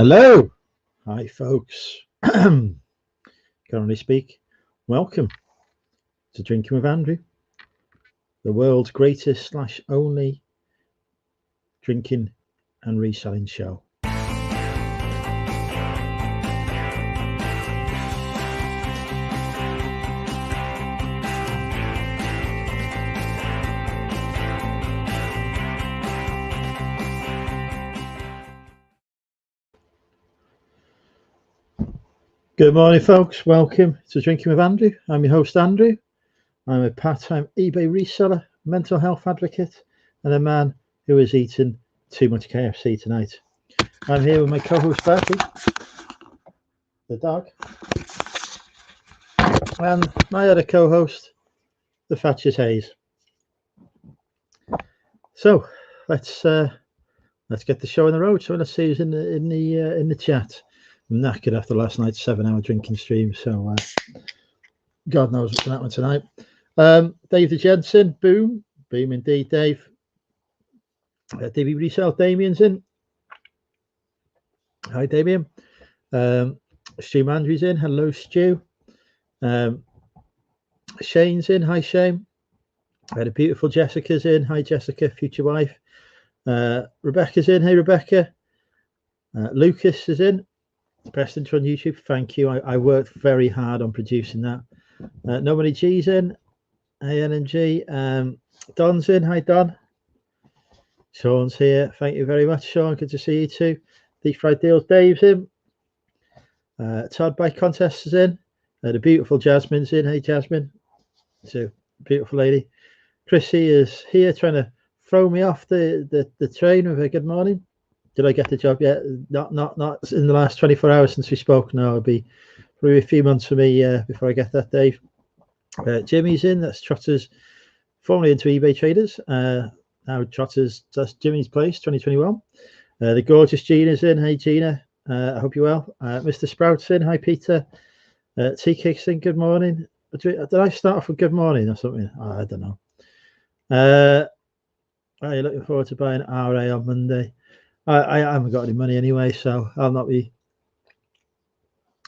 Hello. Hi, folks. Can only speak. Welcome to Drinking with Andrew, the world's greatest / only drinking and reselling show. Good morning, folks. Welcome to Drinking with Andrew. I'm your host, Andrew. I'm a part-time eBay reseller, mental health advocate, and a man who has eaten too much KFC tonight. I'm here with my co-host, Bertie, the dog, and my other co-host, the Thatcher's Hayes. So let's get the show on the road. So let's see who's in the chat. I'm knackered after last night's 7-hour drinking stream, so God knows what's going to happen tonight. Dave the Jensen, boom indeed, Dave. Davey Resell, Damien's in. Hi, Damien. Stu Mandry's in. Hello, Stu. Shane's in. Hi, Shane. The beautiful Jessica's in. Hi, Jessica, future wife. Rebecca's in. Hey, Rebecca. Lucas is in. Preston on YouTube. Thank you. I worked very hard on producing that. Nobody G's in. Hey, NMG. Don's in. Hi, Don. Sean's here. Thank you very much, Sean. Good to see you too. Deep Fried Deals. Dave's in. Todd Bike Contest is in. The beautiful Jasmine's in. Hey, Jasmine. So beautiful lady. Chrissy is here trying to throw me off the train with a good morning. Did I get the job yet? Not in the last 24 hours since we spoke. No, it'll be probably a few months for me before I get that, Dave. Jimmy's in. That's Trotters, formerly into eBay Traders. Now Trotters, that's Jimmy's Place 2021. The gorgeous Gina's in. Hey, Gina. I hope you're well. Mr. Sprout's in. Hi, Peter. T-Kicks in. Good morning. Did I start off with good morning or something? Oh, I don't know. Are you looking forward to buying RA on Monday? I haven't got any money anyway, so I'll not be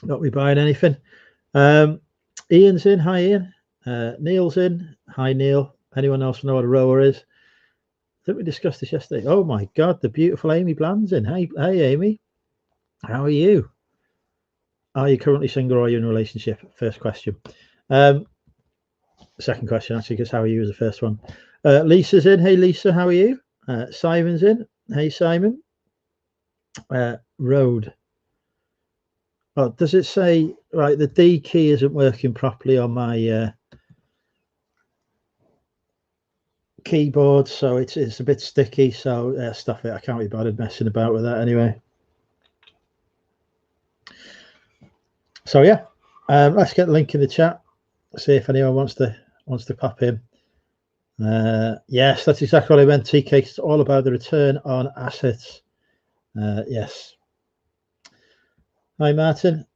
buying anything. Ian's in. Hi, Ian. Neil's in. Hi, Neil. Anyone else know what a rower is? I think we discussed this yesterday. Oh my God, the beautiful Amy Bland's in. Hey, Amy. How are you? Are you currently single or are you in a relationship? First question. Second question, actually, because how are you is the first one. Lisa's in. Hey, Lisa, how are you? Simon's in. Hey, Simon. Road. Oh, does it say, right, the D key isn't working properly on my keyboard, so it's a bit sticky, so stuff it. I can't be bothered messing about with that anyway. So yeah, let's get the link in the chat. See if anyone wants to pop in. Yes, that's exactly what I meant. TK, it's all about the return on assets. Yes. Hi, Martin.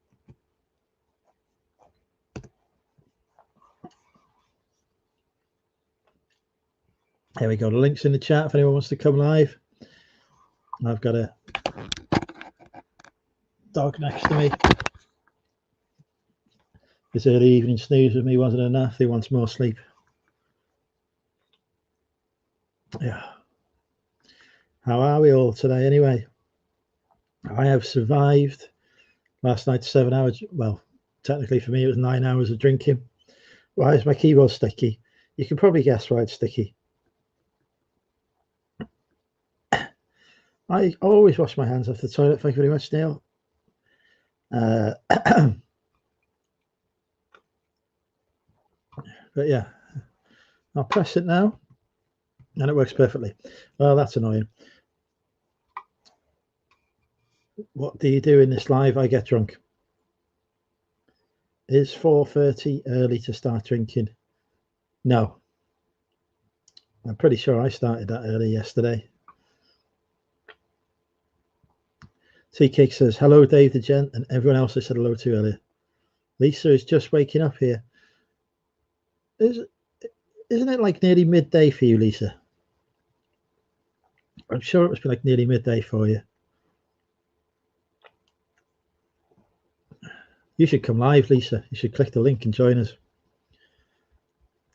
Here we go. The link's in the chat if anyone wants to come live. I've got a dog next to me. This early evening snooze with me wasn't enough. He wants more sleep. Yeah. How are we all today anyway? I have survived last night's 7 hours. Well, technically for me, it was 9 hours of drinking. Why is my keyboard sticky? You can probably guess why it's sticky. I always wash my hands after the toilet. Thank you very much, Neil. But yeah, I'll press it now and it works perfectly. Well, that's annoying. What do you do in this live? I get drunk. Is 4:30 early to start drinking? No. I'm pretty sure I started that early yesterday. T-Cake says, hello, Dave the Gent, and everyone else I said hello to earlier. Lisa is just waking up here. Isn't it like nearly midday for you, Lisa? I'm sure it must be like nearly midday for you. You should come live, Lisa. You should click the link and join us.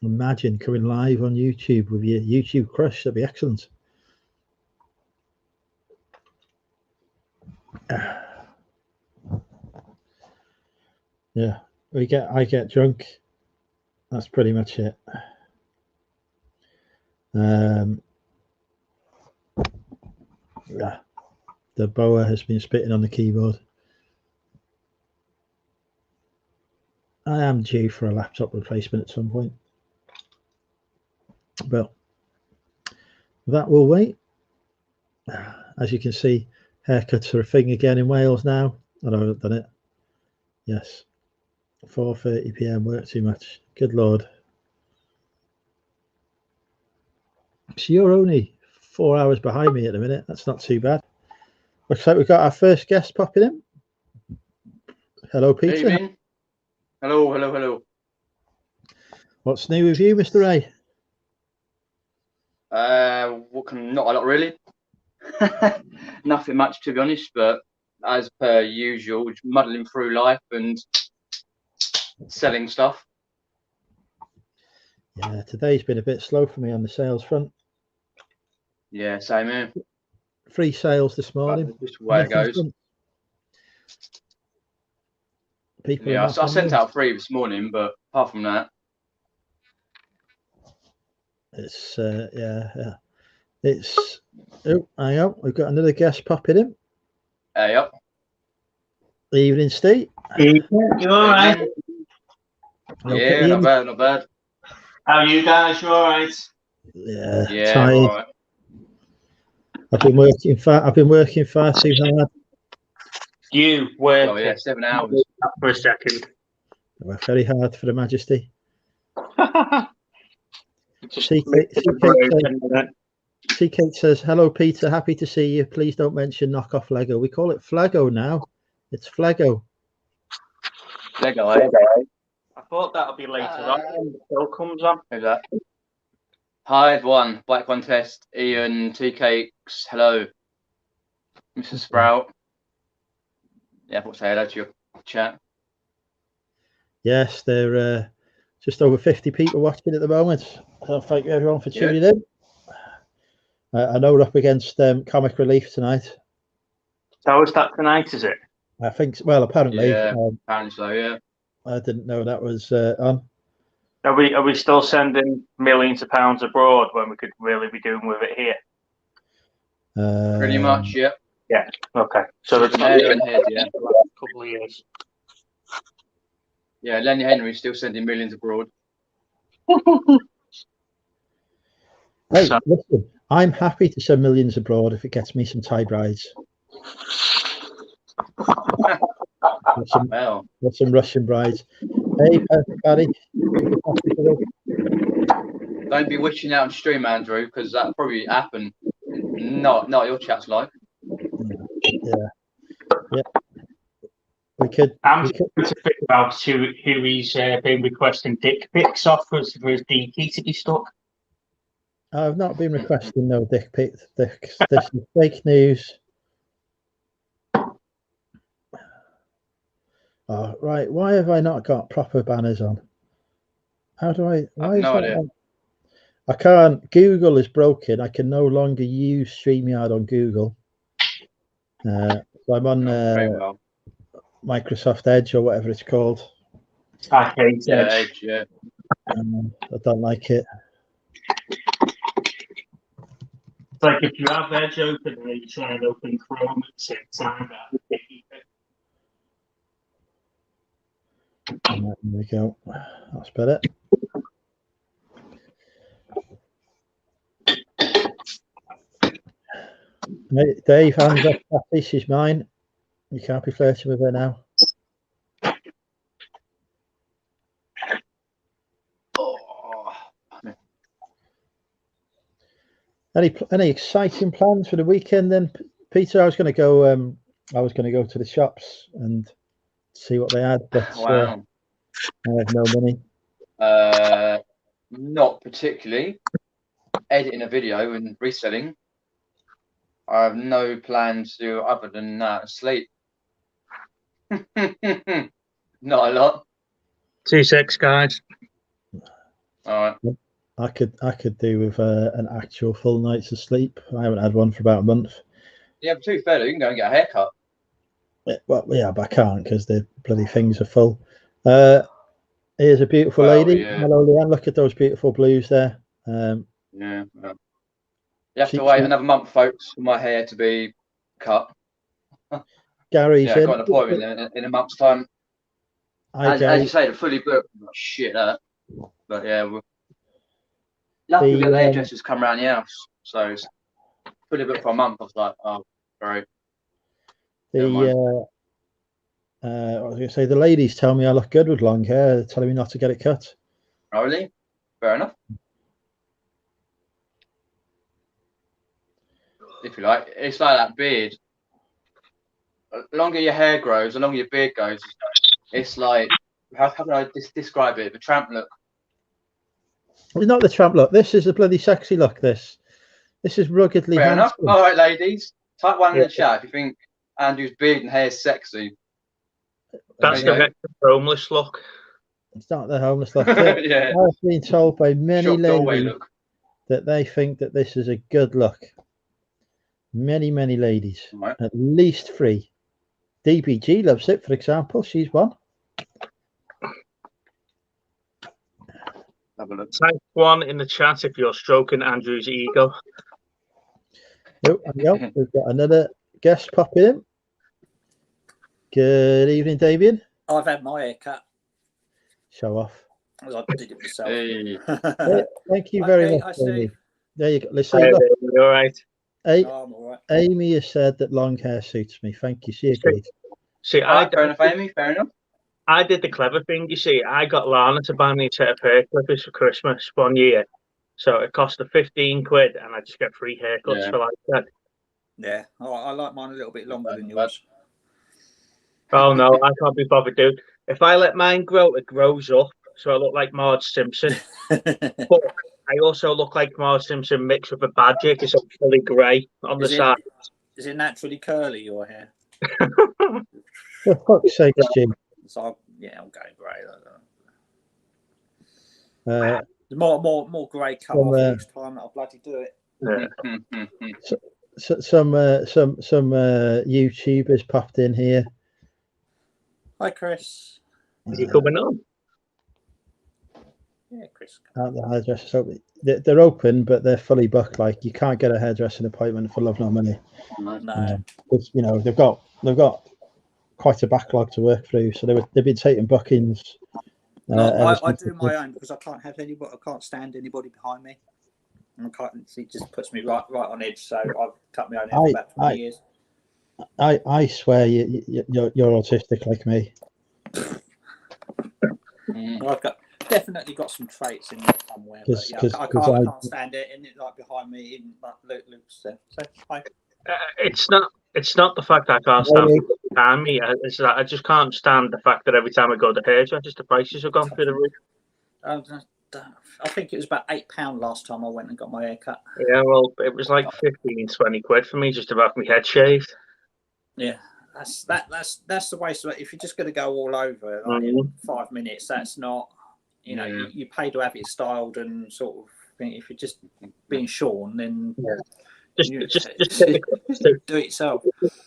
Imagine coming live on YouTube with your YouTube crush. That'd be excellent. Yeah, I get drunk. That's pretty much it. Yeah, the boa has been spitting on the keyboard. I am due for a laptop replacement at some point, but that will wait. As you can see, haircuts are a thing again in Wales now. I know I've done it. Yes, 4:30 p.m. work too much. Good Lord. So you're only 4 hours behind me at the minute. That's not too bad. Looks like we've got our first guest popping in. Hello, Peter. Evening. Hello. What's new with you, Mr. Ray? Not a lot really. Nothing much, to be honest, but as per usual, muddling through life and selling stuff. Yeah, today's been a bit slow for me on the sales front. Yeah, same here. 3 sales this morning. Just the way it goes. People I sent out 3 this morning, but apart from that, it's yeah. It's hang on, we've got another guest popping in. Yep. Evening, Steve. You all right? Yeah, not bad. How are you guys? You all right? Yeah, tired. All right. I've been working far too hard. You work? Oh yeah, 7 hours. For a second. I work very hard for the Majesty. CK says, hello, Peter. Happy to see you. Please don't mention knockoff Lego. We call it Flago now. It's Flago. Lego, I thought that'll be later on when the show comes on. Who's that? Hi, everyone. Bike Contest, Ian, Tea Cakes. Hello, Mr. Sprout. Yeah, I thought say hello to your chat. Yes, there are just over 50 people watching at the moment. So thank you everyone for tuning in. I know we're up against Comic Relief tonight. So is that tonight, is it? I think, well, apparently. Yeah, apparently so, yeah. I didn't know that was on. Are we still sending millions of pounds abroad when we could really be doing with it here? Pretty much, yeah. Yeah, okay. So that's not even head, yeah. A couple of years. Yeah, Lenny Henry's still sending millions abroad. Hey, listen, I'm happy to send millions abroad if it gets me some Thai brides. With some Russian brides. Hey, Paddy. Don't be wishing out on stream, Andrew, because that'll probably happen. Not your chat's like. Yeah. We could. I'm trying to figure out who he's been requesting dick pics off for his DP to be stuck. I've not been requesting no dick pics. This is fake news. Oh, right. Why have I not got proper banners on? How do I? Why is that on? I can't. Google is broken. I can no longer use StreamYard on Google. So I'm on Microsoft Edge or whatever it's called. I hate Edge. Yeah. I don't like it. It's like if you have Edge open and then you try and open Chrome at the same time. There we go. That's better. Dave, hands up. This is mine. You can't be flirting with her now. Any exciting plans for the weekend then, Peter? I was going to go. I was going to go to the shops and see what they had, but I have no money. Not particularly. Editing a video and reselling. I have no plans to do other than that. Sleep. Not a lot. 2 6, guys. All right. I could do with an actual full night's of sleep. I haven't had one for about a month. Yeah, but to be fair, you can go and get a haircut. Well, yeah, but I can't because the bloody things are full. Here's a beautiful lady. Yeah. Hello, Leanne. Look at those beautiful blues there. Yeah. Well. You have to wait another month, folks, for my hair to be cut. Gary's I got an appointment in a month's time. As you say, the fully booked. Shit, that. But yeah, luckily we got the hairdressers come around the house, so it's fully booked for a month. I was like, oh, great. I was going to say, the ladies tell me I look good with long hair. They're telling me not to get it cut. Oh, really? Fair enough. If you like, it's like that beard. The longer your hair grows, the longer your beard goes. It's like, how can I describe it? The tramp look. It's not the tramp look. This is a bloody sexy look. This is ruggedly Fair enough. handsome. All right, ladies, type one in the chat if you think Andrew's beard and hair is sexy. That's the homeless look. It's not the homeless look. Yeah. I've been told by many ladies look. that they think that this is a good look. Many ladies, right. At least 3. DBG loves it, for example. She's one. Have a look. Type 1 in the chat if you're stroking Andrew's ego. Oh, we've got another guest popping in. Good evening, Damien. I've had my hair cut. Show off. As I did it myself. Hey. Thank you very much, Amy. There you go. Listen, Hey, you all right? Hey, Oh, I'm all right. Amy has said that long hair suits me. Thank you. She agreed. See, Fair enough, Amy. Fair enough. I did the clever thing. You see, I got Lana to buy me a set of hair clippers for Christmas one year. So it cost her 15 quid, and I just get free haircuts for like that. Yeah, I like mine a little bit longer than yours. Oh no, I can't be bothered, dude. If I let mine grow, it grows up, so I look like Marge Simpson. But I also look like Marge Simpson mixed with a badger because I'm fully grey on the side. Is it naturally curly, your hair? For fuck's sake, Jim. So yeah, I'm going grey. The more grey cut off each time. I'll bloody do it. Yeah. Some YouTubers popped in here. Hi, Chris. Is he coming on? Yeah, Chris. The hairdressers, so they're open, but they're fully booked. Like, you can't get a hairdressing appointment for love nor money. No. Because they've got quite a backlog to work through, so they've been taking bookings. I do my own because I can't have anybody. I can't stand anybody behind me. It just puts me right on edge. So I've cut my own hair for about 20 years. I swear you're autistic like me. I've definitely got some traits in there somewhere. But yeah, I can't stand it, and it like behind me in like Luke's there. So hi. It's not the fact that I can't stand people behind me. It's that I just can't stand the fact that every time I go to hairdressers, the prices have gone through the roof. I think it was about £8 last time I went and got my hair cut. Yeah, well, it was like 15, 20 quid for me just to have my head shaved. Yeah, that's the way. So if you're just going to go all over in 5 minutes, that's not. You pay to have it styled and sort of. If you're just being shorn, then just take the clippers to do it yourself.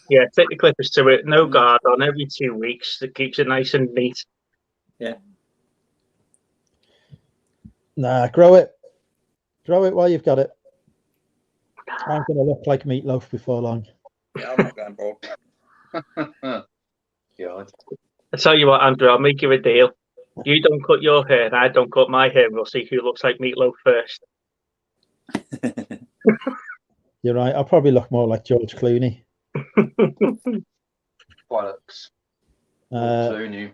Yeah, take the clippers to it. No guard on every 2 weeks. That keeps it nice and neat. Yeah. Nah, grow it while you've got it. I'm going to look like Meatloaf before long. Yeah, I'm not going bald. God. I tell you what, Andrew, I'll make you a deal. You don't cut your hair, and I don't cut my hair. We'll see who looks like Meatloaf first. You're right. I'll probably look more like George Clooney. Bollocks. Clooney.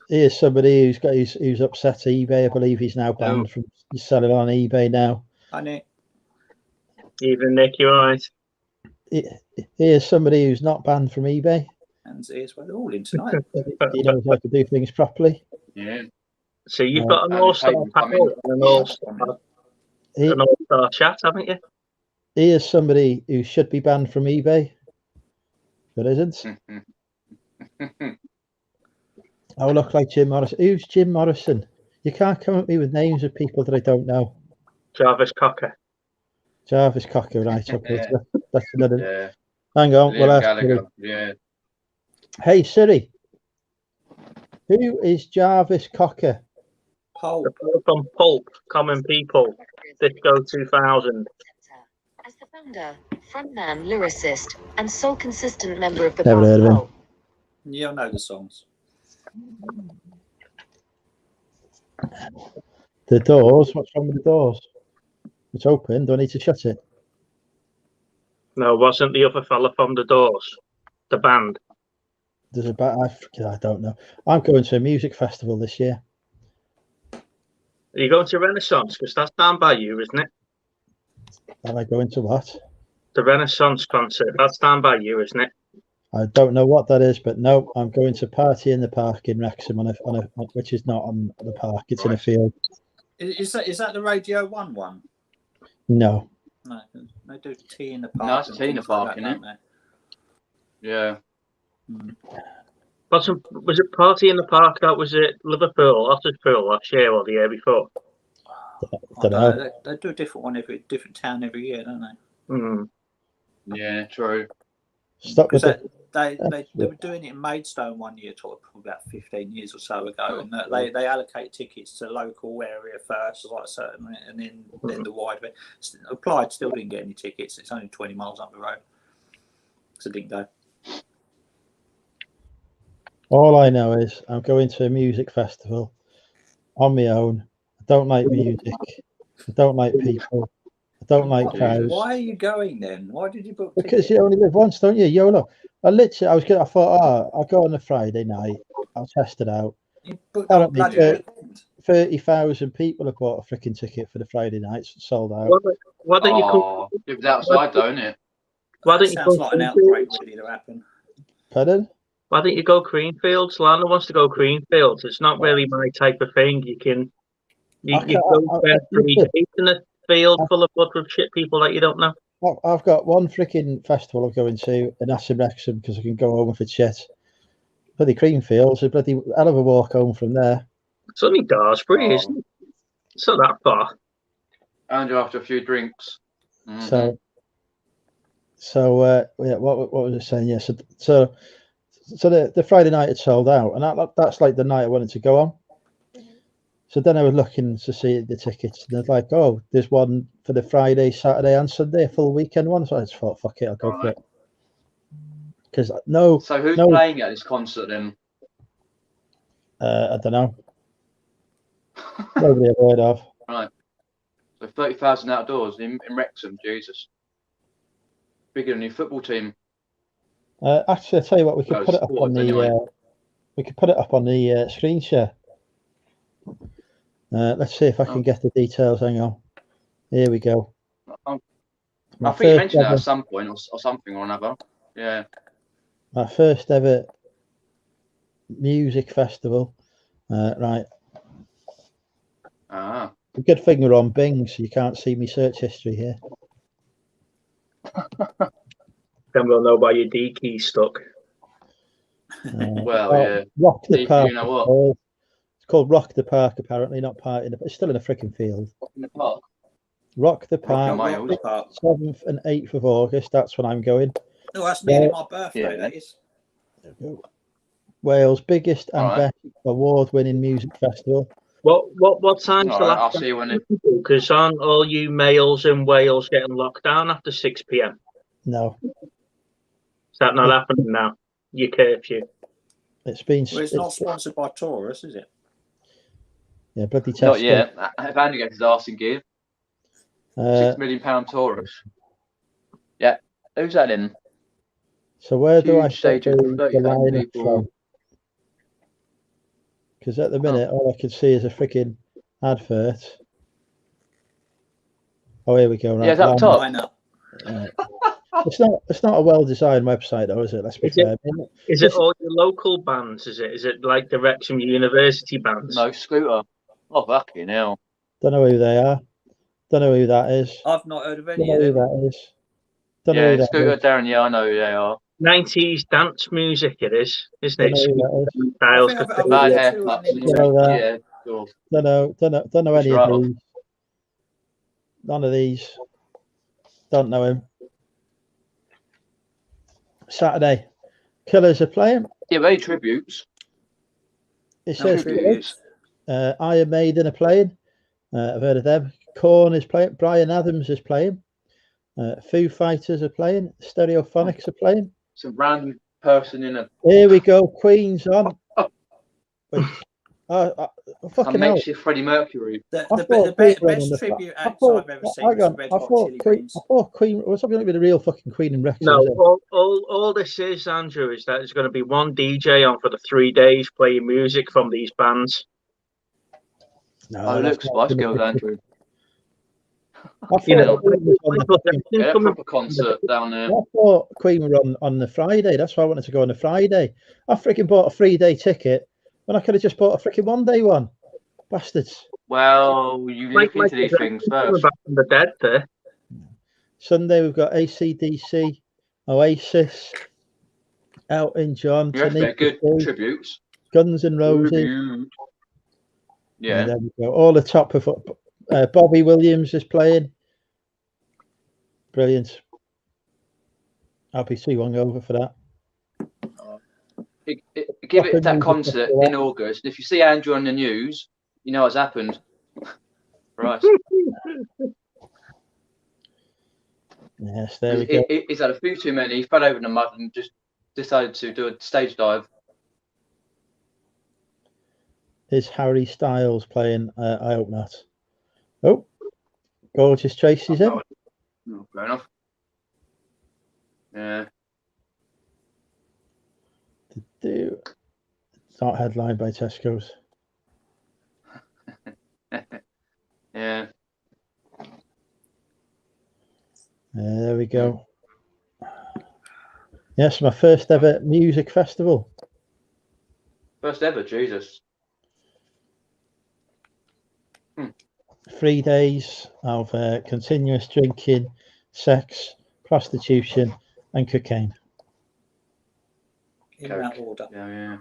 Here's somebody who's upset eBay. I believe he's now banned from selling on eBay now. I know. Even Nick, you're right. Here's somebody who's not banned from eBay. And here's where they're all in tonight. He knows how to do things properly. Yeah. So you've got an all-star panel and an all-star chat, haven't you? Here's somebody who should be banned from eBay, but isn't. I look like Jim Morrison. Who's Jim Morrison? You can't come at me with names of people that I don't know. Jarvis Cocker. Jarvis Cocker, right? Okay, Yeah. so that's another. Yeah. Hang on. Liam We'll ask Gallagher. Siri. Yeah. Hey Siri, who is Jarvis Cocker? The fellow from Pulp, Common People, Disco 2000. As the founder, frontman, lyricist, and sole consistent member of the Never heard of him. Pulp. You'll know the songs. The Doors. What's wrong with the Doors? It's open. Do I need to shut it? No, wasn't the other fella from the Doors, the band. There's I don't know. I'm going to a music festival this year. Are you going to Renaissance? Because that's down by you, isn't it? Am I going to what? The Renaissance concert. That's down by you, isn't it? I don't know what that is, but no, I'm going to Party in the Park in Wrexham which is not on the park. It's in a field. Is that the Radio 1 one? No. No, they do Tea in the Park. No, it's Tea in the Park, isn't it? Yeah. Was it Party in the Park that was at Liverpool, Otterspool last year or the year before? Don't know. They do a different one different town every year, don't they? Mm. Yeah, true. Stop with it. They were doing it in Maidstone one year, about 15 years or so ago, and they allocate tickets to local area first, like certain, and then the wide. Applied still didn't get any tickets. It's only 20 miles up the road, so didn't go. All I know is I'm going to a music festival on my own. I don't like music. I don't like people. I don't like crowds. Why are you going then? Why did you book tickets? Because you only live once, don't you? YOLO. I thought, I'll go on a Friday night. I'll test it out. Apparently, 30,000 people have bought a freaking ticket for the Friday nights. It's sold out. Why don't you come? It was outside, don't it? Why don't you sounds go like an outbreak ready to happen. Pardon? Why don't you go Greenfields? Lana wants to go Greenfields. It's not really my type of thing. You go spend 3 days in a field full of blood with shit people that you don't know. I've got one freaking festival I'm going to, and that's in Wrexham, because I can go home if it's shit. Bloody Greenfields, a bloody hell of a walk home from there. It's only Daresbury, isn't it? It's not that far. And after a few drinks. Mm-hmm. So yeah, what was I saying? Yeah, so the Friday night had sold out, and that's like the night I wanted to go on. So then I was looking to see the tickets, and they're like, "Oh, there's one for the Friday, Saturday, and Sunday, a full weekend one." So I just thought, "Fuck it, I'll go for it." Because So who's playing at this concert then? I don't know. Nobody I've heard of. Right. So 30,000 outdoors in Wrexham, Jesus. Bigger than your football team. Actually, I tell you what, we could put it up on the screen share. Let's see if I can get the details. Hang on. Here we go. I think you mentioned that at some point or something or another. Yeah. My first ever music festival. Right. Ah. A good thing we're on Bing, so you can't see me search history here. Then we'll know why your D key's stuck. Well, yeah. Rock the Park. You know what? It's called Rock the Park, apparently, not Party. It's still in a freaking field. In the park. Rock the Park. 7th and 8th of August. That's when I'm going. Oh, that's nearly my birthday. That is. Wales' biggest and best award-winning music festival. What time's the last? I'll see you when it. Because aren't all you males in Wales getting locked down after 6 p.m? No. Is that not happening now? Your curfew. It's been. Well, it's not sponsored by Taurus, is it? Yeah, bloody Tesco. Not yet. Andy gets his arse in gear. £6 million Taurus. Yeah. Who's that in? So where do I say the lineup from? Because at the minute, all I can see is a freaking advert. Oh, here we go. Right, yeah, that's top. It's not a well-designed website, though, is it? Let's be fair. Is it all your local bands? Is it like the Wrexham University bands? No, Scooter. Oh, fucking hell. Don't know who they are. Don't know who that is. I've not heard of any of them. Don't know who that is. Scooter, Darren, yeah, I know who they are. 90s dance music. It is, isn't it? Styles. Bad haircut. Yeah. Sure. Don't know any of these. None of these. Don't know him. Saturday, Killers are playing. Yeah, they tributes. It says Iron Maiden are playing. I've heard of them. Korn is playing. Bryan Adams is playing. Foo Fighters are playing. Stereophonics are playing. Some random person in a. Here we go. Queen's on. Fucking hell. Makeshift Freddie Mercury. The best tribute act I've ever seen was Red Hot Chili Peppers. I thought Queen was something like the real fucking Queen and Rex. No, all this is, Andrew, is that there's going to be one DJ on for the 3 days playing music from these bands. No, look, Spice Girls, Andrew. Proper concert down there. I thought Queen were on the Friday. That's why I wanted to go on the Friday. I freaking bought a 3-day ticket when I could have just bought a freaking 1-day one. Bastards. Well, you look into these things first. Back from the dead there. Sunday we've got AC/DC, Oasis, Elton John, they're good tributes. Guns N' Roses. Yeah. There we go. All the top of Bobby Williams is playing. Brilliant. I'll be swung over for that. Give it that concert in August. If you see Andrew on the news, you know what's happened. Right. Yes, there we go. He's had a few too many. He fell over in the mud and just decided to do a stage dive. Is Harry Styles playing? I hope not. Oh, Gorgeous Tracy's in. Oh, fair enough. Yeah. It's not headlined by Tesco's. Yeah. There we go. Yes, my first ever music festival. First ever, Jesus. 3 days of continuous drinking, sex, prostitution, and cocaine. In that order. Yeah.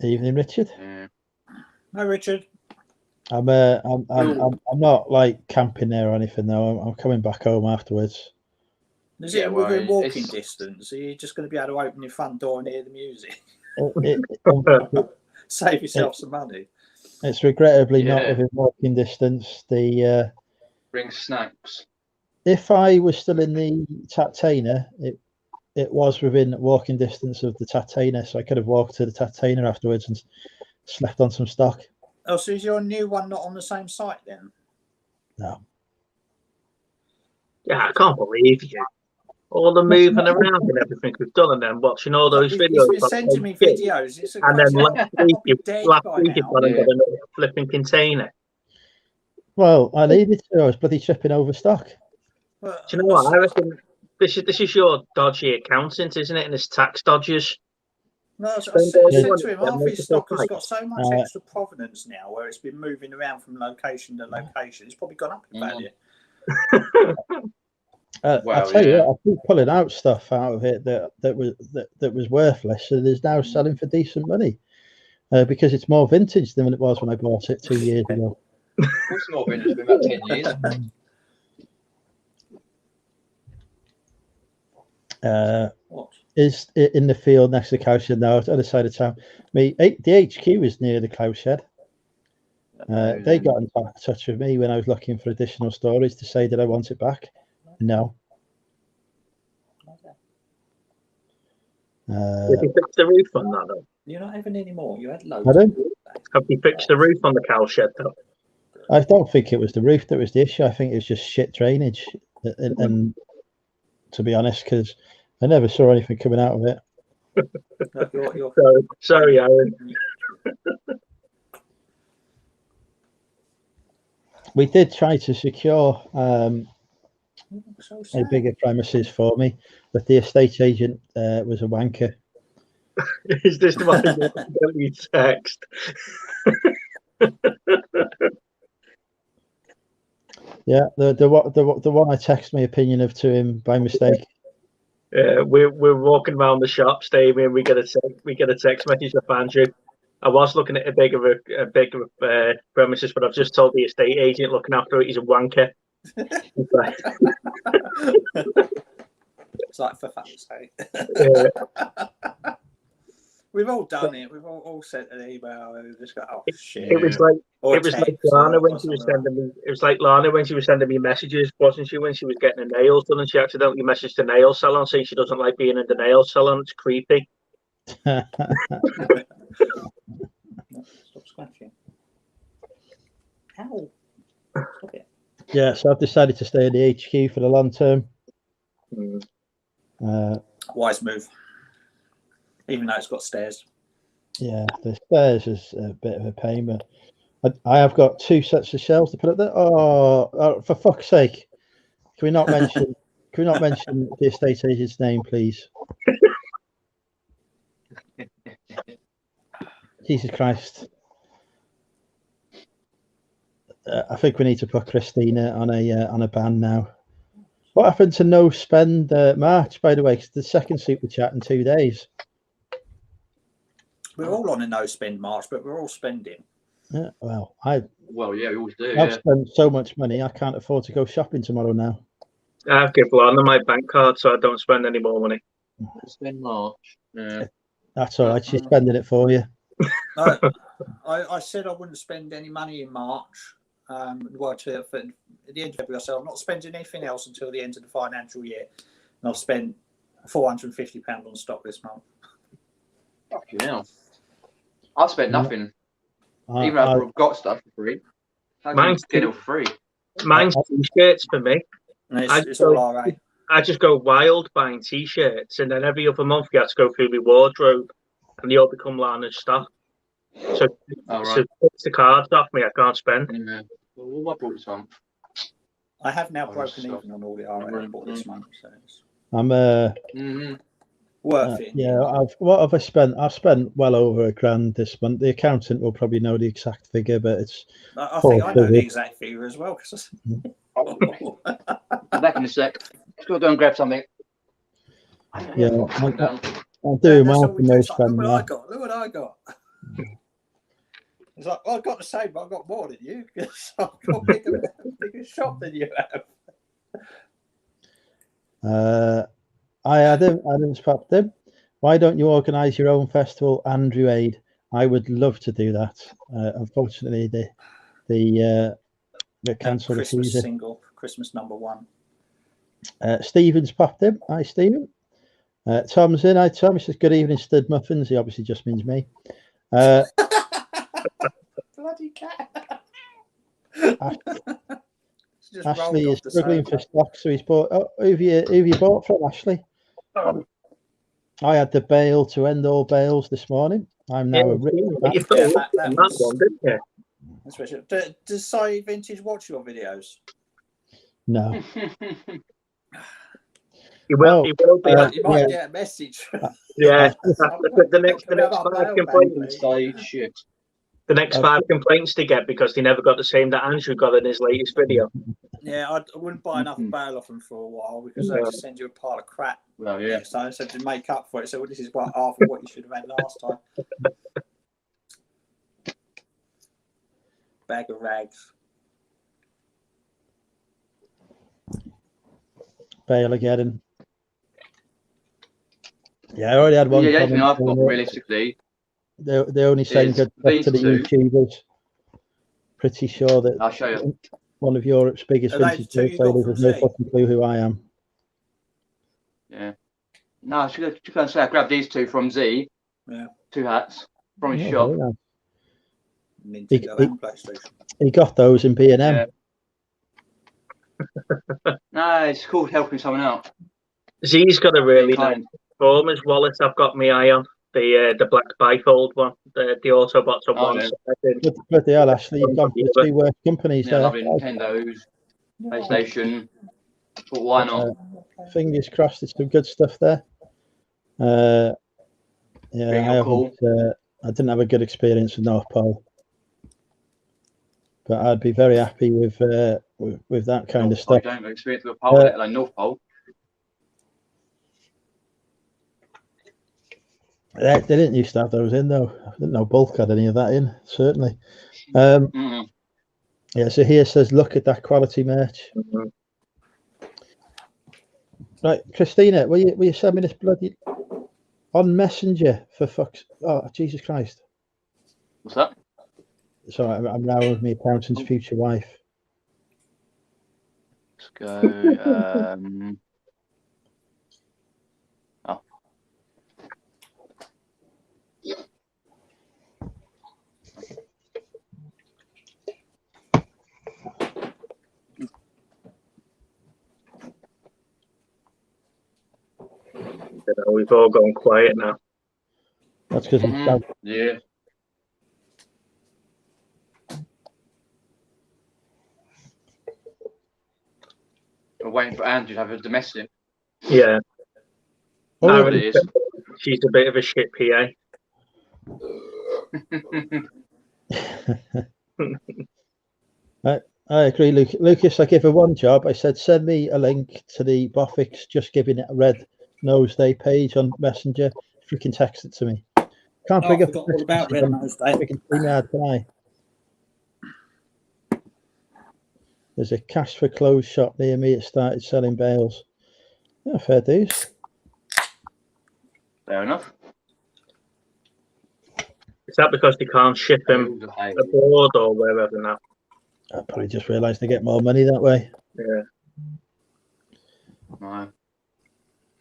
Evening, Richard. Yeah. Hi, Richard. I'm not like camping there or anything though. I'm coming back home afterwards. Is it within walking distance? Are you just going to be able to open your front door and hear the music? Save yourself some money. It's regrettably not within walking distance. The bring snacks. If I was still in the Tatena, it was within walking distance of the Tatena, so I could have walked to the Tatena afterwards and slept on some stock. Oh, so is your new one not on the same site then? No. Yeah, I can't believe you. All the moving around and everything we've done, and then watching all those videos. You've been sending me videos. And then last week you got a flipping container. Well, I needed to. I was bloody tripping over stock. Do you know what? I reckon this is your dodgy accountant, isn't it? And it's tax dodgers. No, I said to him, half his stock has got so much extra provenance now where it's been moving around from location to location. It's probably gone up in value. I'll tell you what, I keep pulling out stuff out of it that was worthless, and is now selling for decent money because it's more vintage than it was when I bought it 2 years ago. It's more vintage than about 10 years. Is in the field next to the cow shed now, other side of town. The HQ is near the cow shed. They got in touch with me when I was looking for additional storage to say that I want it back. No. Did you fix the roof on that though? You're not having any more. You had loads. Have you fixed the roof on the cow shed though? I don't think it was the roof that was the issue. I think it was just shit drainage. And to be honest, because I never saw anything coming out of it. Sorry, Aaron. We did try to secure a bigger premises for me, but the estate agent was a wanker. Is this my text? Yeah, the one I texted my opinion of to him by mistake. We're walking around the shops, Damien, and we get a text message of Andrew. I was looking at a bigger premises, but I've just told the estate agent looking after it he's a wanker. It's like, for fuck's sake. We've all done it. We've all sent an email and just got, oh shit. It was like Lana when she was sending me. It was like Lana when she was sending me messages, wasn't she? When she was getting her nails done, and she accidentally messaged the nail salon saying she doesn't like being in the nail salon. It's creepy. Stop scratching. Ow. Stop it. Yeah, so I've decided to stay in the HQ for the long term. Wise move. Even though it's got stairs. Yeah, the stairs is a bit of a pain, but I have got 2 sets of shelves to put up there. Oh, for fuck's sake! Can we not mention the estate agent's name, please? Jesus Christ! I think we need to put Christina on a ban now. What happened to no spend March, by the way? Because the second super chat in 2 days. We're all on a no spend March, but we're all spending. Yeah, well, yeah, we always do. I've spent so much money, I can't afford to go shopping tomorrow now. I've given Lana my bank card, so I don't spend any more money. Spend March. Yeah. That's all right. She's spending it for you. I said I wouldn't spend any money in March. At the end of February, I said I'm not spending anything else until the end of the financial year, and I've spent £450 on stock this month. Fucking hell! I've spent nothing. Even after I've got stuff for free. Mine's still free. Mine's t-shirts for me. It's all all right. I just go wild buying t-shirts, and then every other month you have to go through my wardrobe, and they all become Lana's stuff. So it's the cards off me. I can't spend. Yeah. Well, what I bought this month? I have now broken even on all the RA I bought this month. So I'm worth it. Yeah, what have I spent? I've spent well over £1,000 this month. The accountant will probably know the exact figure, but it's. I think I know the exact figure as well. Cause I'm back in a sec. Let's go and grab something. Yeah, I'll do my no spend. Look what I got. It's like, well, I've got the same, but I've got more than you because I've got a bigger shop than you have. I didn't spot them. Why don't you organise your own festival, Andrew Aid? I would love to do that. Unfortunately, they cancelled the Christmas season. Single, Christmas #1. Stephen's popped in. Hi, Stephen. Tom's in. Hi, Tom. He says, good evening, Stud Muffins. He obviously just means me. Bloody cat. Ashley is struggling for stock, so he's bought. Oh, who have you bought from, Ashley? I had the bail to end all bails this morning. I'm now a rich man. Does Sai Vintage watch your videos? No. He will be. You might get a message. Yeah. The next 5 complaints. Shit. The next 5 complaints to get because they never got the same that Andrew got in his latest video. Yeah, I wouldn't buy enough bail off them for a while because they just send you a pile of crap. Well, yeah. So I said to make up for it. So this is half of what you should have had last time. Bag of rags. Bail again. Yeah, I already had one. Yeah, I've got realistically. They only send good stuff to the YouTubers. Pretty sure that I'll show you. One of Europe's biggest vintage wholesalers has no fucking clue who I am. Yeah. No, I should go and say I grabbed these 2 from Z. Yeah. 2 hats from his shop. He got those in B&M. Yeah. No, it's called helping someone out. Z's got a really nice performance wallet. I've got my eye on the black bifold one, the Autobots on one side. But hell, Ashley, you've gone for the 2 worst companies there. Loving Nintendo's, PlayStation. But why not? Fingers crossed, there's some good stuff there. Yeah, I didn't have a good experience with North Pole. but I'd be very happy with that kind North of stuff. I don't have experience with a pole, let alone North Pole. They didn't used to have those in though. I didn't know Bulk had any of that in, certainly. Yeah, so here says, look at that quality merch. Right, Christina, will you send me this bloody on Messenger for fuck's... Oh, Jesus Christ. What's that? Sorry, I'm now with my accountant's future wife. Let's go. We've all gone quiet now. That's because yeah. We're waiting for Andrew to have a domestic. Yeah. Oh, it is. She's a bit of a shit PA. I agree, Lucas. I gave her one job. I said, send me a link to the Bofix Just Giving It a Red Nose Day page on Messenger. If you can text it to me. Can't bring up all about Red Nose Day. Can I? There's a cash for clothes shop near me. It started selling bales. Yeah, fair dues. Fair enough. Is that because they can't ship them abroad or wherever now? I probably just realised they get more money that way. Yeah. No.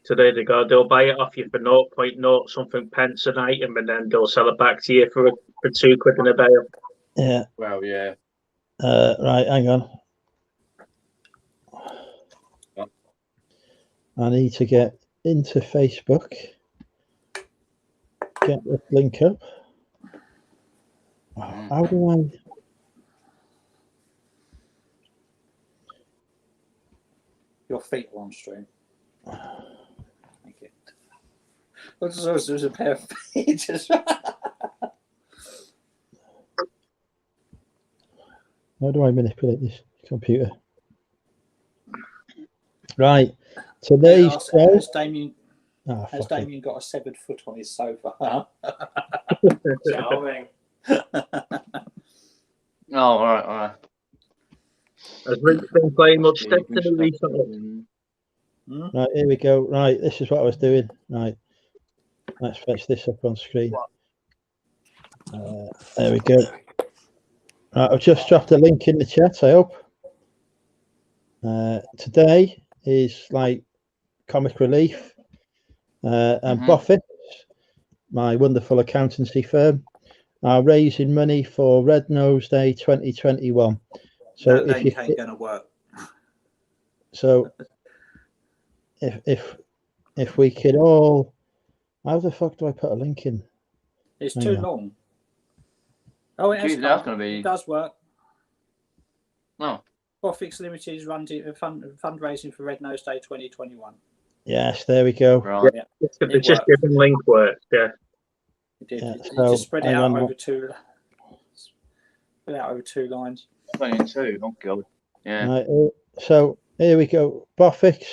So there they go. They'll buy it off you for 0.0 something pence an item, and then they'll sell it back to you for £2 in a bale. Yeah. Well, yeah. Right, hang on. I need to get into Facebook. Get the link up. How do I? Your feet are on stream. Thank you. There's a pair of feet. How do I manipulate this computer? Right. Today's show. Has Damien got a severed foot on his sofa? Charming. Oh, all right. Has Rick been playing much Destiny recently? Right, here we go. Right, this is what I was doing. Right, let's fetch this up on screen. There we go. Right, I've just dropped a link in the chat, I hope. Today is like comic relief. And Bofix, my wonderful accountancy firm, are raising money for Red Nose Day 2021. So that ain't going to work. So if we could all, how the fuck do I put a link in? It's too long. Oh, it does work. No. Bofix Limited is running fundraising for Red Nose Day 2021. Yes, there we go. Right. Yeah. It's just giving link work. Yeah. It did. Yeah, so just spread it out over two lines. 22. Oh god. Yeah. Right, so here we go. Bofix.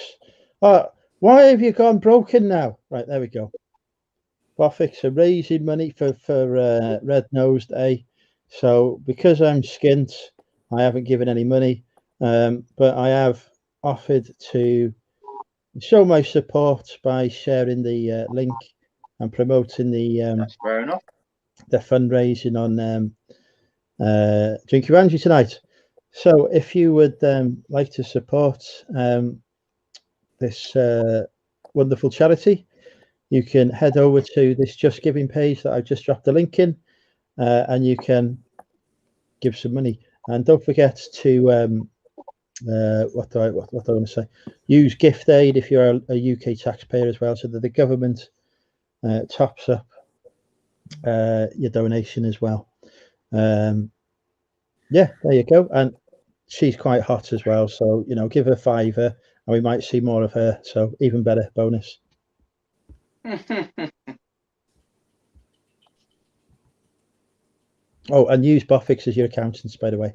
Why have you gone broken now? Right, there we go. Bofix are raising money for Red Nose Day. So because I'm skint, I haven't given any money, but I have offered to show my support by sharing the link and promoting the That's fair enough. The fundraising on Drink Your Andrew tonight. So if you would like to support this wonderful charity, you can head over to this Just Giving page that I've just dropped the link in, and you can give some money. And don't forget to what do I want to say? Use Gift Aid if you're a UK taxpayer as well, so that the government tops up your donation as well. Yeah, there you go. And she's quite hot as well, so give her a £5 and we might see more of her, so even better bonus. Oh, and use Bofix as your accountants, by the way.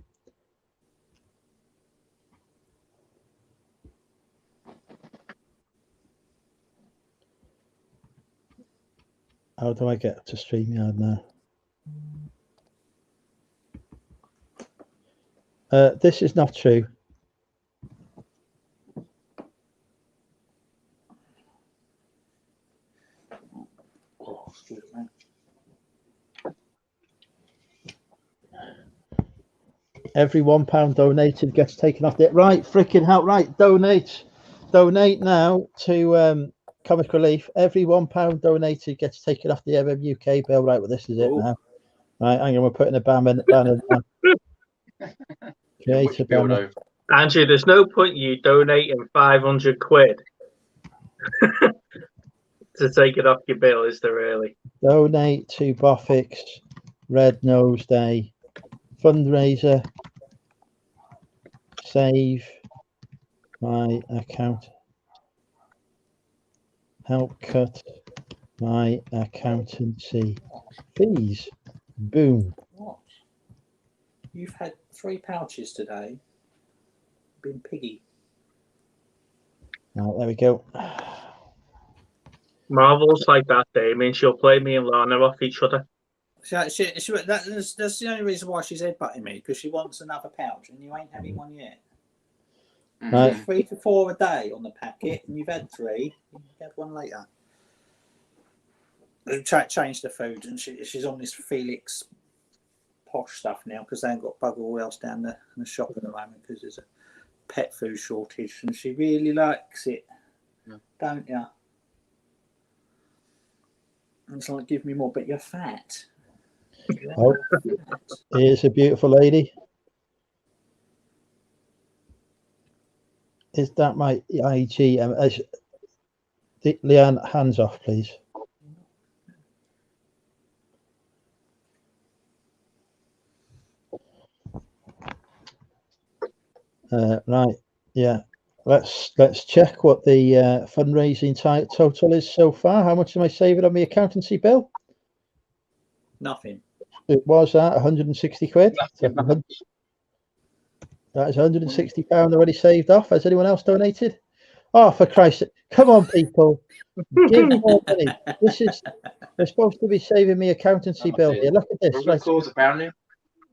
How do I get to StreamYard now? This is not true. Oh, excuse me. Every £1 donated gets taken off the right. Freaking hell! Right, donate now to Comic Relief. Every £1 donated gets taken off the MMUK bill. Right, well, this is it now. Right, hang on, we're putting a banner down. Create a banner. Andrew, there's no point you donating 500 quid to take it off your bill, is there really? Donate to Bofix Red Nose Day fundraiser. Save my account. Help cut my accountancy fees. Boom. What? You've had 3 pouches today. Been piggy. Oh, there we go. Marvel's like that, Damien. She'll play me and Lana off each other. That's the only reason why she's headbutting me, because she wants another pouch and you ain't having one yet. Right. 3 to 4 a day on the packet, and you've had 3. You had one later. They've changed the food, and she's on this Felix posh stuff now because they ain't got bugger all else down the shop at the moment because there's a pet food shortage, and she really likes it, don't you? And it's like, give me more, but you're fat. Oh, here's a beautiful lady. Is that my IG? Leanne, hands off, please. Right, yeah. Let's check what the fundraising total is so far. How much am I saving on my accountancy bill? Nothing. It was at 160 quid. That is £160 already saved off. Has anyone else donated? Oh, for Christ's sake. Come on, people. Give more money. They're supposed to be saving me accountancy bill here. Look at this. Right. I'm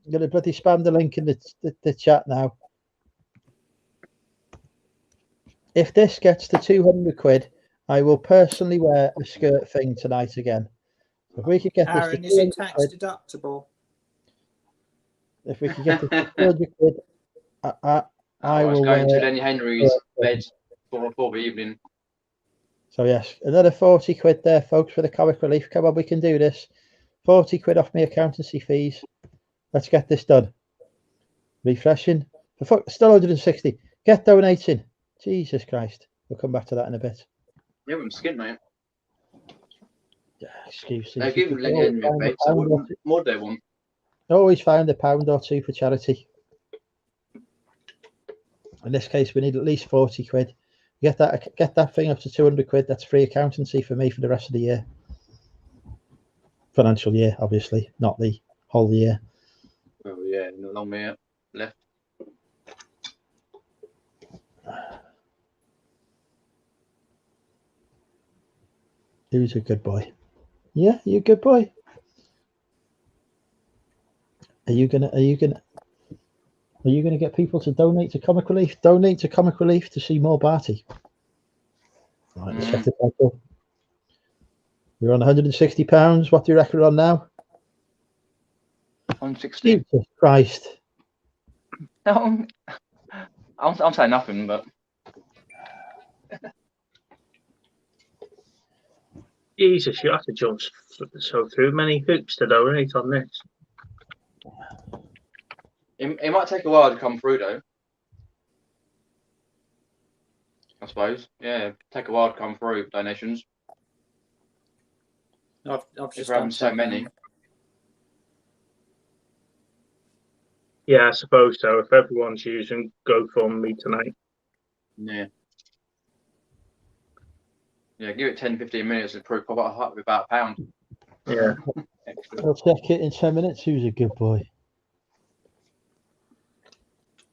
going to bloody spam the link in the chat now. If this gets to 200 quid, I will personally wear a skirt thing tonight again. If we could get Aaron, this is it tax deductible? If we could get this to 200 quid, I will going to Lenny Henry's bed for the evening. So yes, another 40 quid there, folks, for the Comic Relief. Come on, we can do this. 40 quid off my accountancy fees. Let's get this done. Refreshing. Still 160. Get donating. Jesus Christ. We'll come back to that in a bit. Yeah, I'm skin, mate. Excuses. They're giving Lenny Henry a bed, so what more do they want? Always found £1 or £2 for charity. In this case, we need at least 40 quid. Get that thing up to 200 quid. That's free accountancy for me for the rest of the year. Financial year, obviously, not the whole year. Oh yeah, no long way left. Who's a good boy? Yeah, you a good boy. Are you gonna get people to donate to Comic Relief? Donate to Comic Relief to see more Barty. Right, let's check the title. We're on £160. What do you reckon we're on now? 160. Jesus Christ. No, I'm saying nothing, but Jesus, you have to jump so through many hoops to donate on this. it might take a while to come through, though. I suppose. Yeah, take a while to come through donations. I've just done so many. Yeah, I suppose so. If everyone's using GoFundMe tonight. Yeah. Yeah, give it 10-15 minutes and probably pop up with about £1. Yeah. I'll check it in 10 minutes. Who's a good boy?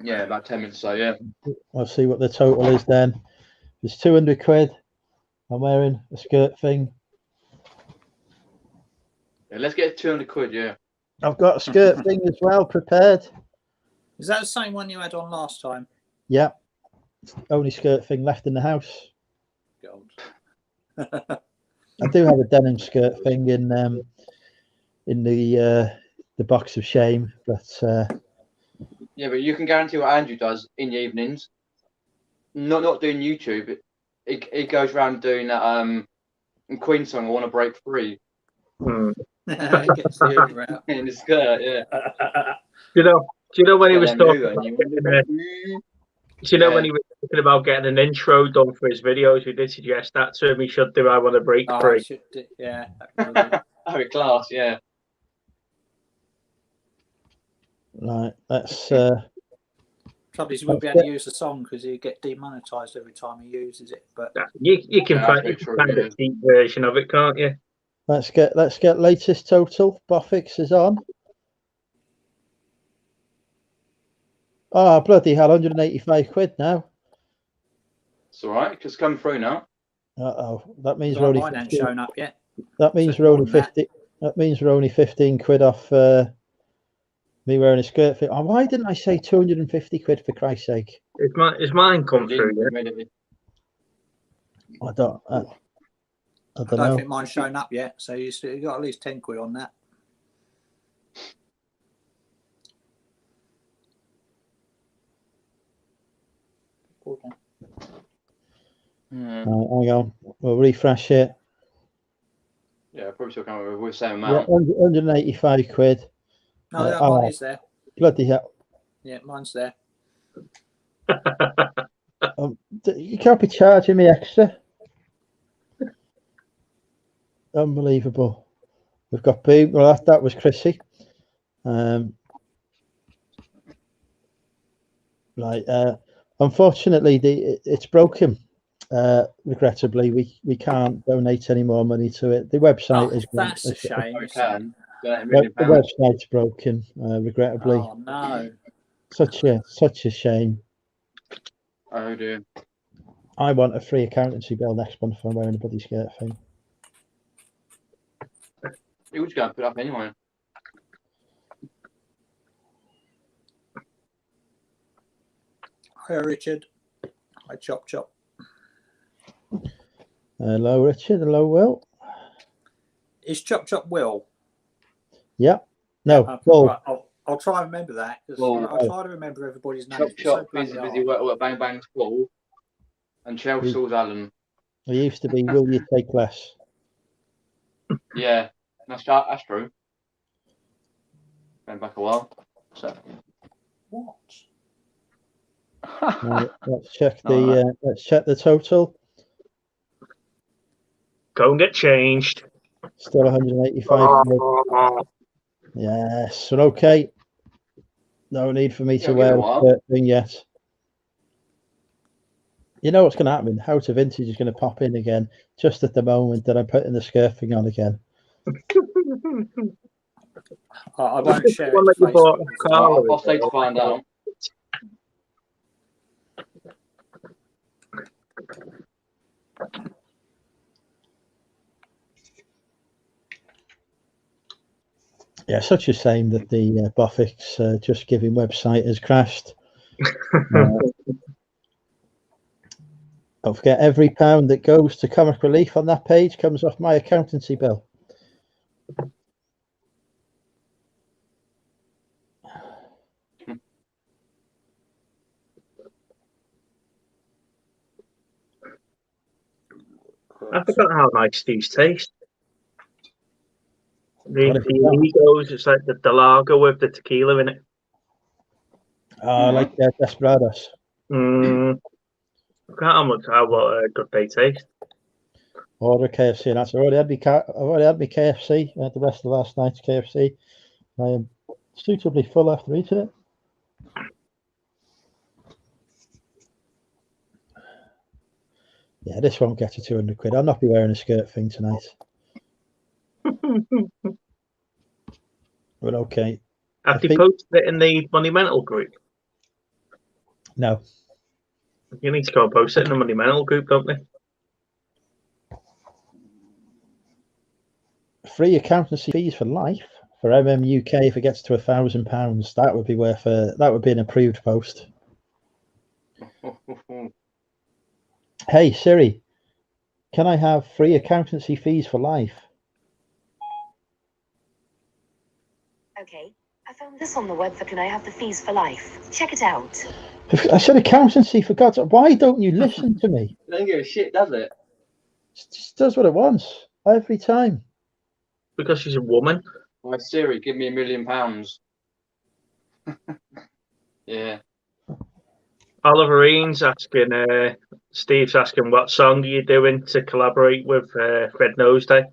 Yeah, about 10 minutes. So yeah. I'll see what the total is then. It's 200 quid. I'm wearing a skirt thing. Yeah, let's get 200 quid. Yeah. I've got a skirt thing as well prepared. Is that the same one you had on last time? Yeah. Only skirt thing left in the house. God. I do have a denim skirt thing in the box of shame, but yeah, but you can guarantee what Andrew does in the evenings. Not doing YouTube. It goes around doing that Queen song. I want to break free. Gets the Uber out. In the skirt. Yeah. Do you know when he was talking? Do you know when he was talking about getting an intro done for his videos? We did suggest that to him. He should do. I want to break free. Yeah. Oh, class. Yeah. right. Let's. Trouble is, you won't be able to use the song because you get demonetized every time he uses it. But you can find a cheap version of it, can't you? Let's get latest total. Boffix is on. Oh, bloody hell, 185 quid now. It's all right, because come through now. That means we're only. Mine ain't shown up yet. That means we're only 50. That means we're only 15 quid off me wearing a skirt fit. Oh, why didn't I say 250 quid for Christ's sake? Is mine come through yet? I don't know. I don't think mine's shown up yet, so you got at least 10 quid on that. Hang on, we'll refresh it. Yeah, probably still come with the same amount. Yeah, 185 quid. No, that one is there. Bloody hell. Yeah, mine's there. You can't be charging me extra. Unbelievable. We've got Boom. Well, that was Chrissy. Right. Unfortunately, it's broken. Regrettably, we can't donate any more money to it. The website is. That's a shame. The website's broken. Regrettably. Oh no. Such a shame. Oh dear. I want a free accountancy bill next month for wearing a bloody skirt thing. You was going to put up anyway. Hi, Richard. Hi, Chop Chop. Hello, Richard. Hello, Will. Is Chop Chop Will? Yeah. No, Will. Right, I'll try and remember that. I'll try to remember everybody's name. Chop Chop, busy work, Bang Bang's Paul, and Chelsea's Alan. It used to be, will you take less? Yeah, that's true. Going back a while. So. What? Let's check the total. Go and get changed. Still 185. Yes, we're okay. No need for me to wear a skirt thing yet. You know what's going to happen? How to Vintage is going to pop in again just at the moment that I'm putting the skirt thing on again. I won't share it. I'll stay to find out. Yeah, such a shame that the Boffix Just Giving website has crashed. Don't forget, every £1 that goes to Comic Relief on that page comes off my accountancy bill. I forgot how nice these taste. The Egos, it's like the lager with the tequila in it. I like Desperados. Look at how good they taste. Order KFC, and that's I've already had my KFC. I had the rest of last night's KFC. I am suitably full after eating it. Yeah, this won't get to 200 quid. I'll not be wearing a skirt thing tonight. But okay. Have you posted it in the Monumental group? No. You need to go and post it in the Monumental group, don't they? free accountancy fees for life for UK if it gets to £1,000. That would be worth that would be an approved post. Hey Siri, can I have free accountancy fees for life? Okay, I found this on the web for can I have the fees for life. Check it out. I said accountancy, for God's sake. Why don't you listen to me? It don't give a shit, does it? It just does what it wants every time. Because she's a woman. My Siri, give me £1 million. Yeah. Oliver Ian's asking, Steve's asking, what song are you doing to collaborate with Fred Nosday?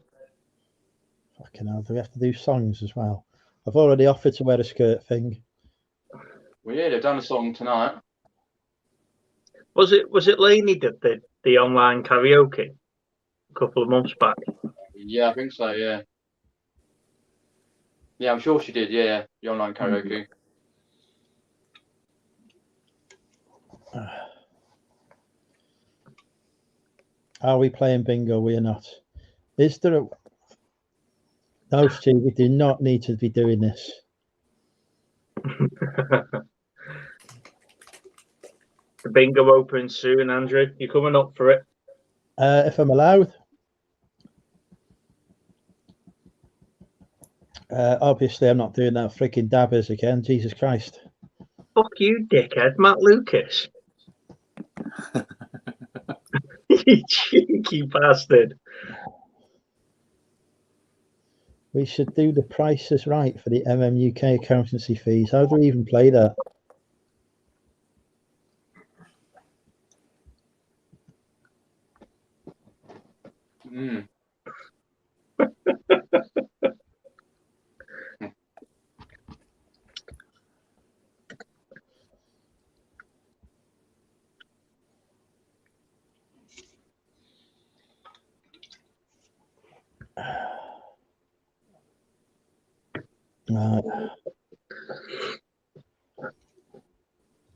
Fucking hell, do we have to do songs as well? I've already offered to wear a skirt thing. Well, yeah, they've done a song tonight. Was it Lainey that did the online karaoke a couple of months back? Yeah, I think so, yeah. Yeah, I'm sure she did, yeah, the online karaoke. Are we playing bingo? We are not. Is there a... No, Steve, we do not need to be doing this. The bingo opens soon, Andrew. You're coming up for it? If I'm allowed. Obviously, I'm not doing that freaking dabbers again. Jesus Christ. Fuck you, dickhead. Matt Lucas. You cheeky bastard. We should do the Price is Right for the UK accountancy fees. How do we even play that?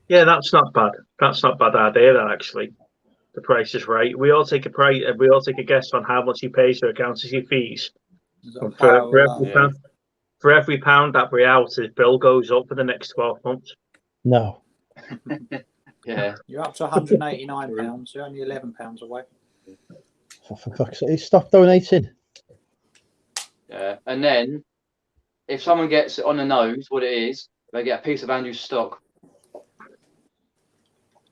Yeah, that's not bad. That's not a bad idea. That actually, the Price is Right. We all take a price. We all take a guess on how much he pays for accountancy fees. For every pound that we're out, his bill goes up for the next 12 months. No. Yeah. You're up to £189. You're only £11 away. For fuck's sake, stop donating. Yeah, and then if someone gets it on the nose what it is, they get a piece of Andrew's stock.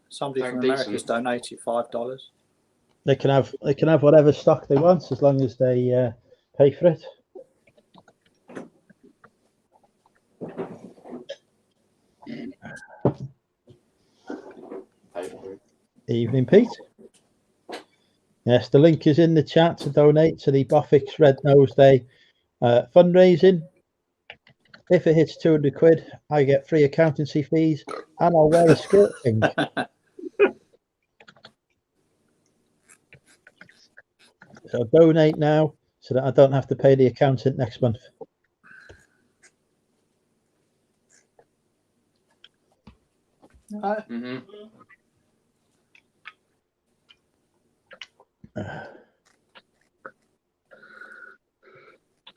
Somebody from America's donated $5. They can have whatever stock they want as long as they pay for it. Evening, Pete. Yes, the link is in the chat to donate to the Bofix Red Nose Day fundraising. If it hits 200 quid, I get free accountancy fees and I'll wear a skirt thing. So donate now so that I don't have to pay the accountant next month.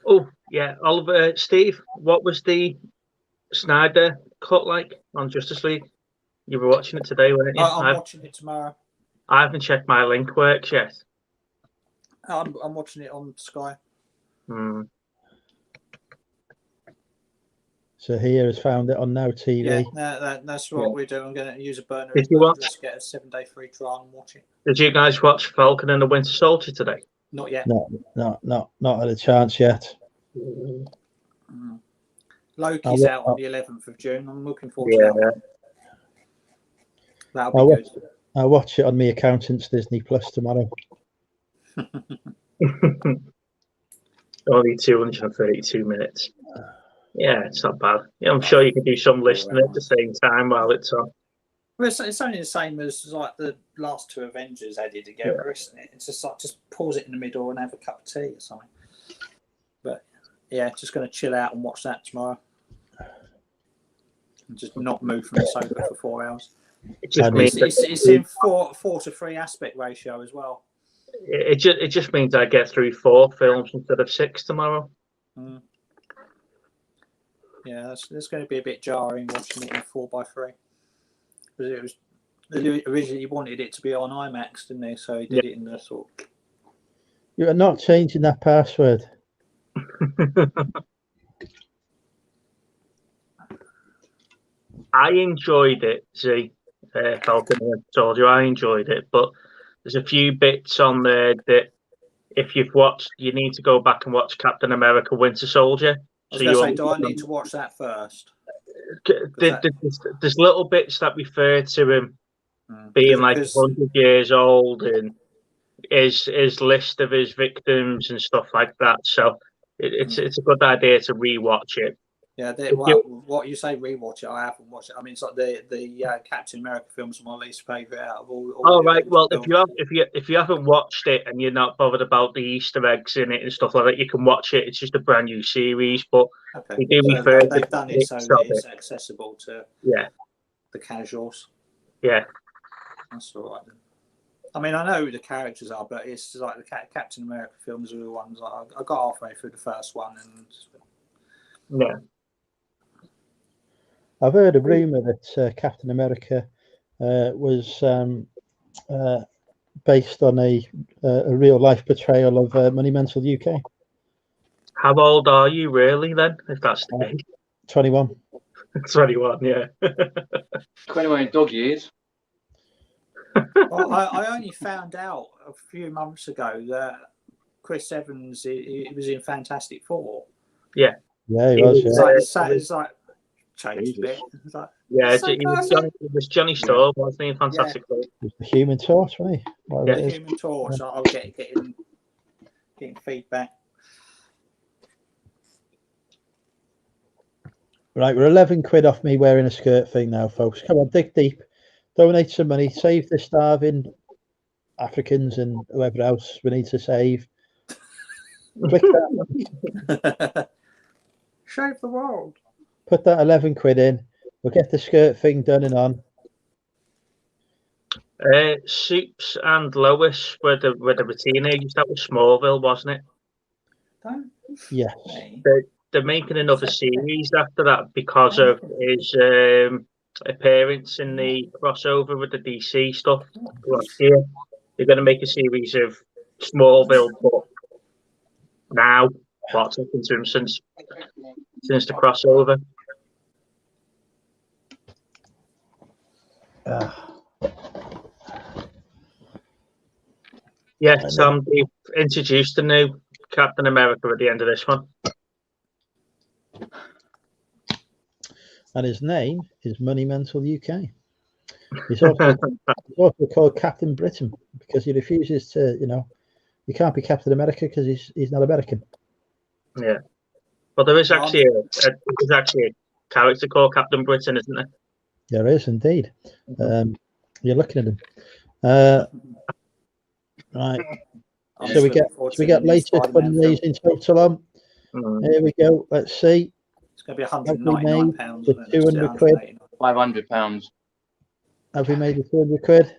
Oh, yeah. Oliver, Steve, what was the Snyder cut like on Justice League? You were watching it today, weren't you? I'm watching it tomorrow. I haven't checked my link works yet. I'm watching it on Sky. So here has found it on Now TV. Yeah, that's what we do. I'm going to use a burner. Let's get a 7-day free trial and watch it. Did you guys watch Falcon and the Winter Soldier today? Not yet. Not had a chance yet. Loki's out on the 11th of June. I'm looking forward to that. That'll be good. I'll watch it on my accountant's Disney Plus tomorrow. Only 232 minutes. Yeah, it's not bad. Yeah, I'm sure you can do some listening at the same time while it's on. Well, it's only the same as like the last two Avengers added together, isn't it? It's just like just pause it in the middle and have a cup of tea or something. But yeah, just going to chill out and watch that tomorrow. And just not move from the sofa for 4 hours. It's in 4:3 aspect ratio as well. it just means I get through 4 films instead of 6 tomorrow. Mm. Yeah, it's going to be a bit jarring watching it in 4:3 because it was originally wanted it to be on IMAX, didn't they? So he did it in the sort of... You are not changing that password. I enjoyed it, Falcon and Soldier. I enjoyed it, but there's a few bits on there that if you've watched, you need to go back and watch Captain America: Winter Soldier. I was going to say, do I need to watch that first? There's little bits that refer to him being like 100 years old and his list of his victims and stuff like that. So it's a good idea to rewatch it. Yeah, what you say, rewatch it. I haven't watched it. I mean, it's like the Captain America films are my least favorite out of all. Oh right, well if you haven't watched it and you're not bothered about the Easter eggs in it and stuff like that, you can watch it. It's just a brand new series, but they do refer. They've done it so that it's accessible to the casuals. Yeah, that's all right then. I mean, I know who the characters are, but it's like the Captain America films are the ones I got halfway through the first one and yeah. I've heard a rumor that Captain America was based on a real life portrayal of Money Mental UK. How old are you really then, if that's the case? 21. 21, yeah. 21 in dog years. Well, I only found out a few months ago that Chris Evans he was in Fantastic Four. Yeah. Yeah, he was. It's like changed a bit. It's like, it was Johnny Storm, wasn't he, in Fantastic Four? He was the Human Torch, wasn't he? The Human Torch. I'll getting feedback. Right, we're 11 quid off me wearing a skirt thing now, folks. Come on, dig deep. Donate some money. Save the starving Africans and whoever else we need to save. Click that. Save the world. Put that 11 quid in. We'll get the skirt thing done and on. Soups and Lois were the teenagers. That was Smallville, wasn't it? Yes. They're making another series after that because of his appearance in the crossover with the DC stuff last year. They're going to make a series of Smallville, but now what's happened to him since the crossover? Yes, they've introduced the new Captain America at the end of this one. And his name is Money Mental UK. He's also called Captain Britain because he refuses to, you can't be Captain America because he's not American. Yeah. Well, there is actually a character called Captain Britain, isn't there? There is indeed. You're looking at him. Right. So we get latest fundraising total on. Here we go. Let's see. It's going to be £199. For 200 quid. £500. Have we made the 200 quid?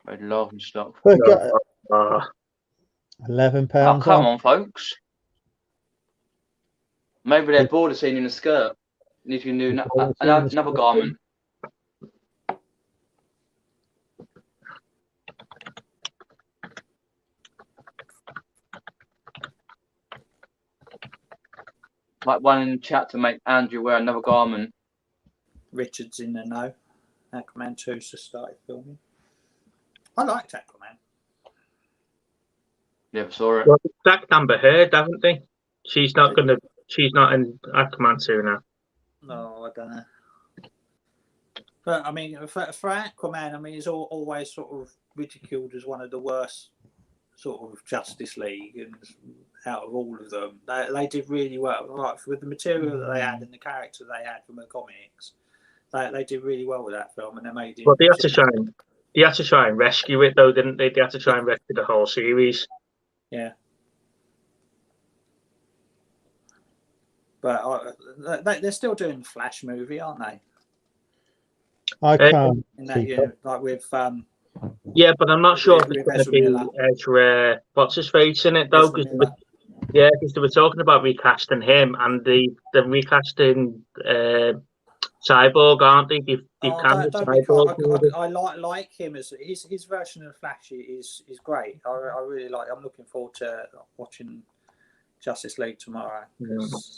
I'd love and stuff. £11. Oh, come on, folks. Maybe they're bored of seeing you in a skirt. Need to do another garment. Like one in the chat to make Andrew wear another garment. Richard's in the know. Aquaman 2's just started filming. I liked Aquaman. Never saw it. Well, Jack Amber Heard, haven't they? She's not in Aquaman 2 now. No, I don't know. But I mean, for Aquaman, I mean, he's always sort of ridiculed as one of the worst sort of Justice League, and out of all of them, they did really well. Like with the material that they had and the character they had from the comics, they did really well with that film, and they made it. Well, they had to try and rescue it, though, didn't they? They had to try and rescue the whole series. Yeah. But they're still doing the Flash movie, aren't they? I can't. In that, like with Yeah, but I'm not sure if it's going to be Ezra. What's his face in it though? Because they were talking about recasting him, and they're recasting Cyborg, aren't they? I like him as his version of Flash is great. I really like. I'm looking forward to watching Justice League tomorrow.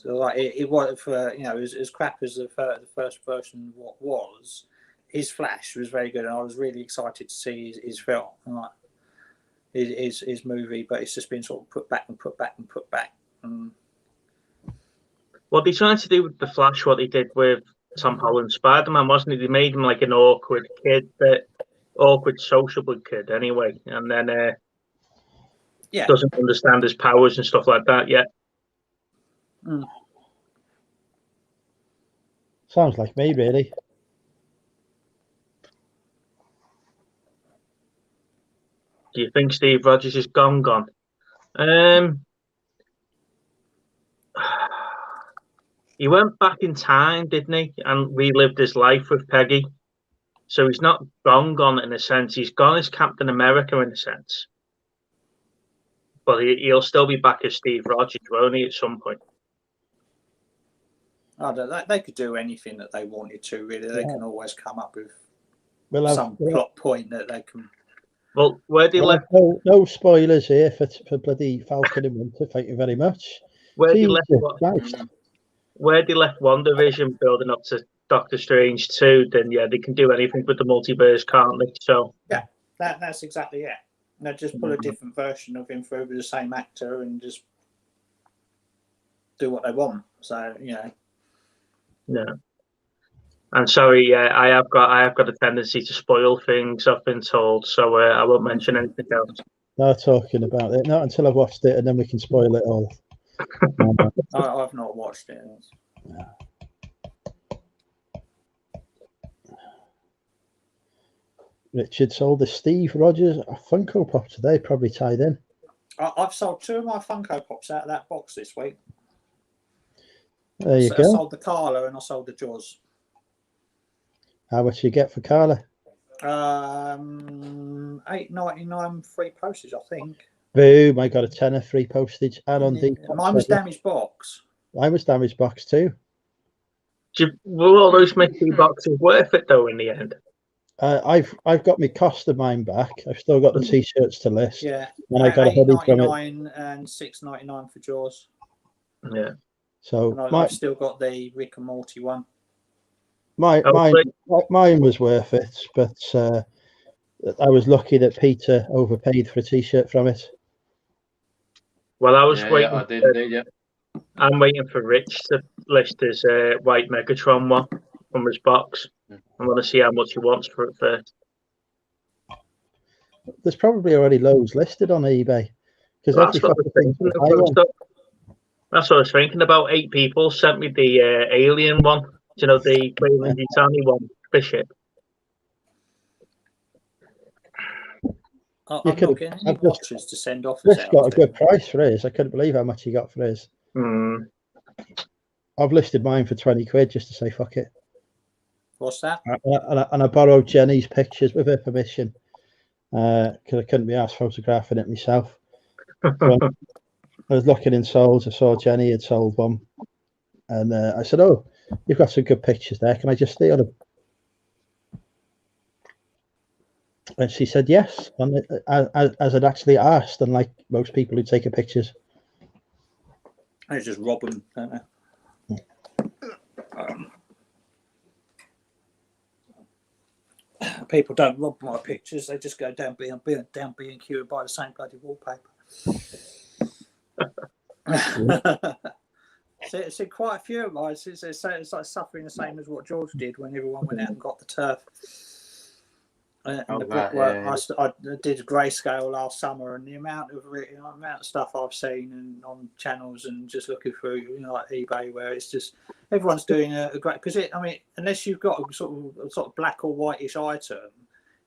Like it was for as crap as the first version was. His Flash was very good, and I was really excited to see his film, like his movie. But it's just been sort of put back. What they trying to do with the Flash, what they did with Tom Holland Spider-Man, wasn't it? They made him like an awkward kid, awkward sociable kid anyway, and then doesn't understand his powers and stuff like that yet. Sounds like me, really. Do you think Steve Rogers is gone? He went back in time, didn't he, and relived his life with Peggy. So he's not gone in a sense. He's gone as Captain America in a sense. But he'll still be back as Steve Rogers, won't he, at some point? They could do anything that they wanted to, really. They can always come up with some plot point that they can... Well, where they left... No spoilers here for bloody Falcon and Winter. Thank you very much. Where they left WandaVision building up to Doctor Strange 2, then they can do anything with the multiverse, can't they? So yeah, that's exactly it. They just pull a different version of him through with the same actor and just do what they want. So yeah. I'm sorry, I have got a tendency to spoil things, I've been told, so I won't mention anything else. Not talking about it, not until I've watched it, and then we can spoil it all. I've not watched it. Yeah. Richard sold the Steve Rogers a Funko Pop today, probably tied in. I've sold 2 of my Funko Pops out of that box this week. There you go. I sold the Carla and I sold the Jaws. How much do you get for Carla? $8.99 free postage, I think. Boom! I got a tenner free postage and on Depop. Mine was damaged box. Mine was damaged box too. Were all those mystery boxes worth it though in the end? I've got my cost of mine back. I've still got the t-shirts to list. Yeah, and I got a hoodie from it. And $6.99 for Jaws. Yeah. So I've still got the Rick and Morty one. Mine was worth it, but I was lucky that Peter overpaid for a t-shirt from it. Well, I was waiting. Yeah, I did indeed, yeah. I'm waiting for Rich to list his white Megatron one from his box. I want to see how much he wants for it first. There's probably already loads listed on eBay. Because that's what I was thinking. About 8 people sent me the alien one. You know, the Wayland Yutani one, Bishop. I'm not getting any watches to send off. Chris got a good price for his. I couldn't believe how much he got for his. I've listed mine for 20 quid just to say fuck it. What's that? And I borrowed Jenny's pictures with her permission because I couldn't be asked photographing it myself. So I was looking in souls. I saw Jenny had sold one, and I said, "Oh, you've got some good pictures there. Can I just steal them?" And she said yes, and as I'd actually asked, unlike most people who take pictures. I just rob them, don't they? People don't rob my pictures; they just go down B&Q and buy the same bloody wallpaper. See, quite a few of mine. It's like suffering the same as what George did when everyone went out and got the turf. I did grayscale last summer, and the amount of stuff I've seen and on channels and just looking through, like eBay, where it's just everyone's doing a great because unless you've got a sort of black or whitish item,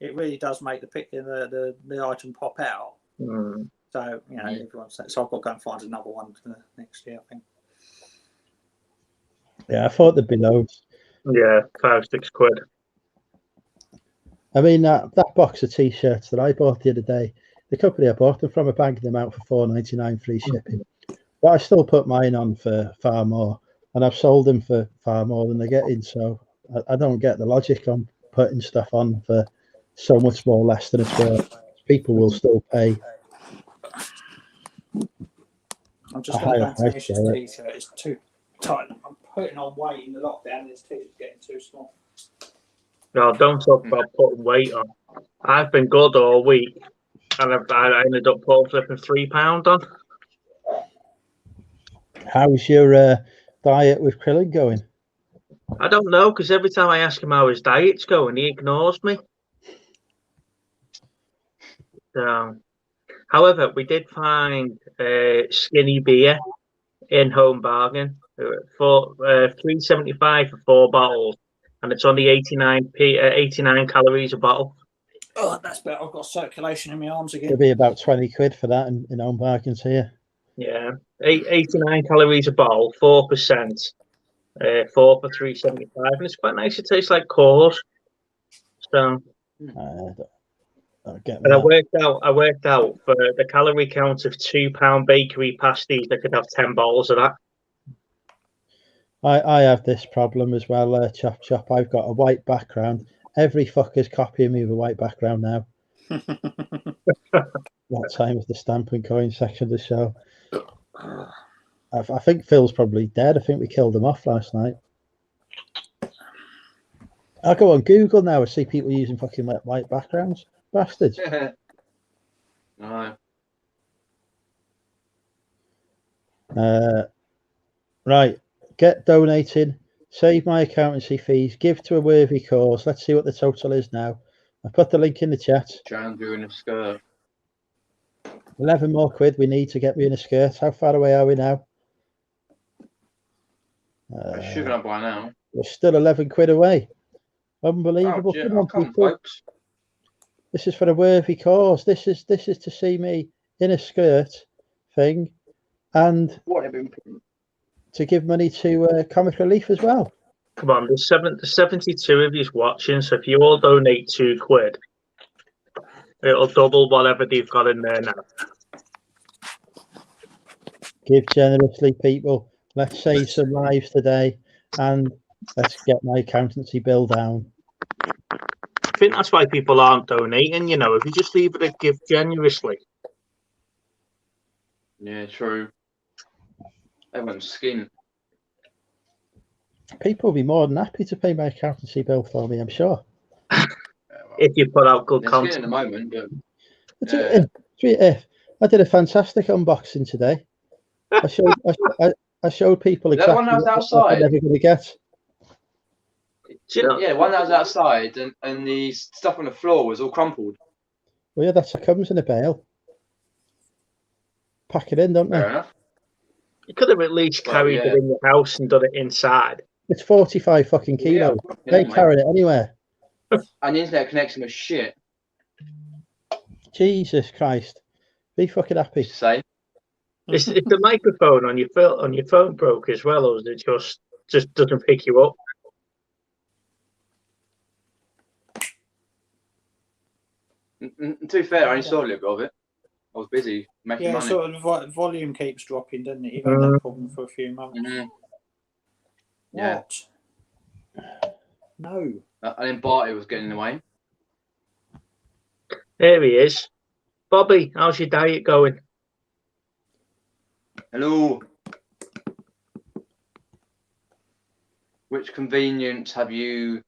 it really does make the item pop out. So everyone's so I've got to go and find another one for next year, I think. Yeah, I thought there'd be loads. Yeah, 5-6 quid. I mean, that box of t-shirts that I bought the other day, the company I bought them from, I bagged them out for $4.99 free shipping. But I still put mine on for far more, and I've sold them for far more than they're getting. So I don't get the logic on putting stuff on for so much more less than it's worth. People will still pay. I'm just going to go and finish this t-shirt. It's too tight. I'm putting on weight in the lockdown. This t-shirt's getting too small. No, don't talk about putting weight on. I've been good all week, and I ended up flipping £3 on. How's your diet with Krillin going? I don't know, because every time I ask him how his diet's going, he ignores me. So, however, we did find skinny beer in Home Bargain for $3.75 for 4 bottles, and it's only 89 calories a bottle. Oh, that's better. I've got circulation in my arms again. It'll be about 20 quid for that in Home Bargains here. Yeah, 89 calories a bottle, 4%, 4 for $3.75, and it's quite nice. It tastes like Coors. So, and I worked out for the calorie count of £2 bakery pasties. I could have 10 bottles of that. I have this problem as well, Chop. I've got a white background. Every fucker's copying me with a white background now. What time is the stamp and coin section of the show? I think Phil's probably dead. I think we killed him off last night. I go on Google now and see people using fucking white backgrounds. Bastards. No. Right. Get donating. Save my accountancy fees. Give to a worthy cause. Let's see what the total is now. I put the link in the chat. Andrew in a skirt. 11 more quid we need to get me in a skirt. How far away are we now? I should have by now. We're still 11 quid away. Unbelievable. Come on, people. Folks. This is for a worthy cause. This is to see me in a skirt thing, and to give money to Comic Relief as well. Come on, there's 72 of you watching, so if you all donate £2, it'll double whatever they've got in there now. Give generously, people. Let's save some lives today, and let's get my accountancy bill down. I think that's why people aren't donating. You know, if you just leave it and give generously. Yeah, true. Everyone's skin. People will be more than happy to pay my accountancy bill for me, I'm sure. If you put out good content. In the moment, but I did a fantastic unboxing today. I showed people exactly that one that was outside. What they're never going to get. Do you know? Yeah, one that was outside, and the stuff on the floor was all crumpled. Well, yeah, that's what comes in a bale. Pack it in, don't they? Fair enough. You could have at least carried it in your house and done it inside. It's 45 fucking kilos. They carry it anywhere. And the internet connection was shit. Jesus Christ. Be fucking happy. Say. Is the microphone on your phone broke as well, or is it just doesn't pick you up? To be fair, I only saw a little bit of it. I was busy making money. Yeah, sort of volume keeps dropping, doesn't it? You've had that problem for a few months. Mm-hmm. What? Yeah. No. And then Barty was getting in the way. There he is. Bobby, how's your diet going? Hello. Which convenience have you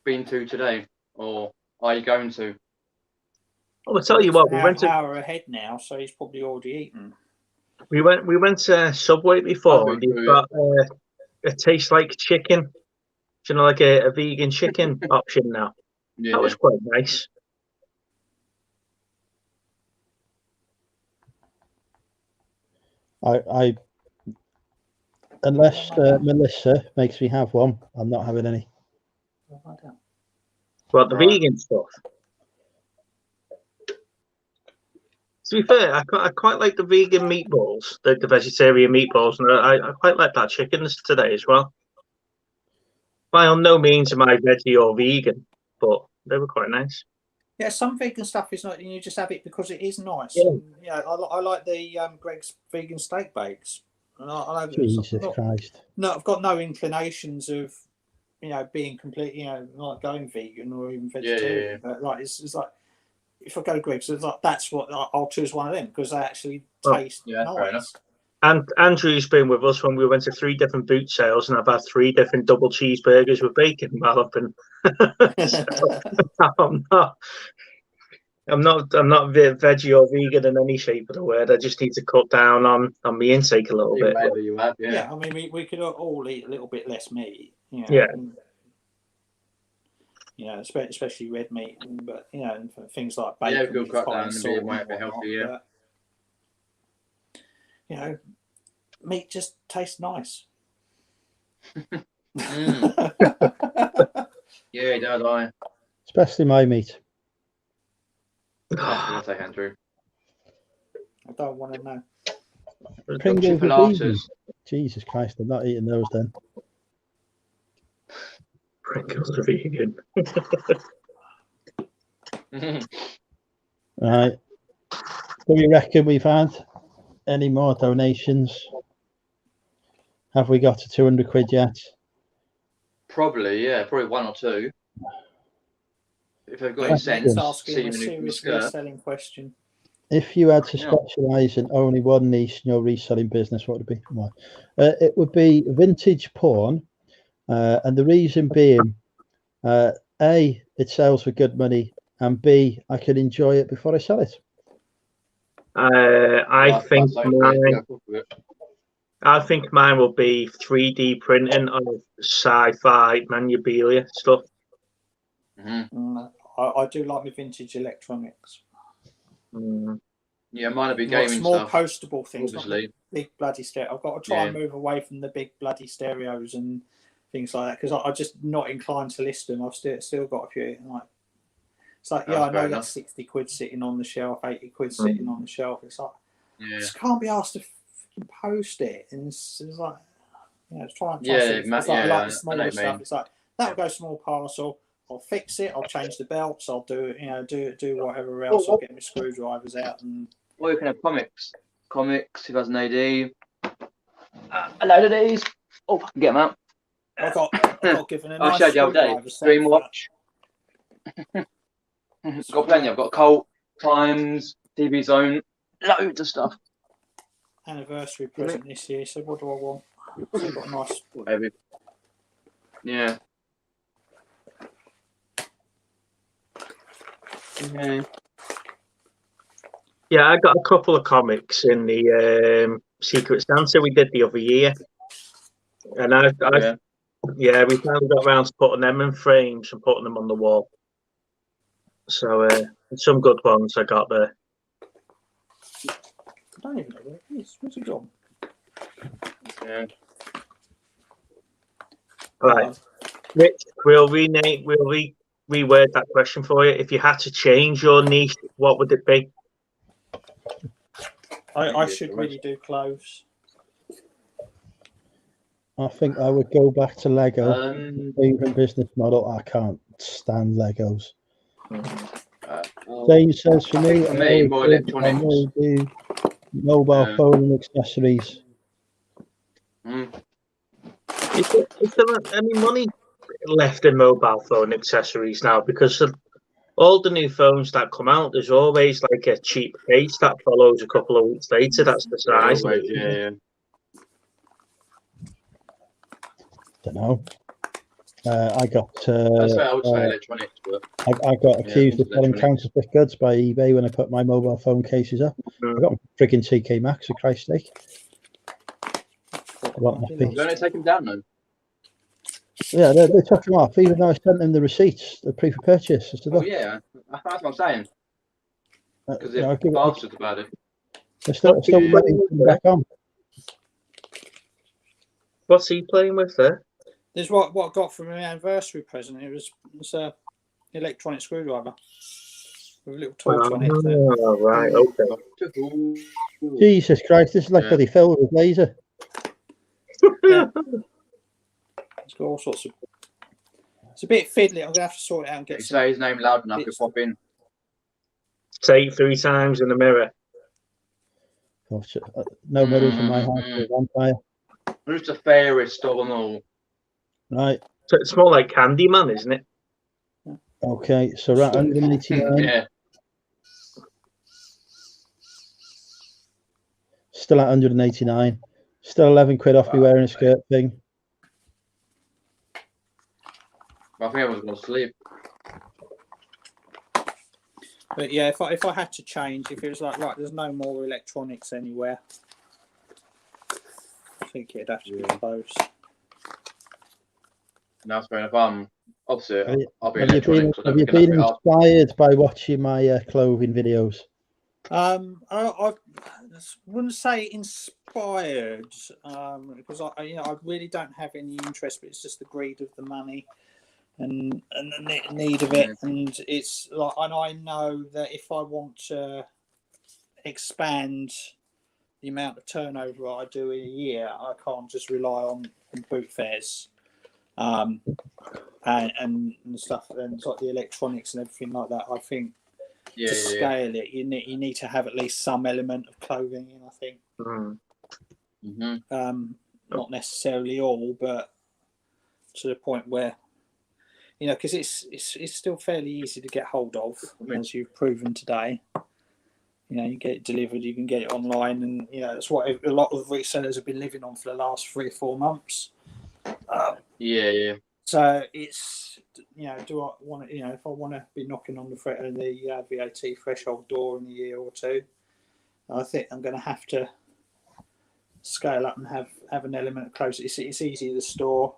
been to today, or are you going to? I'll tell you what. We went an hour ahead now, so he's probably already eaten. We went to Subway before, and you've got a taste like chicken. You know, like a vegan chicken option now. Yeah, that was quite nice. I unless Melissa makes me have one, I'm not having any. What, the vegan stuff? To be fair, I quite like the vegan meatballs, the vegetarian meatballs, and I quite like that chicken today as well. By no means am I veggie or vegan, but They were quite nice. Yeah, some vegan stuff is not. You just have it because it is nice. Yeah. And, I like the Greg's vegan steak bakes. And I Jesus Christ! No, I've got no inclinations of, being complete. Like going vegan or even vegetarian. But like it's like if I go to Greg's, it's like that's what I'll choose one of them because they actually taste nice. And Andrew's been with us when we went to 3 different boot sales, and I've had 3 different double cheeseburgers with bacon while I've been. I'm not veggie or vegan in any shape of the word. I just need to cut down on my intake a little bit. You have, I mean, we could all eat a little bit less meat. Especially red meat, but and things like bacon. Yeah, good cut down and be more healthy. But, meat just tastes nice. Yeah, it does. Especially my meat. I'll take Andrew. I don't want to know. Pringles with vegan. Jesus Christ, I'm not eating those then. Pringles are vegan. Right. Do you reckon we've had any more donations? Have we got to 200 quid yet? Probably, yeah. Probably 1 or 2. If they've got any sense, asking a seriously selling question. If you had to specialise in only one niche in your reselling business, what would it be? Well, it would be vintage porn, and the reason being, A, it sells for good money, and B, I can enjoy it before I sell it. I think mine will be 3D printing of sci-fi memorabilia stuff. I do like my vintage electronics. Yeah, mine will be gaming small stuff. Postable things, obviously. Big bloody stereo. I've got to try and move away from the big bloody stereos and things like that because I'm just not inclined to list them. I've still got a few. It's like, I know that's 60 quid sitting on the shelf, 80 quid sitting on the shelf. It's like, just can't be asked to post it. And it's like, try and I like the smaller stuff. It's like, that'll go small parcel. I'll fix it. I'll change the belts. I'll do whatever else. I'll get my screwdrivers out. Or you can have comics. Comics, 2000 AD. A load of these. Oh, I can get them out. I got given a nice I showed you the other day. Dreamwatch. Got plenty. I've got Cult, Times, TV Zone, loads of stuff. Anniversary present this year. So what do I want? I've got a nice. Whatever. Yeah. Okay. Yeah, I got a couple of comics in the Secret Santa we did the other year, and we finally got around to putting them in frames and putting them on the wall. So some good ones I got there. I don't even know where it is. Where's it gone? Yeah. Right, Rich, we'll reword that question for you. If you had to change your niche, what would it be? I should really do clothes. I think I would go back to Lego. Favorite business model. I can't stand Legos. James says for me, more electronics. Mobile phone and accessories. Is there any money left in mobile phone accessories now? Because all the new phones that come out, there's always like a cheap case that follows a couple of weeks later. That's the size. Yeah. Don't know. I got. That's what I would say electronics, but I got accused of selling counterfeit goods by eBay when I put my mobile phone cases up. I got frigging TK Maxx, for Christ's sake. Don't they take them down though? Yeah, they took them off, even though I sent them the receipts, the proof of purchase. I said, oh yeah, that's what I'm saying. Because they're bastards about it. They're still waiting to come back on. What's he playing with there? There's what I got from an anniversary present. It was a electronic screwdriver with a little torch on it. Oh, right, okay. Jesus Christ, this is like bloody filled with laser. Yeah. It's got all sorts of It's a bit fiddly. I'm gonna have to sort it out and get. Say his name loud enough to pop in. Say it 3 times in the mirror. Gosh, no medals in my house for a vampire. Who's the fairest of them all? Right. So it's more like Candyman, isn't it? Okay, so right, 189. Yeah. Still at 189. Still 11 quid off me wearing a skirt thing. I think I was going to sleep. But yeah, if I had to change, if it was like, right, there's no more electronics anywhere, I think it'd have to be closed. That's fair enough. Opposite. Have you been inspired by watching my clothing videos? I wouldn't say inspired, because I really don't have any interest, but it's just the greed of the money and the need of it, and it's like, and I know that if I want to expand the amount of turnover I do in a year, I can't just rely on boot fairs, and stuff, and like the electronics and everything like that. I think to scale it, you need to have at least some element of clothing in. I think, not necessarily all, but to the point where, because it's still fairly easy to get hold of, as you've proven today. You get it delivered, you can get it online, and that's what a lot of resellers have been living on for the last 3 or 4 months. So it's, do I want to, if I want to be knocking on the VAT threshold door in a year or two, I think I'm going to have to scale up and have an element of close. It's easy to store.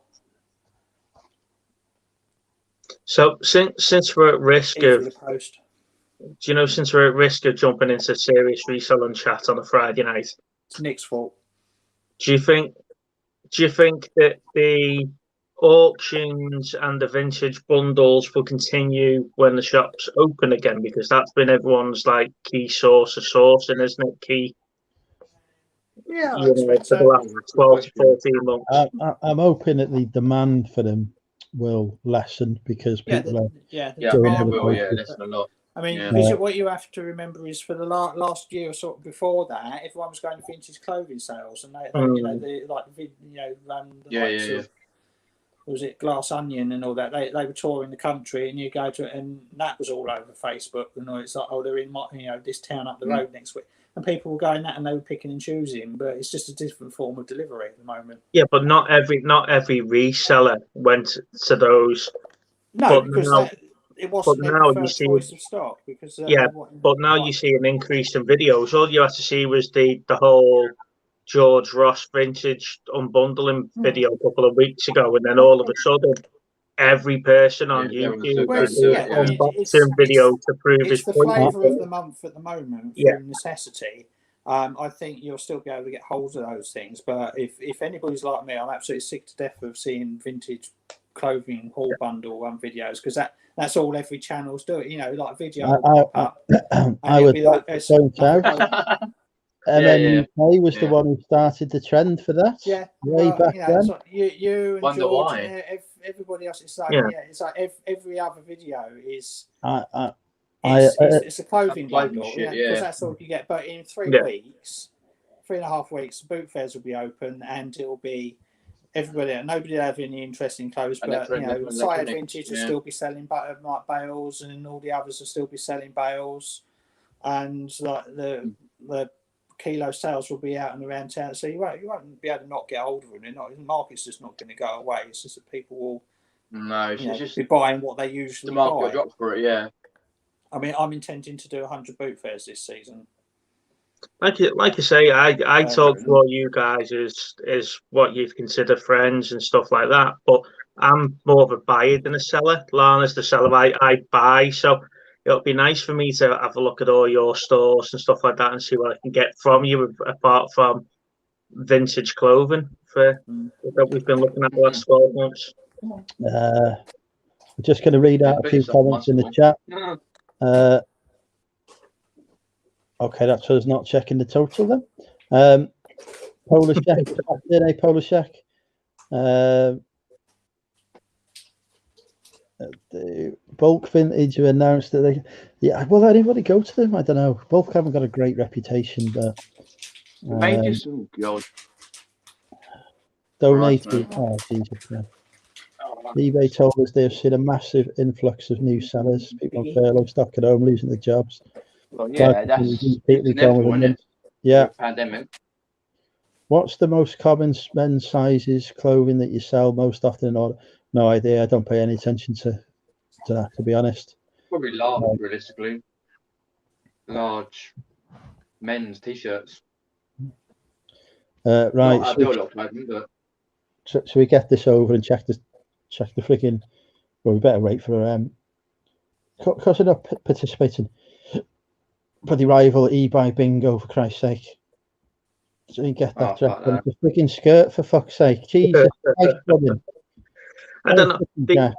So since we're at risk of, since we're at risk of jumping into serious reselling chat on a Friday night, it's Nick's fault. Do you think that the auctions and the vintage bundles will continue when the shops open again? Because that's been everyone's key source of sourcing, isn't it? Key. Yeah, for the last 12 to 14 months. I'm hoping that the demand for them will lessen because people lessen a lot. I mean, what you have to remember is for the last year or sort of before that, everyone was going to vintage clothing sales, and was it Glass Onion and all that? They were touring the country, and you go to it, and that was all over Facebook. And it's like, they're in this town up the road next week, and people were going that, and they were picking and choosing. But it's just a different form of delivery at the moment. Yeah, but not every reseller went to those. No, because it wasn't their first choice of stock. Because but now you see an increase in videos. All you had to see was the whole George Ross vintage unbundling video a couple of weeks ago, and then all of a sudden, every person on YouTube is doing an unboxing video to prove his point. It's the flavour of the month at the moment through necessity. I think you'll still be able to get hold of those things, but if anybody's like me, I'm absolutely sick to death of seeing vintage clothing haul bundle videos, because that's all every channel's doing. Like video. I would MMUK was the one who started the trend for that. Yeah, way back then. Like you and George and everybody else. It's like it's like every other video is. It's a clothing bundle, because that's all you get. But in 3 weeks, 3.5 weeks, boot fairs will be open, and it'll be everybody. Nobody will have any interest in clothes, but Sire Vintage will still be selling like bales, and all the others will still be selling bales, and like the kilo sales will be out and around town. So you won't be able to not get hold of them. The market's just not going to go away. It's just that people will just be buying what they usually buy. The market drops for it, I mean, I'm intending to do 100 boot fairs this season. Like I say, I talk to all you guys is what you'd consider friends and stuff like that. But I'm more of a buyer than a seller. Lana's the seller. I buy, so it'll be nice for me to have a look at all your stores and stuff like that and see what I can get from you, apart from vintage clothing that we've been looking at the last 12 months. I'm just going to read out a few comments in the chat. Okay, that's us not checking the total then. Polish Shack, Polish Shack. The Bulk Vintage have announced that they, will anybody go to them? I don't know. Bulk haven't got a great reputation, but donated. Oh, Jesus. Yeah. eBay told us they've seen a massive influx of new sellers, people on furlough, stock at home, losing their jobs. Well, yeah, that's inevitable, isn't it? Yeah. Pandemic. What's the most common men's sizes clothing that you sell most often? Or no idea. I don't pay any attention to that, to be honest. Probably large, realistically. Large men's t-shirts. Right. I do a lot of clothing, but so we get this over and check the freaking. Well, we better wait for because they're not participating. Bloody rival eBay bingo, for Christ's sake. So you get that. The freaking skirt, for fuck's sake. Jesus. I don't know.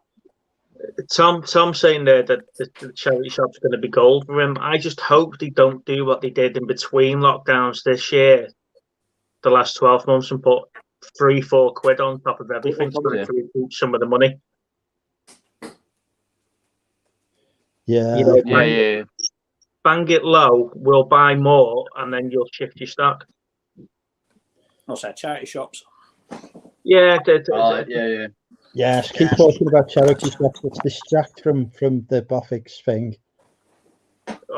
Tom's saying there that the charity shop's going to be gold for him. I just hope they don't do what they did in between lockdowns this year, the last 12 months, and put 3-4 quid on top of everything to recoup some of the money. Yeah. Bang it low, we'll buy more, and then you'll shift your stock. What's that? Charity shops? Yeah. Yes, keep talking about charity shops. Let's distract from the Boffigs thing.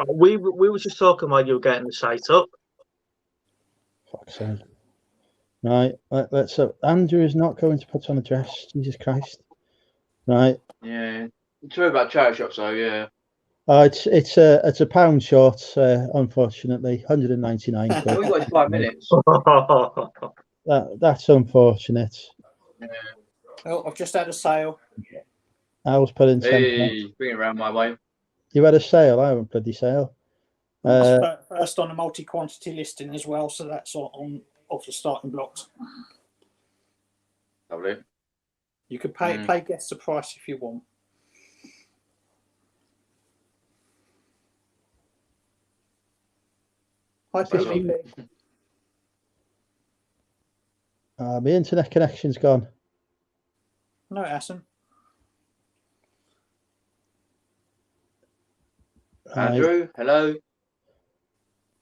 We were just talking while you were getting the site up. Fuck's sake. Right, let's. Andrew is not going to put on a dress. Jesus Christ. Right. Yeah. True about charity shops, though. Yeah. It's a pound short, unfortunately. 199 quid. We got 5 minutes. That's unfortunate. Yeah. Oh, I've just had a sale. I was putting. Hey, bring it around my way. You had a sale. I haven't bloody sale. First on a multi-quantity listing as well, so that's on off the starting blocks. Lovely. You could pay guess the price if you want. Hi, PvP. My internet connection's gone. No, it hasn't. Andrew, hello.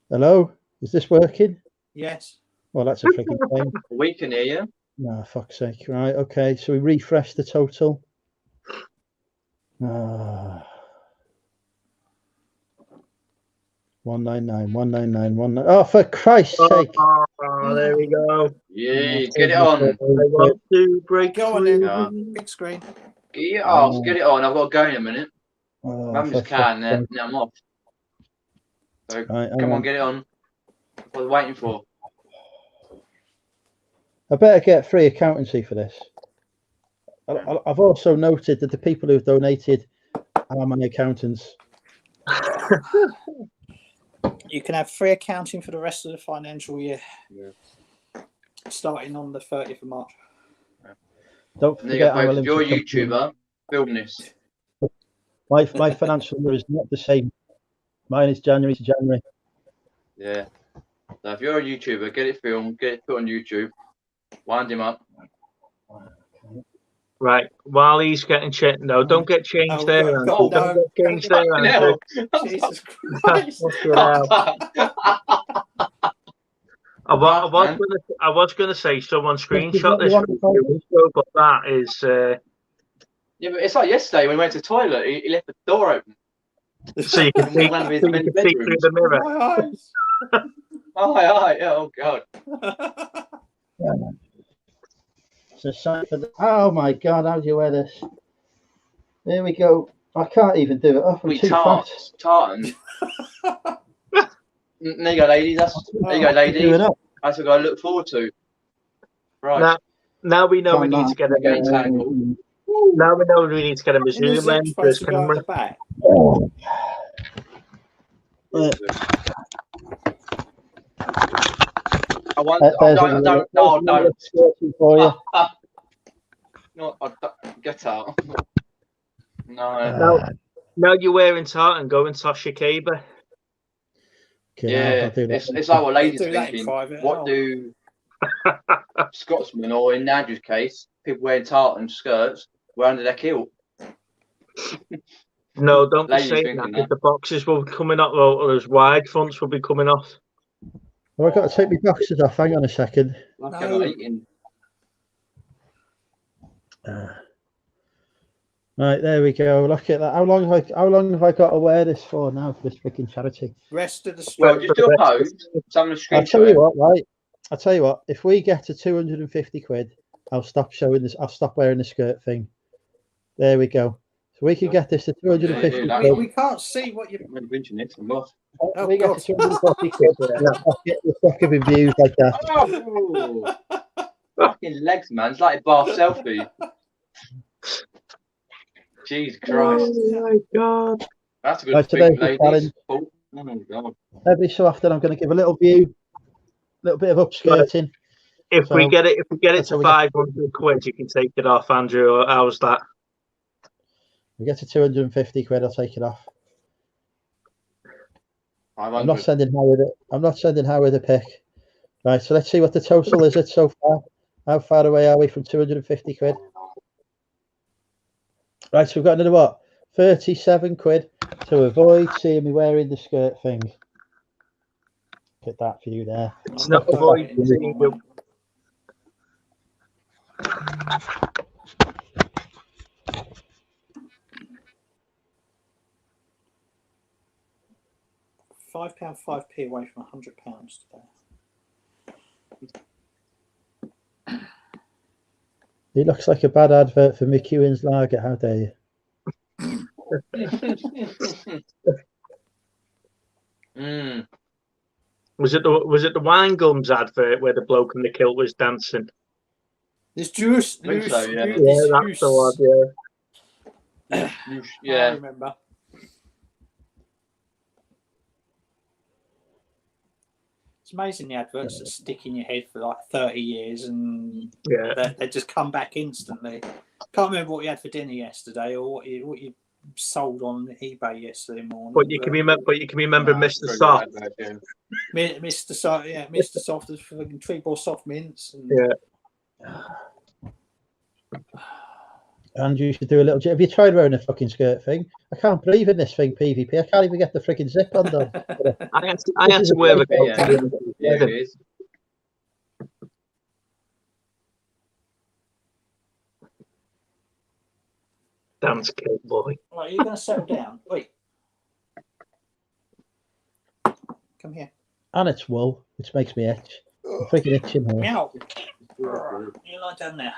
Hello? Is this working? Yes. Well, that's a freaking thing. We can hear you. No, fuck's sake. Right, okay. So we refresh the total. 199. Oh, for Christ's sake. Oh, there we go. Yeah, get it on. I want to break on in. Big screen. Get it on. I've got to go in a minute. I'm just can then. Now I'm off. So come on, get it on. What I was waiting for. I better get free accountancy for this. I've also noted that the people who've donated are my accountants. You can have free accounting for the rest of the financial year. Yeah. Starting on the 30th of March. Don't forget, if you're a YouTuber, film this. My financial year is not the same. Mine is January to January. Yeah. So if you're a YouTuber, get it filmed, get it put on YouTube, wind him up. Right, while he's getting changed, no, don't get changed there. No, don't get changed there. Jesus Christ. I was going to say someone screenshot this video, but that is. Yeah, but it's like yesterday when we went to the toilet, he left the door open. So you can see through the mirror. My eyes. Oh, God. Yeah. Oh my God, how do you wear this? There we go. I can't even do it. Oh, I'm too fat. Tartan. There you go, ladies. There you go, ladies. That's what I look forward to. Right. Now we know we need to get a Now we know we need to get a Zoom in for his camera. Get out. No. Now you're wearing tartan, go and toss your caber. Yeah, it's like what ladies thinking. What do Scotsmen, or in Andrew's case, people wearing tartan skirts, wear under their kilt? No, don't be Ladies saying thinking that, that. because the boxes will be coming off, or those wide fronts will be coming off. Well, I've got to take my boxes off. Hang on a second. Like No. I'm not eating. Right, there we go. Look at that. How long have I got to wear this for now for this freaking charity? Rest of the Well, story. just do a post. Someone I'll screenshot tell you it. what, right? I'll tell you what. If we get to 250 quid, I'll stop showing this. I'll stop wearing the skirt thing. There we go. So we can get this to 250 Yeah, quid. We can't see what you're. I'm mentioning it. I'm off. Oh, we get God. to 250 quid. We'll stop giving views like that. Oh, fucking legs, man. It's like a bar selfie. Jesus Christ. Oh my God. That's a good Right, thing, today's the ladies. challenge. Oh my God. Every so often, I'm going to give a little view, a little bit of upskirting. If we get it that's how to we get- 500 quid, you can take it off, Andrew. How's that? We get to 250 quid, I'll take it off. I'm 500. not sending Howard a pic. Right, so let's see what the total is so far. How far away are we from 250 quid? Right, so we've got another what? 37 quid to avoid seeing me wearing the skirt thing. Look at that for you there. It's not avoid seeing you. £5, 5p away from £100 today. It looks like a bad advert for McEwen's Lager. How dare you? Was it the Wine Gums advert where the bloke in the kilt was dancing? This juice. I think so, yeah. Yeah, that's the one. Yeah. Yeah. I remember. It's amazing the adverts that stick in your head for like 30 years and they just come back instantly. Can't remember what you had for dinner yesterday or what you sold on eBay yesterday morning. But you can remember Mr. Soft. Mr. Soft, yeah, Mr. Soft is fucking Treebor soft mints. And... Yeah. And you should do a little. Have you tried wearing a fucking skirt thing? I can't breathe in this thing, PvP. I can't even get the freaking zip undone. I had to wear a coat. Yeah, it is. Dance kilt boy. Right, you're going to settle down. Wait. Come here. And it's wool, which makes me itch. I'm freaking itching here. Meow. You lie down there.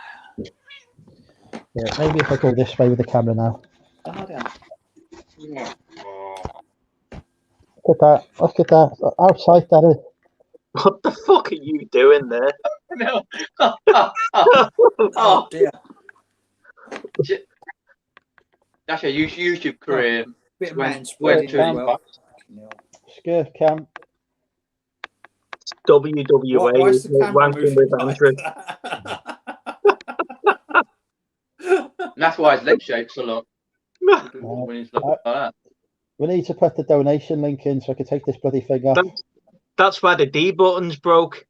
Yeah, maybe if I go this way with the camera now. Lie down. Look at that. Look at that. How tight that is. What the fuck are you doing there? No. Oh dear. That's a YouTube career. Bit of Went manspreading to as well. Skirt cam. WWA Why is the camera ranking with Andrew. That's why his leg shakes a lot. When he's looking like that. We need to put the donation link in so I can take this bloody thing off. That's why the D button's broke.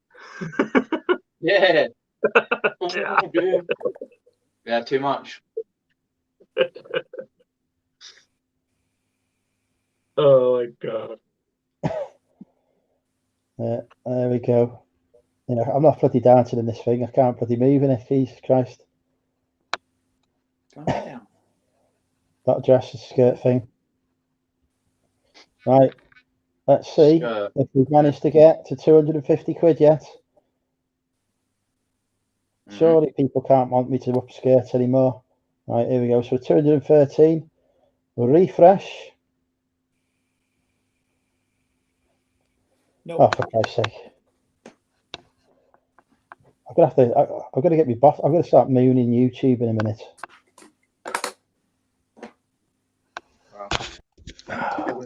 Yeah. Yeah, too much. Oh my God. There we go. Yeah, I'm not bloody dancing in this thing. I can't bloody move in it. Jesus Christ. Calm down. That dress is skirt thing. Right. Let's see if we've managed to get to 250 quid yet. Surely people can't want me to upskirt anymore. Right, here we go. So 213. We'll refresh. No. Oh, for Christ's sake. I'm gonna get me boss. I'm gonna start mooning YouTube in a minute.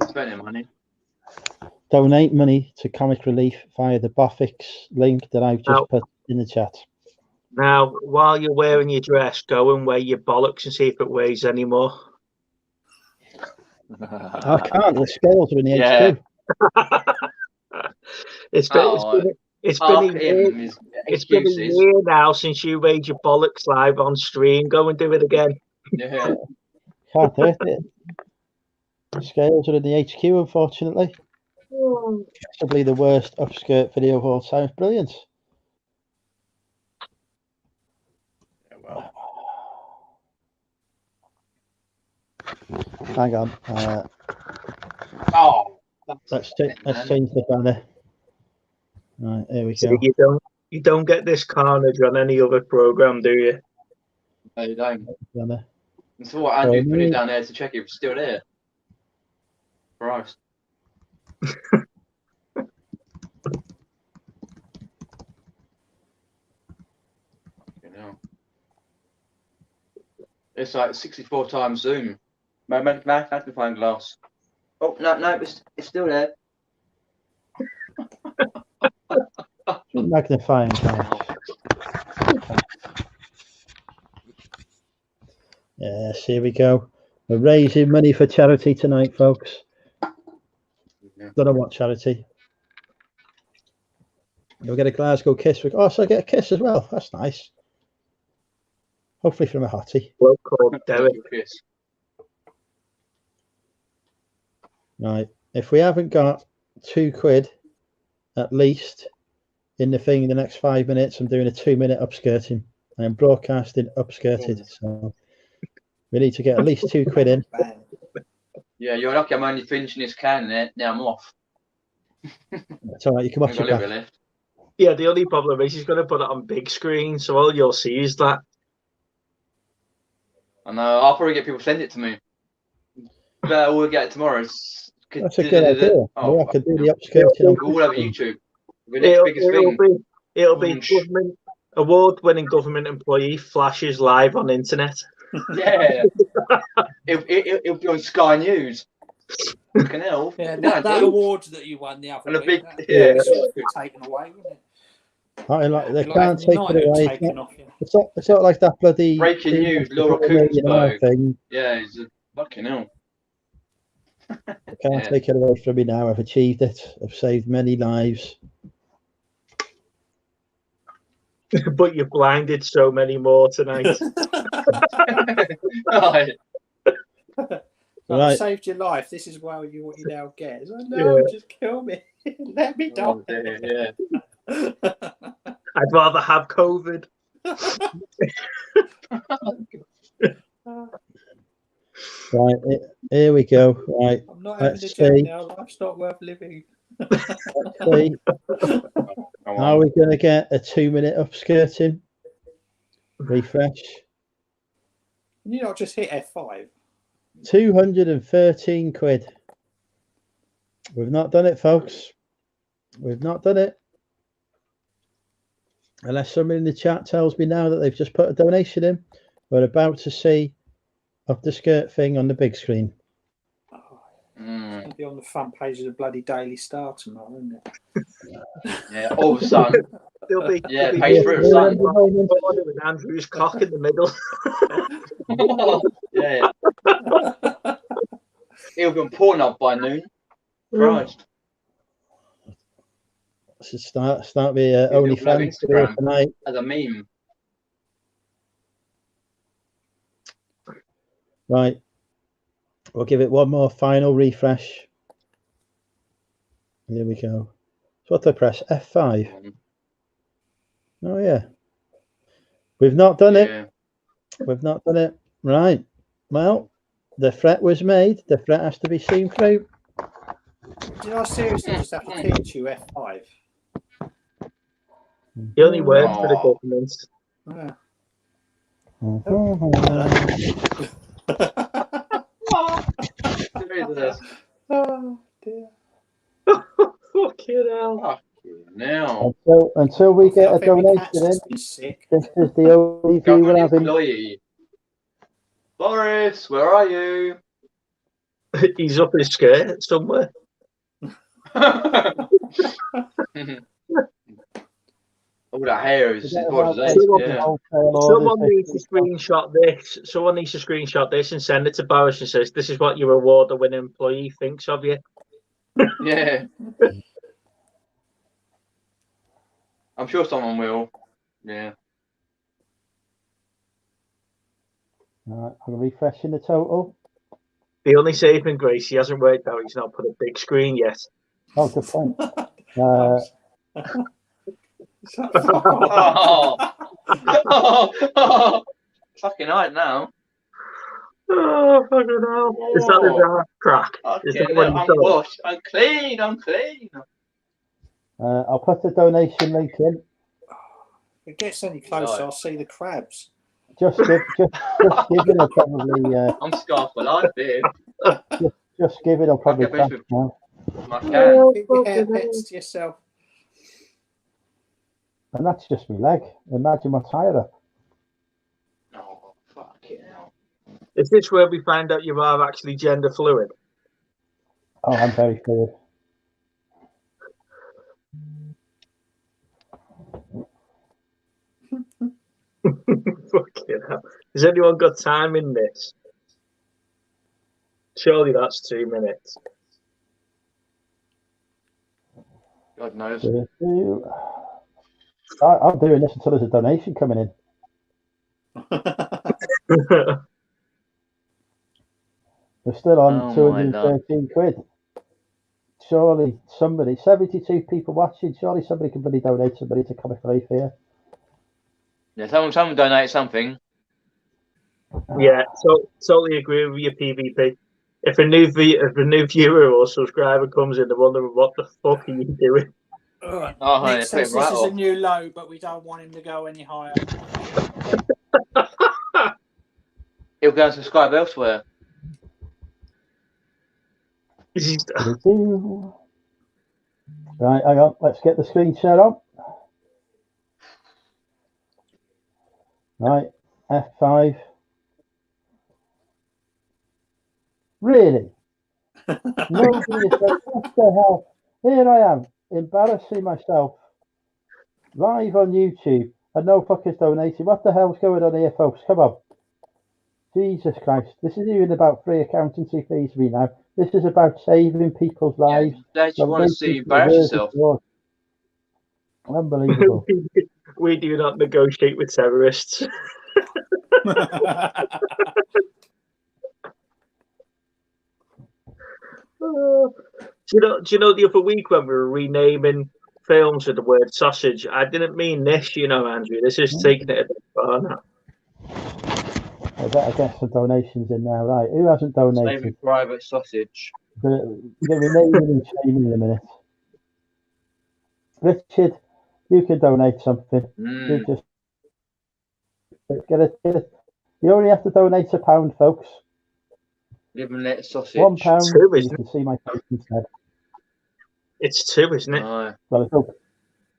Spending money. Donate money to Comic Relief via the Bofix link that I've just put in the chat. Now, while you're wearing your dress, go and weigh your bollocks and see if it weighs anymore. I can't. The scales are in the H2. It's been a year now since you weighed your bollocks live on stream. Go and do it again. Yeah. Can't do it. The scales are in the HQ, unfortunately. Possibly the worst upskirt video of all time. It's brilliant. Yeah, well. Hang on. Let's change the banner. Right, here we go. You don't get this carnage on any other program, do you? No, you don't. Banner. That's what Andrew's putting it down there to check if it's still there. Christ. It's like 64 times zoom. Magnifying glass. Oh no, it's still there. Magnifying glass. Yes, here we go. We're raising money for charity tonight, folks. Yeah. Don't know what charity. You'll get a Glasgow kiss. Oh, so I get a kiss as well. That's nice. Hopefully from a hottie. Well called, Derek. Right. If we haven't got £2 at least in the thing in the next 5 minutes, I'm doing a 2-minute upskirting. I'm broadcasting upskirted. So we need to get at least £2 in. Yeah, you're lucky I'm only finishing this can there. Now I'm off. It's all right. You can watch it back. Yeah, the only problem is he's going to put it on big screen, so all you'll see is that. I know. I'll probably get people to send it to me. But we'll get it tomorrow. That's a good idea. I can do the upskirting all over YouTube. It'll be government award-winning government employee flashes live on internet. Yeah, it'll be on Sky News. Fucking hell. Yeah, that award that you won the other and week, taken away, wouldn't it? They can't take it away. It's not like that bloody breaking news, Laura Kuenssberg thing. Yeah, it's fucking hell. They can't take it away from me now. I've achieved it. I've saved many lives. But you've blinded so many more tonight. Right. I've saved your life. This is what you now get. No, just kill me. Let me die. Oh, dear, yeah. I'd rather have COVID. Right, here we go. Right, I'm not having a joke now. Life's not worth living. Let's see. Are we going to get a 2-minute upskirting? Refresh. Can you not just hit F5? £213. We've not done it, folks. We've not done it. Unless somebody in the chat tells me now that they've just put a donation in. We're about to see up the skirt thing on the big screen. It'll be on the front page of the bloody Daily Star tomorrow, isn't it? Yeah, all of a sudden. Page 3 of Sun. With Andrew's cock in the middle. Yeah. He'll be on Pornhub by noon. Christ. Should start the OnlyFans tonight as a meme. Right, we'll give it one more final refresh. Here we go. So what do I press? F5. Oh yeah, we've not done it. We've not done it. Right. Well, the threat was made. The threat has to be seen through. Did I seriously just have to teach you F5? He only works for the government. Yeah. Oh dear. Fucking hell. Now. Until we get a donation in, this is the only view we're having. Boris, where are you? He's up his skirt somewhere. All that hair is Someone needs to screenshot this. Someone needs to screenshot this and send it to Boris and says, "This is what your award-winning employee thinks of you." Yeah. I'm sure someone will. Yeah. Right, I'm refreshing the total. The only saving grace, he hasn't worked out. He's not put a big screen yet. Oh, good point. Fucking hard now. Oh, fucking hell. Is that the dark crack? Is that what I'm washed. I'm clean. I'll put the donation link in. If it gets any closer, I'll see the crabs. Just giving will probably. I'm scarred for life, dude. Just giving will probably. I can. Keep your hair pets to yourself. And that's just my leg. Imagine what's higher up. Oh, fucking hell. Is this where we find out you are actually gender fluid? Oh, I'm very fluid. Fucking hell. Has anyone got time in this? Surely that's 2 minutes. God knows. I'm doing this until there's a donation coming in. We're still on 213 quid. Surely somebody, 72 people watching, surely somebody can really donate somebody to Comic Relief here. Yeah, someone donate something. Yeah, so totally agree with your PvP. If a new viewer or subscriber comes in, they're wondering what the fuck are you doing? Nick says this is a new low, but we don't want him to go any higher. He'll go and subscribe elsewhere. Right, hang on. Let's get the screen share on. Right, F5. Really? Nobody is like, what the hell? Here I am, embarrassing myself, live on YouTube, and no fuckers donating. What the hell's going on here, folks? Come on. Jesus Christ. This isn't even about free accountancy fees for me now. This is about saving people's lives. They just want to see you embarrass yourself. Unbelievable. We do not negotiate with terrorists. Do you know the other week when we were renaming films with the word sausage, I didn't mean this, Andrew. This is taking it a bit far now. I better get some donations in now. Right, who hasn't donated? Saving private sausage. You're renaming and shaming in a minute. Richard, you can donate something. You just get it. You only have to donate £1, folks. Live and let sausage. £1, you can see my face instead. It's 2, isn't it? Well, I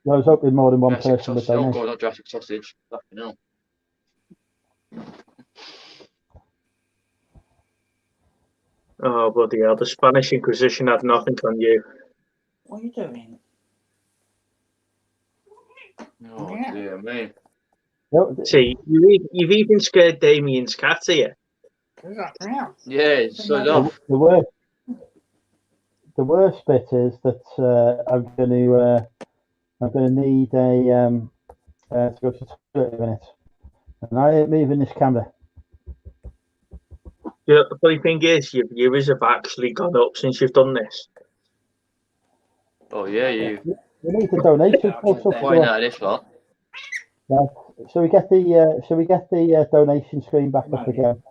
was hoping more than one person would donate. Oh God, not Jurassic sausage. Fucking hell. Oh, bloody hell. The Spanish Inquisition had nothing on you. What are you doing? Oh, dear me. See, you've even scared Damien's cat here. Yeah, it's so dumb. The worst bit is that I'm going to need to go to the toilet in a minute, and I ain't moving this camera. Yeah, the funny thing is, your viewers have actually gone up since you've done this. Oh yeah, you need a donation. Point out this lot. Yeah. Shall we get the donation screen back up again?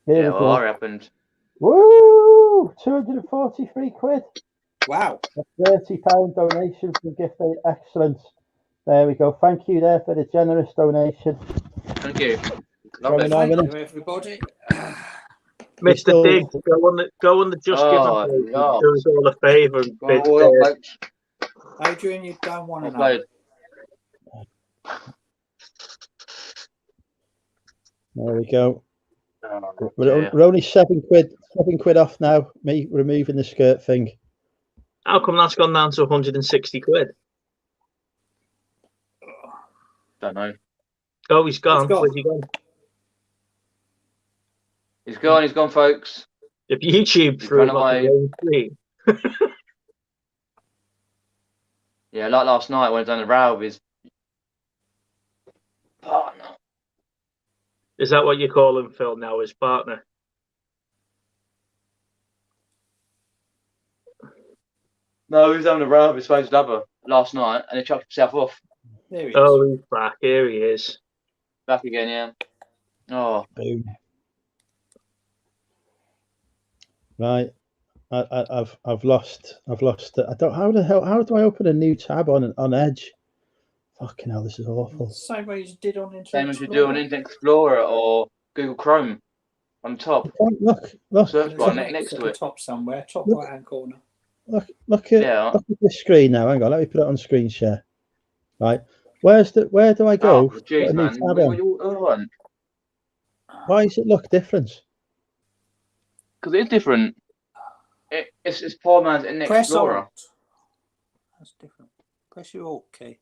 Yeah, well, I happened. Woo! 243 quid. Wow. A £30 donation from Gift Aid. Excellent. There we go. Thank you there for the generous donation. Thank you. Thank you, everybody. Mr. Diggs, go on the Just Give page. Do us all a favour and bid. Adrian, you don't want to know. There we go. We're only £7 off now. Me removing the skirt thing. How come that's gone down to 160 quid? Don't know. Oh, he's gone. Where's he gone? He's gone, folks. If YouTube threw him off the screen. Yeah, like last night when I done the row with his partner. Is that what you call him, Phil, now, his partner? No, he was having a row with his supposed lover last night, and he chucked himself off. There he is. Oh, he's back. Here he is. Back again, yeah. Oh, Boom. Right. I've lost. I don't. How do I open a new tab on Edge? Fucking hell, this is awful. Same way you did on Internet same as you do on Internet Explorer or Google Chrome on top. Look. Search bar next to the it. top somewhere, top right hand corner. Look at this screen now. Hang on, let me put it on screen share. Right. Where do I go? Oh, jeez, man. What are you on? Why does it look different? Because it's different. It's poor man's Internet Press Explorer. Alt. That's different. Press your Alt key.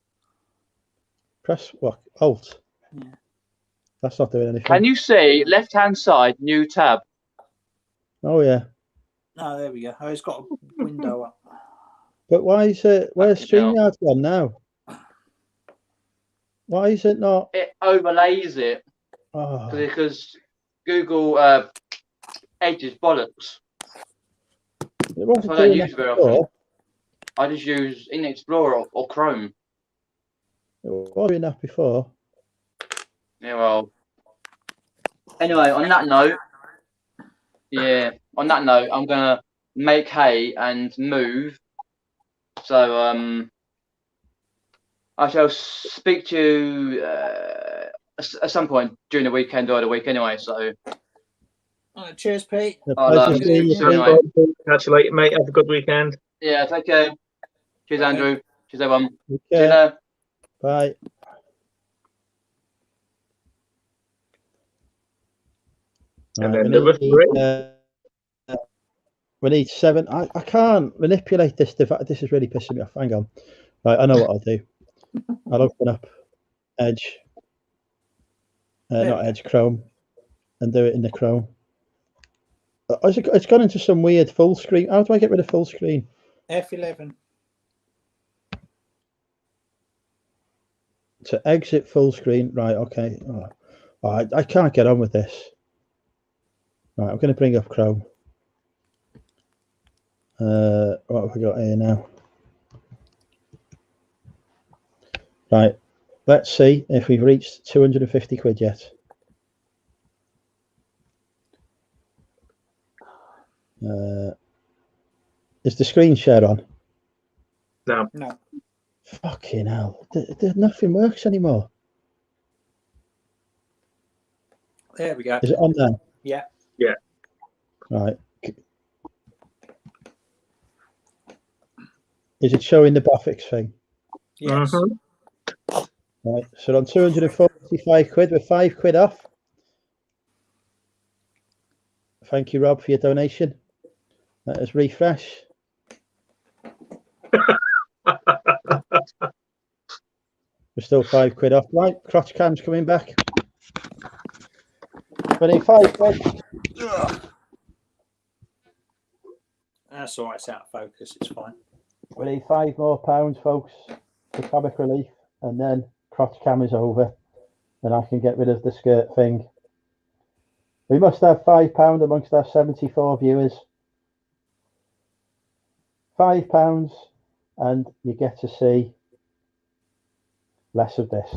Press what? Alt. Yeah. That's not doing anything. Can you see left-hand side, new tab? Oh yeah. No, there we go. Oh, it's got a window up. But why is it? Where's StreamYard gone now? Why is it not? It overlays it Oh. because Google Edge is bollocks. It wasn't So I don't doing use that very before. often. I just use Internet Explorer or Chrome. It was doing that before. Yeah, well. Anyway, on that note, I'm gonna make hay and move. So I shall speak to you at some point during the weekend or the week anyway. So. All right, cheers, Pete. Pleasure seeing you, anyway. Catch you later, mate. Have a good weekend. Yeah, take care. Cheers, Andrew. Cheers, everyone. Okay. See you later. Bye. And Right, then number 3. We need 7. I can't manipulate this device. This is really pissing me off. Hang on. Right, I know what I'll do. I'll open up Edge. Not Edge, Chrome. And do it in the Chrome. It's gone into some weird full screen. How do I get rid of full screen? F11. To exit full screen. Right, okay. Oh, I can't get on with this. Right, I'm going to bring up Chrome. What have we got here now? Right, let's see if we've reached 250 quid yet. Is the screen share on? No. Fucking hell. Nothing works anymore. There we go. Is it on there? Yeah. Yeah. Right. Is it showing the Bofix thing? Yes. Right. So on 245 quid, we're 5 quid off. Thank you, Rob, for your donation. Let us refresh. We're still 5 quid off. Right, crotch cam's coming back. 25 quid. That's all right. It's out of focus. It's fine. We need £5 more, folks, for comic relief, and then crotch cam is over, and I can get rid of the skirt thing. We must have £5 amongst our 74 viewers. £5, and you get to see less of this.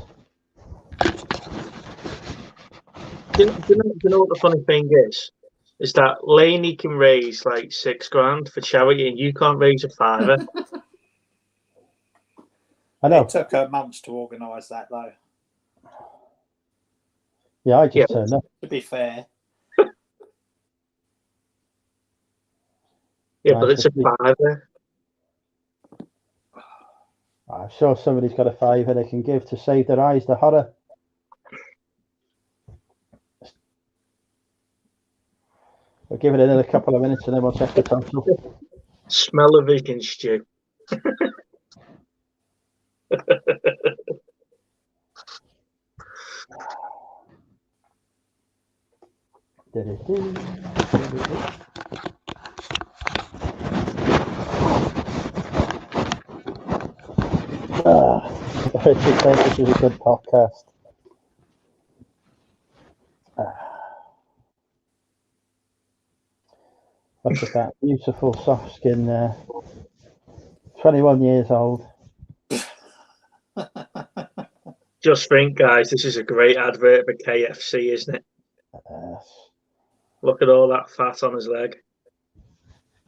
Do you know what the funny thing is? Is that Laney can raise like £6,000 for charity, and you can't raise a £5. I know. It took her months to organise that, though. Yeah, I just turned up. To be fair. Yeah, but it's a £5. I'm sure somebody's got a £5 they can give to save their eyes, the horror. We'll give it another couple of minutes and then we'll check the total. Smell of vision, Stu. Richard said this is a good podcast. Look at that beautiful soft skin there. 21 years old. Just think, guys, this is a great advert for KFC, isn't it? Yes. Look at all that fat on his leg.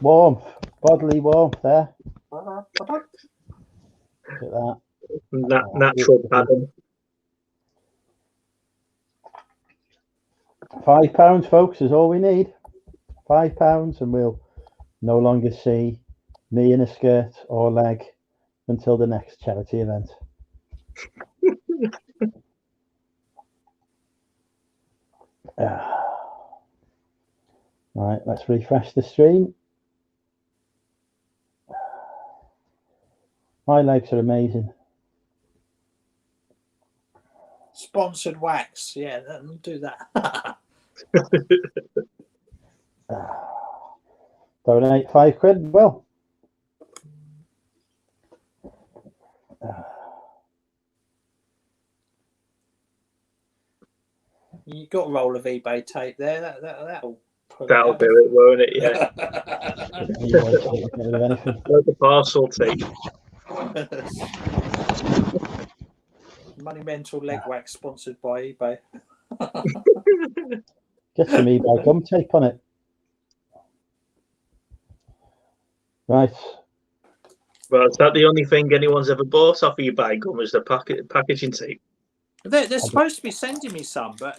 Warmth, bodily warmth there. Look at that. Natural pattern. £5, folks, is all we need. £5, and we'll no longer see me in a skirt or leg until the next charity event. Right, let's refresh the stream. My legs are amazing. Sponsored wax, yeah, do that. Donate £5. Well, You got a roll of eBay tape there. That'll do it, won't it? Yeah. Like the parcel tape. Monumental leg wax sponsored by eBay. Get some eBay gum tape on it. Right. Well, is that the only thing anyone's ever bought off eBay gum? Is the packaging tape? They're supposed to be sending me some, but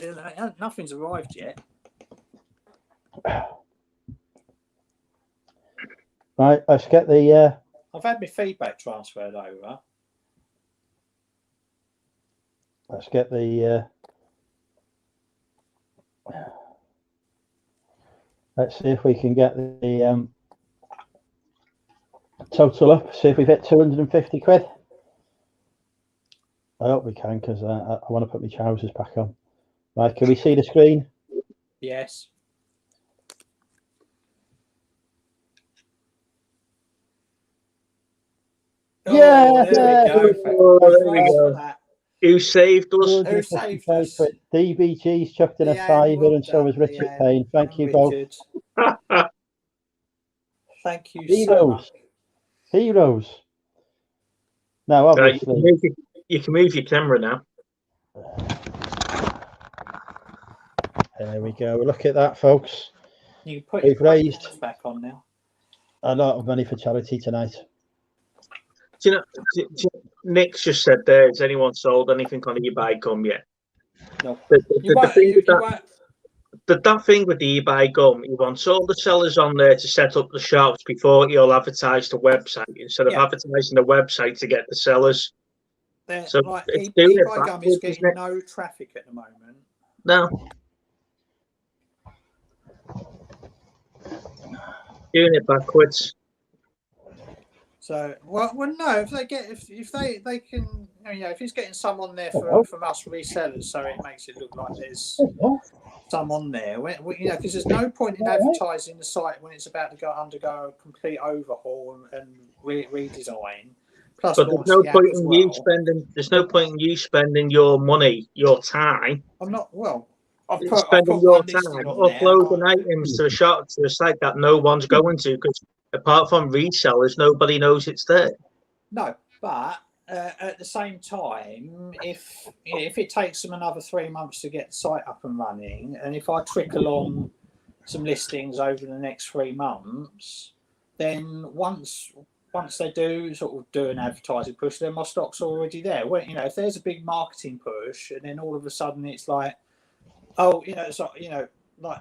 nothing's arrived yet. Right, let's get the. I've had my feedback transferred over. Let's get the. Let's see if we can get the total up. See if we've hit £250. I hope we can, because I want to put my trousers back on. Right, can we see the screen? Yes. Yeah, there we go. Who saved us? Who saved us? DBG's chucked in a £5, and so was Richard Payne. Thank you both. Thank you. Heroes. So much. Heroes. Now, obviously, you can move your camera now. There we go. Look at that, folks. You can put We've raised back on now. A lot of money for charity tonight. Do you know, Nick's just said there, has anyone sold anything on eBay gum yet? No. That thing with the eBay gum, he wants all the sellers on there to set up the shops before he'll advertise the website instead of advertising the website to get the sellers. So it's doing it eBay gum is getting no traffic at the moment. No. Doing it backwards. So well, no. If they get, if they can, if he's getting some on there from us resellers, so it makes it look like there's some on there. Because there's no point in advertising the site when it's about to undergo a complete overhaul and redesign. Plus, but there's no point in you spending. There's no point in you spending your money, your time. I'm not well. Spending your time uploading items to a site that no one's going to, because apart from resellers, nobody knows it's there. No, but at the same time, if it takes them another 3 months to get the site up and running, and if I trickle on some listings over the next 3 months, then once they do sort of do an advertising push, then my stock's already there. Well, if there's a big marketing push, and then all of a sudden it's like, like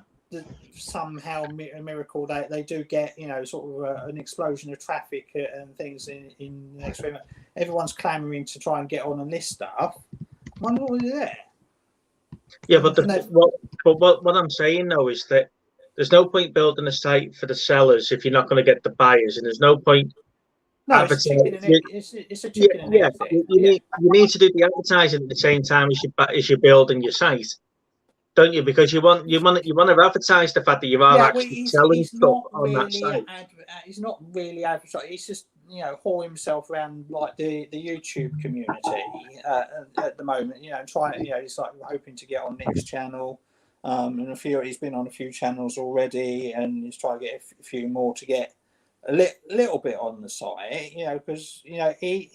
somehow a miracle they do get sort of an explosion of traffic and things in the next 3 months. Everyone's clamoring to try and get on and list stuff. I'm already there. Yeah, but what I'm saying though is that there's no point building a site for the sellers if you're not going to get the buyers, and there's no point. No, it's a chicken and egg thing. You need to do the advertising at the same time as you're building your site. Don't you? Because you want to advertise the fact that you are actually selling stuff on that site. He's not really advertising. He's just haul himself around like the YouTube community at the moment. He's like hoping to get on Nick's channel, and he's been on a few channels already, and he's trying to get a few more to get a little bit on the site, because he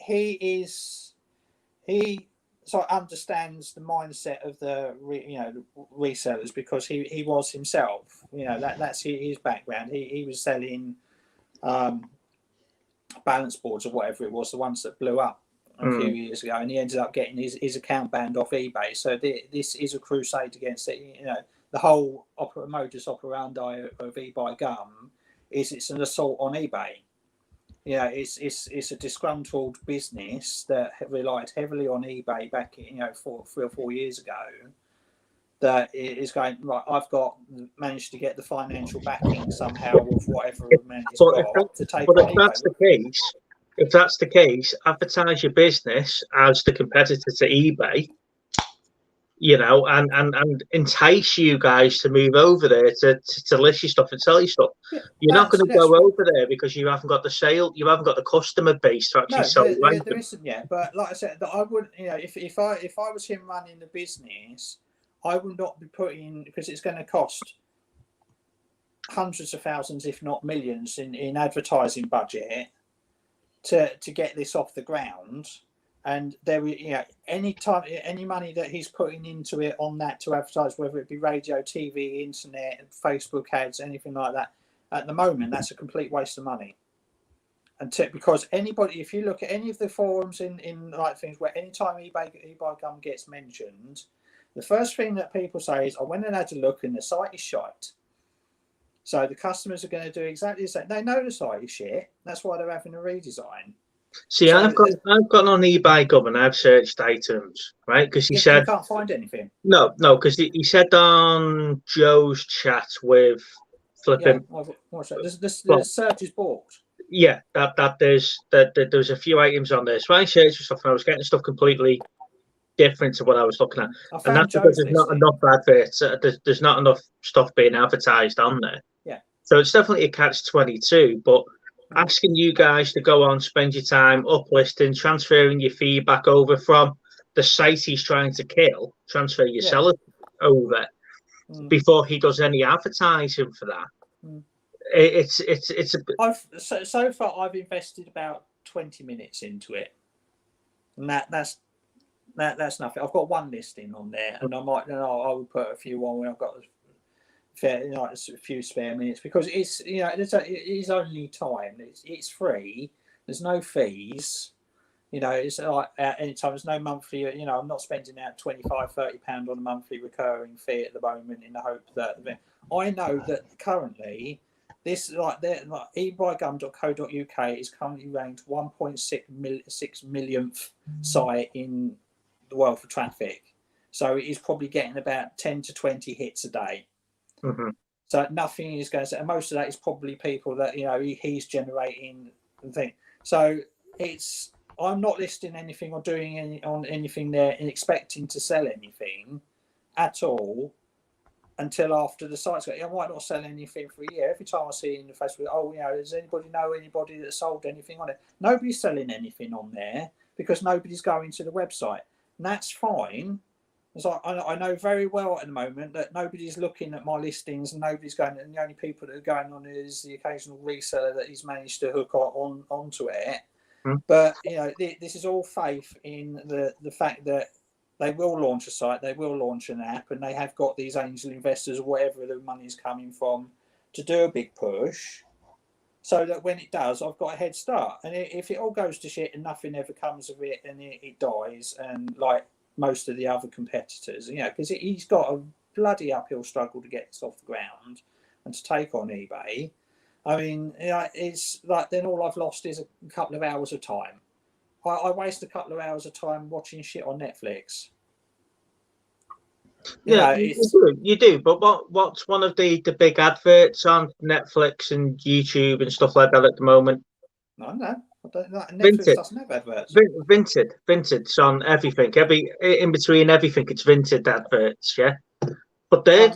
sort of understands the mindset of the resellers, because he was himself, that's his background. He was selling balance boards or whatever it was, the ones that blew up a few years ago, and he ended up getting his account banned off eBay. So this is a crusade against it. The whole modus operandi of eBay Gum it's an assault on eBay. It's a disgruntled business that relied heavily on eBay back 3 or 4 years ago, that is going right. I've managed to get the financial backing somehow of whatever amount it's got to take. But if that's the case, advertise your business as the competitor to eBay, and entice you guys to move over there to list your stuff and sell your stuff. Yeah, you're not going to go over there because you haven't got the sale, you haven't got the customer base to actually sell. There isn't yet. But like I said, that I wouldn't. If I was him running the business, I would not be putting, because it's going to cost hundreds of thousands, if not millions, in advertising budget to get this off the ground. And there, any money that he's putting into it on that to advertise, whether it be radio, TV, internet, Facebook ads, anything like that, at the moment, that's a complete waste of money. And because anybody, if you look at any of the forums in like things where anytime eBay Gum gets mentioned, the first thing that people say is, I went and had a look and the site is shite. So the customers are going to do exactly the same. They know the site is shit. That's why they're having a redesign. See, I've gone on eBay Gum and I've searched items, right? Because he said you can't find anything. No, because he said on Joe's chat with flipping. Yeah, the search is bought. Yeah, that there's a few items on there. So I searched for stuff and I was getting stuff completely different to what I was looking at, and that's because there's not enough adverts. There's not enough stuff being advertised on there. Yeah. So it's definitely a catch-22, but asking you guys to go on, spend your time uplisting, transferring your feedback over from the site he's trying to kill, transfer your sellers over before he does any advertising for that. It's so far I've invested about 20 minutes into it, and that's nothing. I've got one listing on there, and I will put a few on when I've got a few spare minutes, because it is only time. It's free. There's no fees. It's like anytime. There's no monthly. I'm not spending out £25-30 on a monthly recurring fee at the moment in the hope that I know that currently this eBuyGum.co.uk is currently ranked 1.6 millionth site in the world for traffic. So it is probably getting about 10 to 20 hits a day. Mm-hmm. So nothing is going to, and most of that is probably people that he's generating and things. So I'm not listing anything or doing anything there and expecting to sell anything at all until after the site's got. I might not sell anything for a year. Every time I see in the Facebook, does anybody know anybody that sold anything on it? Nobody's selling anything on there because nobody's going to the website, and that's fine. So I know very well at the moment that nobody's looking at my listings and nobody's going, and the only people that are going on is the occasional reseller that he's managed to hook onto it. But this is all faith in the fact that they will launch a site, they will launch an app, and they have got these angel investors or whatever the money's coming from to do a big push, so that when it does, I've got a head start. And if it all goes to shit and nothing ever comes of it and it dies, and like most of the other competitors, because he's got a bloody uphill struggle to get this off the ground and to take on eBay. I mean, it's like then all I've lost is a couple of hours of time. I waste a couple of hours of time watching shit on Netflix. You do. But what's one of the big adverts on Netflix and YouTube and stuff like that at the moment? No. Netflix doesn't have adverts. Vinted on everything. In between everything, it's Vinted adverts. Yeah. But I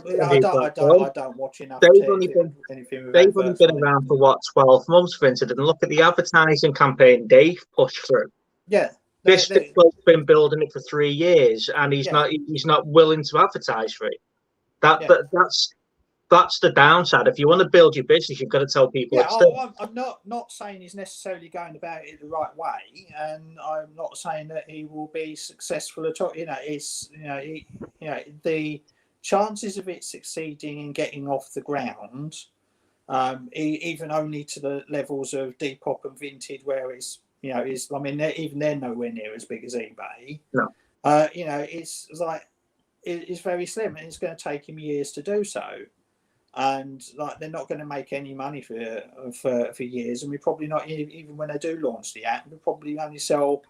don't watch enough. They've only been around for 12 months, Vinted, and look at the advertising campaign they've pushed through. Yeah, this bloke's been building it for 3 years, and he's not willing to advertise for it. That's the downside. If you want to build your business, you've got to tell people. Yeah, I'm not saying he's necessarily going about it the right way, and I'm not saying that he will be successful at all. The chances of it succeeding and getting off the ground, even only to the levels of Depop and Vinted, where it's they're nowhere near as big as eBay. No. It's very slim, and it's going to take him years to do so. And they're not going to make any money for years, and we probably not even when they do launch the app, we probably only sell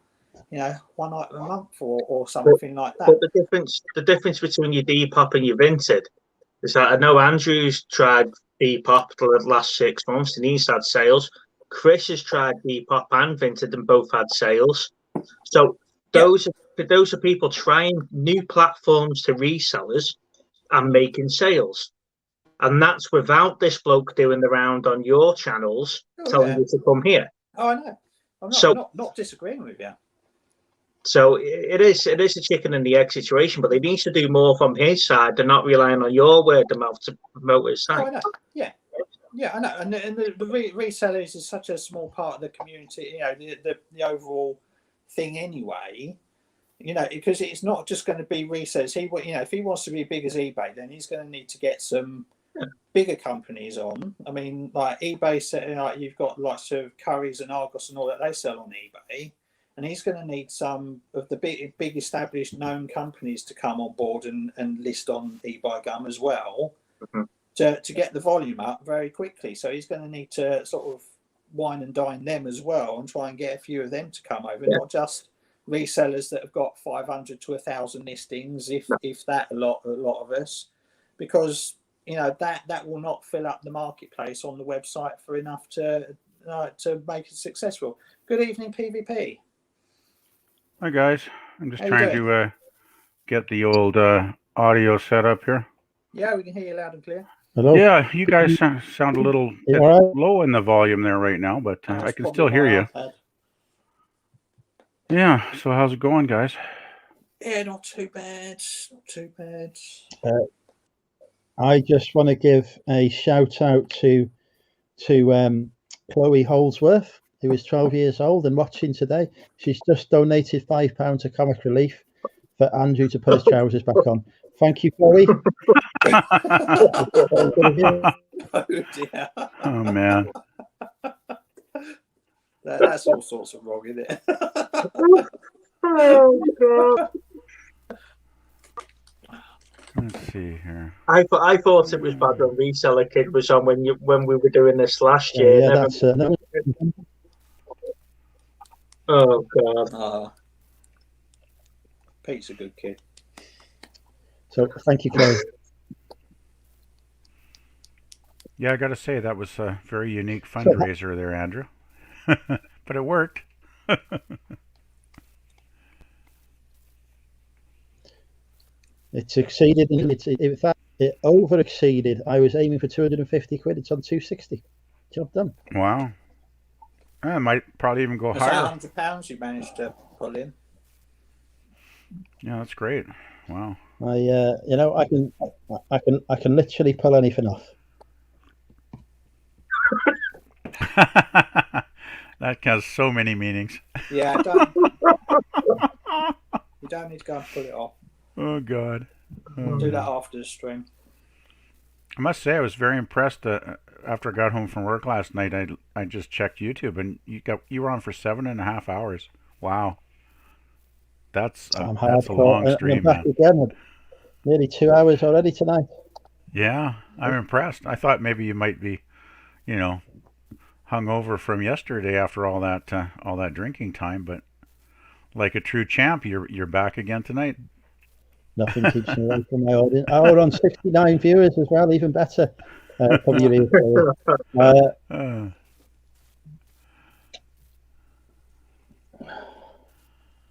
one item a month or something like that. But the difference between your Depop and your Vinted is that I know Andrew's tried Depop for the last 6 months and he's had sales. Chris has tried Depop and Vinted and both had sales. So those are people trying new platforms to resellers and making sales. And that's without this bloke doing the round on your channels telling you to come here. Oh, I know. I'm not disagreeing with you. So it is a chicken and the egg situation, but he needs to do more from his side. They're not relying on your word of mouth to promote his site. Oh, I know. Yeah, I know. And the resellers is such a small part of the community, the overall thing anyway. Because it's not just going to be resellers. If he wants to be big as eBay, then he's going to need to get some bigger companies on. I mean, like eBay, you've got lots of Currys and Argos and all that they sell on eBay, and he's going to need some of the big established known companies to come on board and list on eBay Gum as well, to get the volume up very quickly. So he's going to need to sort of wine and dine them as well and try and get a few of them to come over, not just resellers that have got 500 to 1,000 listings, if that a lot of us, because that will not fill up the marketplace on the website for enough to make it successful. Good evening, PvP. Hi guys, I'm just trying to get the old audio set up here. Yeah, we can hear you loud and clear. Hello? Yeah, you guys sound a little bit low in the volume there right now, but I can still hear you. Yeah, so how's it going, guys? Yeah, not too bad. I just want to give a shout out to Chloe Holdsworth, who is 12 years old and watching today. She's just donated £5 to Comic Relief for Andrew to put his trousers back on. Thank you, Chloe. Oh man. That's all sorts of wrong, isn't it? Oh God. Let's see here. I thought it was bad when Reseller Kid was on when we were doing this last year. Yeah, that's Oh God. Pete's a good kid. So thank you, Chloe. Yeah, I got to say that was a very unique fundraiser there, Andrew. But it worked. It succeeded. In fact, it over exceeded. I was aiming for 250 quid. It's on 260. Job done. Wow. I might probably even go That's higher. £100 you managed to pull in. Yeah, that's great. Wow. I can literally pull anything off. That has so many meanings. Yeah, you don't need to go and pull it off. Oh God. We'll do that after the stream. I must say I was very impressed after I got home from work last night. I just checked YouTube and you were on for 7.5 hours. Wow. That's a long stream, I'm back again. Nearly 2 hours already tonight. Yeah, I'm impressed. I thought maybe you might be, hung over from yesterday after all that drinking time, but like a true champ, you're back again tonight. Nothing keeps me away from my audience. We're on 69 viewers as well, even better. Probably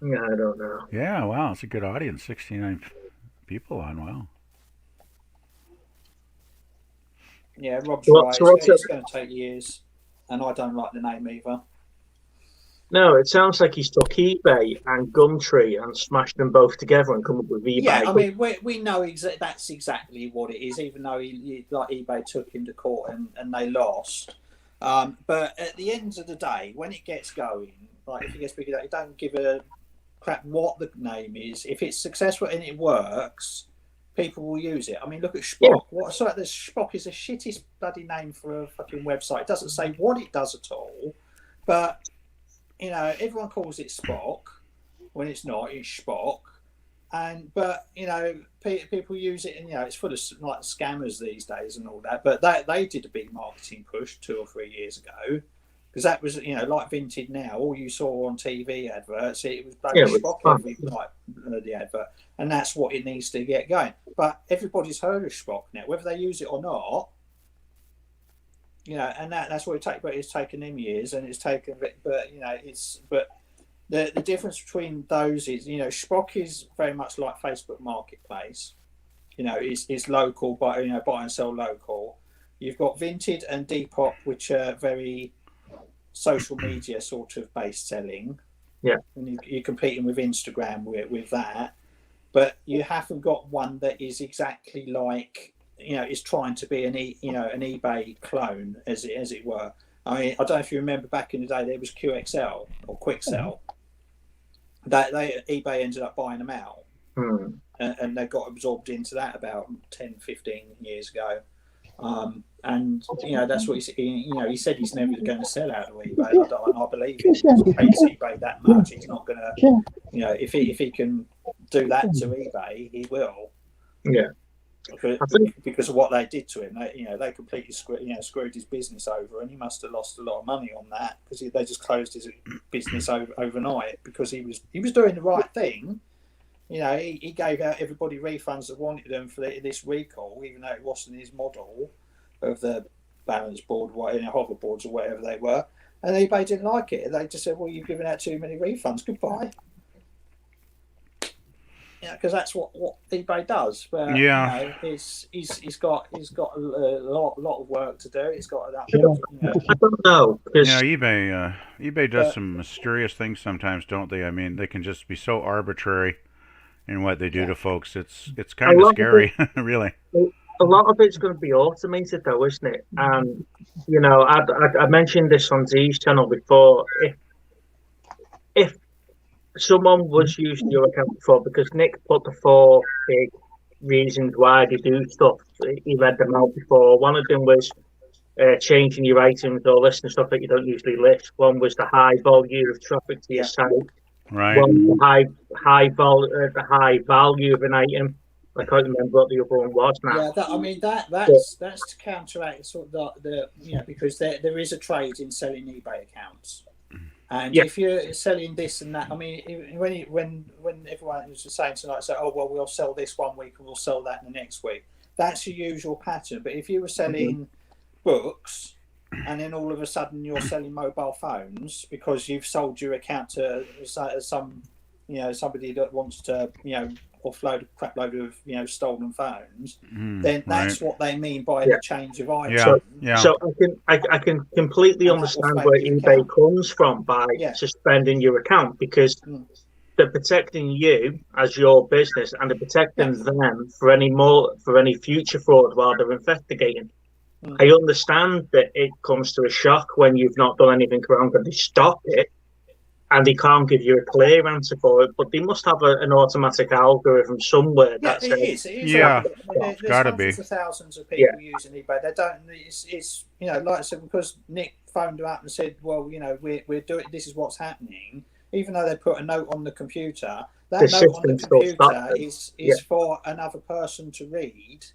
Yeah, I don't know. Yeah, wow, it's a good audience. 69 people on, wow. Yeah, Rob's right. It's going to take years, and I don't like the name either. No, it sounds like he's took eBay and Gumtree and smashed them both together and come up with eBay. Yeah, I mean, we know that's exactly what it is, even though like eBay took him to court and they lost. But at the end of the day, when it gets going, like if it gets big enough, you don't give a crap what the name is. If it's successful and it works, people will use it. I mean, look at Spock. Yeah. The Spock is the shittest bloody name for a fucking website. It doesn't say what it does at all, but you know, everyone calls it Spock when it's not. It's Spock, but you know, people use it, and you know, it's full of like scammers these days and all that. But they did a big marketing push 2 or 3 years ago, because that was, you know, like Vinted now. All you saw on TV adverts, it was bloody Spock every night, the advert, and that's what it needs to get going. But everybody's heard of Spock now, whether they use it or not. You know, and that's what it takes. But it's taken them years, and it's taken. But you know, the difference between those is, you know, Spock is very much like Facebook Marketplace. You know, it's local, buy and sell local. You've got Vinted and Depop, which are very social media sort of based selling. Yeah, and you're competing with Instagram with that, but you haven't got one that is exactly like, you know, is trying to be an eBay clone, as it were. I mean, I don't know if you remember back in the day, there was QXL or Quicksell. eBay ended up buying them out, and they got absorbed into that about 10, 15 years ago. And you know, that's what he said he's never going to sell out of eBay. I believe him. He hates eBay that much. He's not going to, you know, if he can do that to eBay, he will. Yeah. Because of what they did to him, they completely screwed his business over, and he must have lost a lot of money on that, because they just closed his business overnight, because he was doing the right thing. You know, he gave out everybody refunds that wanted them for this recall, even though it wasn't his model of the balance board, hoverboards or whatever they were, and eBay didn't like it. They just said, "Well, you've given out too many refunds. Goodbye." Yeah, because that's what eBay does. But yeah, you know, he's got a lot of work to do. It's got that. I don't know. Yeah, eBay does some mysterious things sometimes, don't they? I mean, they can just be so arbitrary in what they do to folks. It's kind of scary, really. A lot of it's going to be automated, though, isn't it? And you know, I mentioned this on Z's channel before. If someone was using your account before, because Nick put the 4 big reasons why they do stuff. He read them out before. One of them was changing your items or listing stuff that you don't usually list. One was the high volume of traffic to your site. Right. One, the high value of an item. I can't remember what the other one was now. Yeah, that's to counteract sort of the because there is a trade in selling eBay accounts. And if you're selling this and that, I mean, when everyone was saying tonight, so, oh, well, we'll sell this one week and we'll sell that the next week. That's your usual pattern. But if you were selling books, and then all of a sudden you're selling mobile phones because you've sold your account to somebody that wants to, offload a crap load of, stolen phones, then that's what they mean by the change of items. So I can completely understand where eBay comes from by suspending your account, because they're protecting you as your business, and they're protecting them for any future fraud while they're investigating. I understand that it comes to a shock when you've not done anything wrong and they stop it, and they can't give you a clear answer for it, but they must have an automatic algorithm somewhere. It is. There's gotta be thousands of people using eBay. They don't. It's like I said, because Nick phoned them up and said, "Well, we're doing. This is what's happening." Even though they put a note on the computer, that note on the computer is for another person to read,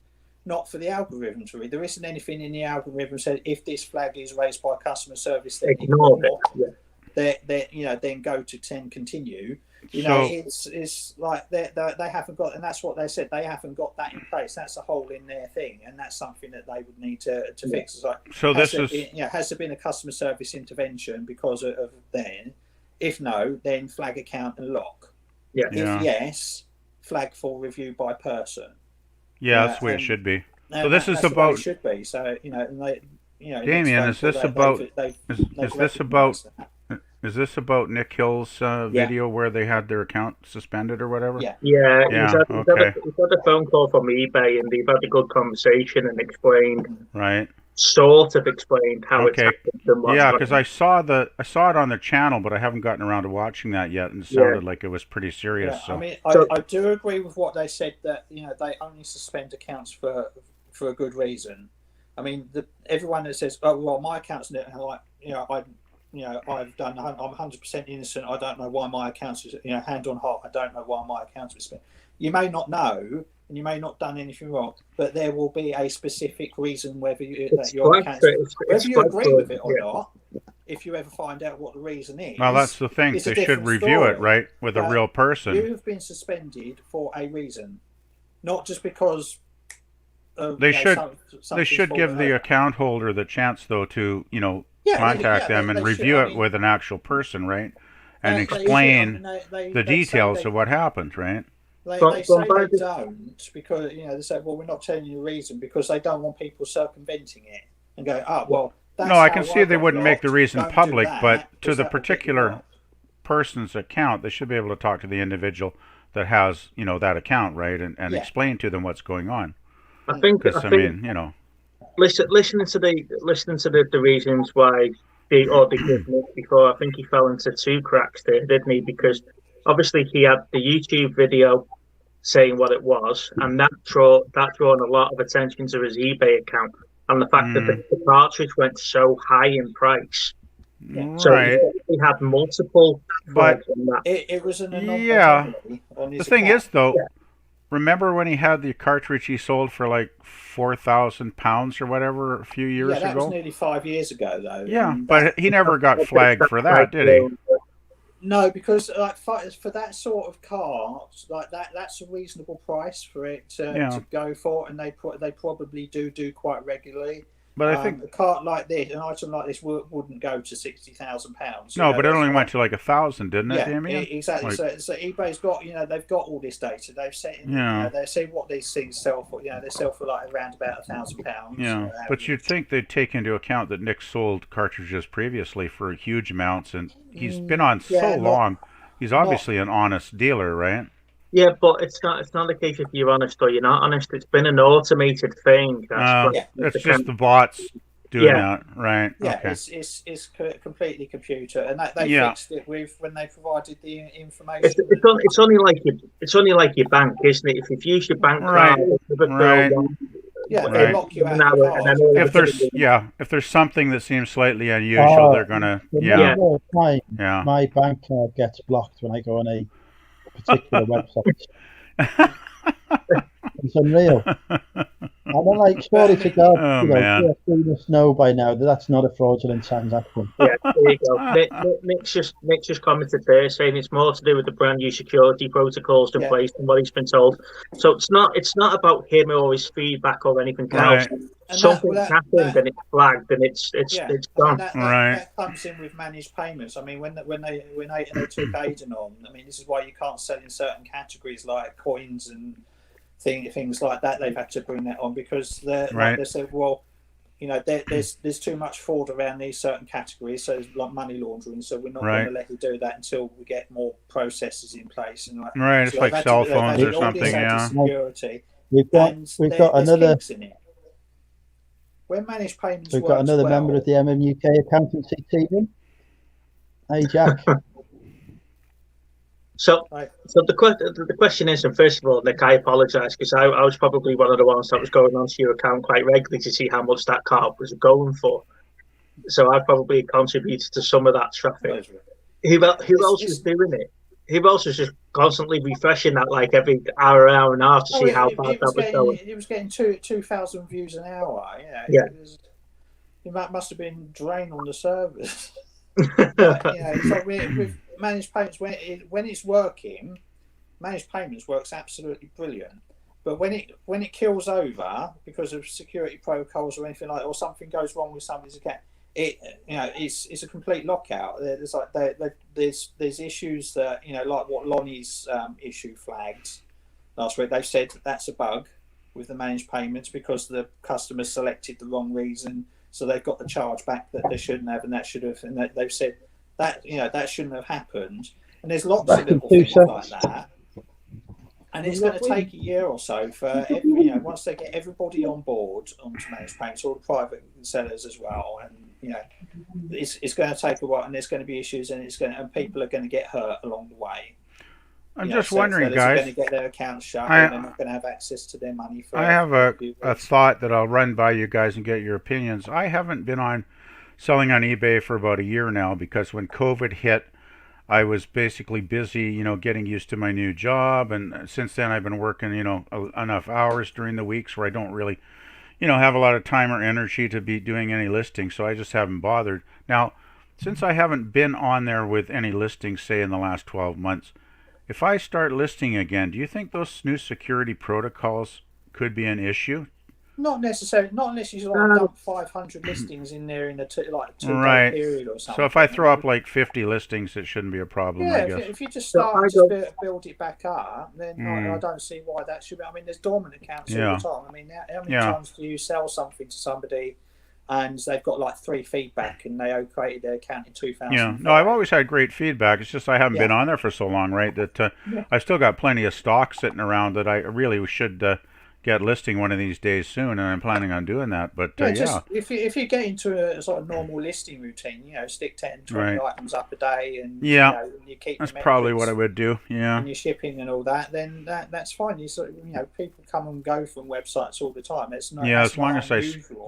not for the algorithm to read. There isn't anything in the algorithm said if this flag is raised by customer service, then ignore it. Then go to 10 continue. It's like they haven't got, and that's what they said. They haven't got that in place. That's a hole in their thing, and that's something that they would need to fix. It's like, has there been a customer service intervention because of then? If no, then flag account and lock. If yes, flag for review by person. Yeah, that's the way it should be. So this is about the way it should be. So Damien, is this about? Is this about Nick Hill's video where they had their account suspended or whatever? Yeah. He's had a phone call from eBay, and they've had a good conversation and explained, sort of explained how it's happened. Yeah, because I saw it on their channel, but I haven't gotten around to watching that yet, and it sounded like it was pretty serious. Yeah, so. I mean, I do agree with what they said, that they only suspend accounts for a good reason. I mean, everyone that says, "Oh well, my account's like I've done. I'm 100% innocent. I don't know why my accounts is hand on heart. I don't know why my accounts is spent." You may not know, and you may not have done anything wrong, but there will be a specific reason whether your account, whether you agree with it or not. If you ever find out what the reason is, well, that's the thing. They should review it with a real person. You've been suspended for a reason, not just because. They should give the account holder the chance, though, to contact them and review it with an actual person, right? And explain the details of what happened, right? They say they don't because they say, well, we're not telling you the reason because they don't want people circumventing it and go, oh well. That's no, I can see they wouldn't make the reason public, but to the particular person's account, they should be able to talk to the individual that has that account, right, and explain to them what's going on. I think listening to the reasons why they did Nick before, I think he fell into two cracks there, didn't he? Because obviously he had the YouTube video saying what it was, and that drawn a lot of attention to his eBay account, and the fact that the cartridge went so high in price. So he had multiple. But it was an anomaly. The thing is, though. Yeah. Remember when he had the cartridge he sold for like £4,000 or whatever a few years ago? Yeah, that was nearly 5 years ago, though. Yeah, but he never got flagged for that, did he? No, because for that sort of car, like that's a reasonable price for it to go for, and they probably do quite regularly. But I think a car like this, an item like this, wouldn't go to £60,000. No, but it only went to like 1,000, didn't it, yeah, Damien? Exactly. So eBay's got they've got all this data. They've set they say what these things sell for. They sell for like around about £1,000. Yeah, but you'd think they'd take into account that Nick sold cartridges previously for huge amounts, and he's been on so long. He's obviously an honest dealer, right? Yeah, but it's not the case if you're honest or you're not honest. It's been an automated thing. It's just the bots doing that, right? Yeah, okay. It's completely computer, and they fixed it when they provided the information. It's only like your bank, isn't it? If you've used your bank card, they lock you out. If there's something that seems slightly unusual, they're gonna my bank card gets blocked when I go on a particular website. It's unreal. I'm like, sorry to God, you must know by now that that's not a fraudulent transaction. Yeah, there you go. Nick's just commented there saying it's more to do with the brand new security protocols in place than what he's been told. So it's not about him or his feedback or anything else. Something's happened and it's flagged and it's gone. That comes in with managed payments. I mean, when they took Aiden on, I mean, this is why you can't sell in certain categories like coins and things like that. They've had to bring that on because they said, well, there's too much fraud around these certain categories, so it's like money laundering. So we're not going to let you do that until we get more processes in place. And it's like cell phones or something. Security. We've got another. When managed payments, we've got another member of the MMUK accountancy team. Hey, Jack. So the question is, and first of all, Nick, I apologise because I was probably one of the ones that was going onto your account quite regularly to see how much that card was going for. So I probably contributed to some of that traffic. Who else was doing it? Who else was just constantly refreshing that like every hour and a half to see how bad that was going? He was getting 2,000 views an hour. He must have been drained on the servers. So with managed payments, when it's working, managed payments works absolutely brilliant. But when it kills over because of security protocols or anything like that, or something goes wrong with somebody's account, it's a complete lockout. There's issues that like what Lonnie's issue flagged last week. They've said that's a bug with the managed payments because the customer selected the wrong reason, so they've got the charge back that they shouldn't have, and that should have. And they've said that that shouldn't have happened. And there's lots of little things like that. And it's going to take a year or so for once they get everybody on board onto managed payments, all the private sellers as well, and it's going to take a while, and there's going to be issues, and and people are going to get hurt along the way. I'm just wondering, guys. They're going to get their accounts shut, and they're not going to have access to their money. I have a thought that I'll run by you guys and get your opinions. I haven't been selling on eBay for about a year now, because when COVID hit, I was basically busy, getting used to my new job, and since then I've been working, enough hours during the weeks where I don't really, have a lot of time or energy to be doing any listings, so I just haven't bothered. Now, since I haven't been on there with any listings, say in the last 12 months, if I start listing again, do you think those new security protocols could be an issue? Not necessarily. Not unless you dump 500 listings in there in a two-day period or something. So if I throw up like 50 listings, it shouldn't be a problem. I guess. If you just start to build it back up, then I don't see why that should be. I mean, there's dormant accounts all the time. I mean, how many times do you sell something to somebody and they've got like 3 feedback and they created their account in 2000? Yeah, no, I've always had great feedback. It's just I haven't been on there for so long, right? That I still got plenty of stock sitting around that I really should get listing one of these days soon, and I'm planning on doing that. But if you get into a sort of normal listing routine, stick 10, 20 items up a day, and you keep that's probably what I would do. Yeah, and you're shipping and all that, then that's fine. You sort of, people come and go from websites all the time. It's not as long as I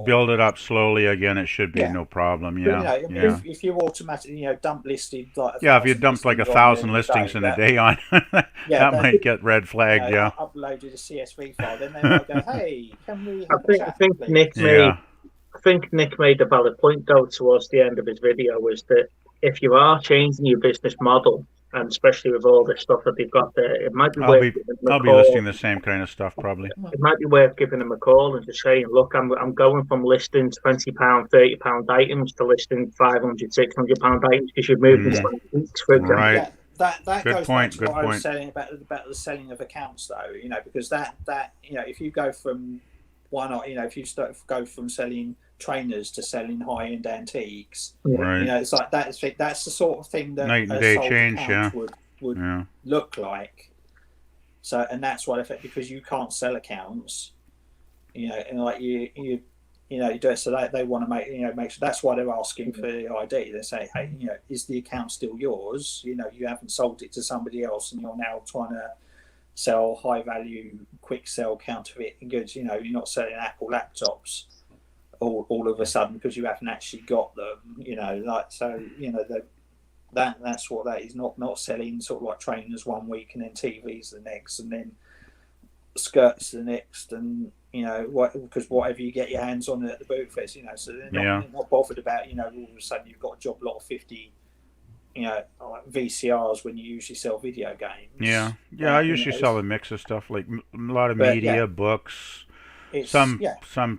build it up slowly again, it should be no problem. Yeah, but, if you automatically dump listed if you dumped like 1,000 listings in a day on that might get red flagged. Uploaded a CSV file, then they might go, hey, can we have I think Nick made a valid point though towards the end of his video, was that if you are changing your business model, and especially with all the stuff that they've got there, it might be I'll be listing the same kind of stuff probably. It might be worth giving them a call and just saying, look, I'm going from listing £20, £30 items to listing £500, £600 items, because you've moved in 20 weeks, for example. Right. That goes back to what I was saying about the selling of accounts, though. Because that if you go from if you go from selling trainers to selling high-end antiques, right. It's like that's the sort of thing that night and day change, would look like. So, and that's what affect, because you can't sell accounts, and like you do it, so they want to make sure. That's why they're asking for the ID. They say, hey, is the account still yours? You haven't sold it to somebody else, and you're now trying to sell high value, quick sell counterfeit goods. You're not selling Apple laptops all of a sudden because you haven't actually got them. That's what that is. Not selling sort of like trainers one week and then TVs the next, and then skirts the next, and because whatever you get your hands on at the boot fest, so they're not bothered about all of a sudden you've got a job lot of 50 like VCRs when you usually sell video games. I usually sell a mix of stuff, like a lot of media, books, some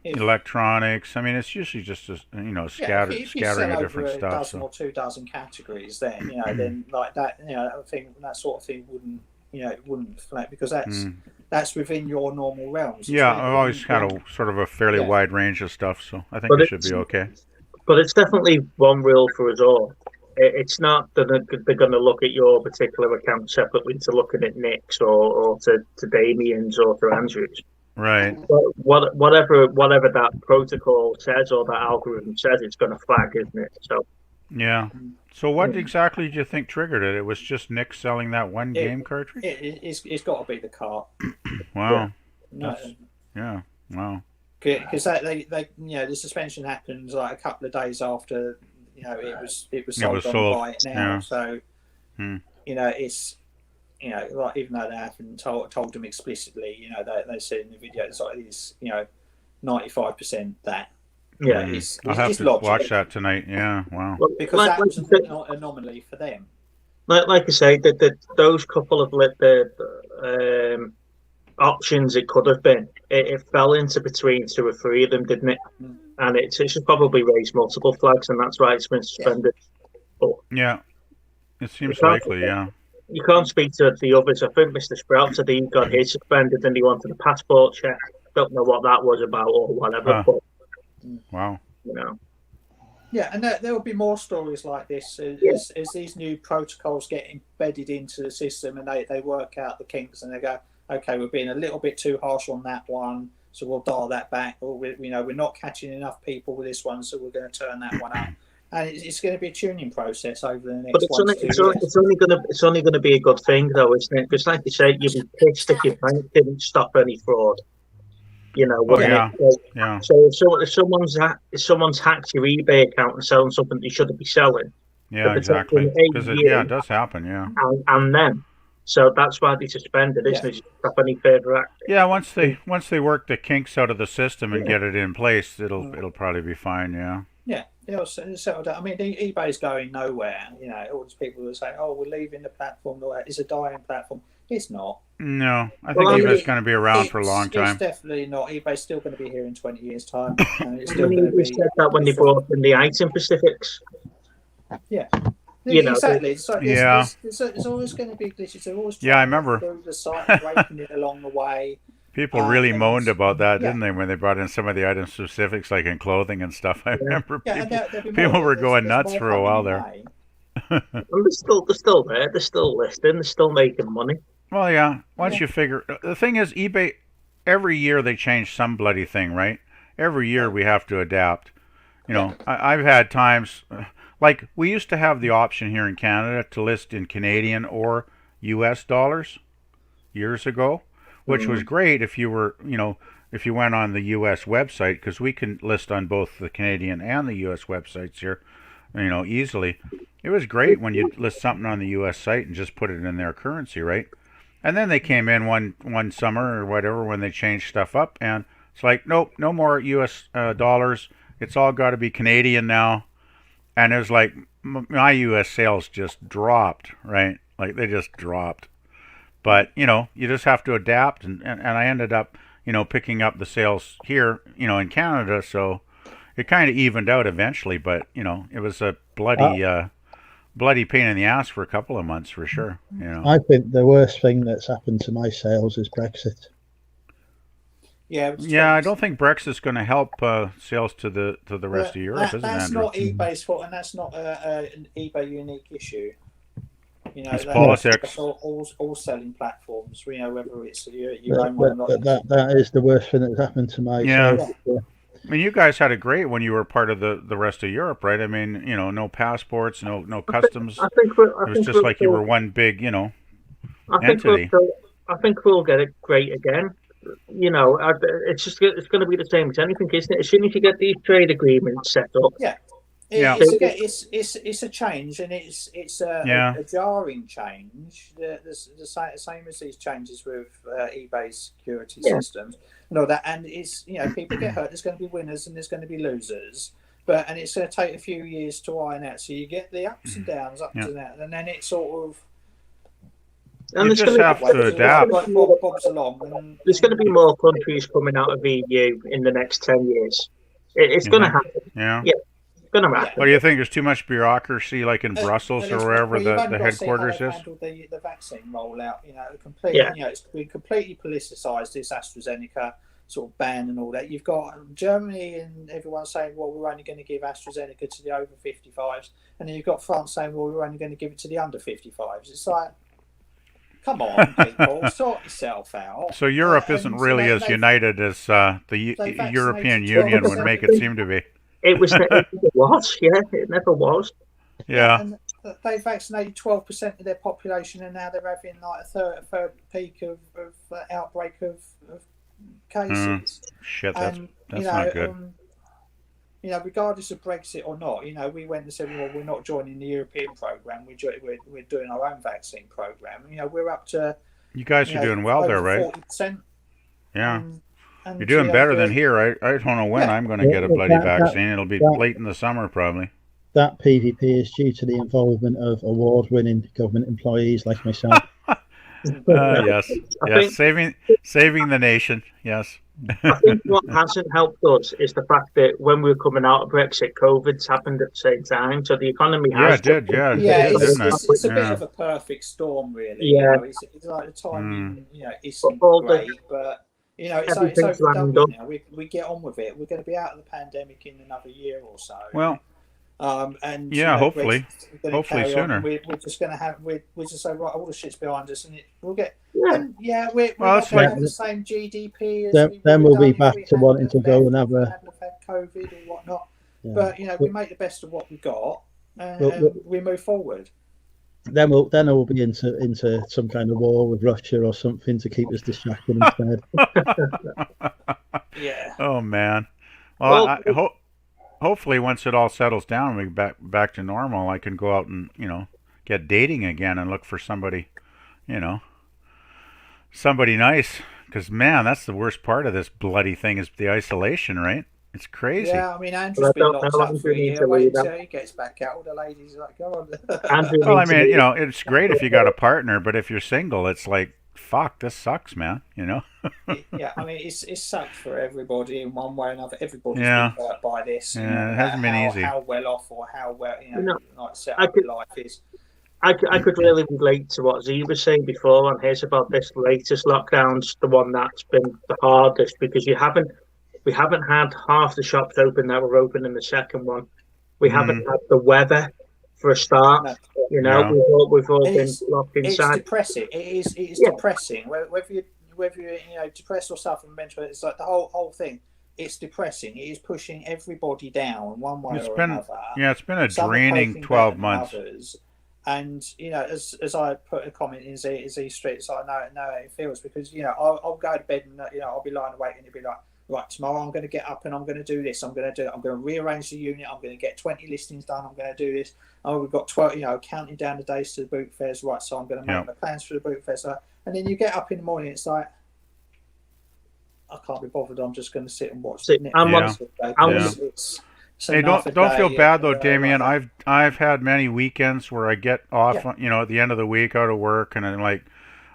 electronics. I mean, it's usually just scattering of different stuff. If you sell over a dozen or 2 dozen categories, then then like that, I think that sort of thing wouldn't flat, because that's within your normal realms. I've always had a sort of a fairly wide range of stuff, so I think it should be okay. But it's definitely one rule for us all. It's not that they're going to look at your particular account separately to looking at Nick's or to Damien's or to Andrew's. Right. But whatever that protocol says or that algorithm says, it's going to flag, isn't it? So. Yeah. So what exactly did you think triggered it? It was just Nick selling that one game cartridge? It's got to be the cart. Wow. Yeah. Wow. Because they the suspension happens like a couple of days after it was sold on Buy It Now. So it's like, even though they haven't told them explicitly, they said in the video it's like this 95% that. I'll have to watch that tonight. Yeah, wow. Because that was an anomaly for them. Like I say, that those couple of the options it could have been, it fell into between 2 or 3 of them, didn't it? And it should probably raise multiple flags, and that's why it's been suspended. But it seems likely. You can't speak to the others. I think Mr. Sprout said he got his suspended and he wanted a passport check. Don't know what that was about or whatever. But, wow. Yeah, and there will be more stories like this as these new protocols get embedded into the system, and they work out the kinks, and they go, okay, we're being a little bit too harsh on that one, so we'll dial that back. Or we're not catching enough people with this one, so we're going to turn that one up. And it's going to be a tuning process over the next. But it's only going to be a good thing, though, isn't it? Because, like you say, you'd be pissed if your bank didn't stop any fraud. You know, So if someone's hacked your eBay account and selling something they shouldn't be selling, exactly. Because it does happen, and then, so that's why they suspended, isn't it? Stop any further action. Yeah, once they work the kinks out of the system and get it in place, it'll probably be fine. Yeah. Yeah, it'll settle down. I mean, eBay's going nowhere. You know, all these people who say, "Oh, we're leaving the platform. It's a dying platform." It's not. No, I think eBay's going to be around for a long time. It's definitely not. eBay's still going to be here in 20 years' time. It's still we said that when they brought in the item Pacifics. Yeah. Exactly. There's always going to be glitches. They're always I remember. Through the site, breaking it along the way. People really moaned about that, didn't they, when they brought in some of the item specifics, like in clothing and stuff? I remember people were going nuts for a while there. Well, they're still there. They're still listing. They're still making money. Well, yeah. Once you figure, the thing is, eBay, every year they change some bloody thing, right? Every year we have to adapt. You know, I've had times, like we used to have the option here in Canada to list in Canadian or US dollars years ago, which was great if you were, if you went on the US website, because we can list on both the Canadian and the US websites here, easily. It was great when you list something on the US site and just put it in their currency, right? And then they came in one summer or whatever when they changed stuff up, and it's like, nope, no more US dollars. It's all got to be Canadian now. And it was like my US sales just dropped, right? Like they just dropped. But, you just have to adapt, and I ended up, picking up the sales here, in Canada, so it kind of evened out eventually, but, it was a bloody pain in the ass for a couple of months for sure. I think the worst thing that's happened to my sales is Brexit. Yeah, I don't think Brexit's going to help sales to the rest of Europe, is it, That's Andrew? not eBay's fault, and that's not an eBay unique issue. It's politics. All selling platforms, whether it's your own one or not. That is the worst thing that's happened to my sales. I mean, you guys had it great when you were part of the rest of Europe, right? I mean, no passports, no customs. It was just like you were one big, entity. I think we'll get it great again. It's going to be the same as anything, isn't it? As soon as you get these trade agreements set up. It's a change, and it's a jarring change. The same as these changes with eBay's security systems and all that. And it's people get hurt. There's going to be winners and there's going to be losers. And it's going to take a few years to iron out. So you get the ups and downs, and then it sort of. And you just have to adapt. Bobs along. There's going to be more countries coming out of EU in the next 10 years. It's going to happen. Yeah. Going to happen. What do you think? There's too much bureaucracy, like in Brussels or wherever the headquarters is? The vaccine rollout, completely. It's been completely politicised. This AstraZeneca sort of ban and all that. You've got Germany and everyone saying, "Well, we're only going to give AstraZeneca to the over 55s," and then you've got France saying, "Well, we're only going to give it to the under 55s." It's like, come on, people, sort yourself out. So Europe isn't really as united as the European Union would make it seem to be. It never was. It never was. Yeah. And they vaccinated 12% of their population, and now they're having like a third peak of outbreak of cases. Shit, that's not good. Regardless of Brexit or not, we went and said, well, we're not joining the European program. We're doing our own vaccine program. We're up to. You guys are doing well there, right? 40%. Yeah. And you're doing better than here. I don't know when I'm going to get a bloody vaccine. It'll be late in the summer, probably. That PvP is due to the involvement of award-winning government employees like myself. Yes. Saving the nation. Yes. I think what hasn't helped us is the fact that when we were coming out of Brexit, COVID's happened at the same time, so the economy has. It's a bit of a perfect storm, really. Yeah. It's like the timing, isn't great, but. It's overdone now. We get on with it. We're going to be out of the pandemic in another year or so. Well, And yeah, hopefully sooner. We're just going to have we're just say right, all the shit's behind us, and we'll get. And we're not going to have the same GDP as then we'll be back to wanting to go and have had COVID or whatnot. Yeah. But we make the best of what we got, and we move forward. Then we'll be into some kind of war with Russia or something to keep us distracted instead. Yeah. Oh man. Well, hopefully once it all settles down and we back to normal, I can go out and get dating again and look for somebody, somebody nice. Because man, that's the worst part of this bloody thing is the isolation, right? It's crazy. Yeah, I mean, Andrew's been locked up for a year. Wait until he gets back out. All the ladies are like, go on. Well, I mean, it's great if you got a partner, but if you're single, it's like, fuck, this sucks, man. Yeah, I mean, it sucks for everybody in one way or another. Everybody's been hurt by this. Yeah, it hasn't been easy. How well off or how well, like set up life is. I could really relate to what Z was saying before on his about this latest lockdown's the one that's been the hardest because we haven't had half the shops open that were open in the second one. We haven't had the weather for a start. No. We've all been locked inside. It's depressing. It is depressing. Whether you're depressed or suffering mental, it's like the whole thing. It's depressing. It is pushing everybody down one way or another. Yeah, it's been a draining 12 months. And as I put a comment in Z Street, so I know how it feels because I'll go to bed and I'll be lying awake and it'll be like, right, tomorrow I'm going to get up and I'm going to do this. I'm going to rearrange the unit. I'm going to get 20 listings done. I'm going to do this. Oh, we've got 12. Counting down the days to the boot fairs, right? So I'm going to make my plans for the boot fairs. And then you get up in the morning. It's like I can't be bothered. I'm just going to sit and watch. Hey, don't feel bad though, Damien. I've had many weekends where I get off, at the end of the week out of work, and I'm like,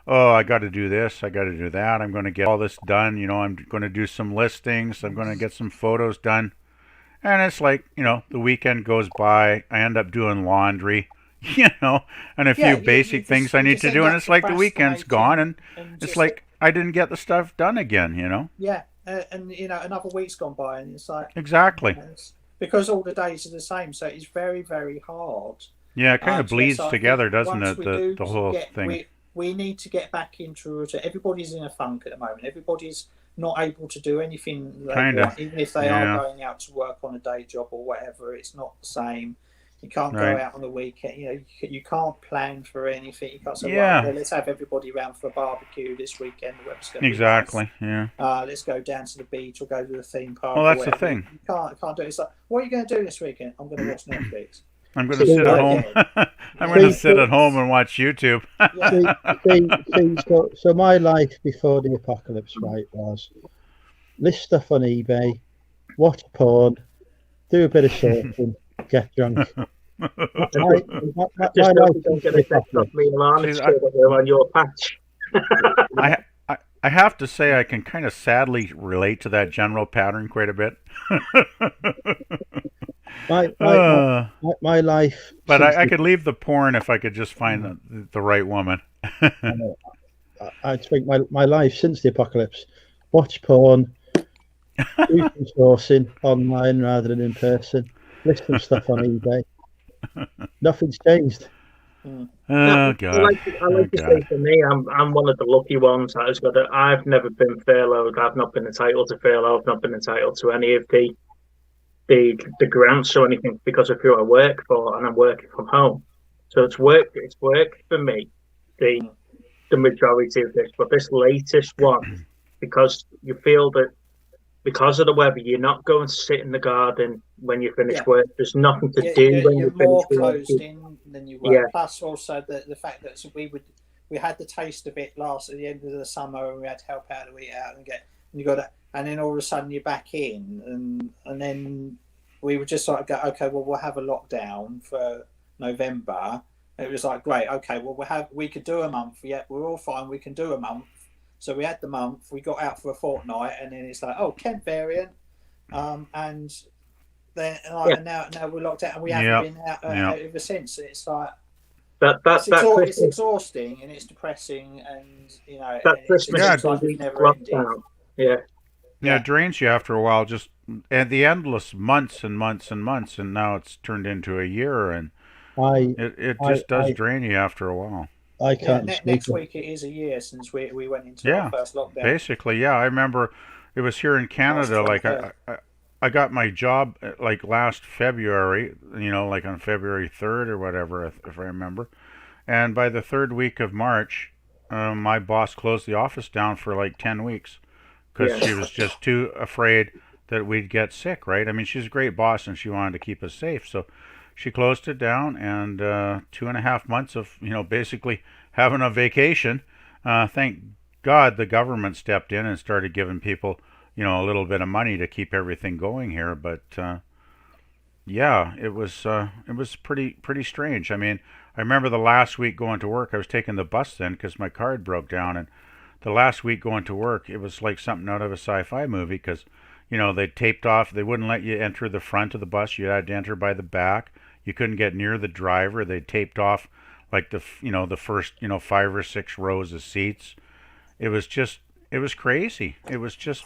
oh, I got to do this, I got to do that. I'm going to get all this done. I'm going to do some listings. I'm going to get some photos done, and it's like the weekend goes by. I end up doing laundry, and a few basic things I need to do, and it's like the weekend's gone, and it's like I didn't get the stuff done again. Yeah, and another week's gone by, and it's like exactly. Because all the days are the same, so it's very, very hard. Yeah, it kind of bleeds together, doesn't it? The whole thing. We need to get back into routine. Everybody's in a funk at the moment. Everybody's not able to do anything they want, even if they are going out to work on a day job or whatever. It's not the same. You can't go out on the weekend. You can't plan for anything. You can't say, right, let's have everybody around for a barbecue this weekend. The weather's going to be nice. Yeah. Let's go down to the beach or go to the theme park. Well, that's the thing. You can't do it. It's like, what are you going to do this weekend? I'm going to watch Netflix. I'm going to sit at home. I'm going to sit at home and watch YouTube. So my life before the apocalypse, right, was list stuff on eBay, watch porn, do a bit of surfing, get drunk. I have to say I can kind of sadly relate to that general pattern quite a bit. My life. But I could leave the porn if I could just find the right woman. I think my life since the apocalypse, watch porn, do some sourcing online rather than in person, list some stuff on eBay. Nothing's changed. Oh God! I like to say for me, I'm one of the lucky ones that has got it. I've never been furloughed. I've not been entitled to furlough. I've not been entitled to any of the grants or anything because of who I work for, and I'm working from home. So it's work for me. The majority of this, but this latest one, because you feel that because of the weather, you're not going to sit in the garden when you finish work. There's nothing to do when you finish work. You're more closed in than you were. Yeah. Plus, also the fact that we had the taste of it at the end of the summer, and we had to help out to eat out and then all of a sudden you're back in, and then we would just sort of go, okay, well we'll have a lockdown for November. It was like, great, okay, well we could do a month. Yeah, we're all fine. We can do a month. So we had the month, we got out for a fortnight, and then it's like, oh, Kent variant, and then now we're locked out, and we haven't been out ever since. And it's like it's exhausting and it's depressing, and that Christmas never ending. Yeah, Yeah, it drains you after a while. Just and the endless months and months and months, and now it's turned into a year, and it just does drain you after a while. I can't. Next week it is a year since we went into our first lockdown. Basically, yeah. I remember it was here in Canada. Like I got my job like last February. You know, like on February 3rd or whatever, if I remember. And by the 3rd week of March, my boss closed the office down for like 10 weeks because she was just too afraid that we'd get sick, right? I mean, she's a great boss and she wanted to keep us safe. So she closed it down, and 2.5 months of, basically having a vacation. Thank God the government stepped in and started giving people, a little bit of money to keep everything going here. But yeah, it was pretty strange. I mean, I remember the last week going to work, I was taking the bus then because my card broke down, and the last week going to work, it was like something out of a sci-fi movie because, they taped off, they wouldn't let you enter the front of the bus, you had to enter by the back. You couldn't get near the driver. They taped off like the first, 5 or 6 rows of seats. It was crazy. It was just,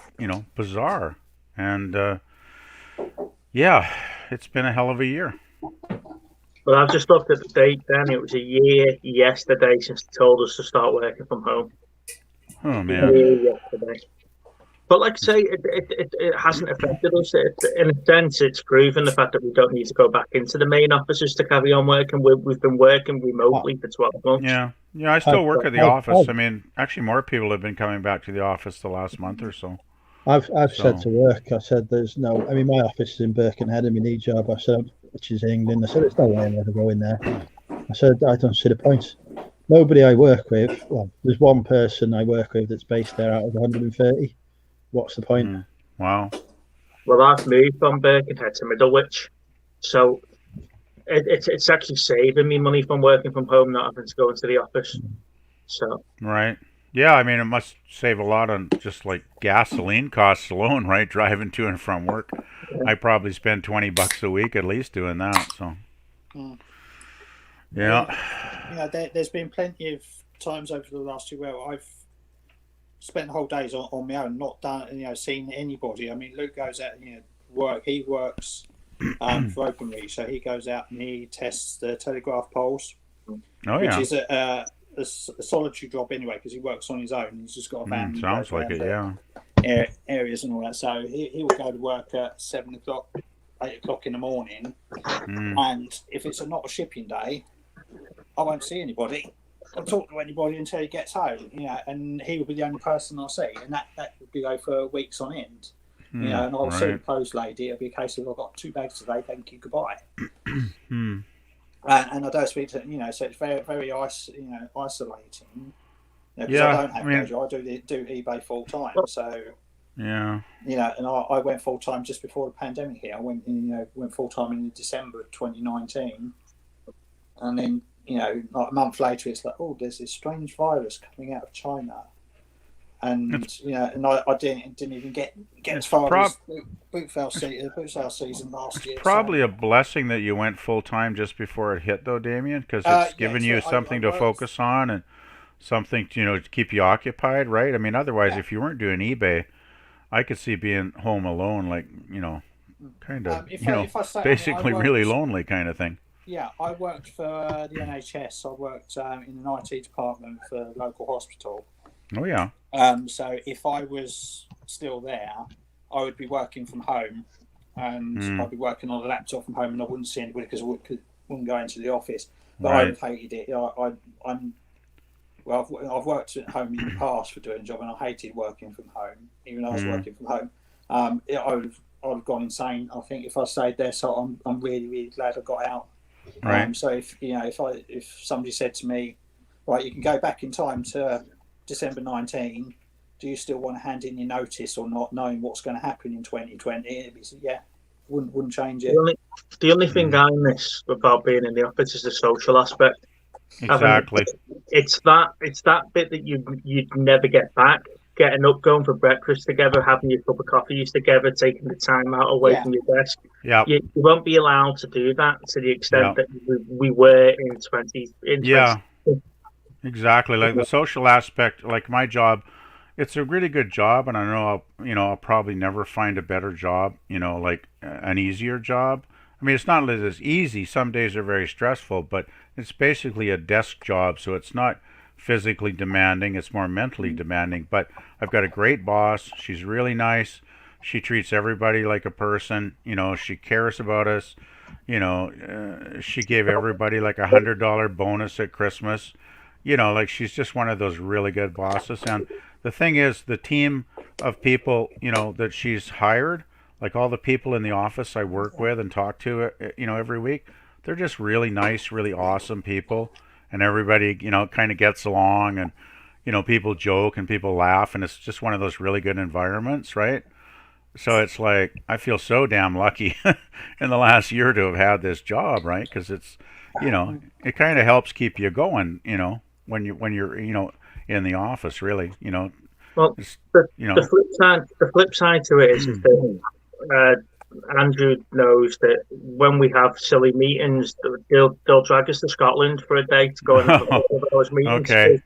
bizarre. And yeah, it's been a hell of a year. Well, I've just looked at the date then. It was a year yesterday since they told us to start working from home. Oh, man. Yesterday. But like I say, it hasn't affected us. In a sense, it's proven the fact that we don't need to go back into the main offices to carry on working. We've been working remotely for 12 months. Yeah, I still work at the office. I mean, actually, more people have been coming back to the office the last month or so. I've said to work, I said there's no, I mean, my office is in Birkenhead, in my new job, I said, which is England. I said, there's no way I'm ever going there. I said, I don't see the point. Nobody I work with, well, there's one person I work with that's based there out of 130. What's the point? Wow. Well, I've moved from Birkenhead to Middlewich, so it's actually saving me money from working from home, not having to go into the office. So right, yeah. I mean, it must save a lot on just like gasoline costs alone, right? Driving to and from work, I probably spend $20 a week at least doing that. So, yeah. There's been plenty of times over the last year where I've spent whole days on my own, not done, seen anybody. I mean, Luke goes out, work. He works for OpenReach, so he goes out and he tests the telegraph poles, which is a solitary job anyway because he works on his own. He's just got a van. Sounds like it, yeah. Areas and all that. So he will go to work at 7 o'clock, 8 o'clock in the morning, and if it's not a shipping day, I won't see anybody. I'll talk to anybody until he gets home, and he will be the only person I see, and that would go for weeks on end, and I'll see the clothes lady. It'll be a case of I've got 2 bags today, thank you, goodbye. And I don't speak to, so it's very, very isolating. I don't have a job. I do eBay full time, so and I went full time just before the pandemic hit. I went full time in December 2019, and then. Like a month later, it's like, oh, there's this strange virus coming out of China, and and I didn't even get as far as boot sale season last year. Probably a blessing that you went full time just before it hit, though, Damien, because it's given you something to focus on and something to keep you occupied, right? I mean, otherwise, if you weren't doing eBay, I could see being home alone, like kind of basically really lonely kind of thing. Yeah, I worked for the NHS. I worked in an IT department for a local hospital. Oh, yeah. So if I was still there, I would be working from home, and I'd be working on a laptop from home, and I wouldn't see anybody because I wouldn't go into the office. But I hated it. I've worked at home in the past for doing a job, and I hated working from home, even though I was working from home. I would have gone insane, I think, if I stayed there. So I'm really, really glad I got out. Right. So if somebody said to me, right, you can go back in time to December 19, do you still want to hand in your notice or not, knowing what's going to happen in 2020? It'd be, wouldn't change it. The only thing I miss about being in the office is the social aspect. Exactly. It's that bit that you'd never get back. Getting up, going for breakfast together, having your cup of coffee together, taking the time out away from your desk. Yeah, you won't be allowed to do that to the extent that we were in 20. Yeah, exactly. Like the social aspect, like my job, it's a really good job, and I know I'll probably never find a better job, like an easier job. I mean, it's not as easy. Some days are very stressful, but it's basically a desk job, so it's not physically demanding. It's more mentally demanding. But I've got a great boss. She's really nice. She treats everybody like a person. She cares about us. She gave everybody like $100 bonus at Christmas. Like she's just one of those really good bosses. And the thing is, the team of people, that she's hired, like all the people in the office I work with and talk to, every week, they're just really nice, really awesome people. And everybody, kind of gets along, and, people joke and people laugh, and it's just one of those really good environments, right? So it's like, I feel so damn lucky in the last year to have had this job, right? Because it's, it kind of helps keep you going, when you're, in the office, really, Well, the flip side to it is that Andrew knows that when we have silly meetings, they'll drag us to Scotland for a day to go and have those meetings. Okay.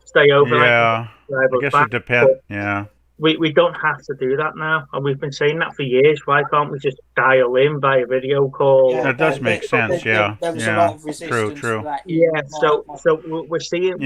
Stay over. Yeah, I guess it depends. Yeah. We don't have to do that now, and we've been saying that for years. Why can't we just dial in by a video call? Yeah, that does make sense. Yeah, there was a lot of resistance true. to that. Yeah, so we're seeing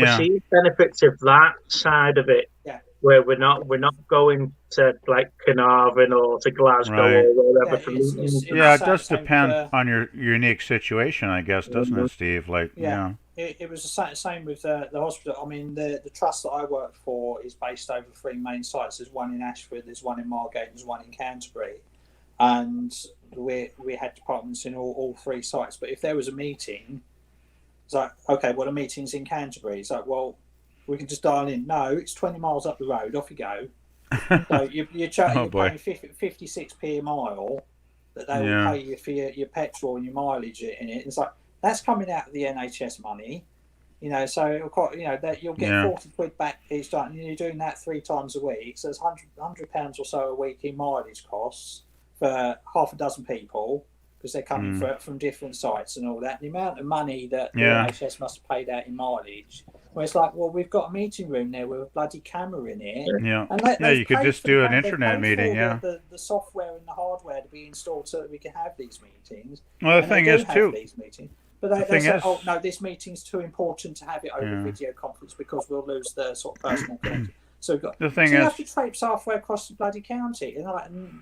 benefits of that side of it. Yeah. Where we're not going to like Carnarvon or to Glasgow or wherever for meetings. Yeah, it does depend on your unique situation, I guess, doesn't it, Steve? Like, yeah. It was the same with the hospital. I mean, the trust that I work for is based over 3 main sites. There's one in Ashford, there's one in Margate, there's one in Canterbury, and we had departments in all 3 sites. But if there was a meeting, it's like, okay, well, the meeting's in Canterbury. It's like, well, we can just dial in. No, it's 20 miles up the road. Off you go. So you're paying 56p a mile that they will pay you for your petrol and your mileage in it. It's like, that's coming out of the NHS money, so it'll cost, that you'll get 40 quid back each time, and you're doing that 3 times a week. So it's £100 or so a week in mileage costs for half a dozen people, because they're coming from different sites and all that. And the amount of money that the NHS must have paid out in mileage, where it's like, well, we've got a meeting room there with a bloody camera in it. Yeah, and you could just do an internet meeting, the software and the hardware to be installed so that we can have these meetings. Well, the thing is, too, these meetings. But they say, oh, no, this meeting's too important to have it over video conference because we'll lose the sort of personal connection. So you have to traipse halfway across the bloody county, and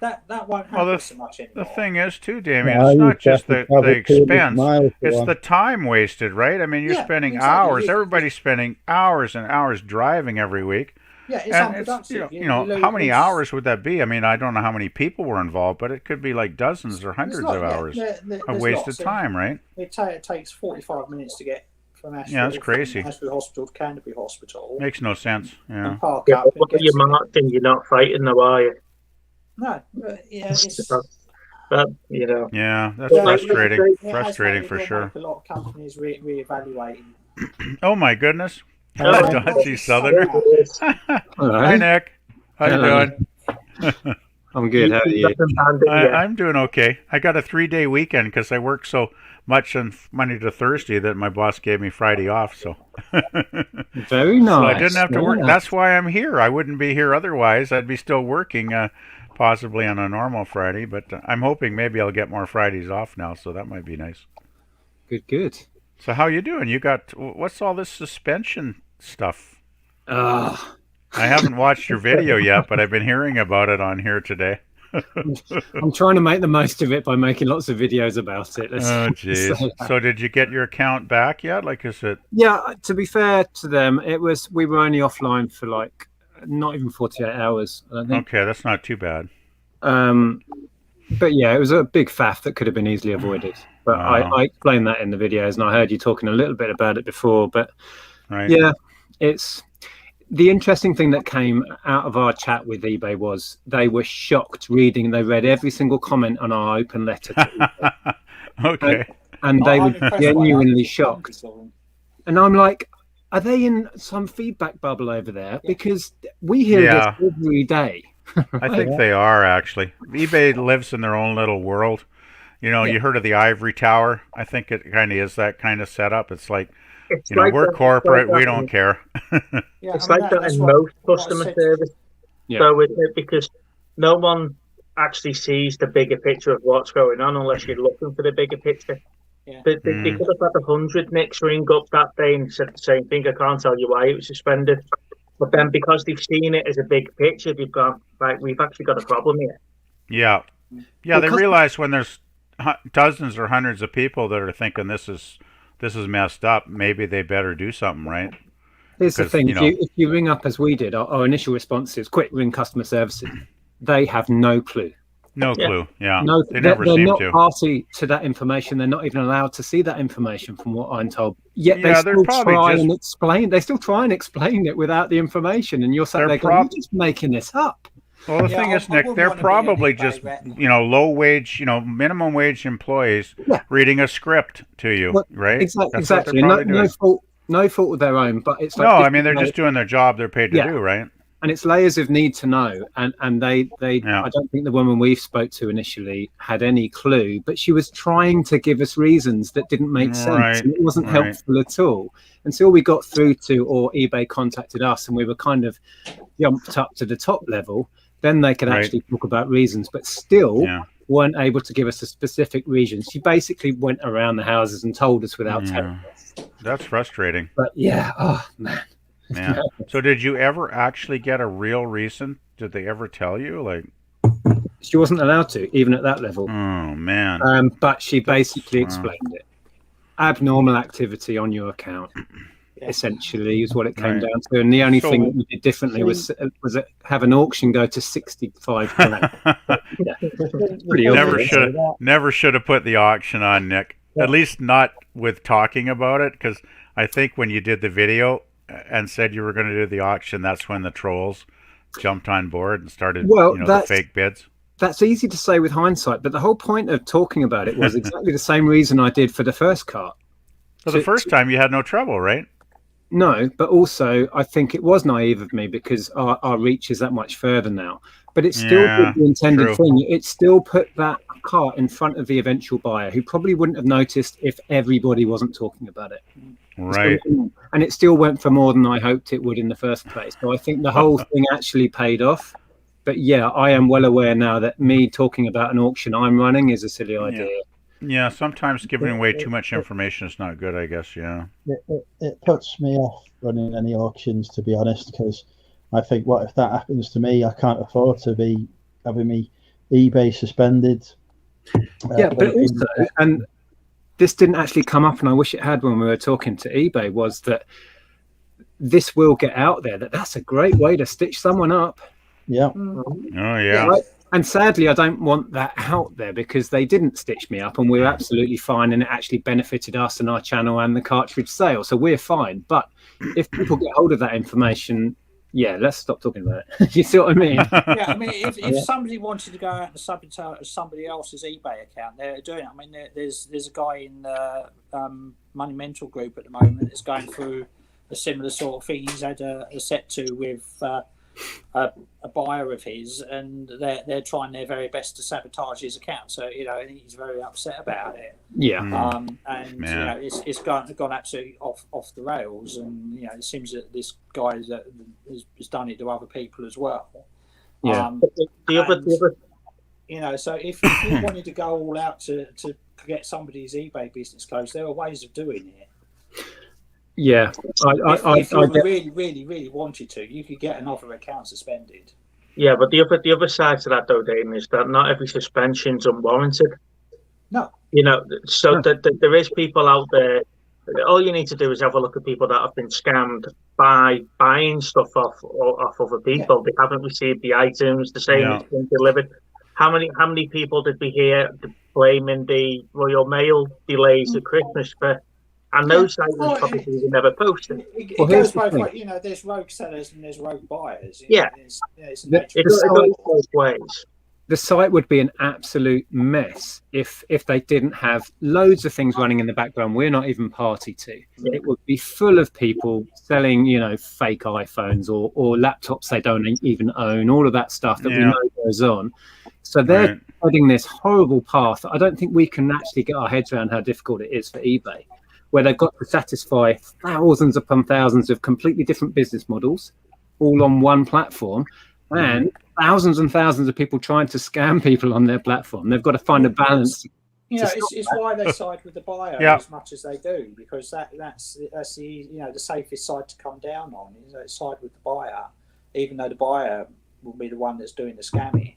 that won't happen so much anymore. The thing is, too, Damien, it's not just the expense; it's the time wasted, right? I mean, you're spending hours. Everybody's spending hours and hours driving every week. Yeah, it's unproductive. How many hours would that be? I mean, I don't know how many people were involved, but it could be like dozens or hundreds of hours of wasted time, right? It takes 45 minutes to get from Ashford, that's crazy. Ashford Hospital to Canterbury Hospital. Makes no sense. Yeah. What are you marching? You're not fighting, though, are you? No. It's... Yeah, that's frustrating. Frustrating for sure. A lot of companies reevaluating. Oh my goodness. Dodgy Southerner. Hi, Nick. How you doing? I'm good. How are you? I'm doing okay. I got a 3-day weekend because I work so much on Monday to Thursday that my boss gave me Friday off. So very nice. So I didn't have to work. Nice. That's why I'm here. I wouldn't be here otherwise. I'd be still working, possibly on a normal Friday. But I'm hoping maybe I'll get more Fridays off now. So that might be nice. Good. So how you doing? What's all this suspension stuff? I haven't watched your video yet, but I've been hearing about it on here today. I'm trying to make the most of it by making lots of videos about it. Oh, jeez. So did you get your account back yet? Like, is it? Yeah, to be fair to them, we were only offline for like not even 48 hours, I don't think. Okay, that's not too bad. But yeah, it was a big faff that could have been easily avoided. But I explained that in the videos, and I heard you talking a little bit about it before. But yeah, it's the interesting thing that came out of our chat with eBay was they were shocked reading. They read every single comment on our open letter to eBay. Okay. And they were genuinely shocked. And I'm like, are they in some feedback bubble over there? Because we hear this every day. I think they are, actually. eBay lives in their own little world. You heard of the Ivory Tower? I think it kind of is that kind of setup. It's like you know, we're corporate, we don't care. It's like that in most customer service. So because no one actually sees the bigger picture of what's going on unless you're looking for the bigger picture. Yeah. They could have had 100 nicks ring up that day and said the same thing. I can't tell you why it was suspended. But then because they've seen it as a big picture, they've gone, right, we've actually got a problem here. Yeah. Yeah, they realize when there's dozens or hundreds of people that are thinking this is messed up, maybe they better do something, right? Here's the thing, if you ring up as we did, our initial response is quick ring customer services. They have no clue. No clue, yeah. No, they never they're seem not to. party to that information. They're not even allowed to see that information from what I'm told. Yet Yeah, they still try and explain. They still try and explain it without the information. And you're sat there going, you're just making this up. Well, the thing is, Nick, they're probably just, low wage, minimum wage employees reading a script to you, right? Exactly. No fault of their own, but it's like... No, I mean, they're just doing their job they're paid to do, right? And it's layers of need to know. And they I don't think the woman we spoke to initially had any clue, but she was trying to give us reasons that didn't make sense. Right, and it wasn't helpful at all. Until we got through to, or eBay contacted us and we were kind of jumped up to the top level, then they could actually talk about reasons, but still weren't able to give us a specific reason. She basically went around the houses and told us without telling us. That's frustrating. But oh man. Yeah. So did you ever actually get a real reason? Did they ever tell you? Like, she wasn't allowed to, even at that level. Oh man. But she basically explained it. Abnormal activity on your account, essentially, is what it came down to. And the only thing that we did differently was have an auction go to 65 grand. Pretty never should have put the auction on, Nick. At least not with talking about it, because I think when you did the video and said you were going to do the auction, that's when the trolls jumped on board and started the fake bids. That's easy to say with hindsight, but the whole point of talking about it was exactly the same reason I did for the first cart. So the first time you had no trouble, right? No, but also I think it was naive of me because our reach is that much further now. But it still did the intended thing. It still put that cart in front of the eventual buyer who probably wouldn't have noticed if everybody wasn't talking about it. Right. And it still went for more than I hoped it would in the first place. So I think the whole thing actually paid off. But yeah, I am well aware now that me talking about an auction I'm running is a silly idea. Yeah, sometimes giving away too much information is not good, I guess, It puts me off running any auctions, to be honest, because I think, what if that happens to me? I can't afford to be having me eBay suspended. But also, and this didn't actually come up, and I wish it had when we were talking to eBay, was that this will get out there, that's a great way to stitch someone up. Yeah. Oh, yeah. Right? And sadly, I don't want that out there because they didn't stitch me up and we're absolutely fine. And it actually benefited us and our channel and the cartridge sale. So we're fine. But if people get hold of that information, let's stop talking about it. You see what I mean? I mean, if somebody wanted to go out and sabotage somebody else's eBay account, they're doing it. I mean, there's a guy in the Money Mental group at the moment that's going through a similar sort of thing. He's had a set to with a buyer of his, and they're trying their very best to sabotage his account. So he's very upset about it. It's gone absolutely off the rails, and it seems that this guy has done it to other people as well. So if you wanted to go all out to get somebody's eBay business closed, there are ways of doing it. Yeah, if you really, really, really wanted to, you could get another account suspended. Yeah, but the other side to that, though, Damon, is that not every suspension's unwarranted. No. There is people out there. All you need to do is have a look at people that have been scammed by buying stuff off other people. Yeah. They haven't received the items. The same has been delivered. How many people did we hear blaming the Royal Mail delays at Christmas for? And those items probably were never posted. It goes both ways. There's rogue sellers and there's rogue buyers. It goes both ways. The site would be an absolute mess if they didn't have loads of things running in the background we're not even party to. Yeah. It would be full of people selling, fake iPhones or laptops they don't even own, all of that stuff that we know goes on. So they're heading this horrible path. I don't think we can actually get our heads around how difficult it is for eBay. where they've got to satisfy thousands upon thousands of completely different business models all on one platform, and thousands and thousands of people trying to scam people on their platform. They've got to find a balance. It's why they side with the buyer as much as they do, because that's the the safest side to come down on, is side with the buyer, even though the buyer will be the one that's doing the scamming.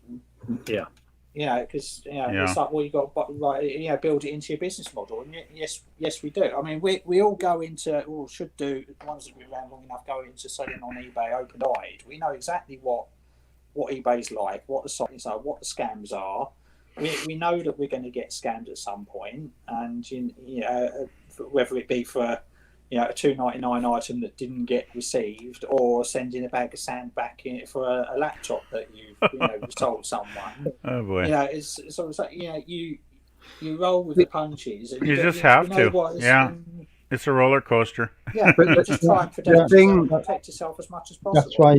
Because it's like, well, you got to build it into your business model, and yes we do. I mean, we all go into, or should do, the ones that have been around long enough go into selling on eBay open-eyed. We know exactly what eBay's like, what the sites are, what the scams are. We know that we're going to get scammed at some point, and whether it be for a $2.99 item that didn't get received, or sending a bag of sand back in for a laptop that you've sold someone. Oh boy! It's sort of like you roll with the punches. And you just have to. It's a roller coaster. Yeah, but just try and protect yourself as much as possible. That's why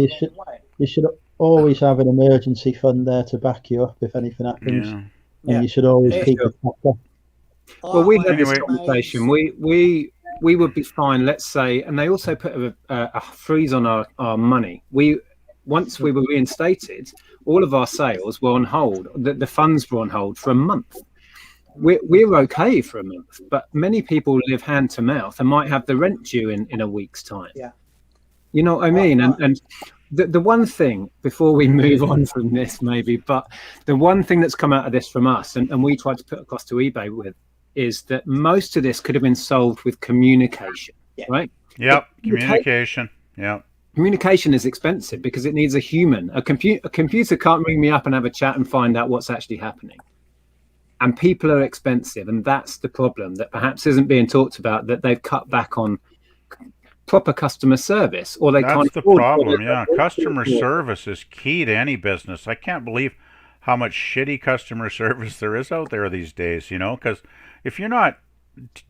you should always have an emergency fund there to back you up if anything happens. And you should always keep it up. Well, we had this conversation. We would be fine, let's say, and they also put a freeze on our money. Once we were reinstated, all of our sales were on hold. The funds were on hold for a month. We're okay for a month, but many people live hand to mouth and might have the rent due in a week's time. Yeah. You know what I mean? And the one thing, before we move on from this maybe, but the one thing that's come out of this from us, and we tried to put across to eBay with, is that most of this could have been solved with communication, right? Yep, communication. Yep. Communication is expensive because it needs a human. A computer can't ring me up and have a chat and find out what's actually happening. And people are expensive, and that's the problem that perhaps isn't being talked about, that they've cut back on proper customer service, or that's the problem. Customer service is key to any business. I can't believe how much shitty customer service there is out there these days, because if you're not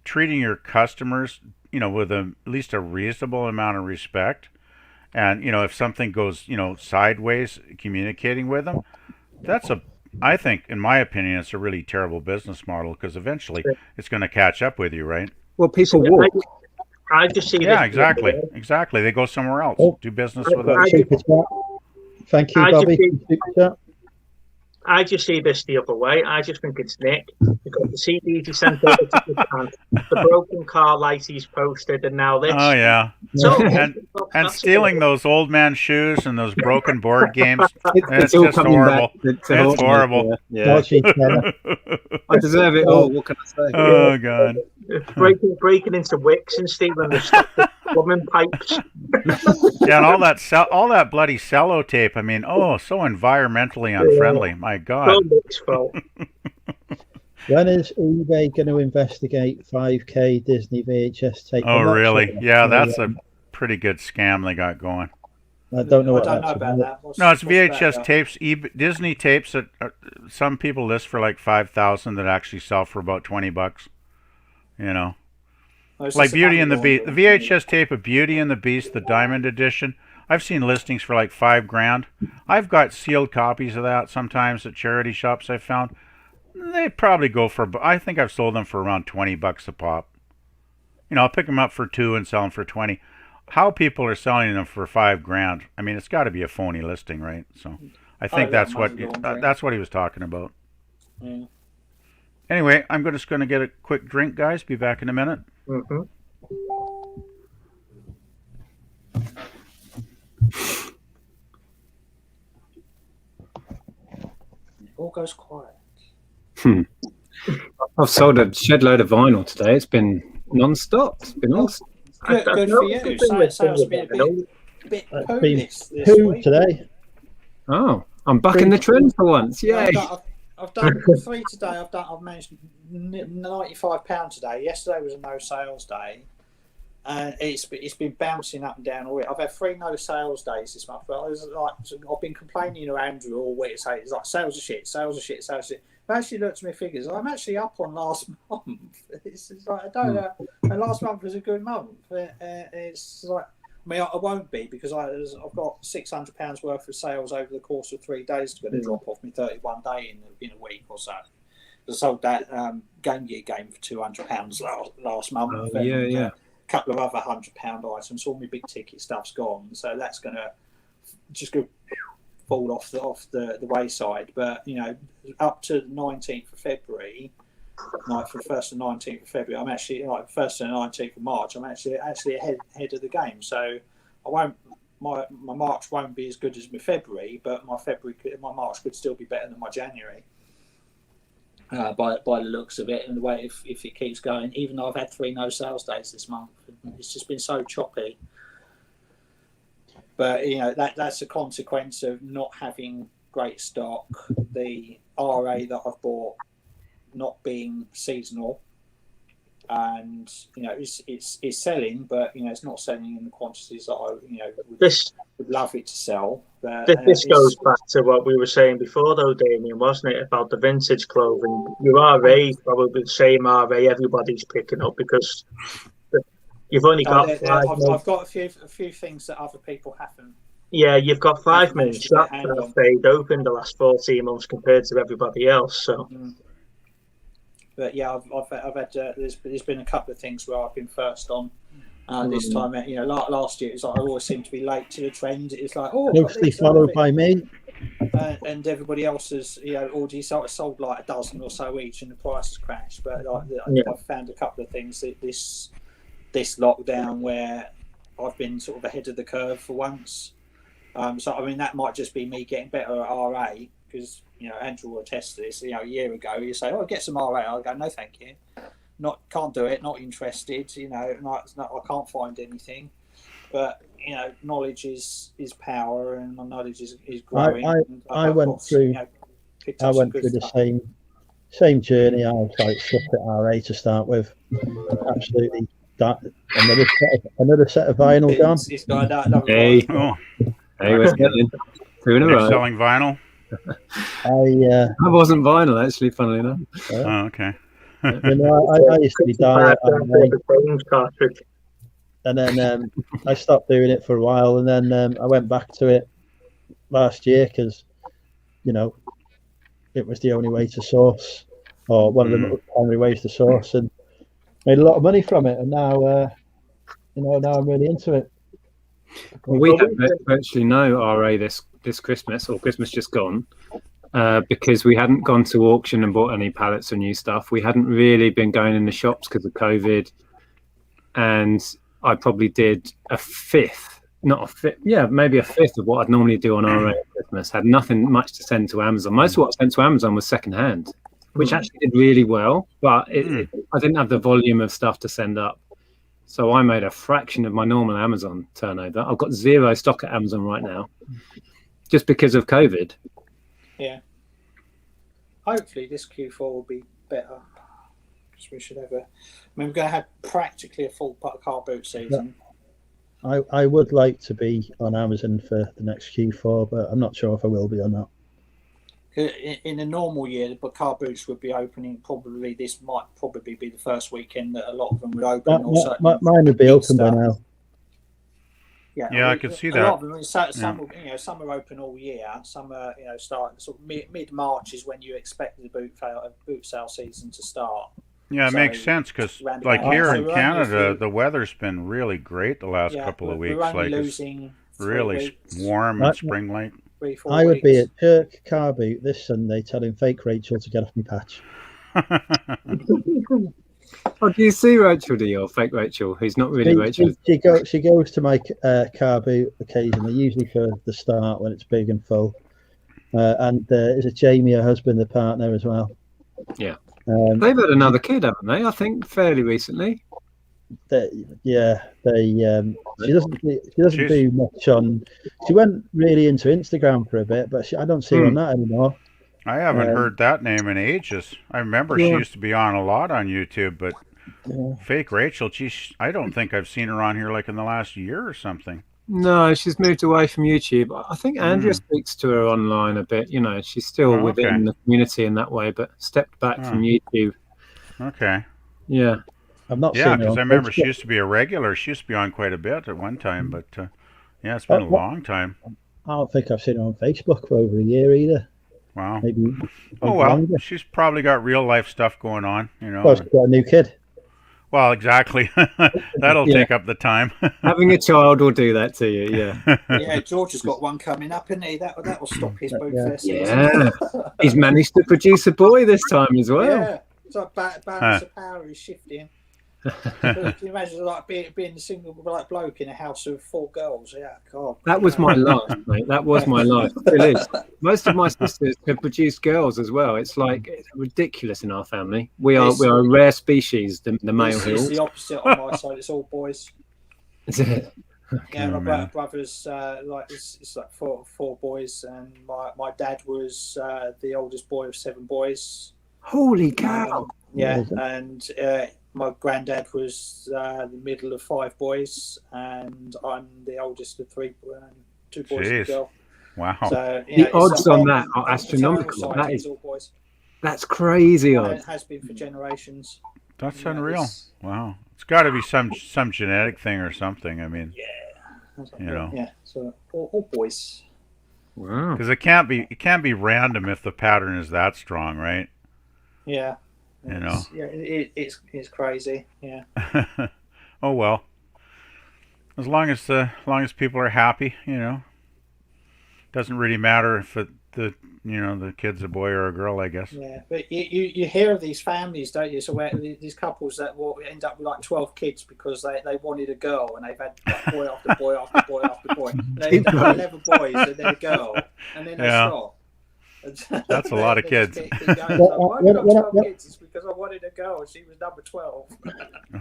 treating your customers with at least a reasonable amount of respect, and if something goes sideways, communicating with them, I think, in my opinion, it's a really terrible business model, because eventually it's going to catch up with you, right? Well, people walk. I just see exactly. They go somewhere else, do business with us. Thank you, Bobby. I just see this the other way. I just think it's Nick, because the CDs he sent over to Japan, the broken car light he's posted, and now this. Oh yeah. So, and stealing those old man shoes and those broken board games. It's just horrible. It's horrible. Yeah. I deserve it all. What can I say? Oh God. Breaking into wicks and stealing the stuff, plumbing pipes. And all that bloody sellotape. I mean, so environmentally unfriendly. My God. When is eBay going to investigate 5K Disney VHS tape? Oh, really? Yeah, that's a pretty good scam they got going. I don't know about that. No, it's VHS tapes, Disney tapes that some people list for like $5,000 that actually sell for about $20. Like Beauty and the Beast, the VHS tape of Beauty and the Beast, the Diamond Edition. I've seen listings for like $5,000. I've got sealed copies of that sometimes at charity shops I've found. They probably go for, I think I've sold them for around $20 a pop. I'll pick them up for $2 and sell them for $20. How people are selling them for $5,000? I mean, it's got to be a phony listing, right? So I think that's what he was talking about. Yeah. Anyway, I'm just going to get a quick drink, guys. Be back in a minute. Mm-hmm. All goes quiet. I've sold a shed load of vinyl today. It's been non-stop. It's been awesome. Good for you. Sounds a bit poo today. Oh, I'm back in the trend for once. Yay. I've done 3 today. I've managed £95 today. Yesterday was a no sales day, and it's been bouncing up and down all week. I've had 3 no sales days this month. But I've been complaining to Andrew all week. It's like sales are shit. I've actually looked at my figures. I'm actually up on last month. It's like I don't know. And last month was a good month. It's like, I mean, I won't be, because I've got £600 worth of sales over the course of 3 days to drop off me 31 day in a week or so. I sold that Game Gear game for £200 last month. Oh, yeah. A couple of other £100 items. All my big ticket stuff's gone, so that's going to just go fall off the wayside. But up to the 19th of February, like from 1st to 19th of February, I'm actually 1st to 19th of March. I'm actually ahead of the game. So I won't. My March won't be as good as my February, but my March could still be better than my January. By the looks of it, and the way if it keeps going, even though I've had 3 no sales days this month, it's just been so choppy. But that's a consequence of not having great stock. The RA that I've bought not being seasonal, and it's selling, but it's not selling in the quantities that I would love it to sell. This goes back to what we were saying before, though, Damien, wasn't it, about the vintage clothing? Your RA, probably the same RA everybody's picking up, because you've only got I've got a few things that other people haven't. Yeah, you've got 5 minutes that have stayed open the last 14 months compared to everybody else. So. But yeah, I've had there's been a couple of things where I've been first on. This time, last year it was like I always seem to be late to the trend. It's like closely followed by me, and everybody else has already sold like a dozen or so each, and the price has crashed. But I've found a couple of things that this lockdown where I've been sort of ahead of the curve for once. So I mean that might just be me getting better at RA, because Andrew will attest to this. A year ago you say, get some RA, I'll go, no thank you, can't do it, not interested. I can't find anything. But knowledge is power, and my knowledge is growing. I went through the same journey. I was like stuck at RA to start with. Absolutely, another set of vinyl gone. It's got Hey, we're selling 2 in a row. Selling vinyl. I wasn't vinyl, actually, funnily enough. Oh, okay. I used to be down and then I stopped doing it for a while, and then I went back to it last year because it was the only way to source, or one of the primary ways to source, and made a lot of money from it. And now now I'm really into it. Well, we have virtually no RA this Christmas, or Christmas just gone, because we hadn't gone to auction and bought any pallets of new stuff. We hadn't really been going in the shops because of COVID, and I probably did maybe a fifth of what I'd normally do on RA at Christmas. Had nothing much to send to Amazon. Most of what I sent to Amazon was secondhand, which actually did really well, but I didn't have the volume of stuff to send up. So I made a fraction of my normal Amazon turnover. I've got 0 stock at Amazon right now, just because of COVID. Yeah. Hopefully this Q4 will be better, because we should have we're going to have practically a full car boot season. I would like to be on Amazon for the next Q4, but I'm not sure if I will be or not. In a normal year, the car boots would be opening this might probably be the first weekend that a lot of them would open. Mine would be open by now. Yeah, I could see that. A lot of them, some are open all year. Some are, start sort of mid-March is when you expect the boot sale season to start. Yeah, it makes sense, because like here in Canada, the weather's been really great the last couple of weeks. Like it's really warm and spring-like. I would be at Kirk Car Boot this Sunday telling fake Rachel to get off my patch. Oh, do you see Rachel, or fake Rachel, who's not really Rachel? She goes to my car boot occasionally, usually for the start when it's big and full. And is it Jamie, her husband, the partner as well? Yeah. They've had another kid, haven't they? I think fairly recently. She doesn't do much on. She went really into Instagram for a bit, but I don't see her on that anymore. I haven't heard that name in ages. I remember she used to be on a lot on YouTube, but fake Rachel, I don't think I've seen her on here like in the last year or something. No, she's moved away from YouTube. I think Andrea speaks to her online a bit. She's still within the community in that way, but stepped back from YouTube. Okay. Yeah. I've not seen her. Because I remember she used to be a regular. She used to be on quite a bit at one time, but it's been a long time. I don't think I've seen her on Facebook for over a year either. Wow. Maybe oh well, longer. She's probably got real life stuff going on, you know. Well, she's got a new kid. Well, exactly. That'll take up the time. Having a child will do that to you, yeah. Yeah, George has got one coming up, isn't he? That will stop his boot fest. Yeah. He's managed to produce a boy this time as well. Yeah, it's like balance of power is shifting. Can you imagine like being a single like bloke in a house of 4 girls? Yeah, God. That was my life, mate. That was my life. It still is. Most of my sisters have produced girls as well. It's like it's ridiculous in our family. We are a rare species, the male hill. It's the opposite on my side. It's all boys. Is it? Yeah, my brother's like it's like four boys, and my dad was the oldest boy of 7 boys. Holy cow! Yeah, and my granddad was the middle of 5 boys, and I'm the oldest of 3, 2 boys and a girl. Wow! So, the odds on that are astronomical. That is, that's crazy odds. It has been for generations. That's unreal. Wow! It's got to be some genetic thing or something. I mean, you know. Yeah. So all boys. Wow. Because it can't be random if the pattern is that strong, right? Yeah. You know. Yeah, it's crazy. Yeah. Oh well. As long as people are happy, you know. Doesn't really matter if the kid's a boy or a girl, I guess. Yeah, but you hear of these families, don't you? So where these couples that will end up with like 12 kids because they wanted a girl, and they've had like, boy after boy after boy after boy. They end up with 11 boys and then a girl, and then they stop. That's a lot of kids. Why did I have 12 kids? It's because I wanted a girl and she was number 12.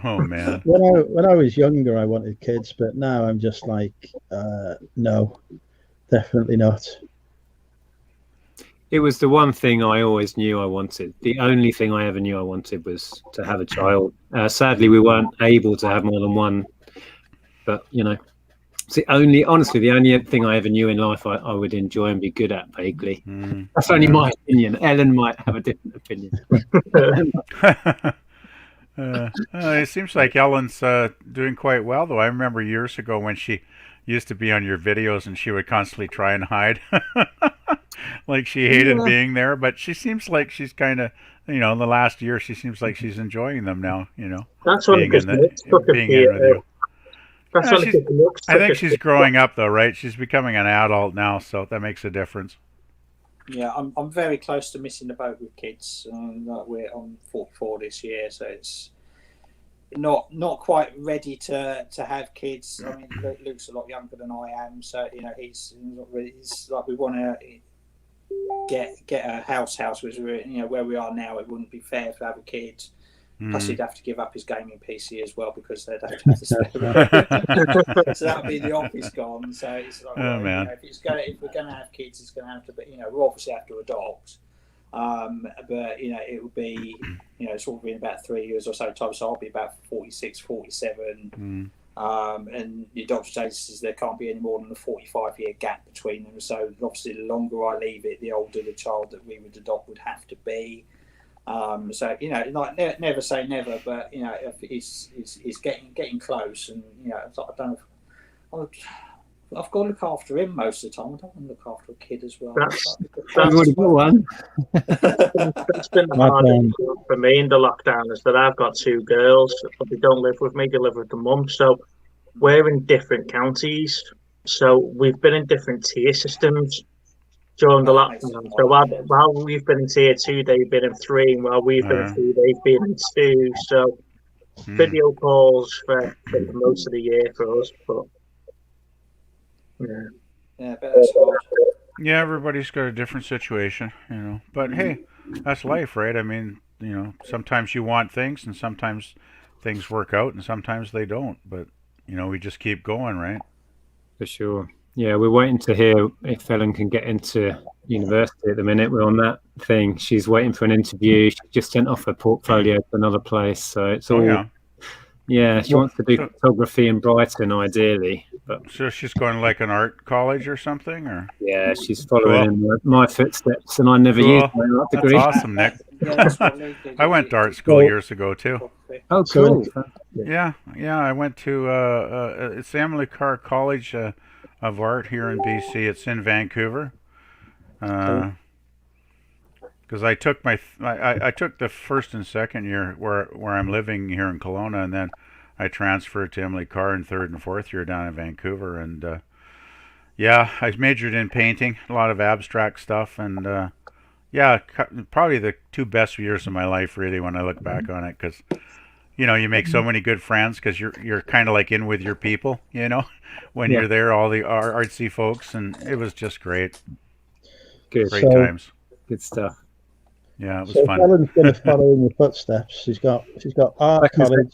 Oh man. When I was younger, I wanted kids, but now I'm just like, no, definitely not. It was the one thing I always knew I wanted. The only thing I ever knew I wanted was to have a child. Sadly, we weren't able to have more than one, but you know. It's the only thing I ever knew in life I would enjoy and be good at vaguely. That's only my opinion. Ellen might have a different opinion. It seems like Ellen's doing quite well, though. I remember years ago when she used to be on your videos and she would constantly try and hide. Like she hated being there, but she seems like she's kind of, you know, in the last year, she seems like she's enjoying them now, you know. That's one being in with you. I think she's growing up, though, right? She's becoming an adult now, so that makes a difference. Yeah, I'm very close to missing the boat with kids. Like we're on 44 this year, so it's not quite ready to have kids. I mean, Luke's a lot younger than I am, so you know he's not really. It's like we want to get a house, which where we are now. It wouldn't be fair to have a kid. Plus, he'd have to give up his gaming PC as well because they'd have to spare it. So that would be the office gone. So it's like, if we're going to have kids, it's going to have to be, we'll obviously have to adopt. But, it would be, sort of in about 3 years or so time. So I'll be about 46, 47. And the adoption status is there can't be any more than a 45-year gap between them. So obviously, the longer I leave it, the older the child that we would adopt would have to be. So like never say never, but if he's getting close, and I don't know. I've got to look after him most of the time. I don't want to look after a kid as well. That's already got one. That's been the hardest for me in the lockdown is that I've got 2 girls, but they don't live with me. They live with the mum. So we're in different counties. So we've been in different tier systems during the lockdown. So while we've been in tier 2, they've been in 3, and while we've been in 3, they've been in 2. So video calls for most of the year for us, but yeah, everybody's got a different situation, But hey, that's life, right? I mean, sometimes you want things, and sometimes things work out, and sometimes they don't. But we just keep going, right? For sure. Yeah, we're waiting to hear if Ellen can get into university at the minute. We're on that thing. She's waiting for an interview. She just sent off her portfolio to another place. So it's all... Yeah, she wants to do photography in Brighton, ideally. But so she's going like an art college or something, or yeah, she's following in my footsteps, and I never used my art degree. That's awesome, Nick. I went to art school years ago too. Oh, cool. Yeah. I went to it's Emily Carr College of Art here in BC. It's in Vancouver. Because I took I took the first and second year where I'm living here in Kelowna, and then I transferred to Emily Carr in third and fourth year down in Vancouver, and yeah, I majored in painting, a lot of abstract stuff, and yeah, probably the 2 best years of my life, really, when I look back on it, because you know, you make so many good friends because you're kind of like in with your people, you know, when you're there, all the artsy folks, and it was just great. Good. Great times. Good stuff. Yeah, it was so fun. Helen's going to follow in your footsteps. She's got art college.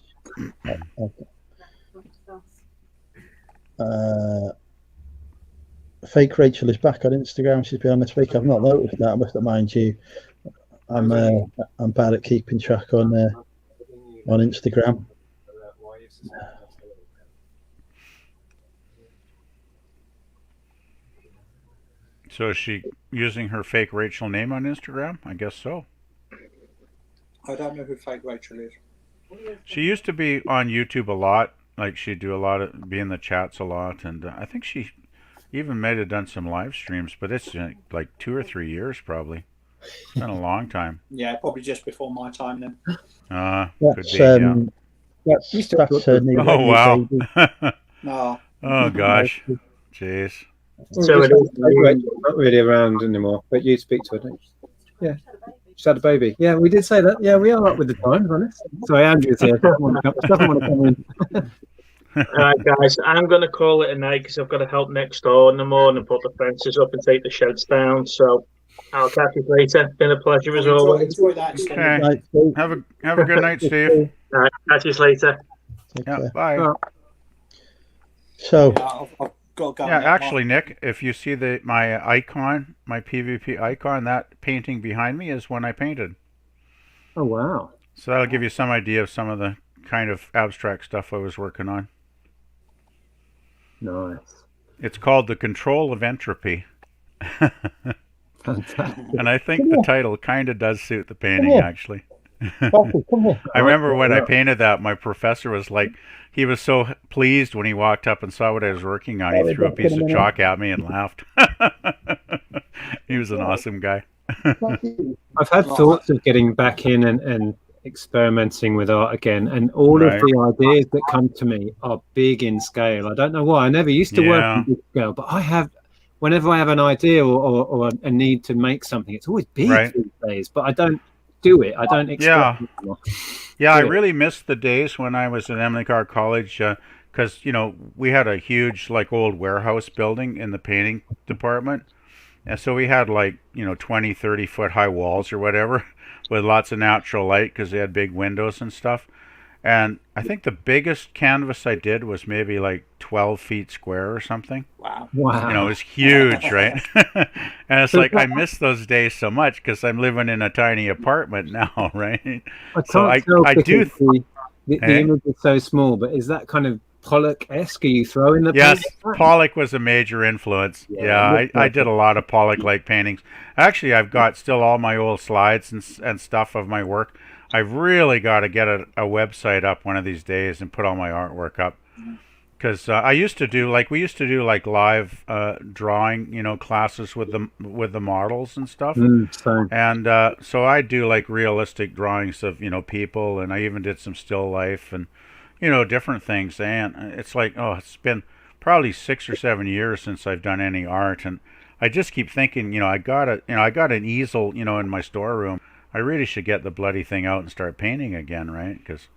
Fake Rachel is back on Instagram. She's been on this week. I've not noticed that. I must have mind you. I'm bad at keeping track on Instagram. So is she using her fake Rachel name on Instagram? I guess so. I don't know who fake Rachel is. She used to be on YouTube a lot. Like she'd do a lot of, be in the chats a lot, and I think she even might have done some live streams. But it's like 2 or 3 years probably. It's been a long time. Yeah, probably just before my time then. Could be. Yeah. That's her new oh wow. No. Oh gosh. Jeez. So it is not really around anymore, but you speak to her, don't you? Yeah. She's had a baby. Yeah, we did say that. Yeah, we are up with the times, honest. Sorry, Andrew's here. Doesn't want to come in. All right, guys, I'm going to call it a night because I've got to help next door in the morning, put the fences up and take the sheds down. So I'll catch you later. Been a pleasure as always. Enjoy that. Okay. Have a good night, Steve. All right, catch you later. Yeah, bye. So. Yeah, actually, Nick, if you see my icon, my PvP icon, that painting behind me is when I painted. Oh, wow. So that'll give you some idea of some of the kind of abstract stuff I was working on. Nice. It's called The Control of Entropy. Fantastic. And I think the title kind of does suit the painting, actually. I remember when I painted that, my professor was like, he was so pleased when he walked up and saw what I was working on. He threw a piece of chalk at me and laughed. He was an awesome guy. I've had thoughts of getting back in and experimenting with art again, and all of the ideas that come to me are big in scale. I don't know why. I never used to work in big scale, but I have. Whenever I have an idea or a need to make something, it's always big these days. But I don't do it. I don't expect it anymore. Yeah, I really missed the days when I was at Emily Carr College because, you know, we had a huge, like, old warehouse building in the painting department. And so we had, like, you know, 20, 30-foot high walls or whatever with lots of natural light because they had big windows and stuff. And I think the biggest canvas I did was maybe like 12 feet square or something. Wow. You know, it was huge, right? And it's like, I miss those days so much because I'm living in a tiny apartment now, right? I do. The image is so small, but is that kind of Pollock-esque? Are you throwing the Yes, Pollock was a major influence. Yeah, I did a lot of Pollock-like paintings. Actually, I've got still all my old slides and stuff of my work. I've really got to get a website up one of these days and put all my artwork up. Because we used to do live drawing, you know, classes with the models and stuff. And so I do like realistic drawings of, you know, people, and I even did some still life and, you know, different things. And it's like, it's been probably 6 or 7 years since I've done any art, and I just keep thinking, you know, I got an easel, you know, in my storeroom. I really should get the bloody thing out and start painting again, right? Because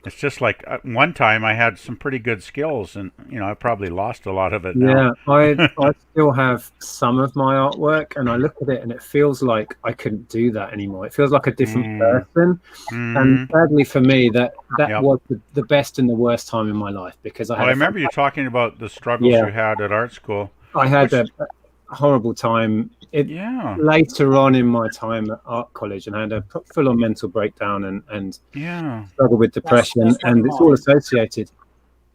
it's just like one time I had some pretty good skills, and you know, I probably lost a lot of it now. Yeah, I still have some of my artwork, and I look at it and it feels like I couldn't do that anymore. It feels like a different person. And sadly for me, that was the best and the worst time in my life, because I remember you talking about the struggles you had at art school. I had a horrible time. Later on in my time at art college, and I had a full-on mental breakdown and struggled with depression, and it's all associated.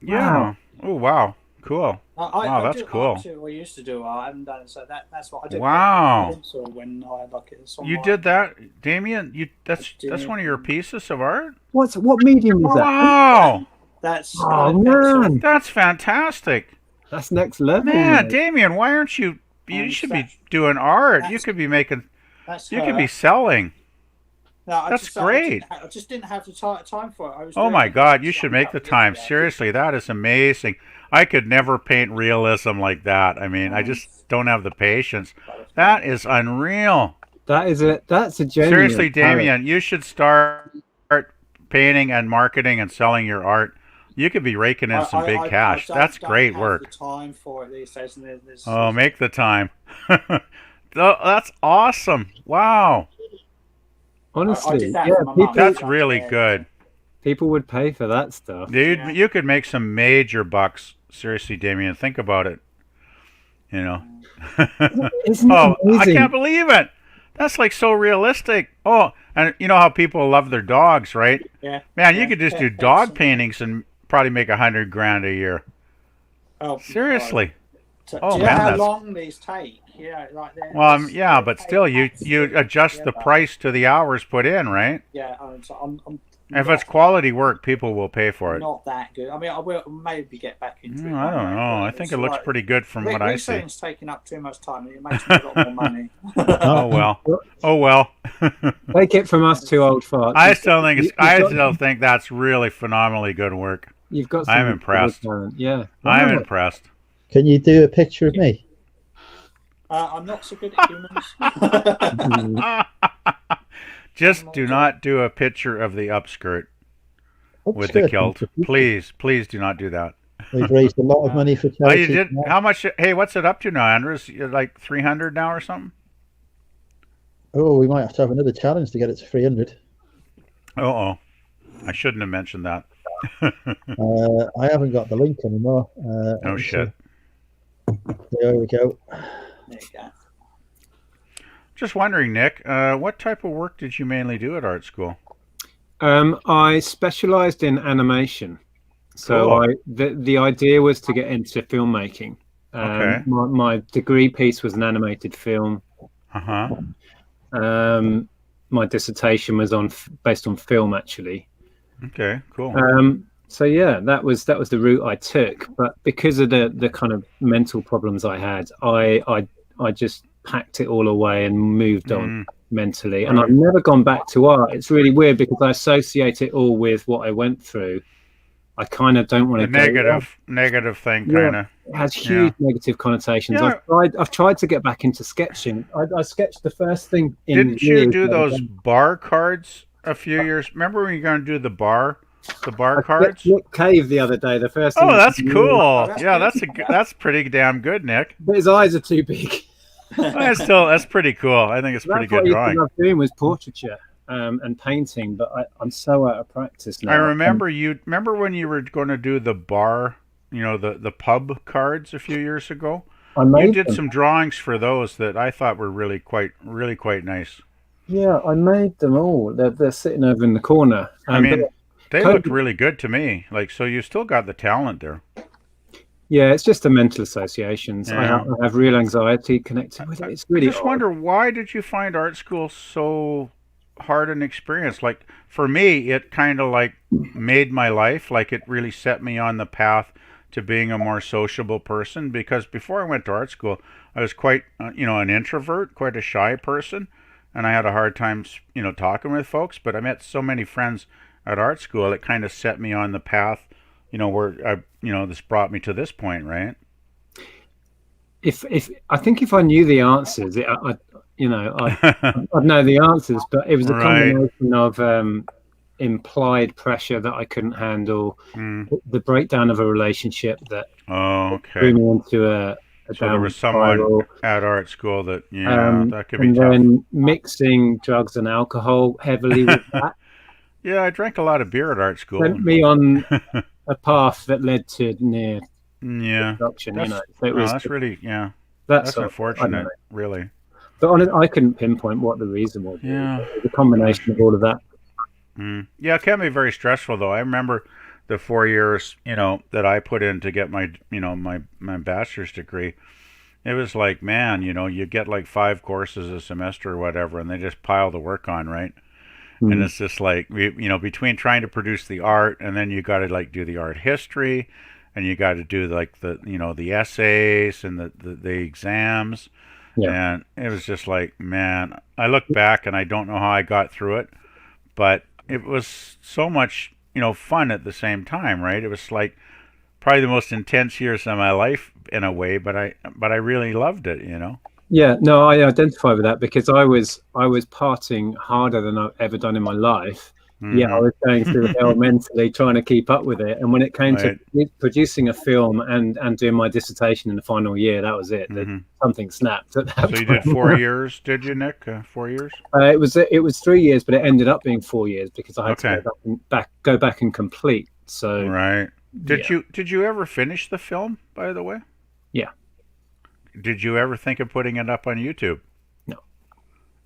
Wow. Oh wow, cool. That's cool. I used to do art. I haven't done it, so that's what I did. Wow. When I you did that, Damien? That's one of your pieces of art. What medium is that? Wow. That's man, that's fantastic. That's next level. Man, Damien, why aren't you? You should be doing art. You could be making That's you her. could be selling. No, that's great. I just didn't have the time for it. I was. Oh my God! You should make the time. Seriously, that is amazing. I could never paint realism like that. I mean, I just don't have the patience. That is unreal. That's a genuine. Seriously, Damien, you should start painting and marketing and selling your art. You could be raking in some big cash. That's great work. The time for it these days, and make the time. That's awesome. Wow. Honestly, that's really good. People would pay for that stuff. Dude, you could make some major bucks. Seriously, Damien, think about it. You know. Isn't it amazing? I can't believe it. That's like so realistic. Oh, and you know how people love their dogs, right? Yeah. Man, you could just do dog paintings and probably make $100,000 a year. Oh, seriously. Do you know how long these take? Yeah, like well, yeah, but still, you adjust the price to the hours put in, right? Yeah, if it's quality work, people will pay for it. Not that good. I mean, I will maybe get back into it. I don't know. I think it looks pretty good from what I see. It's taking up too much time. It makes me a lot more money. Oh well. Oh well. Take it from us two old farts. I still think that's really phenomenally good work. You've got. I'm impressed. Yeah. I'm impressed. Can you do a picture of me? I'm not so good at humans. Just do not do a picture of the upskirt with the kilt. Please do not do that. We've raised a lot of money for charity. Oh, you did? Now. How much? Hey, what's it up to now, Andrews? Like 300 now or something? Oh, we might have to have another challenge to get it to 300. I shouldn't have mentioned that. I haven't got the link anymore. Oh shit. There we go. There you go. Just wondering, Nick, what type of work did you mainly do at art school? I specialized in animation. So the idea was to get into filmmaking. Okay. My degree piece was an animated film. My dissertation was based on film, actually. Okay, cool. So yeah, that was the route I took. But because of the kind of mental problems I had, I just packed it all away and moved on mentally. And I've never gone back to art. It's really weird because I associate it all with what I went through. I kind of don't want to negative thing, kind of. It has huge negative connotations. Yeah. I've tried to get back into sketching. I sketched the first thing. Didn't you do those bar cards a few years? Remember when you were going to do the bar cards? Nick Cave the other day. The first. Oh, that's cool. Yeah, that's pretty damn good, Nick. But his eyes are too big. That's pretty cool. I think it's pretty good drawing. What I was doing was portraiture and painting, but I'm so out of practice now. I remember remember when you were going to do the bar, the pub cards a few years ago. You did some drawings for those that I thought were really quite nice. Yeah, I made them all. They're sitting over in the corner. I mean, they looked really good to me. Like, so you still got the talent there. Yeah, it's just the mental associations. Yeah. I have real anxiety connected with it. It's really. I just wonder, why did you find art school so hard an experience? Like, for me, it kind of like made my life. Like, it really set me on the path to being a more sociable person. Because before I went to art school, I was quite, an introvert, quite a shy person, and I had a hard time, talking with folks. But I met so many friends at art school. It kind of set me on the path. Where this brought me to this point, right? If I think if I knew the answers, I'd know the answers. But it was a combination of implied pressure that I couldn't handle, the breakdown of a relationship that threw me into a so there was someone at art school that that could be tough. And then mixing drugs and alcohol heavily with that. Yeah, I drank a lot of beer at art school. Sent me on a path that led to near destruction. That's really that's unfortunate, really. But I couldn't pinpoint what the reason was. Yeah, it was a combination of all of that. Yeah, it can be very stressful, though. I remember the 4 years, that I put in to get my, my bachelor's degree. It was like, man, you get like 5 courses a semester or whatever, and they just pile the work on, right? And it's just like, between trying to produce the art, and then you got to like do the art history, and you got to do like the, the essays and the exams. Yeah. And it was just like, man, I look back and I don't know how I got through it, but it was so much, fun at the same time, right? It was like probably the most intense years of my life in a way, but I really loved it, Yeah, no, I identify with that because I was partying harder than I've ever done in my life. Yeah, I was going through hell mentally trying to keep up with it. And when it came to producing a film and doing my dissertation in the final year, that was it. Something snapped at that point. So you did 4 years, did you, Nick? 4 years? It was 3 years, but it ended up being 4 years because I had to go back and complete. So right. Did you ever finish the film, by the way? Yeah. Did you ever think of putting it up on YouTube? No.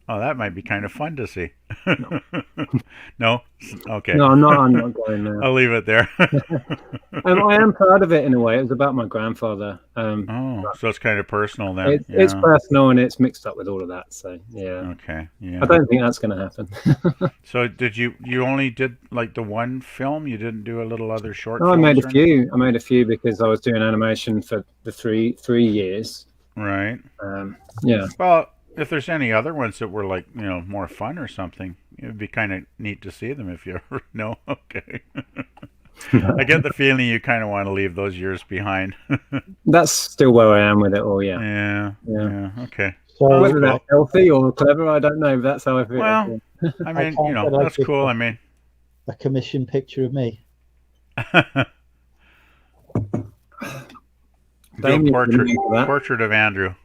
Oh, that might be kind of fun to see. No. No? Okay. No, I'm not going there. I'll leave it there. I am proud of it in a way. It was about my grandfather. So it's kind of personal then. It's personal and it's mixed up with all of that. So, yeah. Okay, yeah. I don't think that's going to happen. So did you only did like the one film? You didn't do a little other short films? I made a few. I made a few because I was doing animation for the three years. Right. Yeah. Well, if there's any other ones that were like, more fun or something, it would be kind of neat to see them if you ever know. Okay. I get the feeling you kind of want to leave those years behind. That's still where I am with it all, yeah. Yeah. Okay. So whether that's healthy or clever, I don't know, but that's how I feel. Well, I mean, that's cool. I mean, a commission picture of me. Do a portrait of Andrew.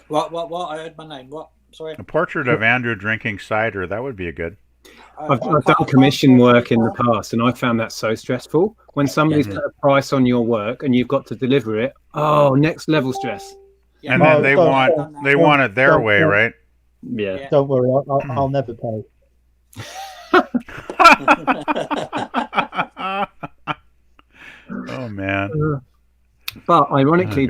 What? I heard my name. What? Sorry. A portrait of Andrew drinking cider. That would be a good. I've done commission work in the past, and I found that so stressful. When somebody's put a price on your work and you've got to deliver it, next level stress. Yeah. And then they want it their way, right? Yeah. Don't worry, I'll never pay. Oh man. But ironically,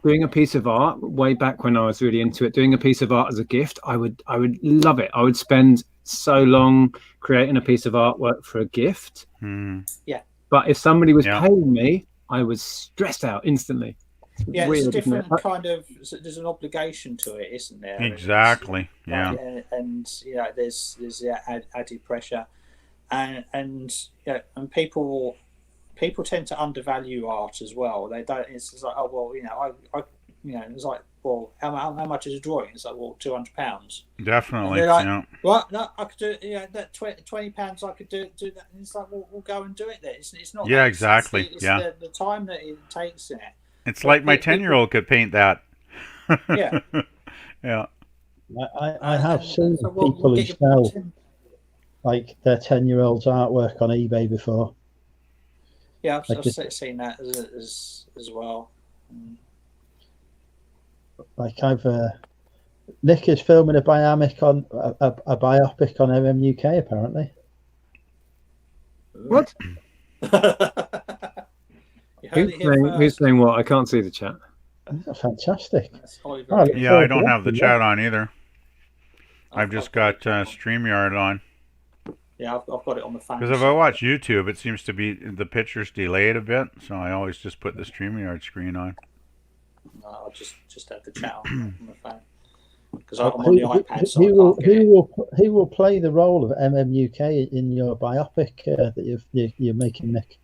doing a piece of art way back when I was really into it, doing a piece of art as a gift, I would love it. I would spend so long creating a piece of artwork for a gift. Yeah. But if somebody was paying me, I was stressed out instantly. Yeah, it's a different kind of. There's an obligation to it, isn't there? Exactly. Yeah. And there's added pressure, and people tend to undervalue art as well. They don't. It's like, oh well, I it's like, well, how much is a drawing? It's like, well, £200. Definitely. Like, what? No, I could do that. £20. I could do that. And it's like, well, we'll go and do it. There. It's not. Yeah, exactly. It's the time that it takes in it. It's like my 10-year-old could paint that. Yeah. Yeah. I have seen people who sell like their 10-year-old's artwork on eBay before. Yeah, I've seen that as well. Like Nick is filming a biopic on MMUK apparently. What? Who's saying what? I can't see the chat. That's fantastic. Yeah, I don't have the chat on either. I've just got StreamYard on. Yeah, I've got it on the phone. Because if I watch YouTube, it seems to be the picture's delayed a bit, so I always just put the StreamYard screen on. No, I'll just have the chat on the phone. Because I'm on the iPad, so who will play the role of MMUK in your biopic that you're making, Nick?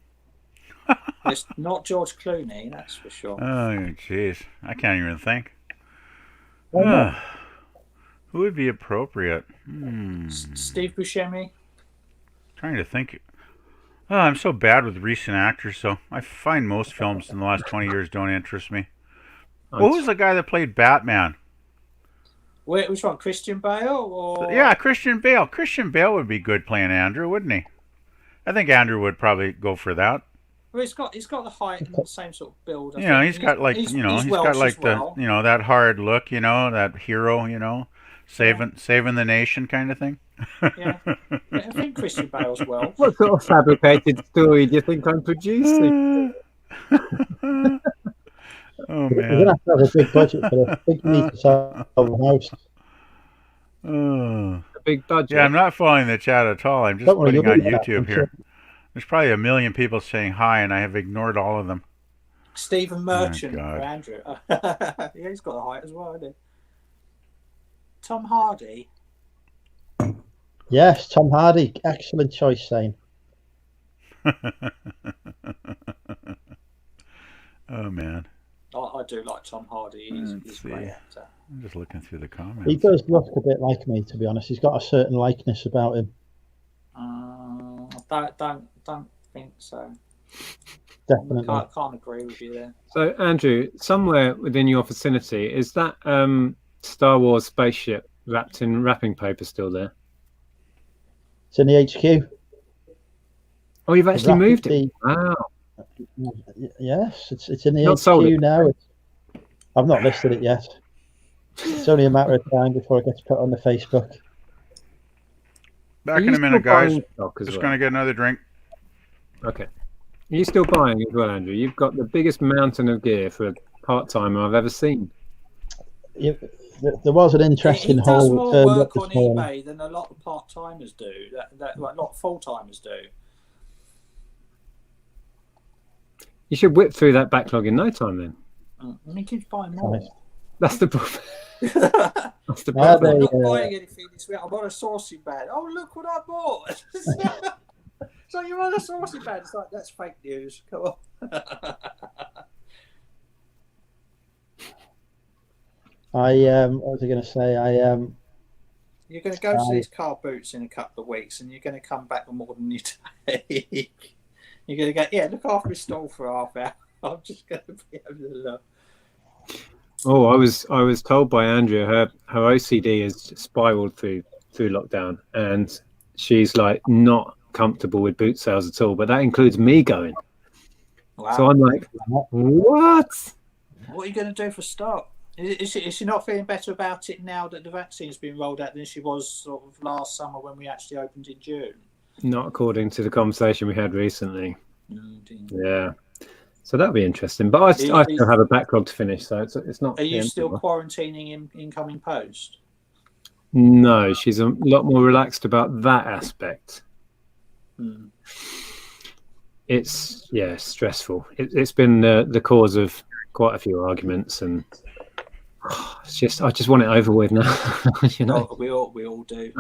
It's not George Clooney, that's for sure. Oh, jeez. I can't even think. Who would be appropriate? Steve Buscemi? Trying to think. Oh, I'm so bad with recent actors, so I find most films in the last 20 years don't interest me. What was the guy that played Batman? Wait, which one? Christian Bale? Or... Yeah, Christian Bale. Christian Bale would be good playing Andrew, wouldn't he? I think Andrew would probably go for that. Well, he's got the height and the same sort of build. He's got like he's got like the that hard look, that hero, saving the nation kind of thing. Yeah, I think Christian Bale's well. What sort of fabricated story do you think I'm producing? Oh man, you're gonna have to have a big budget for a big need to sell a house. A big budget. Yeah, I'm not following the chat at all. I'm just putting on YouTube here. There's probably 1 million people saying hi, and I have ignored all of them. Stephen Merchant for Andrew. Yeah, he's got the height as well, hasn't he? Tom Hardy. Yes, Tom Hardy. Excellent choice, Shane. Oh man, I do like Tom Hardy. He's a great actor. I'm just looking through the comments. He does look a bit like me, to be honest. He's got a certain likeness about him. I don't think so. Definitely. Can't agree with you there. So, Andrew, somewhere within your vicinity, is that Star Wars spaceship wrapped in wrapping paper still there? It's in the HQ. Oh, you've actually moved it? Wow. Yes, it's in the HQ now. I've not listed it yet. It's only a matter of time before it gets put on the Facebook. Back in a minute, guys. Just going to get another drink. Okay. Are you still buying as well, Andrew? You've got the biggest mountain of gear for a part-timer I've ever seen. There was an interesting haul. He does more work on morning. eBay than a lot of part-timers do. That a lot of full-timers do. You should whip through that backlog in no time, then. I mean, keep buying more. Nice. That's the problem. That's the problem. I'm not buying anything this week. I bought a saucy bag. Oh, look what I bought! So you're on a saucy bag. It's like, that's fake news. Come on. What was I going to say? You're going to go to these car boots in a couple of weeks, and you're going to come back with more than you take. You're going to go, yeah, look after his stall for half hour. I'm just going to be able to look. Oh, I was told by Andrea her OCD has spiraled through lockdown, and she's like not comfortable with boot sales at all. But that includes me going. Wow. So I'm like, what? What are you going to do for start? Is she not feeling better about it now that the vaccine's been rolled out than she was sort of last summer when we actually opened in June? Not according to the conversation we had recently. Yeah. So that'll be interesting. But I still have a backlog to finish, so it's not... Are you still quarantining incoming post? No, she's a lot more relaxed about that aspect. It's, stressful. It's been the cause of quite a few arguments, and it's just I just want it over with now. You know? We all do.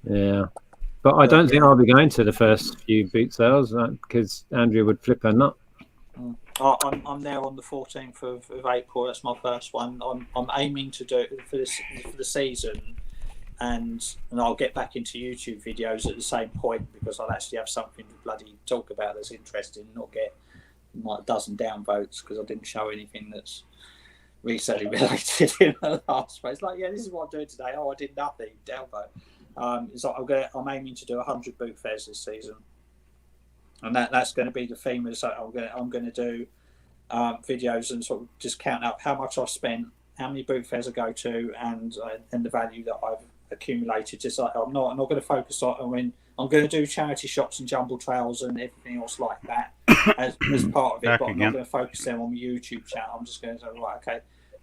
Yeah. But I don't think I'll be going to the first few boot sales because Andrea would flip her nut. I'm there on the 14th of April. That's my first one. I'm aiming to do it for the season, and I'll get back into YouTube videos at the same point because I'll actually have something to bloody talk about that's interesting, not get like a dozen downvotes because I didn't show anything that's reselling related in the last place. Like, yeah, this is what I'm doing today. Oh, I did nothing. Downvote. So I'm aiming to do 100 boot fairs this season, and that's going to be the theme. So I'm going to do videos and sort of just count up how much I've spent, how many boot fairs I go to, and the value that I've accumulated. Just like I'm not going to focus on. I mean, I'm going to do charity shops and jumble trails and everything else like that as part of it. But I'm not going to focus them on my YouTube channel. I'm just going to say, right, okay,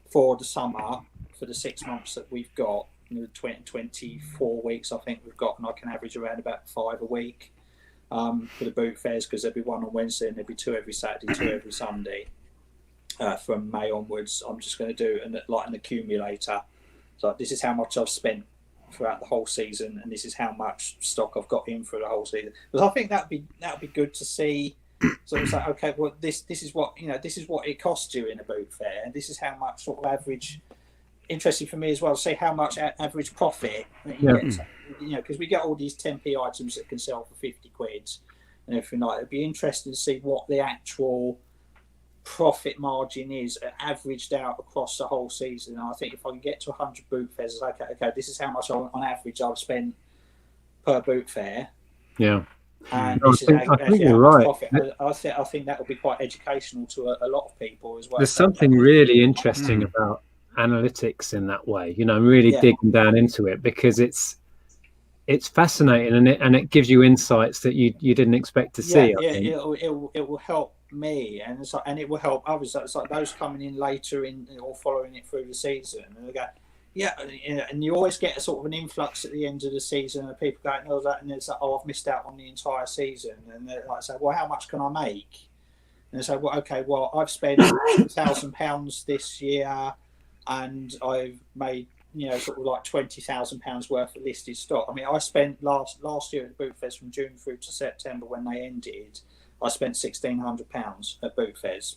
for the summer, for the 6 months that we've got. 24 weeks I think we've got, and I can average around about 5 a week for the boot fairs because there'll be one on Wednesday and there'll be 2 every Saturday, 2 every Sunday. From May onwards, I'm just going to do an accumulator. So this is how much I've spent throughout the whole season, and this is how much stock I've got in for the whole season. Because I think that'd be good to see. So it's like, okay, well this is what this is what it costs you in a boot fair, and this is how much sort of average. Interesting for me as well to see how much average profit you get, because we get all these 10p items that can sell for 50 quid and everything like that. It'd be interesting to see what the actual profit margin is averaged out across the whole season. And I think if I can get to 100 boot fairs, it's okay, this is how much on average I've spent per boot fair. Yeah. And I think you're right. I think that will be quite educational to a lot of people as well. There's something really interesting about analytics in that way, really digging down into it, because it's fascinating and it gives you insights that you didn't expect to see. It will help me and it will help others. It's like those coming in later in or following it through the season, and they go, and you always get a sort of an influx at the end of the season of people going, oh, that, and it's like, oh, I've missed out on the entire season, and they're like, say, well, how much can I make? And they say, well, okay, well, I've spent £1,000 this year. And I've made sort of like £20,000 worth of listed stock. I mean, I spent last year at Boot Fairs from June through to September when they ended. I spent £1,600 at Boot Fairs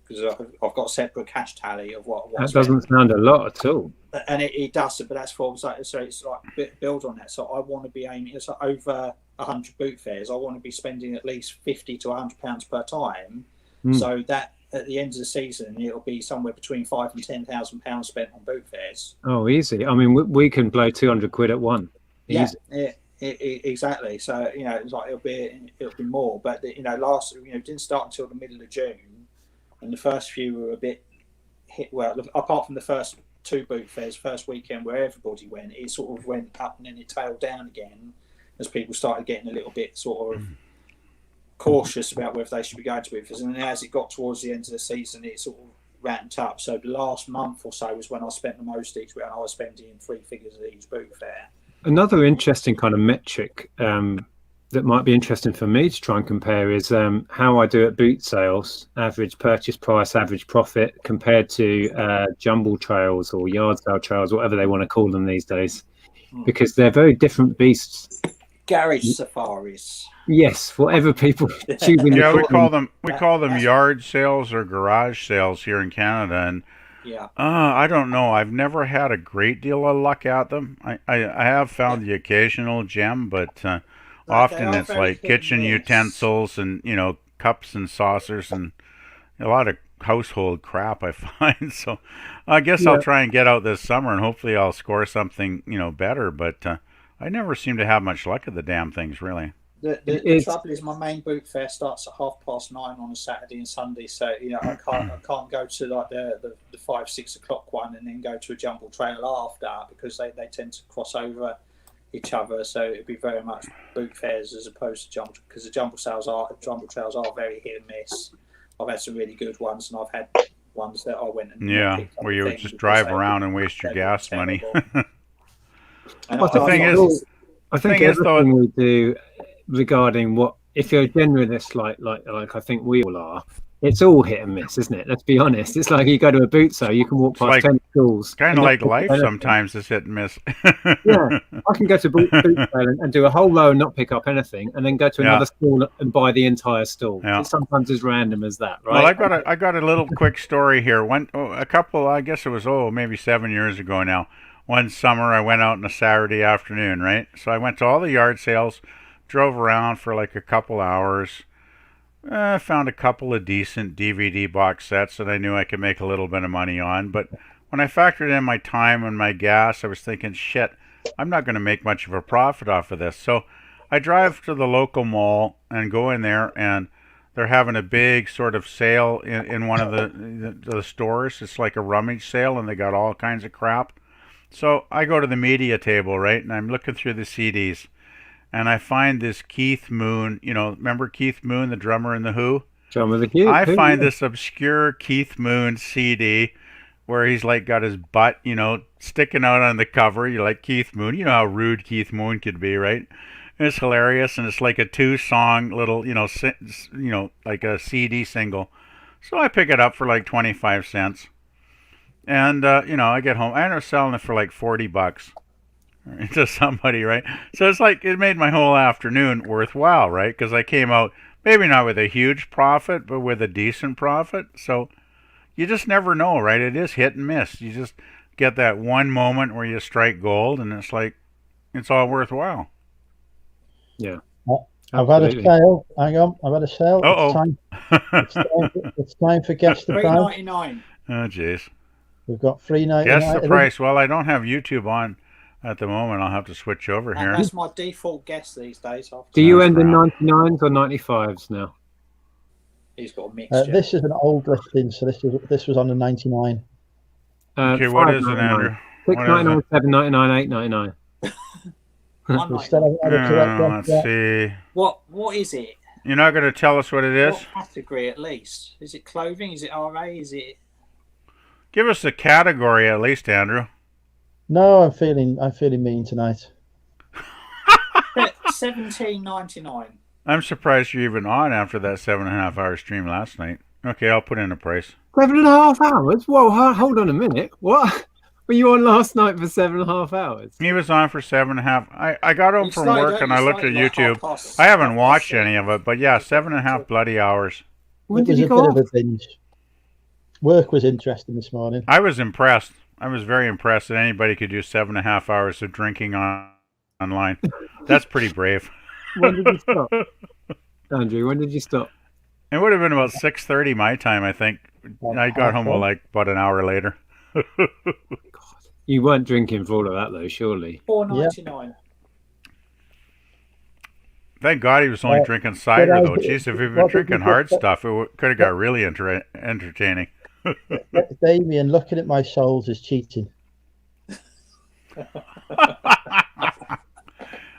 because I've got a separate cash tally of what that doesn't sound a lot at all. And it does, but that's for so it's like build on that. So I want to be aiming. It's like over 100 Boot Fairs. I want to be spending at least £50 to £100 per time. So that at the end of the season, it'll be somewhere between £5,000 and £10,000 spent on Boot Fairs. Oh, easy. I mean, we can blow 200 quid at one. Easy. Yeah, exactly. So it's like it'll be more. But it didn't start until the middle of June, and the first few were a bit hit. Well, apart from the first 2 Boot Fairs, first weekend where everybody went, it sort of went up and then it tailed down again as people started getting a little bit sort of cautious about whether they should be going to Boot Fairs. And then as it got towards the end of the season, it sort of ramped up. So the last month or so was when I spent the most each week. I was spending 3 figures at each Boot Fair. Another interesting kind of metric that might be interesting for me to try and compare is how I do at boot sales, average purchase price, average profit, compared to jumble trails or yard sale trails, whatever they want to call them these days, because they're very different beasts. Garage safaris. Yes, whatever people choosing. Yeah, we call them yard sales or garage sales here in Canada, and I don't know. I've never had a great deal of luck at them. I have found the occasional gem, but often it's like kitchen utensils and cups and saucers and a lot of household crap I find. So I guess I'll try and get out this summer and hopefully I'll score something better. But I never seem to have much luck at the damn things, really. The trouble is my main boot fair starts at 9:30 on a Saturday and Sunday, so I can't go to like the 5-6 o'clock one and then go to a jumble trail after, because they tend to cross over each other. So it'd be very much boot fairs as opposed to jumble, because the jumble trails are very hit and miss. I've had some really good ones, and I've had ones that I went and where you would just drive around and waste your gas money. The thing is, everything we do regarding what, if you're a generalist like I think we all are, it's all hit and miss, isn't it? Let's be honest. It's like you go to a boot sale, you can walk past 10 schools. Kind of like life sometimes is hit and miss. Yeah, I can go to a boot sale and do a whole row and not pick up anything, and then go to another stall and buy the entire stall. Yeah. It's sometimes as random as that, right? Well, I got a little quick story here. I guess it was maybe 7 years ago now. One summer I went out on a Saturday afternoon, right? So I went to all the yard sales, drove around for like a couple hours, found a couple of decent DVD box sets that I knew I could make a little bit of money on. But when I factored in my time and my gas, I was thinking, shit, I'm not going to make much of a profit off of this. So I drive to the local mall and go in there, and they're having a big sort of sale in one of the stores. It's like a rummage sale, and they got all kinds of crap. So I go to the media table, right, and I'm looking through the CDs, and I find this Keith Moon, remember Keith Moon, the drummer in The Who? I find this obscure Keith Moon CD where he's like got his butt, sticking out on the cover. You like Keith Moon. You know how rude Keith Moon could be, right? And it's hilarious, and it's like a 2-song little, like a CD single. So I pick it up for like 25 cents. And, I get home. I ended up selling it for like $40 to somebody, right? So it's like it made my whole afternoon worthwhile, right? Because I came out maybe not with a huge profit, but with a decent profit. So you just never know, right? It is hit and miss. You just get that one moment where you strike gold, and it's like it's all worthwhile. Yeah. I've had a sale. Hang on, I've had a sale. It's time for guess the price. $3.99. Oh, jeez. We've got $3.99. Guess the price. Well, I don't have YouTube on at the moment. I'll have to switch over here. That's my default guess these days. Do you end in 99s or 95s now? He's got a mixture. This is an old listing, so this was on the 99. Okay, what is it, Andrew? 6.99, 7.99, 8.99. Let's see. What is it? You're not going to tell us what it is? What category, at least? Is it clothing? Is it RA? Is it? Give us a category at least, Andrew. No, I'm feeling mean tonight. $17.99. I'm surprised you're even on after that 7.5 hour stream last night. Okay, I'll put in a price. 7.5 hours? Whoa, hold on a minute. What? Were you on last night for 7.5 hours? He was on for 7.5. I got home from work and I looked at YouTube. I haven't watched any of it, but yeah, 7.5 bloody hours. When did you go off? Bit of a binge. Work was interesting this morning. I was impressed. I was very impressed that anybody could do 7.5 hours of drinking online. That's pretty brave. When did you stop? Andrew, when did you stop? It would have been about 6:30 my time, I think. I got home like about an hour later. God. You weren't drinking for all of that though, surely. $4.99. Thank God he was only drinking cider though. Jeez, if he'd been drinking hard stuff, it could have got really entertaining. Damien, looking at my souls is cheating.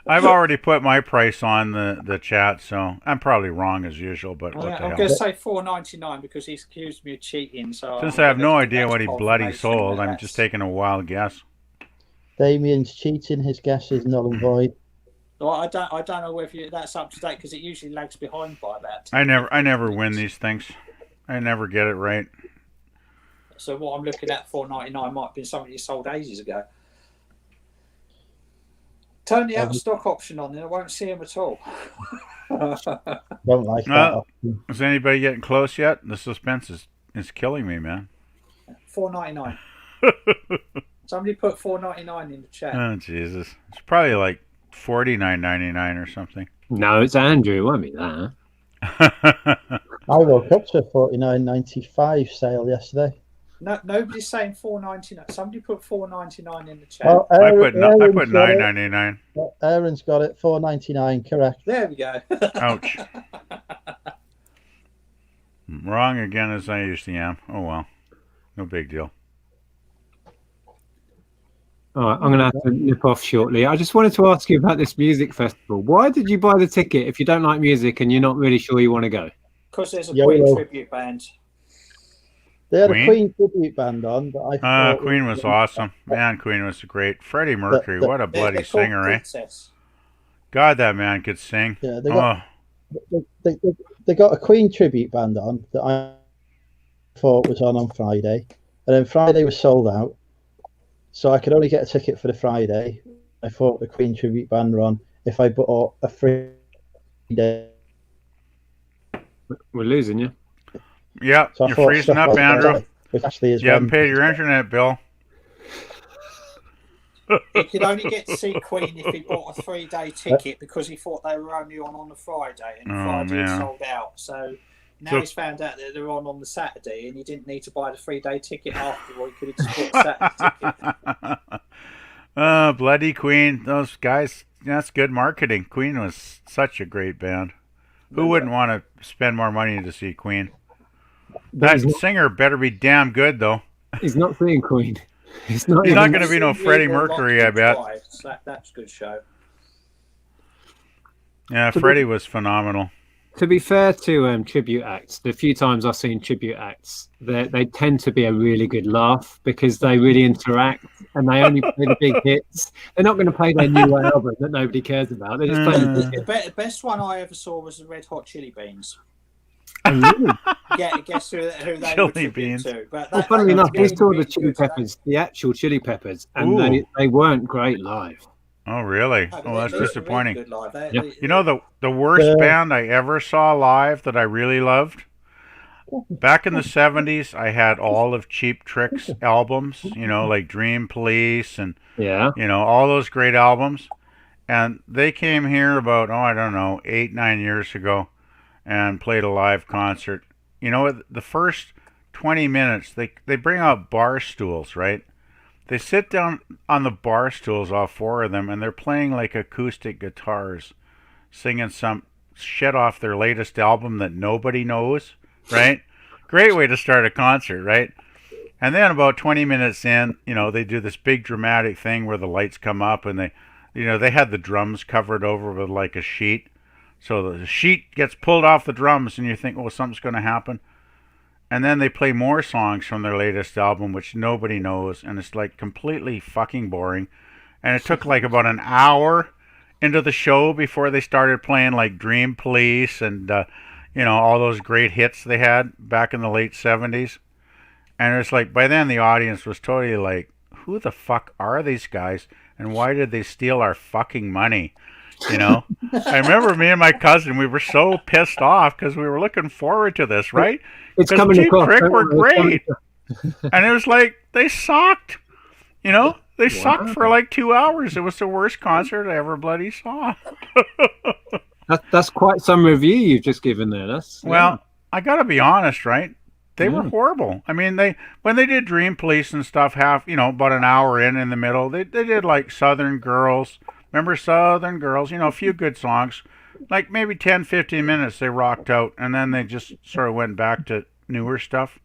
I've already put my price on the chat, so I'm probably wrong as usual. But what the hell? I'm going to say $4.99 because he's accused me of cheating. So since I have no idea what he bloody sold, I'm just taking a wild guess. Damien's cheating. His guess is null and void. Well, I don't know whether that's up to date because it usually lags behind by about. I never win these things. I never get it right. So what I'm looking at $4.99 might have been something you sold ages ago. Turn the out of stock option on, and I won't see him at all. Don't like that option. Is anybody getting close yet? The suspense is killing me, man. $4.99. Somebody put $4.99 in the chat. Oh Jesus! It's probably like $49.99 or something. No, it's Andrew. It won't be that. I woke up to a $49.95 sale yesterday. No, nobody's saying $4.99. Somebody put $4.99 in the chat. Oh, I put $9.99. Aaron's got it. $4.99. Correct. There we go. Ouch. Wrong again as I usually am. Oh well, no big deal. All right, I'm going to have to nip off shortly. I just wanted to ask you about this music festival. Why did you buy the ticket if you don't like music and you're not really sure you want to go? Because there's a Queen tribute band. They had a Queen tribute band on, but I thought Queen was awesome. Man, Queen was great. Freddie Mercury, what a bloody singer, eh? God, that man could sing. Yeah, they got a Queen tribute band on that I thought was on Friday, and then Friday was sold out, so I could only get a ticket for the Friday. I thought the Queen tribute band were on if I bought a free day. We're losing you. Yeah, so you're freezing up, Andrew. Which actually is you haven't paid your internet bill. He could only get to see Queen if he bought a 3-day ticket because he thought they were only on the Friday, and Friday had sold out. So now he's found out that they're on the Saturday, and he didn't need to buy the 3-day ticket after. He could have just bought the Saturday ticket. Bloody Queen. Those guys, that's good marketing. Queen was such a great band. Who wouldn't want to spend more money to see Queen? That singer better be damn good, though. He's not seeing Queen. He's not going to be no Freddie Mercury, I bet. That's a good show. Yeah, Freddie was phenomenal. To be fair to tribute acts, the few times I've seen tribute acts, they tend to be a really good laugh because they really interact and they only play the big hits. They're not going to play their new album that nobody cares about. They just play the best one I ever saw was the Red Hot Chili Beans. Really? Yeah, guess who they Chili were tribute Beans. to. But well, funnily enough, we saw the Chili Peppers, the actual Chili Peppers, and they weren't great live. Oh, really? Oh, that's disappointing. Really you know, the worst band I ever saw live that I really loved? Back in the 70s, I had all of Cheap Trick's albums, you know, like Dream Police and, you know, all those great albums. And they came here about, 8-9 years ago and played a live concert. You know, the first 20 minutes, they bring out bar stools, right? They sit down on the bar stools, all 4 of them, and they're playing like acoustic guitars, singing some shit off their latest album that nobody knows, right? Great way to start a concert, right? And then about 20 minutes in, you know, they do this big dramatic thing where the lights come up and they had the drums covered over with like a sheet. So the sheet gets pulled off the drums and you think, oh, something's going to happen. And then they play more songs from their latest album, which nobody knows, and it's like completely fucking boring. And it took like about an hour into the show before they started playing like Dream Police and, you know, all those great hits they had back in the late 70s. And it's like, by then the audience was totally like who the fuck are these guys, and why did they steal our fucking money? You know, I remember me and my cousin, we were so pissed off because we were looking forward to this, right? It's coming Cheap across. Trick were great, and it was like they sucked. You know, they sucked for like 2 hours. It was the worst concert I ever bloody saw. That's quite some review you've just given there. Well, I got to be honest, right? They were horrible. I mean, when they did Dream Police and stuff, about an hour in the middle, they did like Southern Girls. Remember Southern Girls? You know, a few good songs. Like maybe 10, 15 minutes they rocked out, and then they just sort of went back to newer stuff.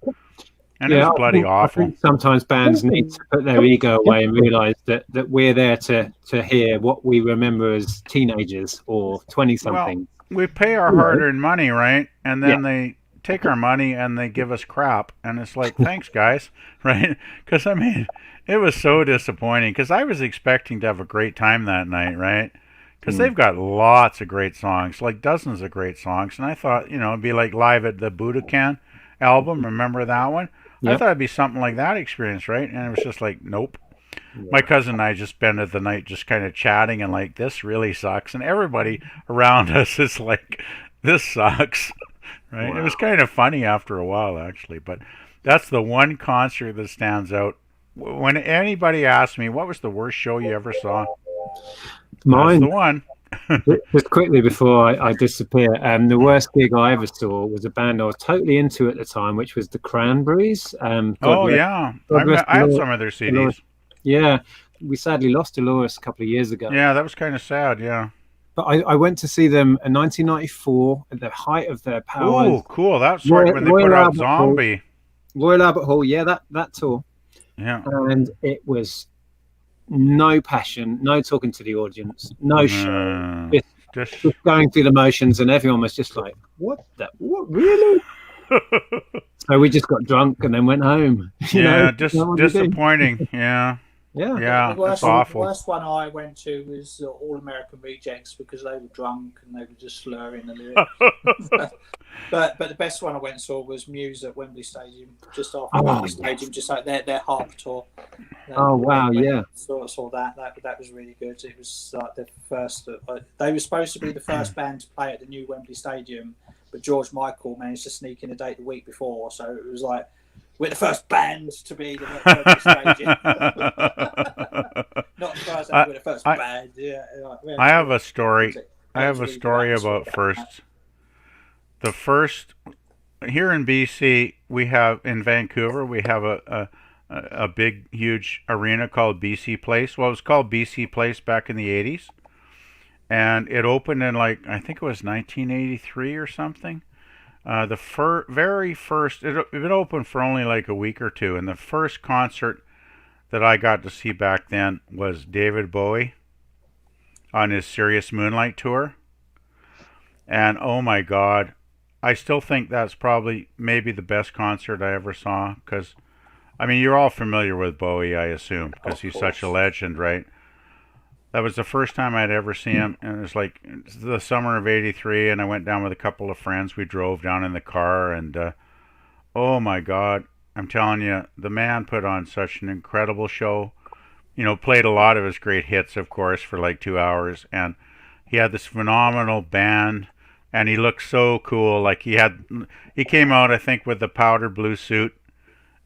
And it was bloody awful. I think sometimes bands need to put their ego away and realise that we're there to hear what we remember as teenagers or 20-somethings. Well, we pay our hard-earned money, right? And then they take our money and they give us crap. And it's like, thanks, guys, right? Because, I mean, it was so disappointing because I was expecting to have a great time that night, right? Because they've got lots of great songs, like dozens of great songs. And I thought, it'd be like live at the Budokan album. Remember that one? Yep. I thought it'd be something like that experience, right? And it was just like, nope. Yeah. My cousin and I just spent the night just kind of chatting and like, this really sucks. And everybody around us is like, this sucks, right? Wow. It was kind of funny after a while, actually. But that's the one concert that stands out. When anybody asks me, what was the worst show you ever saw? Mine. That's the one. Just quickly before I disappear, the worst gig I ever saw was a band I was totally into at the time, which was the Cranberries. I have some of their CDs. Yeah, we sadly lost Dolores a couple of years ago. Yeah, that was kind of sad, yeah. But I went to see them in 1994 at the height of their powers. Oh, cool. That's right when they put out Zombie. Royal Albert Hall, yeah, that tour. Yeah. And it was no passion, no talking to the audience, no show, just going through the motions, and everyone was just like, what really? So we just got drunk and then went home. Disappointing. Yeah, that's awful. The worst one I went to was All American Rejects because they were drunk and they were just slurring the lyrics. but the best one I went and saw was Muse at Wembley Stadium, just after Wembley Stadium, just like their harp tour. Saw that. That was really good. It was like the first. They were supposed to be the first band to play at the new Wembley Stadium, but George Michael managed to sneak in a date the week before, so it was like, we're the first band to be the Wembley Stadium. Not the first, we're the first band. Yeah, I have a story. About first. The first here in BC, we have in Vancouver, we have a big, huge arena called BC Place. Well, it was called BC Place back in the 80s, and it opened in I think it was 1983 or something. The very first, it opened for only like a week or two, and the first concert that I got to see back then was David Bowie on his Serious Moonlight tour. And oh my God, I still think that's probably maybe the best concert I ever saw, because, I mean, you're all familiar with Bowie, I assume, because he's such a legend, right? That was the first time I'd ever seen him, and it was like the summer of '83, and I went down with a couple of friends. We drove down in the car, and oh my God, I'm telling you, the man put on such an incredible show. Played a lot of his great hits, of course, for like 2 hours, and he had this phenomenal band, and he looked so cool. Like he came out, I think, with the powder blue suit,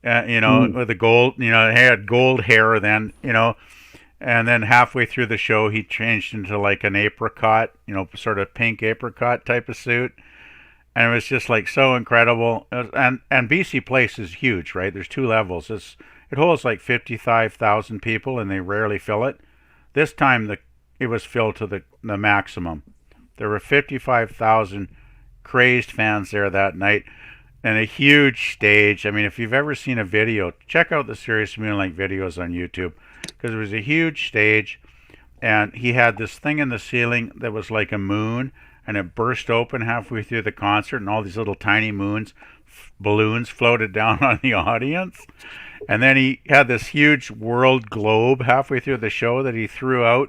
with the gold, he had gold hair then, and then halfway through the show, he changed into like an apricot, sort of pink apricot type of suit. And it was just like so incredible. And BC Place is huge, right? There's 2 levels. It holds like 55,000 people, and they rarely fill it. This time it was filled to the maximum. There were 55,000 crazed fans there that night, and a huge stage. I mean, if you've ever seen a video, check out the Serious Moonlight videos on YouTube, because it was a huge stage, and he had this thing in the ceiling that was like a moon, and it burst open halfway through the concert, and all these little tiny balloons floated down on the audience. And then he had this huge world globe halfway through the show that he threw out.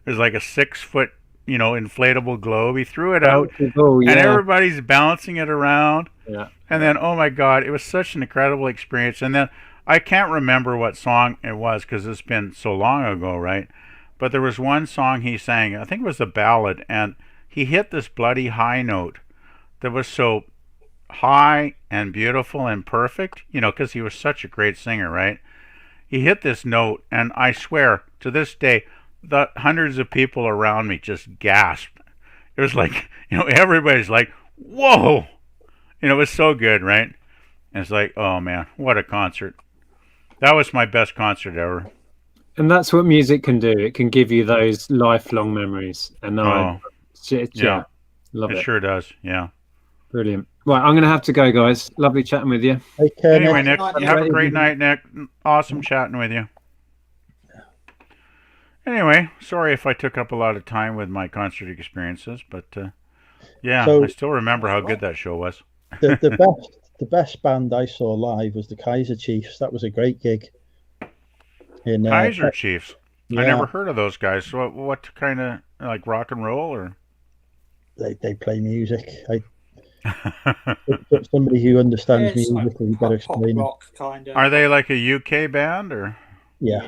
It was like a 6-foot, inflatable globe. He threw it out, and everybody's bouncing it around. Yeah. And then, oh my God, it was such an incredible experience. And then I can't remember what song it was because it's been so long ago, right? But there was one song he sang, I think it was a ballad, and he hit this bloody high note that was so high and beautiful and perfect, you know, because he was such a great singer, right? He hit this note, and I swear, to this day, the hundreds of people around me just gasped. It was like, you know, everybody's like, whoa! You know, it was so good, right? And it's like, oh man, what a concert. That was my best concert ever. And that's what music can do. It can give you those lifelong memories. And yeah, love it. It sure does, yeah. Brilliant. Right, I'm going to have to go, guys. Lovely chatting with you. Anyway, Nick, you have a great night, Nick. Awesome chatting with you. Anyway, sorry if I took up a lot of time with my concert experiences, but yeah, so, I still remember how good that show was. The best band I saw live was the Kaiser Chiefs. That was a great gig. Kaiser Chiefs? Yeah. I never heard of those guys. So what kind of, like rock and roll, or? They play music. Somebody who understands music will better explain rock, kind of. Are they like a UK band, or? Yeah.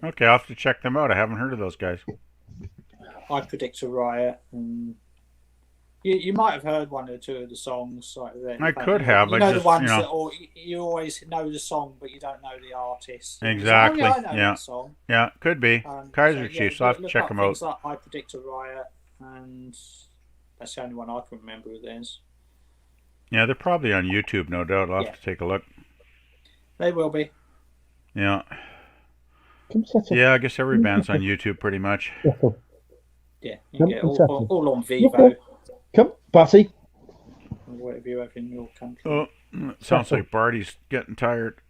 Okay, I'll have to check them out. I haven't heard of those guys. I Predict a Riot. And you might have heard one or two of the songs. Like that. I could have. You know the ones that, or you always know the song, but you don't know the artist. Exactly. I know that song. Yeah, could be. Kaiser Chiefs. I'll have to check them out. Like I Predict a Riot, and that's the only one I can remember of theirs. Yeah, they're probably on YouTube, no doubt. I'll have to take a look. They will be. Yeah. Yeah, I guess every band's on YouTube pretty much. Yeah, you get all on Vivo. Come, Batty. Whatever you have in your country. Oh, sounds like Barty's getting tired.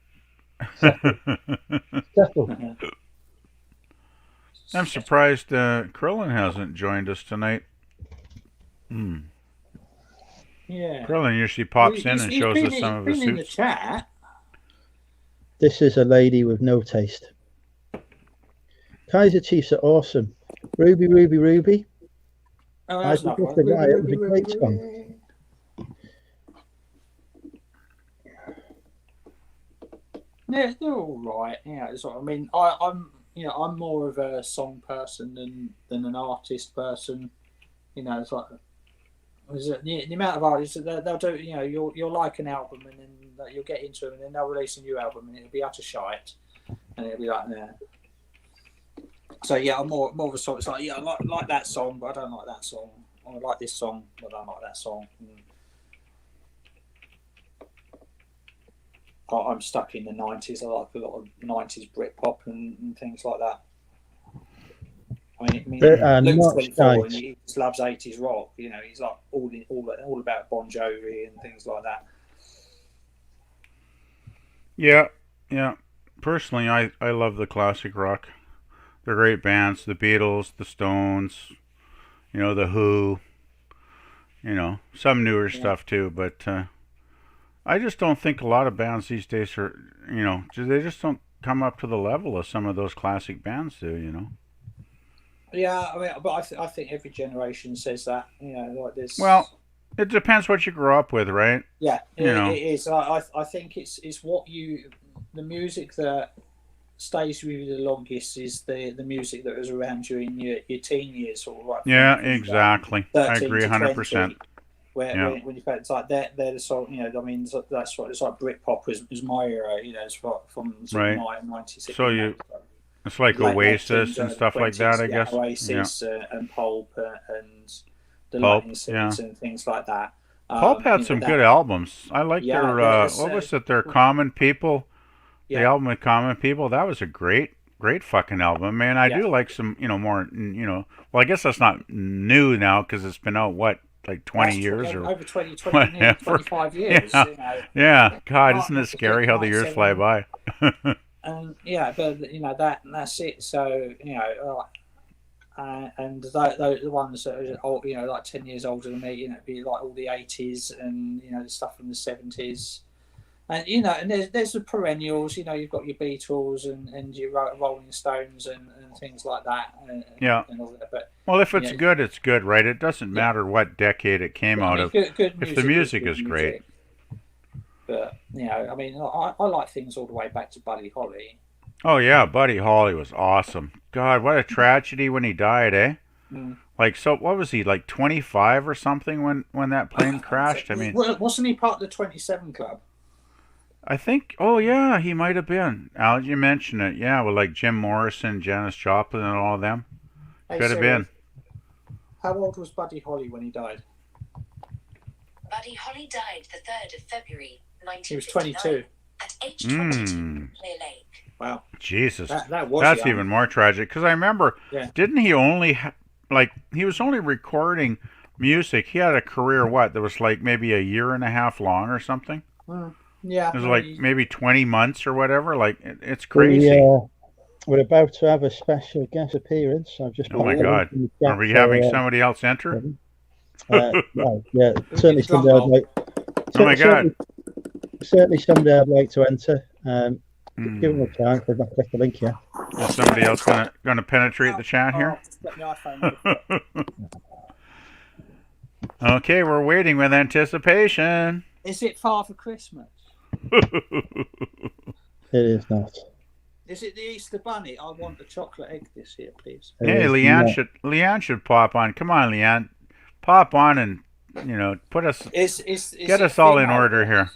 I'm surprised Krillin hasn't joined us tonight. Yeah. Krillin usually pops in and shows us some of his suits. In the chat. This is a lady with no taste. Kaiser Chiefs are awesome. Ruby, Ruby, Ruby. Oh, that's not right. It was a great song. Yeah, they're all right. Yeah, I mean, I'm more of a song person than an artist person. You know, it's like the amount of artists that they'll do. You know, you'll like an album and then you'll get into them and then they'll release a new album and it'll be utter shite, and it'll be like, nah. So yeah, I'm more of a song. It's like, yeah, I like that song, but I don't like that song. I like this song, but I don't like that song. I'm stuck in the 90s. I like a lot of 90s Britpop and things like that. I mean Luke's 24 and he just loves 80s rock. You know, he's like all about Bon Jovi and things like that. Yeah. Personally, I love the classic rock. They're great bands. The Beatles, the Stones, you know, the Who. You know, some newer stuff too, but I just don't think a lot of bands these days are, you know, they just don't come up to the level of some of those classic bands do, you know. Yeah, I mean, but I think every generation says that, you know, like this. Well, it depends what you grew up with, right? Yeah, it is. I think it's what the music that stays with you the longest is the music that was around you in your teen years, sort of like. Yeah, exactly. I agree 100%. When you it's like they're the sort, you know, I mean, that's what it's like. Britpop was my era, you know, it's from sort of 96. So it's like Oasis and stuff like that, I guess. Oasis and Pulp and the Lightning Seeds and things like that. Pulp had some good albums. I like their what was it? Their Common People. The album with Common People. That was a great fucking album, man. I do like some, you know, more, you know. Well, I guess that's not new now because it's been out like 20 years or over 25 years. Yeah. You know. Yeah. God, isn't it scary how the years fly by? Yeah, but you know that's it. So you know, and the ones that are old, you know, like 10 years older than me, you know, it'd be like all the 80s and you know the stuff from the 70s. And you know, and there's the perennials. You know, you've got your Beatles and your Rolling Stones and things like that. And all that. But well, if it's good, it's good, right? It doesn't matter what decade it came out of. Good if the music is great. But I mean, I like things all the way back to Buddy Holly. Oh yeah, Buddy Holly was awesome. God, what a tragedy when he died, eh? Mm. Like, so what was he, like 25 or something when that plane crashed? I mean, wasn't he part of the 27 Club? I think. Oh yeah, he might have been. Al, you mentioned it. Yeah, with like Jim Morrison, Janis Joplin, and all of them. Could have been. How old was Buddy Holly when he died? Buddy Holly died the 3rd of February, 1959. He was 22. At age 22, Clear Lake. Wow. Jesus. That's young. Even more tragic. Because I remember, didn't he only, he was only recording music. He had a career, that was like maybe a year and a half long or something? Yeah. It was like maybe 20 months or whatever. Like, it's crazy. We're about to have a special guest appearance. I've just. Oh my God! Are we having somebody else enter? Yeah, certainly someday I'd like. Oh my God! Certainly someday I'd like to enter. Give them a chance. They've not clicked the link yet. Is somebody else gonna penetrate the chat here? Okay, we're waiting with anticipation. Is it Father Christmas? It is not. Is it the Easter Bunny? I want a chocolate egg this year, please. Hey, Leanne should pop on. Come on, Leanne, pop on and put us get us all in order here.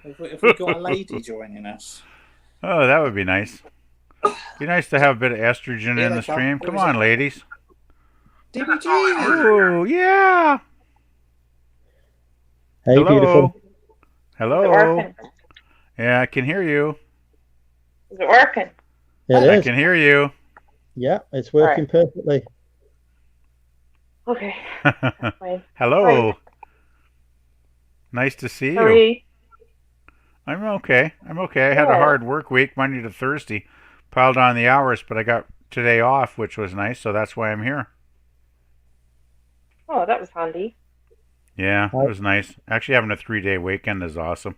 Have we got a lady joining us? Oh, that would be nice. Be nice to have a bit of estrogen in the stream. Come on, ladies. DBG. Oh yeah. Hey, hello. Beautiful. Hello. Yeah, I can hear you. Is it working? I can hear you. Yeah, it's working perfectly. Okay. Hello. Nice to see you. You. I'm okay. I had a hard work week, Monday to Thursday. Piled on the hours, but I got today off, which was nice, so that's why I'm here. Oh, that was handy. Yeah, it was nice. Actually, having a 3-day weekend is awesome.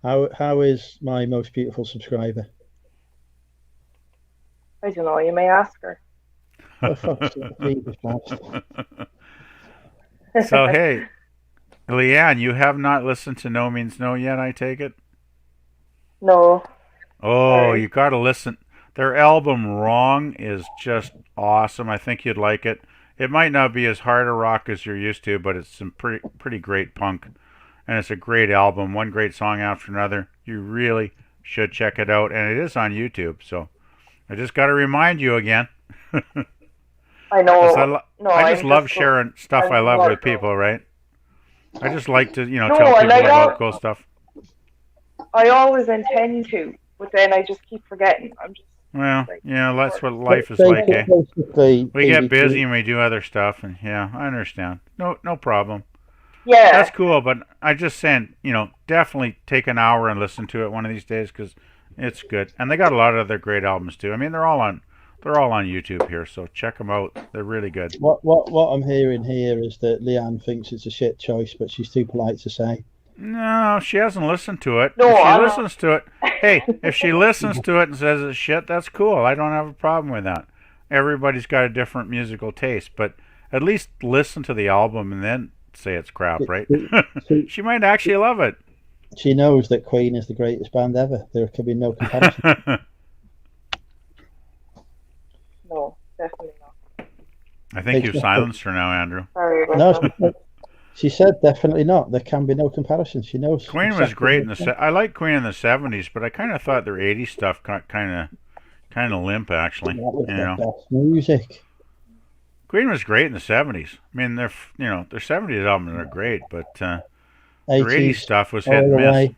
How is my most beautiful subscriber? I don't know. You may ask her. Oh, fuck's sake, So, hey, Leanne, you have not listened to No Means No yet, I take it? No. Oh, Sorry. You got to listen. Their album Wrong is just awesome. I think you'd like it. It might not be as hard a rock as you're used to, but it's some pretty great punk. And it's a great album, one great song after another. You really should check it out. And it is on YouTube, so I just got to remind you again. I know. I just love sharing stuff I love with people, right? I just like to, tell people about cool stuff. I always intend to, but then I just keep forgetting. That's what life is like, eh? We get busy and we do other stuff, and I understand. No problem. Yeah. That's cool, but I just saying, definitely take an hour and listen to it one of these days because it's good. And they got a lot of other great albums too. I mean, they're all on YouTube here, so check them out. They're really good. What I'm hearing here is that Leanne thinks it's a shit choice, but she's too polite to say. No, she hasn't listened to it. No, if she listens to it, if she listens to it and says it's shit, that's cool. I don't have a problem with that. Everybody's got a different musical taste, but at least listen to the album and then say it's crap, right? She might actually love it. She knows that Queen is the greatest band ever. There can be no comparison. No, definitely not. I think you've silenced her now, Andrew. Sorry about that. She said definitely not. There can be no comparison. She knows. Queen was great I like Queen in the 70s, but I kind of thought their 80s stuff kind of limp, actually. That was the best music. Queen was great in the 70s. I mean, their 70s albums are great, but their 80s stuff was hit and miss.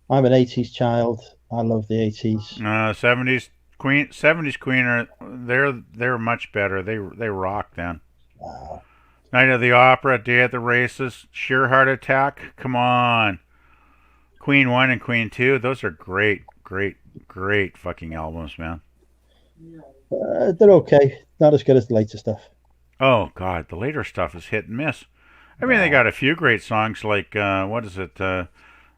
I'm an 80s child. I love the 80s. 70s Queen are they're much better. They rock then. Wow. Night of the Opera, Day at the Races, Sheer Heart Attack. Come on. Queen 1 and Queen 2, those are great fucking albums, man. They're okay. Not as good as the later stuff. Oh, God, the later stuff is hit and miss. I mean, they got a few great songs like, what is it, the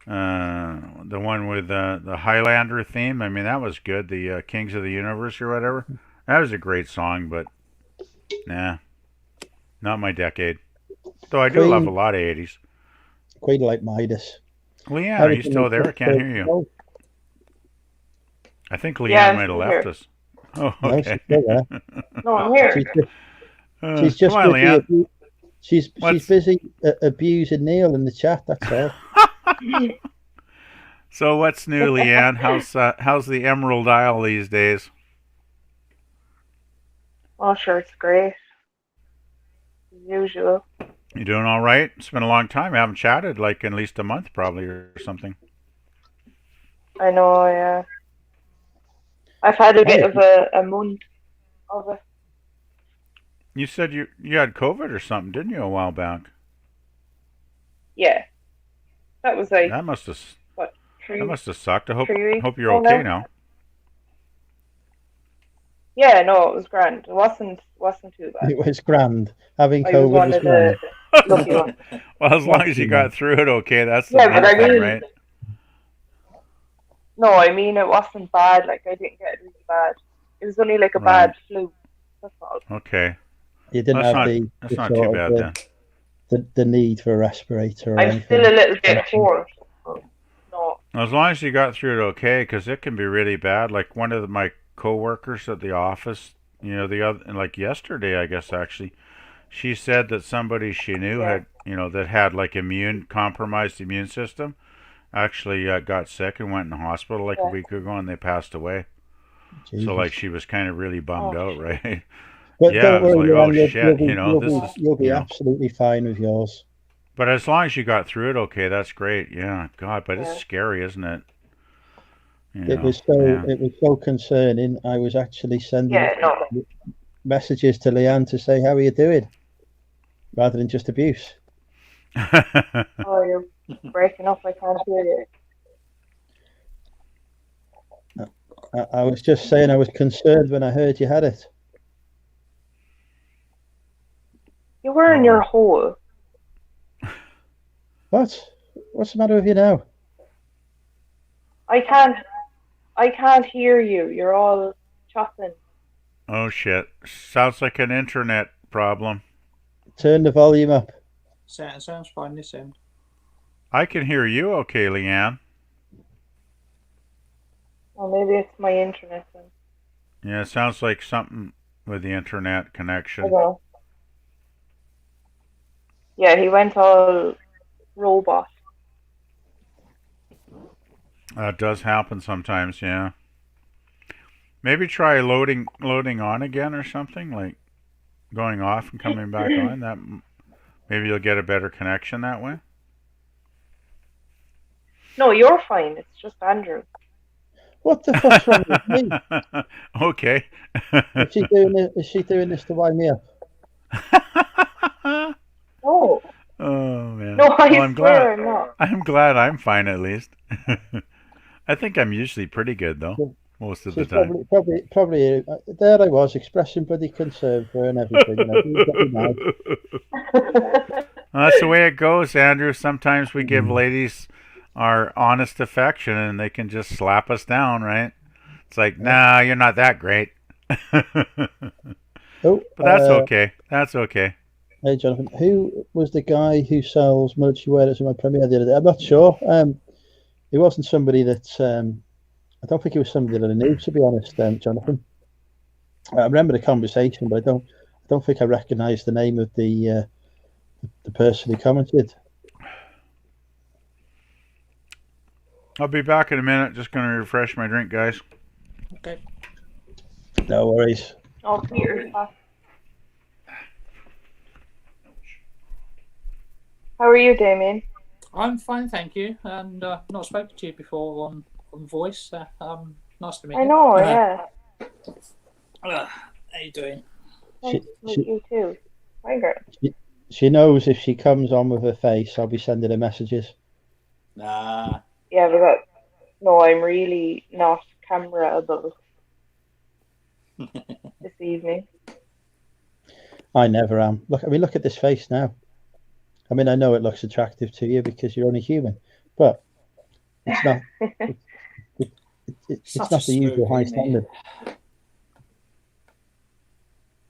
one with the Highlander theme. I mean, that was good, the Kings of the Universe or whatever. That was a great song, but, nah. Not my decade. Though I do love a lot of 80s. Queen like Midas. Leanne, are you still there? I can't hear you. I think Leanne might have left us. Oh, okay. No, she's still there. No, I'm here. She's just come on, Leanne. She's busy abusing Neil in the chat. That's all. So what's new, Leanne? How's the Emerald Isle these days? Oh, sure, it's great. As usual. You doing all right? It's been a long time. I haven't chatted, like at least a month probably or something. I know, yeah. I've had a bit of a month of it. You said you had COVID or something, didn't you, a while back? Yeah. That was like that must have sucked. I hope you're 3 weeks okay now. Yeah, no, it was grand. It wasn't too bad. It was grand. Having COVID was grand. Lucky one. Well, as long as you got through it okay, that's the main thing, right? No, I mean it wasn't bad. Like I didn't get it really bad. It was only like a bad flu. That's all. Okay. You didn't have that's not too bad then. The need for a respirator. I'm still a little bit hoarse. No. As long as you got through it okay, because it can be really bad. Like one of my co-workers at the office, like yesterday, I guess actually, she said that somebody she knew had, that had like compromised immune system, actually got sick and went in the hospital like a week ago, and they passed away. Jesus. So like she was kind of really bummed out, right? But yeah, don't worry, like, oh shit, you'll be absolutely fine with yours. But as long as you got through it okay, that's great. Yeah, God, but it's scary, isn't it? It was so concerning. I was actually sending messages to Leanne to say, how are you doing? Rather than just abuse. Oh, you're breaking up. I can't hear you. I was just saying I was concerned when I heard you had it. You were in your hole. What? What's the matter with you now? I can't hear you. You're all chopping. Oh shit. Sounds like an internet problem. Turn the volume up. Sounds fine this end. I can hear you okay, Leanne. Well, maybe it's my internet then. Yeah, it sounds like something with the internet connection. Okay. Yeah, he went all robot. It does happen sometimes, yeah. Maybe try loading on again or something, like going off and coming back on. That maybe you'll get a better connection that way. No, you're fine. It's just Andrew. What the fuck's wrong with me? Okay. Is she doing this to wind me up? No. Oh man. No, I'm swear I'm not. I'm glad I'm fine at least. I think I'm usually pretty good though, most of the time. Probably. There I was expressing bloody concern for her and everything. Well, that's the way it goes, Andrew. Sometimes we give ladies our honest affection, and they can just slap us down, right? It's like, nah, you're not that great. But that's okay. That's okay. Hey, Jonathan, who was the guy who sells military wear in my premiere the other day? I'm not sure. It wasn't somebody that I don't think it was somebody that I knew, to be honest, Jonathan. I remember the conversation, but I don't think I recognised the name of the person who commented. I'll be back in a minute. Just going to refresh my drink, guys. Okay. No worries. Oh, Peter. How are you, Damien? I'm fine, thank you. And not spoken to you before on voice. Nice to meet you. I know, yeah. How you doing? Nice to meet you too. Hi, girl. She knows if she comes on with her face, I'll be sending her messages. Nah. Yeah, but no, I'm really not camera-able this evening. I never am. Look at this face now. I mean, I know it looks attractive to you because you're only human, but it's not. It's not the usual high standard.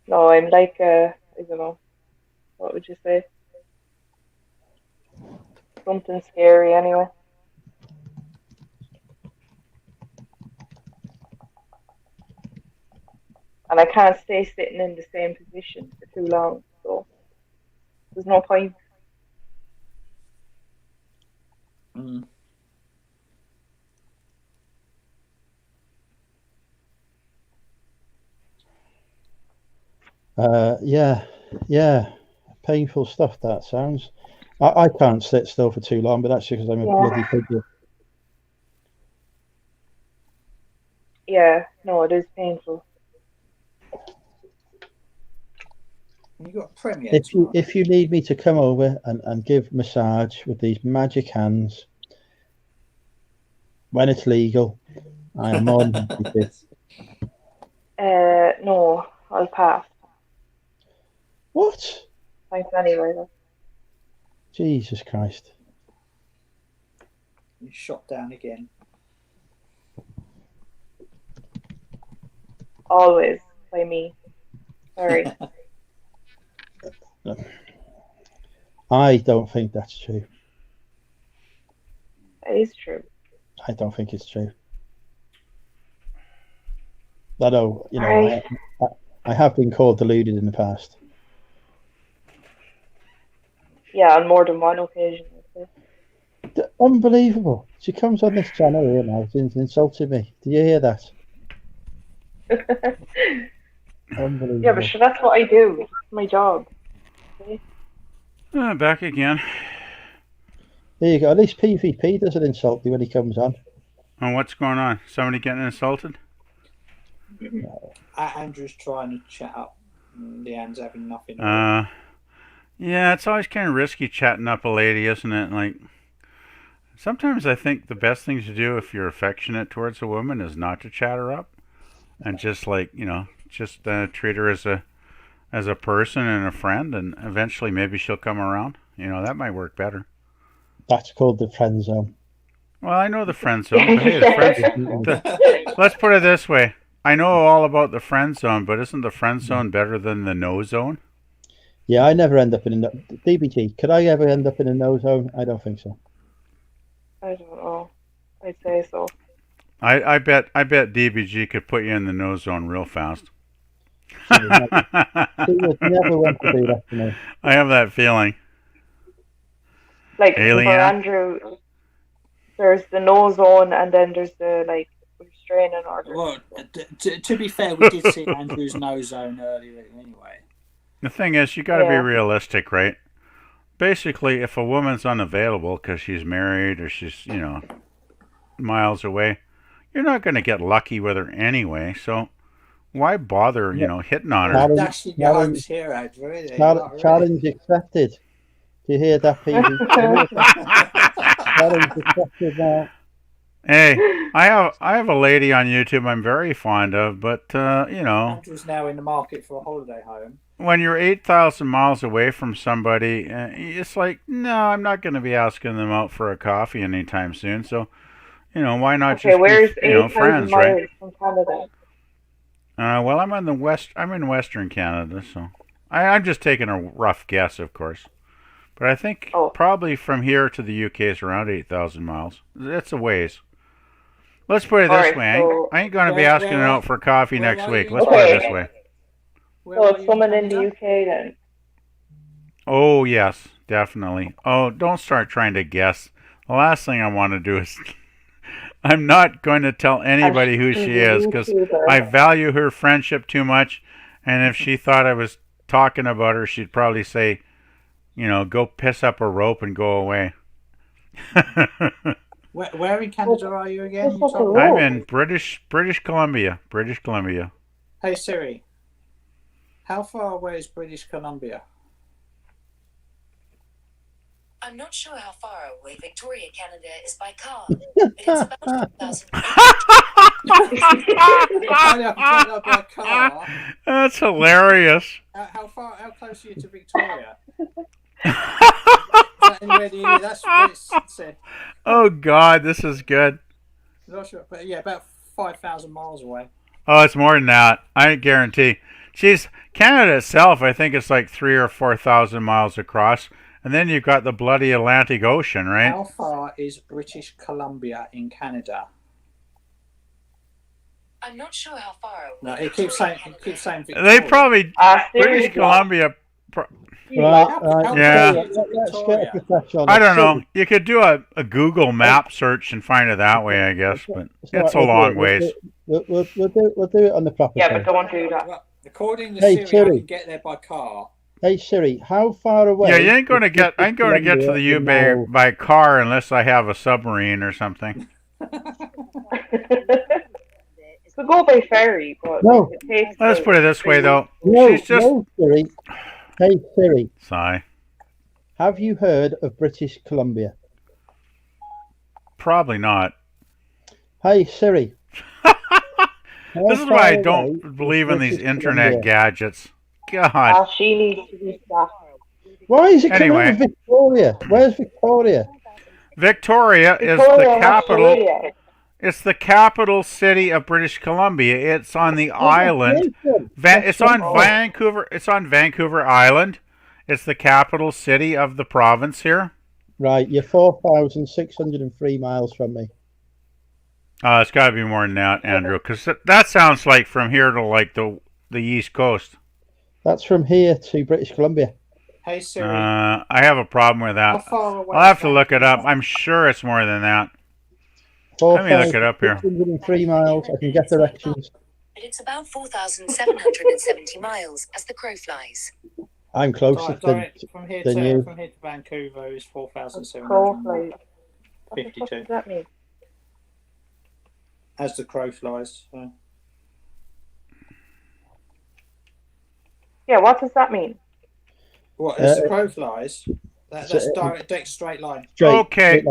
No, I'm like I don't know. What would you say? Something scary, anyway. and I can't stay sitting in the same position for too long. So there's no point. Mm. Yeah, painful stuff that sounds. I can't sit still for too long, but that's because I'm a bloody figure. Yeah, no, it is painful. You got a premiere. If you need me to come over and give massage with these magic hands, when it's legal, I am more than happy to. No, I'll pass. What? Thanks anyway. Though. Jesus Christ! You shot down again. Always by me. Sorry. I don't think that's true. It is true. I don't think it's true. I know, you know, I have been called deluded in the past. Yeah, on more than one occasion. Unbelievable. She comes on this channel here now and insulted me. Do you hear that? Unbelievable. Yeah, but that's what I do. It's my job. Okay? Back again. There you go. At least PvP doesn't insult me when he comes on. And what's going on? Somebody getting insulted? Andrew's trying to chat up. Leanne's having nothing. Yeah, it's always kind of risky chatting up a lady, isn't it? Like, sometimes I think the best thing to do if you're affectionate towards a woman is not to chat her up, and just like, you know, just treat her as a person and a friend, and eventually maybe she'll come around. You know, that might work better. That's called the friend zone. Well, I know the friend zone, but hey, let's put it this way. I know all about the friend zone, but isn't the friend zone better than the no zone? Yeah, I never end up in a DBG. Could I ever end up in a no zone? I don't think so. I don't know. I'd say so. I bet DBG could put you in the no zone real fast. She would never want to do that to me. I have that feeling. Like Alien. for Andrew, there's the no zone, and then there's the like restraining order. Well, to be fair, we did see Andrew's no zone earlier anyway. The thing is, you got to be realistic, right? Basically, if a woman's unavailable because she's married or she's, you know, miles away, you're not going to get lucky with her anyway. So why bother, you know, hitting on her? Dashing your hopes here, Andrew. Challenge accepted. Do you hear that, Peter? Challenge accepted now. Hey, I have a lady on YouTube I'm very fond of, but you know, Andrew's now in the market for a holiday home. When you're 8,000 miles away from somebody, it's like, no, I'm not going to be asking them out for a coffee anytime soon. So, you know, why not just be, you know, friends, right? From Canada? Well, I'm in Western Canada, so I'm just taking a rough guess, of course. But I think probably from here to the UK is around 8,000 miles. It's a ways. Let's put it this way. So I ain't going to be asking them out for coffee next week. Let's put it this way. So it's someone in the UK then? Oh, yes, definitely. Oh, don't start trying to guess. The last thing I want to do is... I'm not going to tell anybody who she is because I value her friendship too much. And if she thought I was talking about her, she'd probably say, you know, go piss up a rope and go away. Where in Canada are you again? I'm in British Columbia. British Columbia. Hey Siri, how far away is British Columbia? I'm not sure how far away Victoria, Canada is by car, but it's about 1,000. By car. That's hilarious. How close are you to Victoria? That's what it said. Oh God, this is good. Not sure, but yeah, about 5,000 miles away. Oh, it's more than that. I guarantee. Canada itself, I think it's like 3,000 or 4,000 miles across. And then you've got the bloody Atlantic Ocean, right? How far is British Columbia in Canada? I'm not sure how far. No, it keeps saying Victoria. They probably British Columbia. Yeah. I don't know. You could do a Google map search and find it that way, I guess, but it's a long ways. We'll do it on the proper. Yeah, but don't do that. Well, according to Siri, I can get there by car. Hey Siri, how far away? Yeah, you ain't going to get. I'm going to get to the U-Bay by car unless I have a submarine or something. We'll go by ferry, but no. Let's put it this way, though. No, She's just... no, Siri. Hey Siri. Sigh. Have you heard of British Columbia? Probably not. Hey Siri. This is why I don't believe in these internet gadgets. God. She needs to be stopped. Why is it coming out of Victoria? Where's Victoria? Victoria is the capital. Australia. It's the capital city of British Columbia. It's on the island. It's on Vancouver. It's on Vancouver Island. It's the capital city of the province here. Right, you're 4,603 miles from me. It's got to be more than that, Andrew, because that sounds like from here to like the East Coast. That's from here to British Columbia. Hey Siri. I have a problem with that. I'll have to look it up. I'm sure it's more than that. Let me look it up here. 603 miles. I can get directions. It's about 4,770 miles as the crow flies. I'm closer than you. From here to Vancouver is 4,752. What does that mean? As the crow flies. So. Yeah, what does that mean? What, as the crow flies? That's direct straight line. Okay.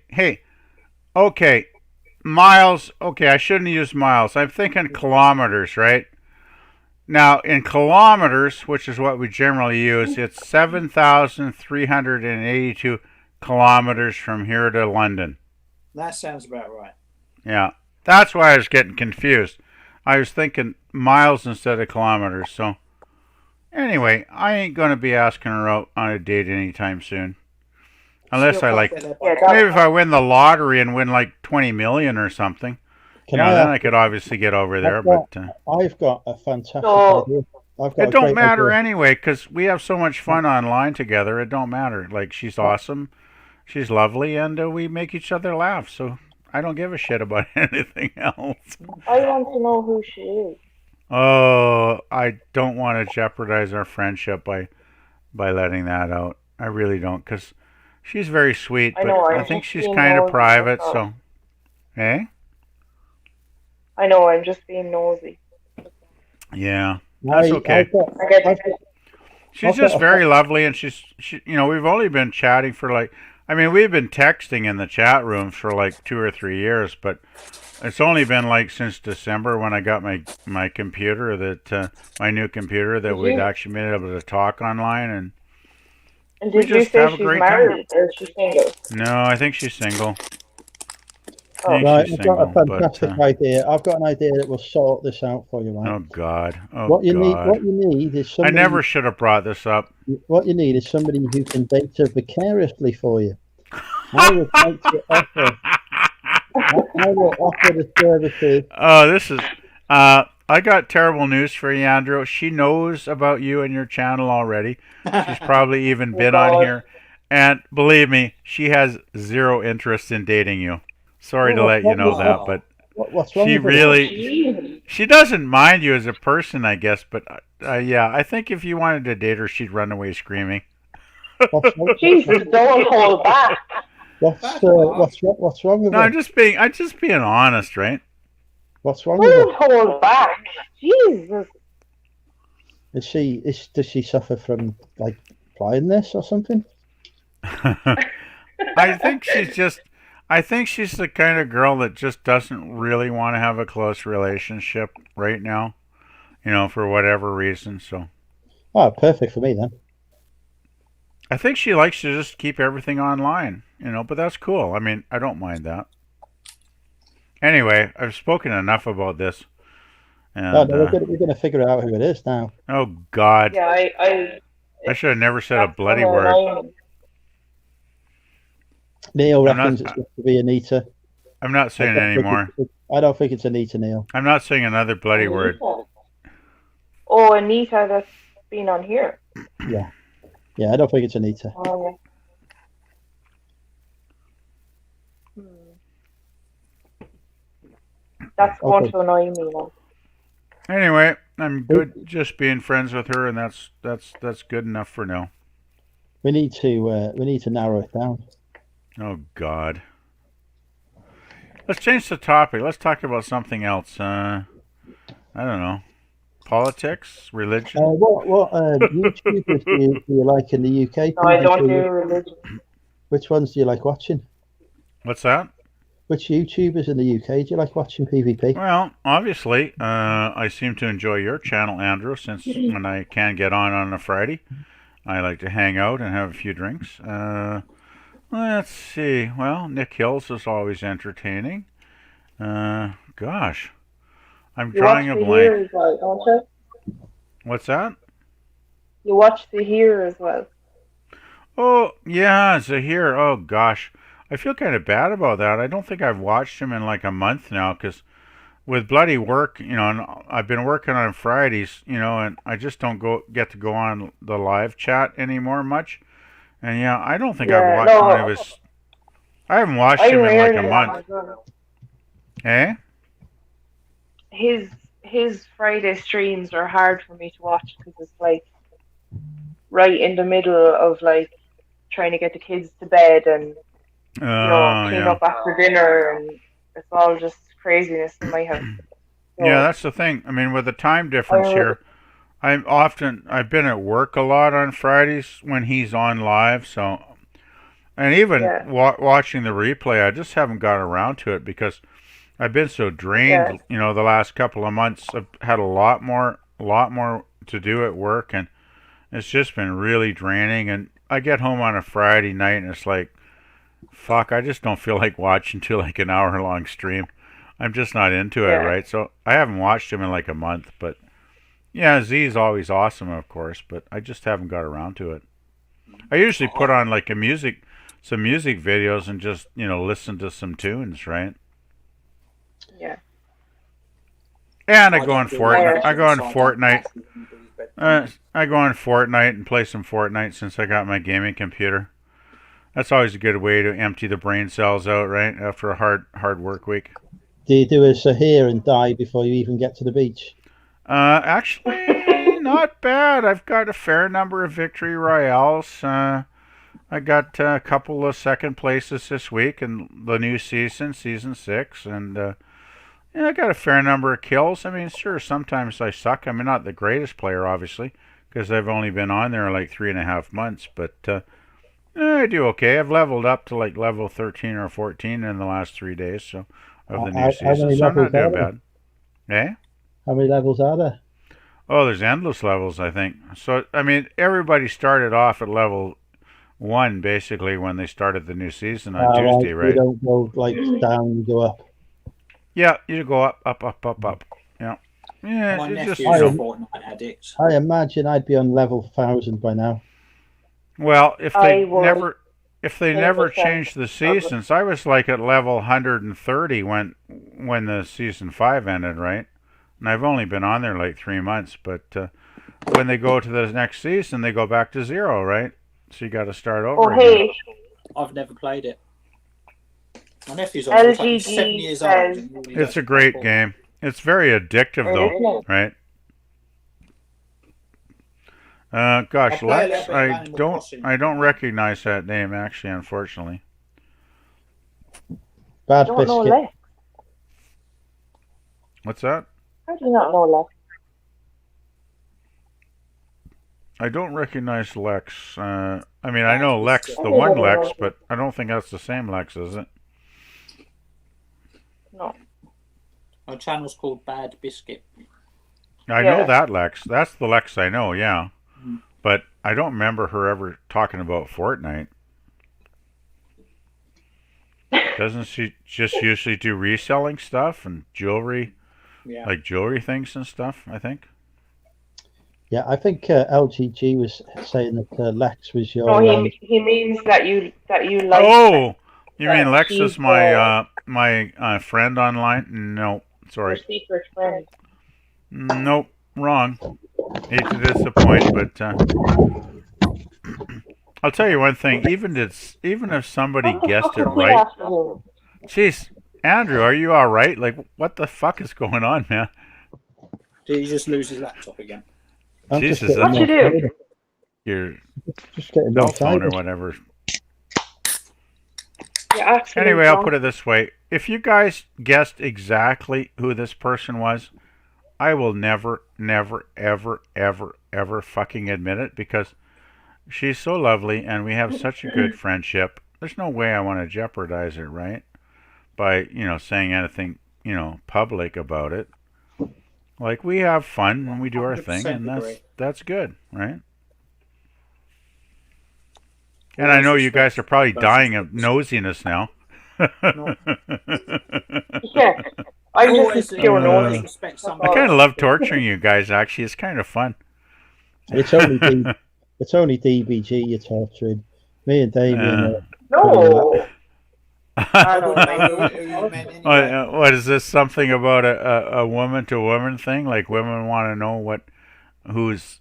Hey. Okay. Miles. Okay, I shouldn't use miles. I'm thinking kilometers, right? Now, in kilometers, which is what we generally use, it's 7,382 kilometers from here to London. That sounds about right. Yeah. That's why I was getting confused. I was thinking miles instead of kilometers. So, anyway, I ain't going to be asking her out on a date anytime soon. Unless I maybe if I win the lottery and win like 20 million or something. Then I could obviously get over there. I've got a fantastic idea. It don't matter anyway, because we have so much fun online together. It don't matter. Like, she's awesome. She's lovely, and we make each other laugh. So I don't give a shit about anything else. I want to know who she is. Oh, I don't want to jeopardize our friendship by letting that out. I really don't, because she's very sweet, but I think she's kind of private, so... Eh? I know, I'm just being nosy. Yeah, that's okay. She's just very lovely, and she, we've only been chatting for we've been texting in the chat rooms for like 2 or 3 years, but it's only been like since December when I got my computer my new computer that we'd actually been able to talk online, and did you say she's married or is she single? No, I think she's single. Oh. Right, I've got a fantastic idea. I've got an idea that will sort this out for you, right? Oh God! What you need is somebody. I never should have brought this up. What you need is somebody who can date her vicariously for you. I would like to offer. I will offer the services. Oh, this is. I got terrible news for you, Andrew. She knows about you and your channel already. She's probably even been on here, and believe me, she has zero interest in dating you. Sorry to let you know that, but what's wrong she really, she doesn't mind you as a person, I guess. But yeah, I think if you wanted to date her, she'd run away screaming. Jesus, don't hold back. What's wrong with her? I'm just being honest, right? What's wrong with her? Don't hold back. Jesus. Does she suffer from like blindness or something? I think she's the kind of girl that just doesn't really want to have a close relationship right now, for whatever reason. So. Oh, perfect for me then. I think she likes to just keep everything online, but that's cool. I mean, I don't mind that. Anyway, I've spoken enough about this. And, we're going to figure out who it is now. Oh, God. Yeah, I should have never said a bloody word. Neil reckons it's going to be Anita. I'm not saying it anymore. I don't think it's Anita, Neil. I'm not saying another bloody word. Oh, Anita, that's been on here. Yeah. Yeah, I don't think it's Anita. Oh, That's going to annoy me now. Anyway, I'm good just being friends with her, and that's good enough for now. We need to narrow it down. Oh God. Let's change the topic. Let's talk about something else. I don't know. Politics, religion. What YouTubers do you like in the UK? No, I don't do religion. Which ones do you like watching? What's that? Which YouTubers in the UK do you like watching PvP? Well, obviously, I seem to enjoy your channel, Andrew, since when I can get on a Friday, I like to hang out and have a few drinks. Let's see. Well, Nick Hills is always entertaining. Gosh. I'm drawing a blank. You watch the Here as well, don't you? What's that? You watch the Here as well. Oh, yeah, Zahir. Oh, gosh. I feel kind of bad about that. I don't think I've watched him in like a month now, because with bloody work, you know, and I've been working on Fridays, you know, and I just don't get to go on the live chat anymore much. And yeah, I don't think I've watched one of his... I haven't watched him in like a month. Eh? His Friday streams are hard for me to watch because it's like right in the middle of like trying to get the kids to bed and clean up after dinner, and it's all just craziness in my house. So, yeah, that's the thing. I mean, with the time difference here, I've been at work a lot on Fridays when he's on live, so, and even watching the replay, I just haven't got around to it because I've been so drained, you know, the last couple of months. I've had a lot more to do at work, and it's just been really draining. And I get home on a Friday night, and it's like, fuck, I just don't feel like watching to like an hour-long stream. I'm just not into it, right? So I haven't watched him in like a month, but yeah, Z's always awesome, of course, but I just haven't got around to it. I usually put on like some music videos and just, you know, listen to some tunes, right? Yeah. And I go on Fortnite. I go on Fortnite. I go on Fortnite and play some Fortnite since I got my gaming computer. That's always a good way to empty the brain cells out, right? After a hard work week. Do you do a Sahir and die before you even get to the beach? Actually, not bad. I've got a fair number of victory royales. I got a couple of second places this week in the new season 6, and I got a fair number of kills. I mean, sure, sometimes I suck. I'm not the greatest player, obviously, because I've only been on there like 3.5 months, but I do okay. I've leveled up to like level 13 or 14 in the last 3 days, so of the new season, so I'm not doing bad. Eh? How many levels are there? Oh, there's endless levels, I think. So, I mean, everybody started off at level 1, basically, when they started the new season on Tuesday, right? You don't go, like, down, you go up. Yeah, you go up. Yeah. Yeah, my nephew's a Fortnite addict. I imagine I'd be on level 1000 by now. Well, if they never changed the seasons, I was like at level 130 when the season 5 ended, right? And I've only been on there like 3 months, but when they go to the next season, they go back to 0, right? So you got to start over again. I've never played it. My nephew's like 7 years old. It's a great game. It's very addictive, though, right? Gosh, Lex, I don't recognize that name, actually, unfortunately. Bad Biscuit. What's that? I do not know Lex. I don't recognize Lex. I mean, I know Lex, the one Lex, but I don't think that's the same Lex, is it? No. My channel's called Bad Biscuit. I know that Lex. That's the Lex I know, yeah. But I don't remember her ever talking about Fortnite. Doesn't she just usually do reselling stuff and jewelry? Yeah. Like jewelry things and stuff, I think. Yeah, I think LGG was saying that Lex was your... No, he means that you like... Oh! You mean Lexus, my friend online? No, sorry. Secret friend. Nope, wrong. Hate to disappoint, but I'll tell you one thing. Even if somebody guessed it right, jeez, Andrew, are you all right? Like, what the fuck is going on, man? Did he just lose his laptop again? Jesus, what you do? Your just getting cell phone or whatever. Anyway, I'll put it this way. If you guys guessed exactly who this person was, I will never, ever fucking admit it, because she's so lovely and we have such a good friendship. There's no way I want to jeopardize it, right? By, saying anything, public about it. Like, we have fun and we do our thing, and that's good, right? And I know you guys are probably dying of nosiness now. Yeah, I'm just doing I kind of love torturing you guys. Actually, it's kind of fun. It's only DBG you're torturing. Me and Damien. No. What is this? Something about a woman to woman thing? Like, women want to know who's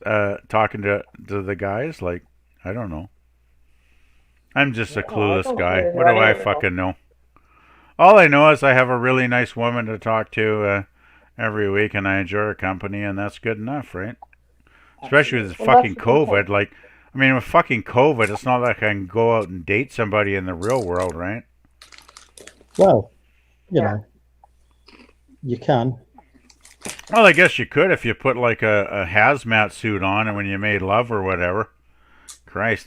talking to the guys? Like, I don't know. I'm just a clueless guy. What do I fucking know? All I know is I have a really nice woman to talk to every week, and I enjoy her company, and that's good enough, right? Especially with fucking COVID. Like, I mean, with fucking COVID, it's not like I can go out and date somebody in the real world, right? Well, you know, you can. Well, I guess you could if you put like a hazmat suit on and when you made love or whatever. Christ.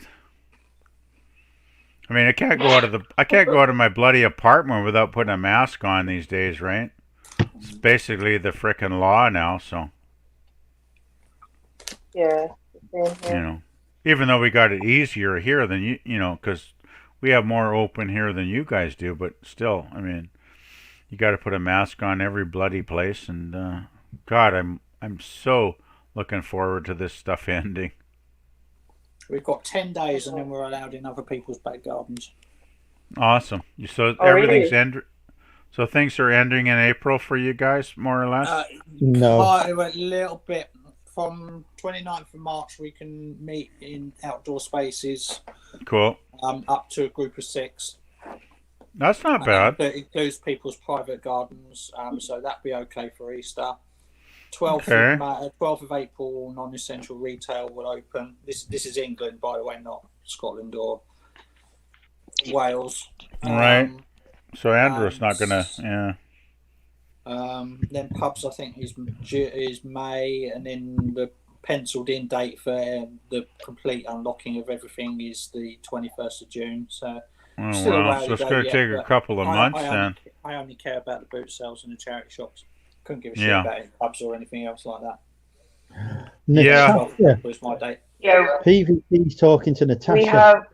I mean, I can't go out of my bloody apartment without putting a mask on these days, right? It's basically the frickin' law now, so. Yeah. Even though we got it easier here than you because we have more open here than you guys do, but still, I mean, you got to put a mask on every bloody place, and God, I'm so looking forward to this stuff ending. We've got 10 days, and then we're allowed in other people's back gardens. Awesome. So everything's ending. So things are ending in April for you guys, more or less. No, a little bit. From 29th of March, we can meet in outdoor spaces. Cool. Up to a group of 6. That's not bad. It includes people's private gardens, so that'd be okay for Easter. 12th of April, non-essential retail will open. This is England, by the way, not Scotland or Wales. Right. So Andrew's not gonna. Yeah. Then pubs, I think, is May, and then the penciled-in date for the complete unlocking of everything is the 21st of June. So, so it's going to take a couple of months then. I only care about the boot sales and the charity shops. Couldn't give a shit about any pubs or anything else like that. Natasha. Was my date. Yeah. PVP's talking to Natasha. We have.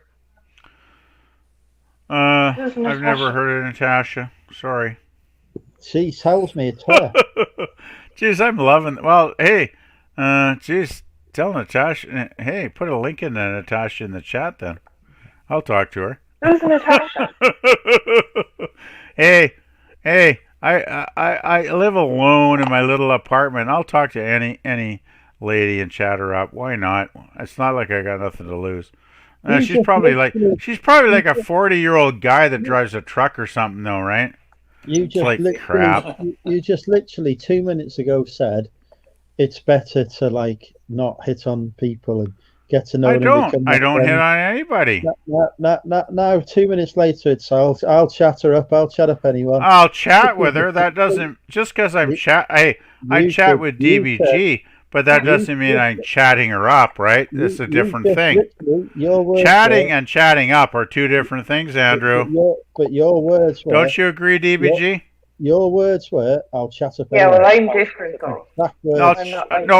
I've never heard of Natasha. Sorry. She tells me it's her. Jeez, I'm loving. Well, hey, jeez, tell Natasha. Hey, put a link in to Natasha in the chat. Then I'll talk to her. Who's Natasha? Hey, I live alone in my little apartment. I'll talk to any lady and chat her up. Why not? It's not like I got nothing to lose. She's probably like a 40-year-old guy that drives a truck or something, though, right? You just crap. You just literally 2 minutes ago said it's better to not hit on people and get to know them. I don't hit on anybody. No. 2 minutes later, it's I'll chat her up. I'll chat up anyone. I'll chat with her. That doesn't just because I'm chat. Hey, I chat with DBG, but that doesn't mean I'm chatting her up, right? It's a different thing. Chatting and chatting up are two different things, Andrew. But your words were. Don't you agree, DBG? Your words were, "I'll chat up." Yeah, well, I'm different though.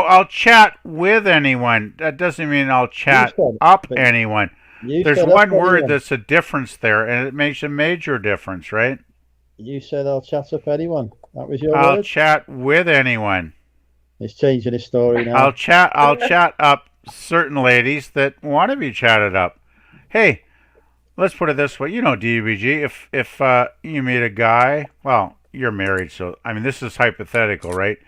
I'll chat with anyone. That doesn't mean I'll chat up anyone. There's one word that's a difference there, and it makes a major difference, right? You said I'll chat up anyone. That was your word. I'll chat with anyone. It's changing his story now. I'll chat up certain ladies that want to be chatted up. Hey, let's put it this way. You know, DBG, if you meet a guy, well, you're married, so I mean, this is hypothetical, right?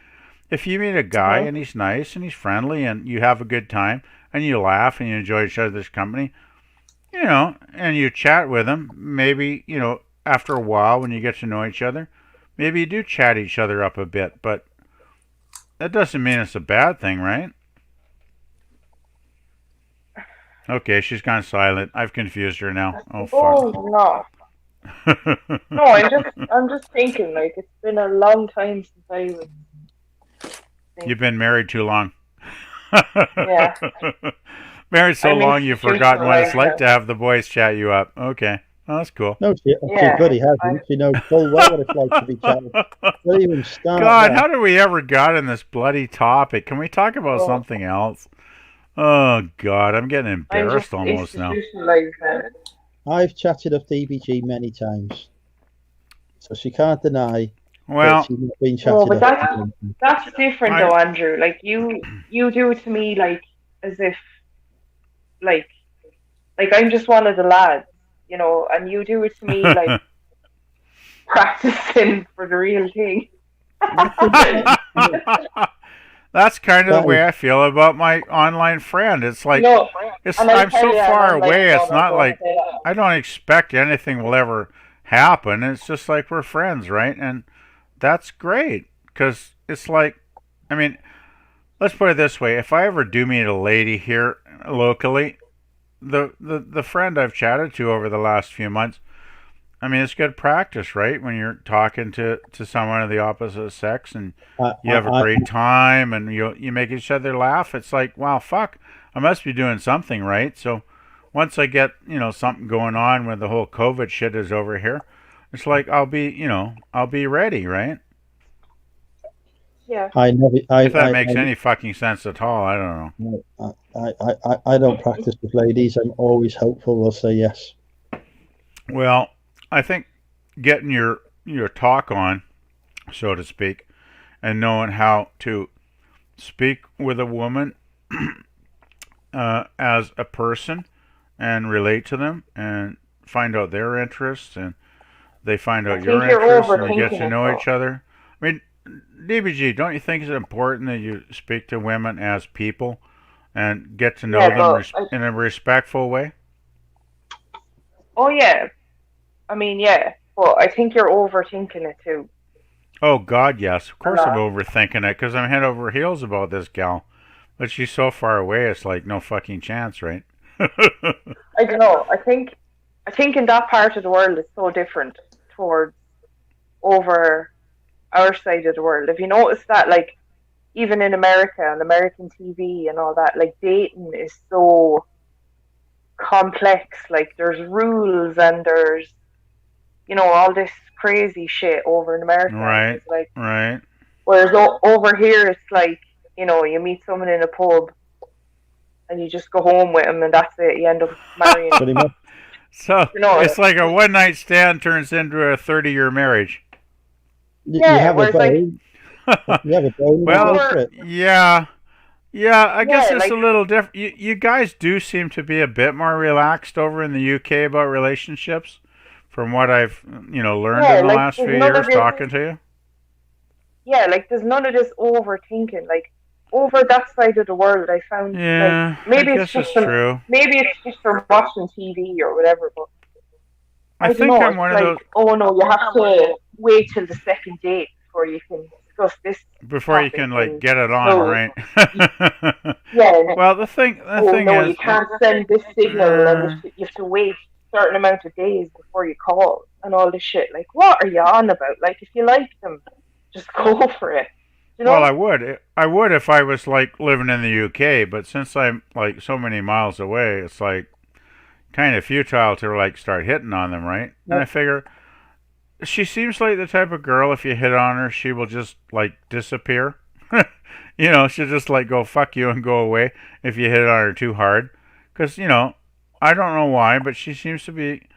If you meet a guy and he's nice and he's friendly and you have a good time and you laugh and you enjoy each other's company, you know, and you chat with him, maybe, you know, after a while when you get to know each other, maybe you do chat each other up a bit, but that doesn't mean it's a bad thing, right? Okay, she's gone silent. I've confused her now. Oh, fuck. No. No, I'm just thinking, like, it's been a long time since I was... You've been married too long. Yeah. Married so long you've forgotten what it's like to have the boys chat you up. Okay. Oh, that's cool. No, she bloody hasn't. She knows full well what it's like to be chatted. Don't even start. God, how did we ever got in this bloody topic? Can we talk about something else? Oh, God, I'm getting embarrassed almost now. I've chatted up DBG many times, so she can't deny. Well, she's not been chatted but that's different, though, Andrew. Like you do it to me like as if, like I'm just one of the lads, you know, and you do it to me like practicing for the real thing. That's kind of the way I feel about my online friend. It's like I'm so far away. It's not like I don't expect anything will ever happen. It's just like we're friends, right? And that's great because it's like, I mean, let's put it this way: if I ever do meet a lady here locally, the friend I've chatted to over the last few months, I mean, it's good practice, right? When you're talking to someone of the opposite sex and you have a great time and you make each other laugh, it's like, wow, fuck, I must be doing something right. So once I get, you know, something going on when the whole COVID shit is over here, it's like I'll be ready, right? Yeah. If that makes any fucking sense at all, I don't know. I don't practice with ladies. I'm always hopeful they'll say yes. Well, I think getting your talk on, so to speak, and knowing how to speak with a woman as a person and relate to them and find out their interests and they find out your interests and you get to know each other. I mean, DBG, don't you think it's important that you speak to women as people and get to know them in a respectful way? Oh, yeah. I mean, yeah, but I think you're overthinking it too. Oh, God, yes. Of course I'm overthinking it because I'm head over heels about this gal. But she's so far away, it's like no fucking chance, right? I don't know. I think in that part of the world it's so different towards over our side of the world. If you notice that, like, even in America, on American TV and all that, like, dating is so complex. Like, there's rules and there's, you know, all this crazy shit over in America. Right, like, right. Whereas over here, it's like, you know, you meet someone in a pub and you just go home with them and that's it. You end up marrying them. So, you know, it's like a one-night stand turns into a 30-year marriage. Yeah, you have a bone. You have a bone. Well, yeah. Yeah, I guess it's like, a little different. You guys do seem to be a bit more relaxed over in the UK about relationships. From what I've, you know, learned in the last few years talking to you. Yeah, like there's none of this overthinking. Like over that side of the world, I found. Yeah, like, maybe it's just true. Maybe it's just from watching TV or whatever. But I think I'm one of those. Oh no, you have to wait till the second date before you can discuss this. Before you can like get it on, right? Yeah. Well, the thing is, you can't send this signal, and you have to wait certain amount of days before you call and all this shit. Like, what are you on about? Like, if you like them, just go for it. You know? Well, I would if I was like living in the UK, but since I'm like so many miles away, it's like kind of futile to like start hitting on them, right? Yeah. And I figure she seems like the type of girl, if you hit on her, she will just like disappear. You know, she'll just like go fuck you and go away if you hit on her too hard. Because, you know, I don't know why, but she seems to be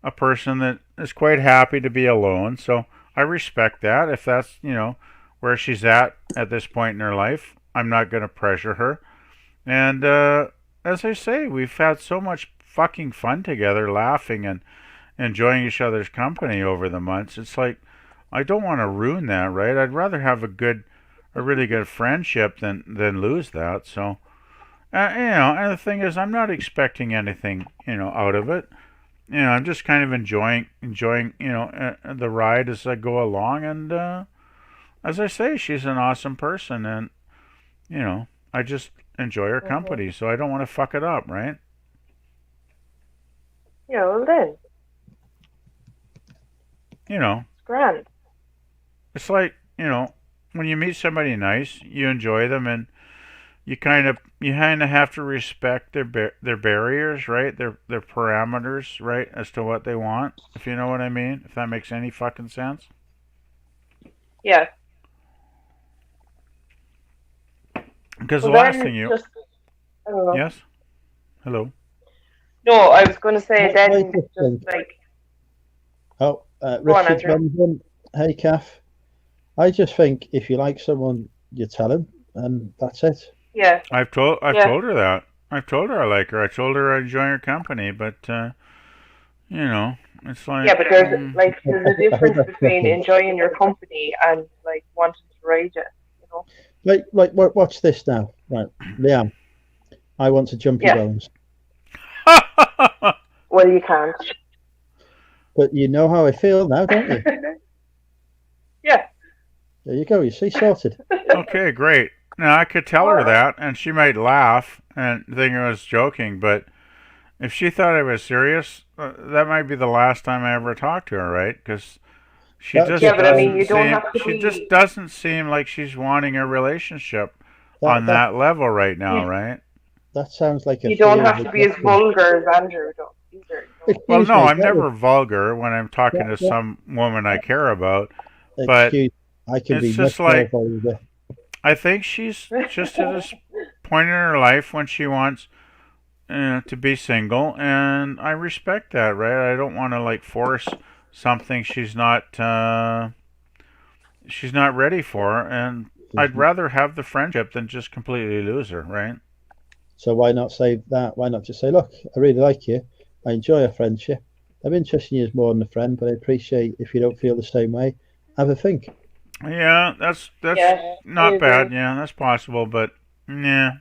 a person that is quite happy to be alone. So I respect that. If that's, you know, where she's at this point in her life, I'm not going to pressure her. And as I say, we've had so much fucking fun together, laughing and enjoying each other's company over the months. It's like, I don't want to ruin that, right? I'd rather have a really good friendship than lose that. So, and the thing is, I'm not expecting anything, out of it. I'm just kind of enjoying, the ride as I go along. And as I say, she's an awesome person, and I just enjoy her company, so I don't want to fuck it up, right? Yeah, well then. It's grand. It's like, when you meet somebody nice, you enjoy them, and you kind of have to respect their barriers, right? Their parameters, right, as to what they want, if you know what I mean, if that makes any fucking sense. Yeah. Because the last thing you... Yes? Hello? No, I was going to say then just like... Oh, Richard Benson, hey, Kath. I just think if you like someone, you tell him, and that's it. Yeah. I've told her that. I've told her I like her. I told her I enjoy her company, but, it's like... Yeah, but there's a difference between enjoying your company and, like, wanting to rage it, Like, watch this now. Right, Liam, I want to jump your bones. Well, you can't. But you know how I feel now, don't you? Yeah. There you go. You see, sorted. Okay, great. Now, I could tell her that, and she might laugh and think I was joking, but if she thought I was serious, that might be the last time I ever talked to her, right? Because she just doesn't seem like she's wanting a relationship on that level right now, right? That sounds like you don't have to be as vulgar as Andrew either. Well, no, I'm never vulgar when I'm talking to some woman I care about, but it's just like, I think she's just at this point in her life when she wants to be single, and I respect that, right? I don't want to like force something she's not ready for, and I'd rather have the friendship than just completely lose her, right? So why not say that? Why not just say, look, I really like you. I enjoy our friendship. I'm interested in you as more than a friend, but I appreciate if you don't feel the same way. Have a think. Yeah, that's not bad. Yeah, that's possible, but yeah,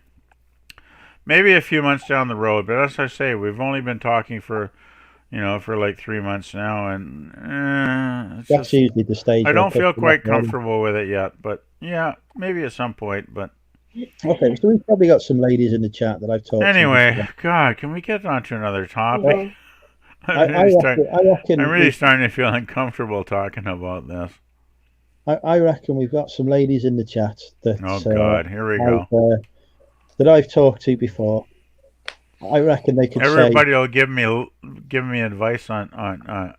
maybe a few months down the road. But as I say, we've only been talking for like 3 months now, and that's usually the stage. I don't feel quite comfortable with it yet, but yeah, maybe at some point. But okay, so we've probably got some ladies in the chat that I've talked to. Anyway, God, can we get on to another topic? I'm really starting to feel uncomfortable talking about this. I reckon we've got some ladies in the chat that. Oh God, here we go. That I've talked to before. I reckon they could. Everybody will give me advice on I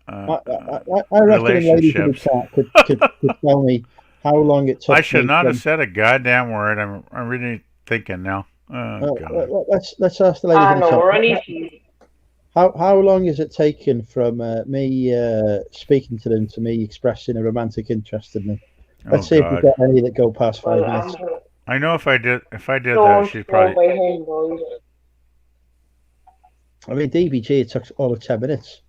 reckon ladies in the chat could tell me how long it took. I should not have said a goddamn word. I'm really thinking now. Oh God. Let's ask the ladies in the chat. How long has it taken from me speaking to them to me expressing a romantic interest in them? Let's see if we've got any that go past 5 minutes. I know if I did that, she'd probably. I mean, DBG, it took all of 10 minutes.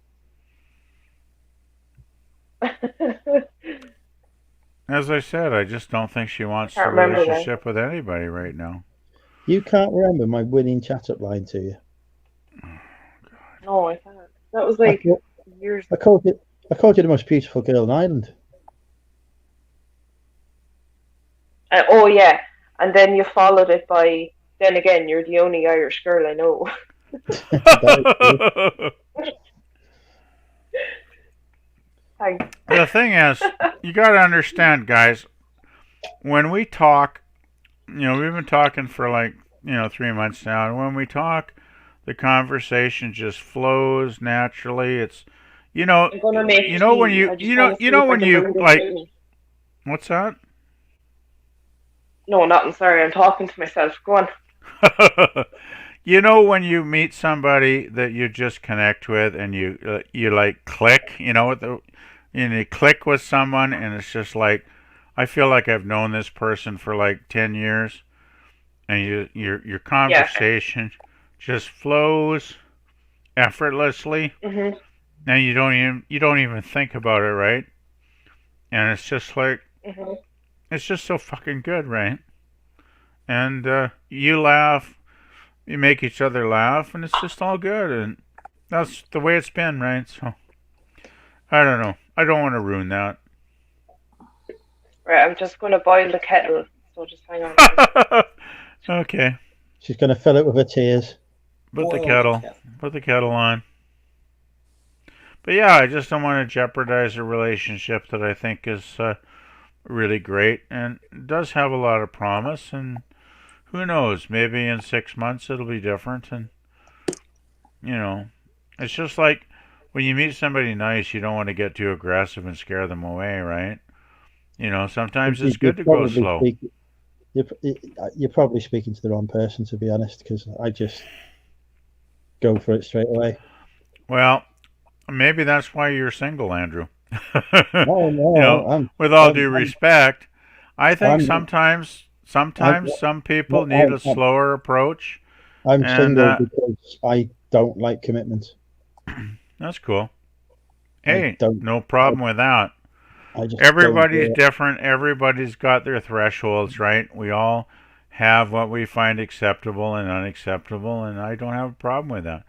As I said, I just don't think she wants a relationship with anybody right now. You can't remember my winning chat-up line to you? No, I can't. That was like years ago. I called you the most beautiful girl in Ireland. Oh, yeah. And then you followed it by, then again, you're the only Irish girl I know. Thanks. The thing is, you got to understand, guys, when we talk, we've been talking for 3 months now, and when we talk, the conversation just flows naturally. It's, when you like, what's that? No, nothing. Sorry, I'm talking to myself. Go on. When you meet somebody that you just connect with and you like click, you click with someone, and it's just like, I feel like I've known this person for like 10 years, and your conversation just flows, effortlessly, and you don't even think about it, right? And it's just like it's just so fucking good, right? And you laugh, you make each other laugh, and it's just all good, and that's the way it's been, right? So I don't know. I don't want to ruin that. Right, I'm just going to boil the kettle, so just hang on. Okay. She's going to fill it with her tears. Put the kettle on. But yeah, I just don't want to jeopardize a relationship that I think is really great and does have a lot of promise. And who knows, maybe in 6 months it'll be different. And, you know, it's just like when you meet somebody nice, you don't want to get too aggressive and scare them away, right? You know, sometimes it's good to go slow. You're probably speaking to the wrong person, to be honest, because I just go for it straight away. Well, maybe that's why you're single, Andrew. No, you know, with all due respect, I think sometimes some people need a slower approach. I'm single because I don't like commitment. That's cool. Hey, no problem with that. Everybody's different. Everybody's got their thresholds, right? We all have what we find acceptable and unacceptable, and I don't have a problem with that.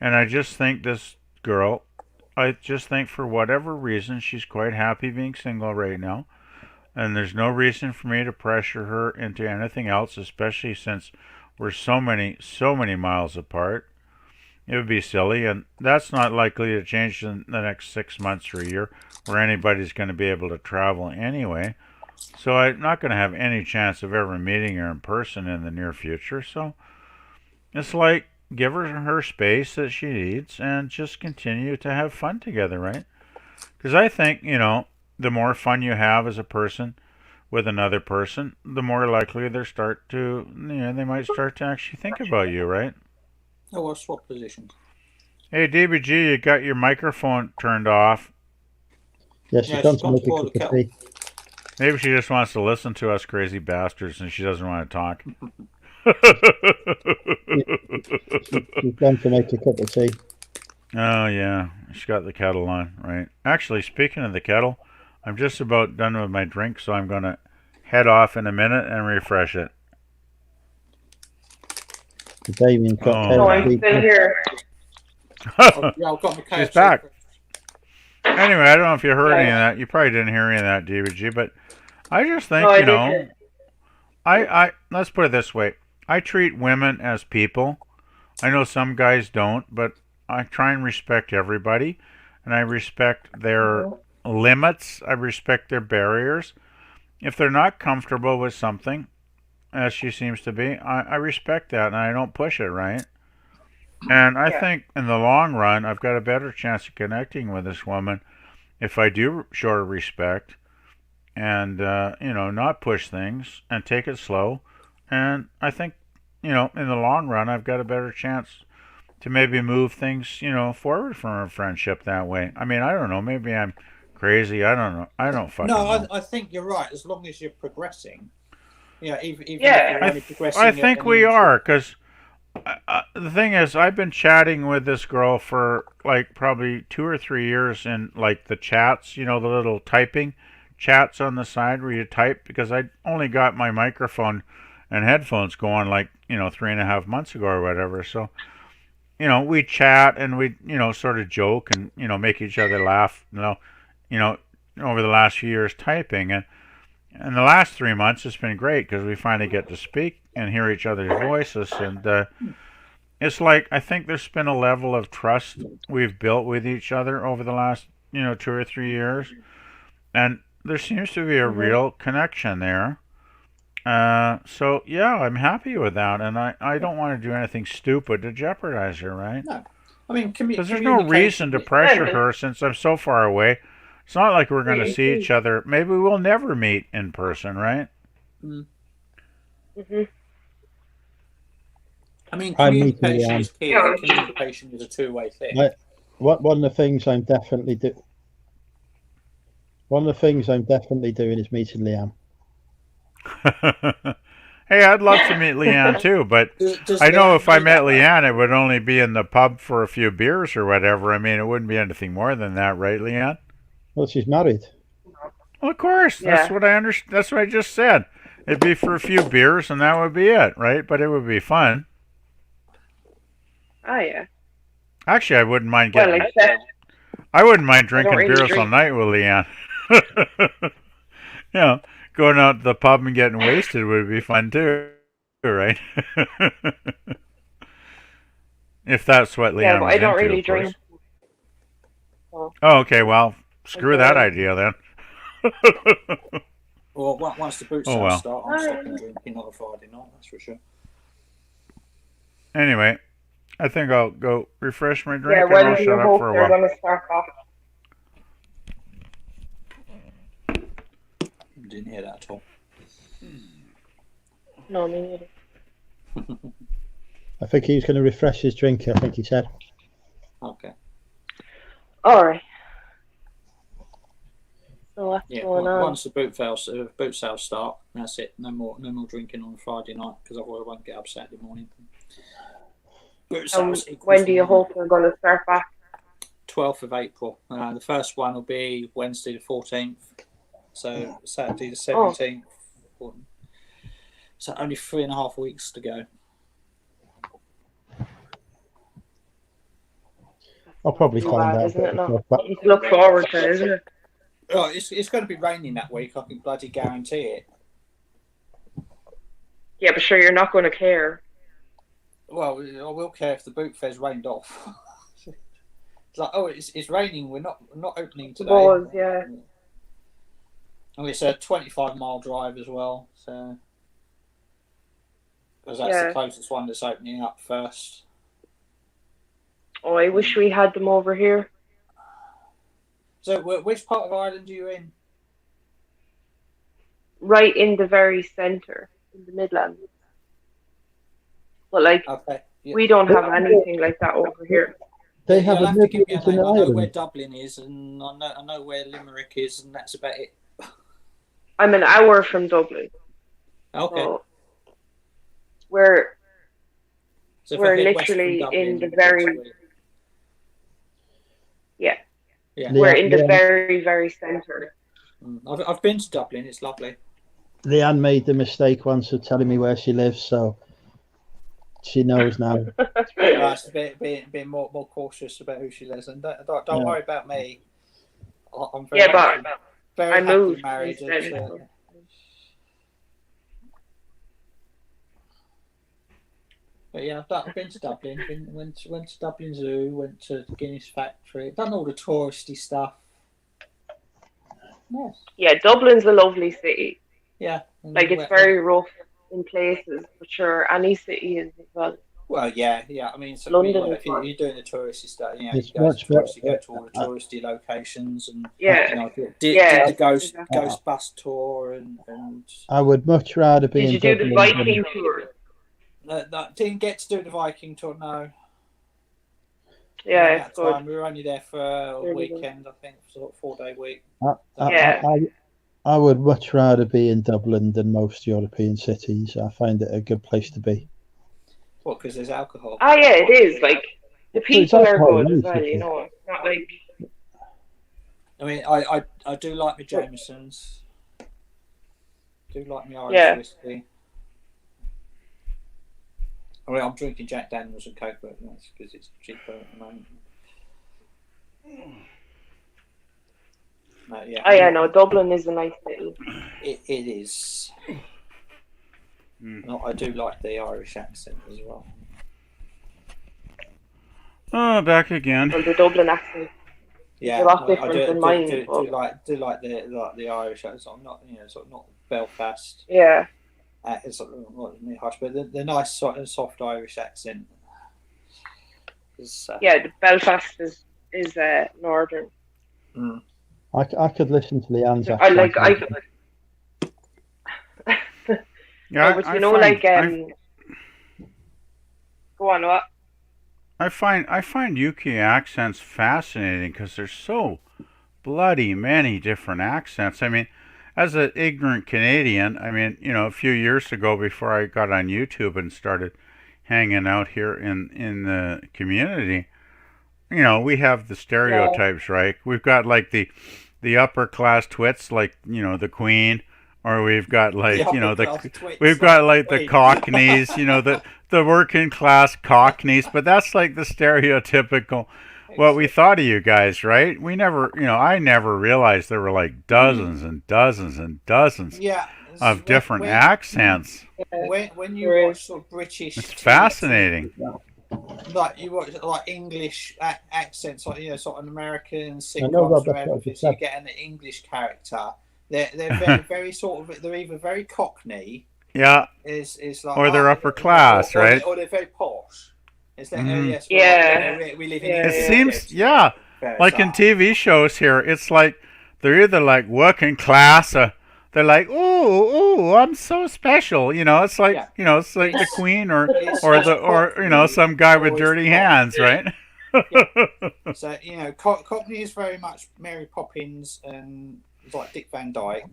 And I just think this girl, I just think for whatever reason, she's quite happy being single right now. And there's no reason for me to pressure her into anything else, especially since we're so many miles apart. It would be silly, and that's not likely to change in the next 6 months or a year, where anybody's going to be able to travel anyway. So I'm not going to have any chance of ever meeting her in person in the near future. So it's like, give her space that she needs and just continue to have fun together, right? Because I think, you know, the more fun you have as a person with another person, the more likely they might start to actually think about you, right? Oh, I'll swap positions. Hey, DBG, you got your microphone turned off. Yes, she's gone to make a cup of tea. Maybe she just wants to listen to us crazy bastards and she doesn't want to talk. She's gone to make a cup of tea. Oh, yeah. She's got the kettle on, right? Actually, speaking of the kettle, I'm just about done with my drink, so I'm going to head off in a minute and refresh it. Damien's got I'm still here. She's back. Anyway, I don't know if you heard any of that. You probably didn't hear any of that, DBG, but I just think, I let's put it this way. I treat women as people. I know some guys don't, but I try and respect everybody, and I respect their limits. I respect their barriers. If they're not comfortable with something, as she seems to be, I respect that, and I don't push it, right? And I think in the long run, I've got a better chance of connecting with this woman if I do show her respect and, not push things and take it slow. And I think, in the long run, I've got a better chance to maybe move things, forward from our friendship that way. I mean, I don't know. Maybe I'm crazy. I don't know. I don't fucking know. I think you're right. As long as you're progressing. Yeah, even if you're only progressing. I think we are, because the thing is, I've been chatting with this girl for like probably 2 or 3 years in like the chats, the little typing chats on the side where you type, because I only got my microphone and headphones going like, 3.5 months ago or whatever. So, we chat and we, sort of joke and, make each other laugh, over the last few years typing. And in the last 3 months, it's been great because we finally get to speak and hear each other's voices. And it's like, I think there's been a level of trust we've built with each other over the last, 2 or 3 years. And there seems to be a real connection there. So, yeah, I'm happy with that. And I don't want to do anything stupid to jeopardize her, right? No. I mean, because there's no reason to pressure her since I'm so far away. It's not like we're going to see each other. Maybe we'll never meet in person, right? Mm-hmm. I mean, communication is key. Communication is a two-way thing. One of the things I'm definitely doing is meeting Liam. Hey, Hey, I'd love to meet Leanne too, but I know if I met Leanne, it would only be in the pub for a few beers or whatever. I mean, it wouldn't be anything more than that, right, Leanne? Well, she's married. Well, of course. Yeah. That's what I understand. That's what I just said. It'd be for a few beers, and that would be it, right? But it would be fun. Oh yeah. Actually, I wouldn't mind getting. I wouldn't mind drinking beers all night with Leanne. Going out to the pub and getting wasted would be fun too, right? If that's what Leanne was I don't into, really drink. Oh, okay. Well, screw that idea then. Well, once the boot sales start, I'm stopping drinking on a Friday night. That's for sure. Anyway, I think I'll go refresh my drink Yeah, and I'll shut up for a while. Going to start off. Didn't hear that at all. No, me neither. I think he's going to refresh his drink. I think he said. Okay. All right. So what's going on? Once the boot sales start, that's it. No more drinking on a Friday night because otherwise I won't get up Saturday morning. Boot sales. When do you hope we're going to start back? 12th of April. The first one will be Wednesday the 14th. So Saturday the 17th. Oh. So only 3.5 weeks to go. I'll probably find out. Isn't it not? You can look forward to it, isn't it? Oh, it's going to be raining that week. I can bloody guarantee it. Yeah, but sure, you're not going to care. Well, I will care if the boot fair's rained off. It's like, oh, it's raining. We're not opening today. Was, yeah. And it's a 25-mile drive as well, so because that's the closest one that's opening up first. Oh, I wish we had them over here. So, which part of Ireland are you in? Right in the very centre, in the Midlands. But we don't have anything like that over here. They have a Midlands in Ireland. I know where Ireland. Dublin is, and I know where Limerick is, and that's about it. I'm an hour from Dublin. Okay. So we're literally in the very we're in the very, very centre. I've been to Dublin. It's lovely. Leanne made the mistake once of telling me where she lives, so she knows now. It's being more cautious about who she lives, and don't worry about me. I'm very I moved. Married. But yeah, I've been to Dublin. Went to Dublin Zoo. Went to the Guinness Factory. Done all the touristy stuff. Yes. Yeah, Dublin's a lovely city. Yeah. It's very rough in places, but sure, any city is as well. Well, yeah. I mean, London if you're doing the touristy stuff, you it's go to much better. you go to all the touristy locations, and did the ghost bus tour, and I would much rather be. Did you do the Viking tour? No, didn't get to do the Viking tour. No. Yeah, it's good. We were only there for a weekend, I think, sort of 4-day week. I would much rather be in Dublin than most European cities. I find it a good place to be. What? Because there's alcohol. Oh yeah, it is. The people are good as well. You know, it's not like. I mean, I do like my Jamesons. Do like my Irish whiskey. I mean, I'm drinking Jack Daniels and Coke, but that's because it's cheaper at the moment. No, Dublin is a nice city. It is. No, I do like the Irish accent as well. Oh, back again. Well, the Dublin accent. Yeah, a lot different than mine. Do like the Irish accent. I'm not, sort of not Belfast. Yeah. It's sort of not harsh, but the nice soft Irish accent. The Belfast is northern. I could listen to Leanne's accent. Go on, what? I find UK accents fascinating because there's so bloody many different accents. I mean, as an ignorant Canadian, I mean, you know, a few years ago before I got on YouTube and started hanging out here in the community, you know, we have the stereotypes, right? We've got like the upper class twits, like, you know, the Queen, or we've got like, you know, we've got like the Cockneys, you know, the working class Cockneys, but that's like the stereotypical what we thought of you guys, right? We never, you know, I never realized there were like dozens and dozens and dozens of different accents. When you watch sort of British, it's fascinating. Like you watch like English accents, like, you know, sort of American sitcoms, so you get an English character. They're very, very sort of, they're either very Cockney, is like, or they're upper class, right? Or they're very posh. It's like, we live in it seems, like in TV shows here, it's like they're either like working class or they're like, oh, I'm so special, you know. It's like, you know, it's like the Queen or you know, some guy with dirty hands, right? So, you know, Cockney is very much Mary Poppins and like Dick Van Dyke,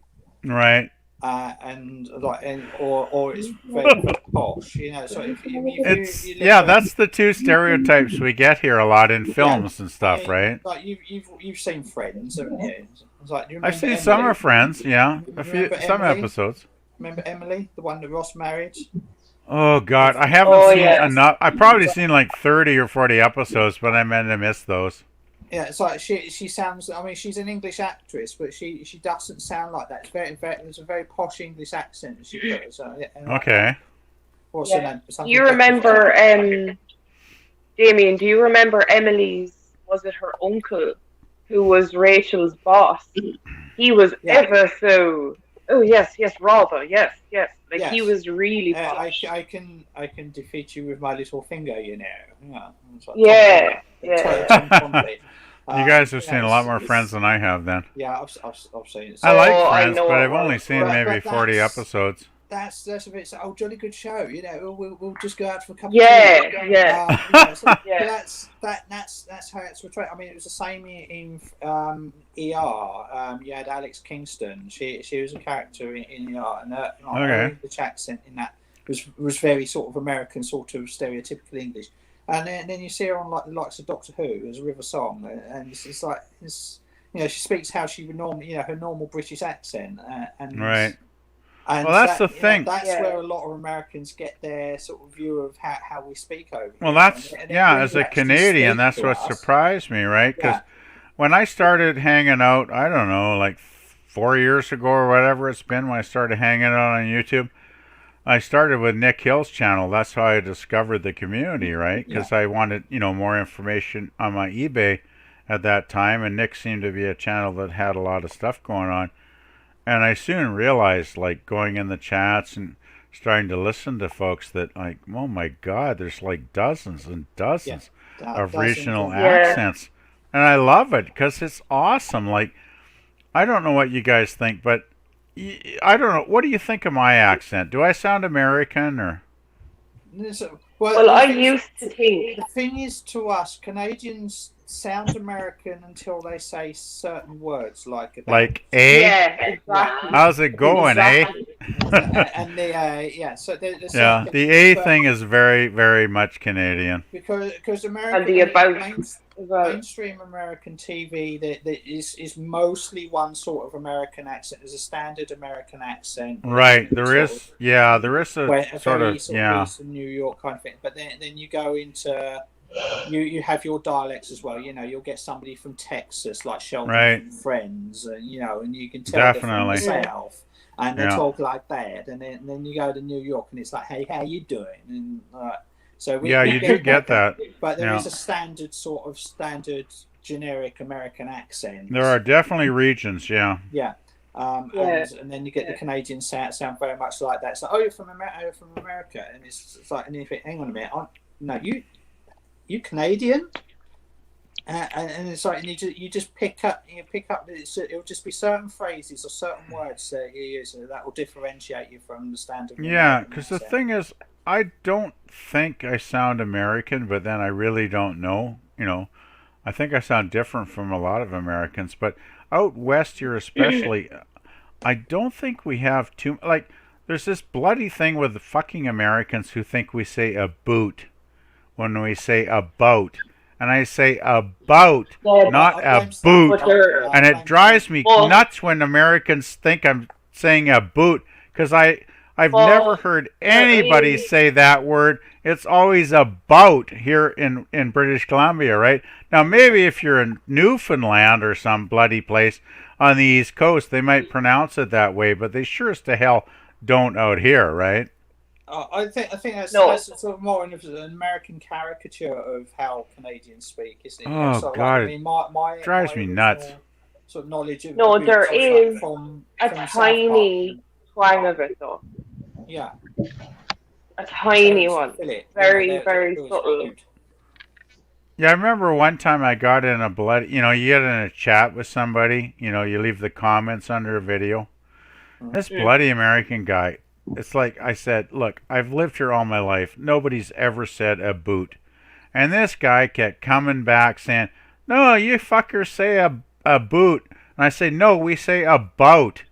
right? And like, or it's very posh, you know. So if you that's the two stereotypes we get here a lot in films and stuff, right? Like you've seen Friends, haven't you? It's like, do you I've seen some of Friends, some episodes. Remember Emily, the one that Ross married? Oh God, I haven't seen enough. I've probably seen like 30 or 40 episodes, but I meant to miss those. Yeah, it's like she sounds. I mean, she's an English actress, but she doesn't sound like that. It's a very posh English accent that she does. Okay. What's her name? Do you remember, Damien? Do you remember Emily's? Was it her uncle, who was Rachel's boss? He was ever so. Oh yes, rather yes. Like he was really posh. I can defeat you with my little finger, you know. Yeah. You guys have seen a lot more Friends than I have, then. Yeah, I've seen it. I like Friends, but I've only seen maybe 40 episodes. That's a bit. Oh, jolly good show. You know, we'll just go out for a couple. Yeah. That's how it's portrayed. I mean, it was the same in ER. You had Alex Kingston. She was a character in ER, and her English accent in that was very sort of American, sort of stereotypical English. And then you see her on like the likes of Doctor Who as River Song, and it's like you know, she speaks how she would normally, you know, her normal British accent, and right. And well, that's the thing. That's where a lot of Americans get their sort of view of how we speak over. Well, that's as a Canadian, that's what surprised me, right? Because when I started hanging out, I don't know, like 4 years ago or whatever it's been, when I started hanging out on YouTube. I started with Nick Hill's channel. That's how I discovered the community, right? Because I wanted, you know, more information on my eBay at that time, and Nick seemed to be a channel that had a lot of stuff going on. And I soon realized, like, going in the chats and starting to listen to folks that, like, oh my God, there's like dozens and dozens of regional accents. And I love it because it's awesome. Like, I don't know what you guys think, but I don't know. What do you think of my accent? Do I sound American or? Well, I used to think. The thing is, to us Canadians sound American until they say certain words like a. Yeah, exactly. How's it going, exactly. And the So the A thing is very, very much Canadian. Because American and mainstream American TV that is mostly one sort of American accent. There's a standard American accent. Right. There is a sort of New York kind of thing. But then you go into. You have your dialects as well. You know, you'll get somebody from Texas, like Sheldon from Friends, and you know, and you can tell they're from the South, and they talk like that. And then you go to New York, and it's like, hey, how you doing? And so we do get that. But there is a standard generic American accent. There are definitely regions, Yeah. And then you get the Canadian sound very much like that. So, you're from America, and it's like, and you think, hang on a minute, no, you Canadian, and it's like, and you just pick up. It'll just be certain phrases or certain words that you use that will differentiate you from the standard. Yeah, because the thing is, I don't think I sound American, but then I really don't know. You know, I think I sound different from a lot of Americans, but out west here especially, I don't think we have too like. There's this bloody thing with the fucking Americans who think we say a boot when we say a boat. And I say a boat, not a boot. And it drives me nuts when Americans think I'm saying a boot, because I've never heard anybody say that word. It's always a boat here in British Columbia, right? Now, maybe if you're in Newfoundland or some bloody place on the East Coast, they might pronounce it that way, but they sure as to hell don't out here, right? I think that's sort of more an American caricature of how Canadians speak, isn't it? Oh, God, it drives me nuts. Sort of knowledge of there is a tiny twang of it, though. Yeah. A tiny one. Very, very subtle. Yeah, I remember one time I got in a blood, you get in a chat with somebody, you leave the comments under a video. This bloody American guy, it's like I said, look, I've lived here all my life. Nobody's ever said a boot. And this guy kept coming back saying, no, you fuckers say a boot. And I say, no, we say a boat.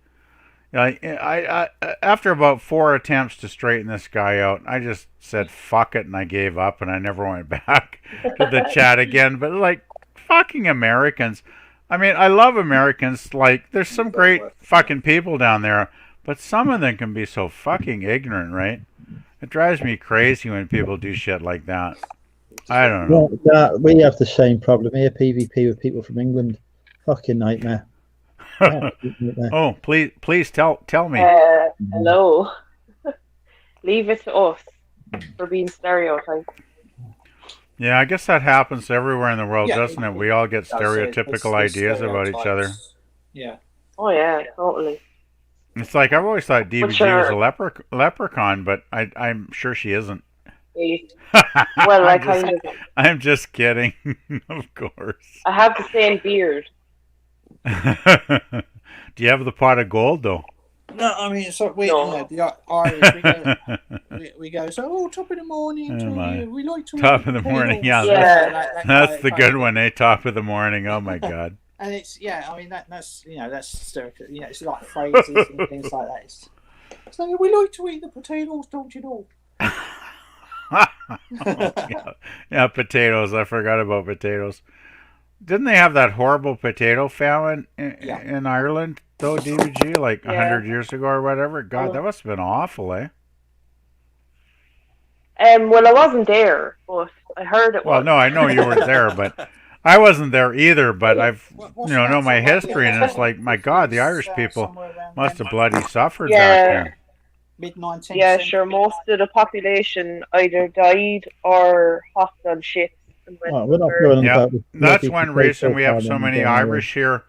I after about 4 attempts to straighten this guy out, I just said fuck it and I gave up and I never went back to the chat again. But like fucking Americans, I mean, I love Americans. Like, there's some great fucking people down there, but some of them can be so fucking ignorant, right? It drives me crazy when people do shit like that. I don't know. Well, we have the same problem here, PvP, with people from England. Fucking nightmare. Oh, please tell me. Hello. Leave it to us for being stereotyped. Yeah, I guess that happens everywhere in the world, doesn't it? We all get stereotypical ideas about each other. Yeah. Oh yeah, totally. It's like I've always thought DBG was a leprechaun, but I'm sure she isn't. Well, I'm just kidding, of course. I have the same beard. Do you have the pot of gold though? No, I mean, so the Irish, we go, so top of the morning, we like to top of the morning, that's the good one, eh? Top of the morning, oh my god. And it's I mean that's it's like phrases and things like that. So we like to eat the potatoes, don't you know? Yeah, potatoes. I forgot about potatoes. Didn't they have that horrible potato famine in Ireland, though, DBG, like 100 years ago or whatever? God, that must have been awful, eh? Well, I wasn't there, but I heard it was. Well, no, I know you weren't there, but I wasn't there either, but I've, know my history, and it's like, my God, the Irish people must have bloody suffered back then. Mid-19th Yeah, sure, most of the population either died or hopped on ships. That's one reason we have so many Irish here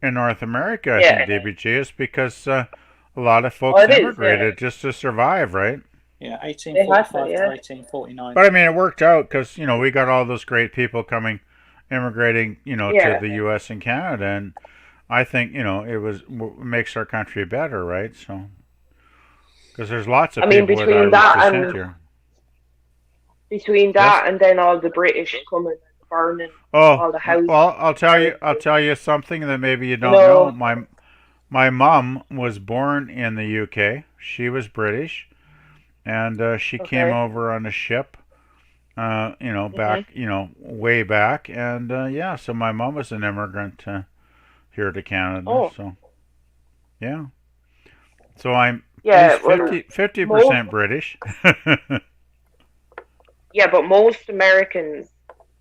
in North America, I think, DBG, is because a lot of folks immigrated just to survive, right? Yeah, 1845 to 1849. But I mean, it worked out because, we got all those great people immigrating, to the U.S. and Canada, and I think, it makes our country better, right? So, because there's lots of people with Irish descent here. Between that and then all the British coming and burning all the houses. Well, I'll tell you something that maybe you don't know. My mom was born in the UK. She was British, and she came over on a ship. Back, way back, and so my mom was an immigrant here to Canada. Oh. So, yeah. So I'm 50% British. Yeah, but most Americans,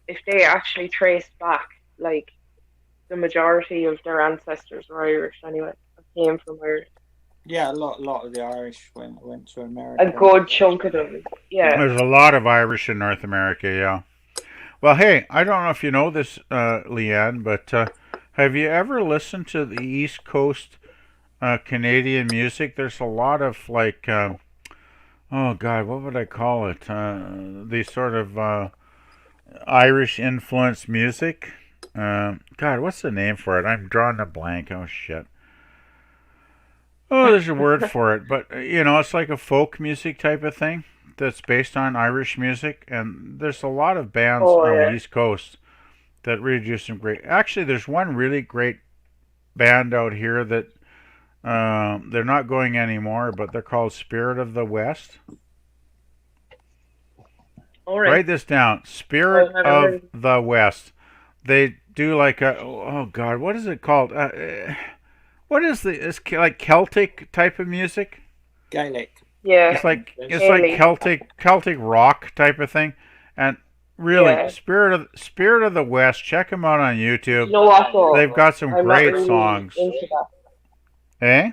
if they actually trace back, like, the majority of their ancestors were Irish anyway, came from Ireland. Yeah, a lot of the Irish went to America. A good chunk of them, yeah. There's a lot of Irish in North America, yeah. Well, hey, I don't know if you know this, Leanne, but have you ever listened to the East Coast Canadian music? There's a lot of, like... oh God, what would I call it? These sort of Irish influenced music. God, what's the name for it? I'm drawing a blank. Oh shit. Oh, there's a word for it, but it's like a folk music type of thing that's based on Irish music, and there's a lot of bands on the East Coast that really do some great. Actually, there's one really great band out here that They're not going anymore, but they're called Spirit of the West. All right. Write this down. Spirit of the West. They do like a, oh God, what is it called? What is it's like Celtic type of music? Gaelic. Yeah. It's like Celtic rock type of thing, and really Spirit of the West. Check them out on YouTube. You know what, though? They've got some great songs. Eh?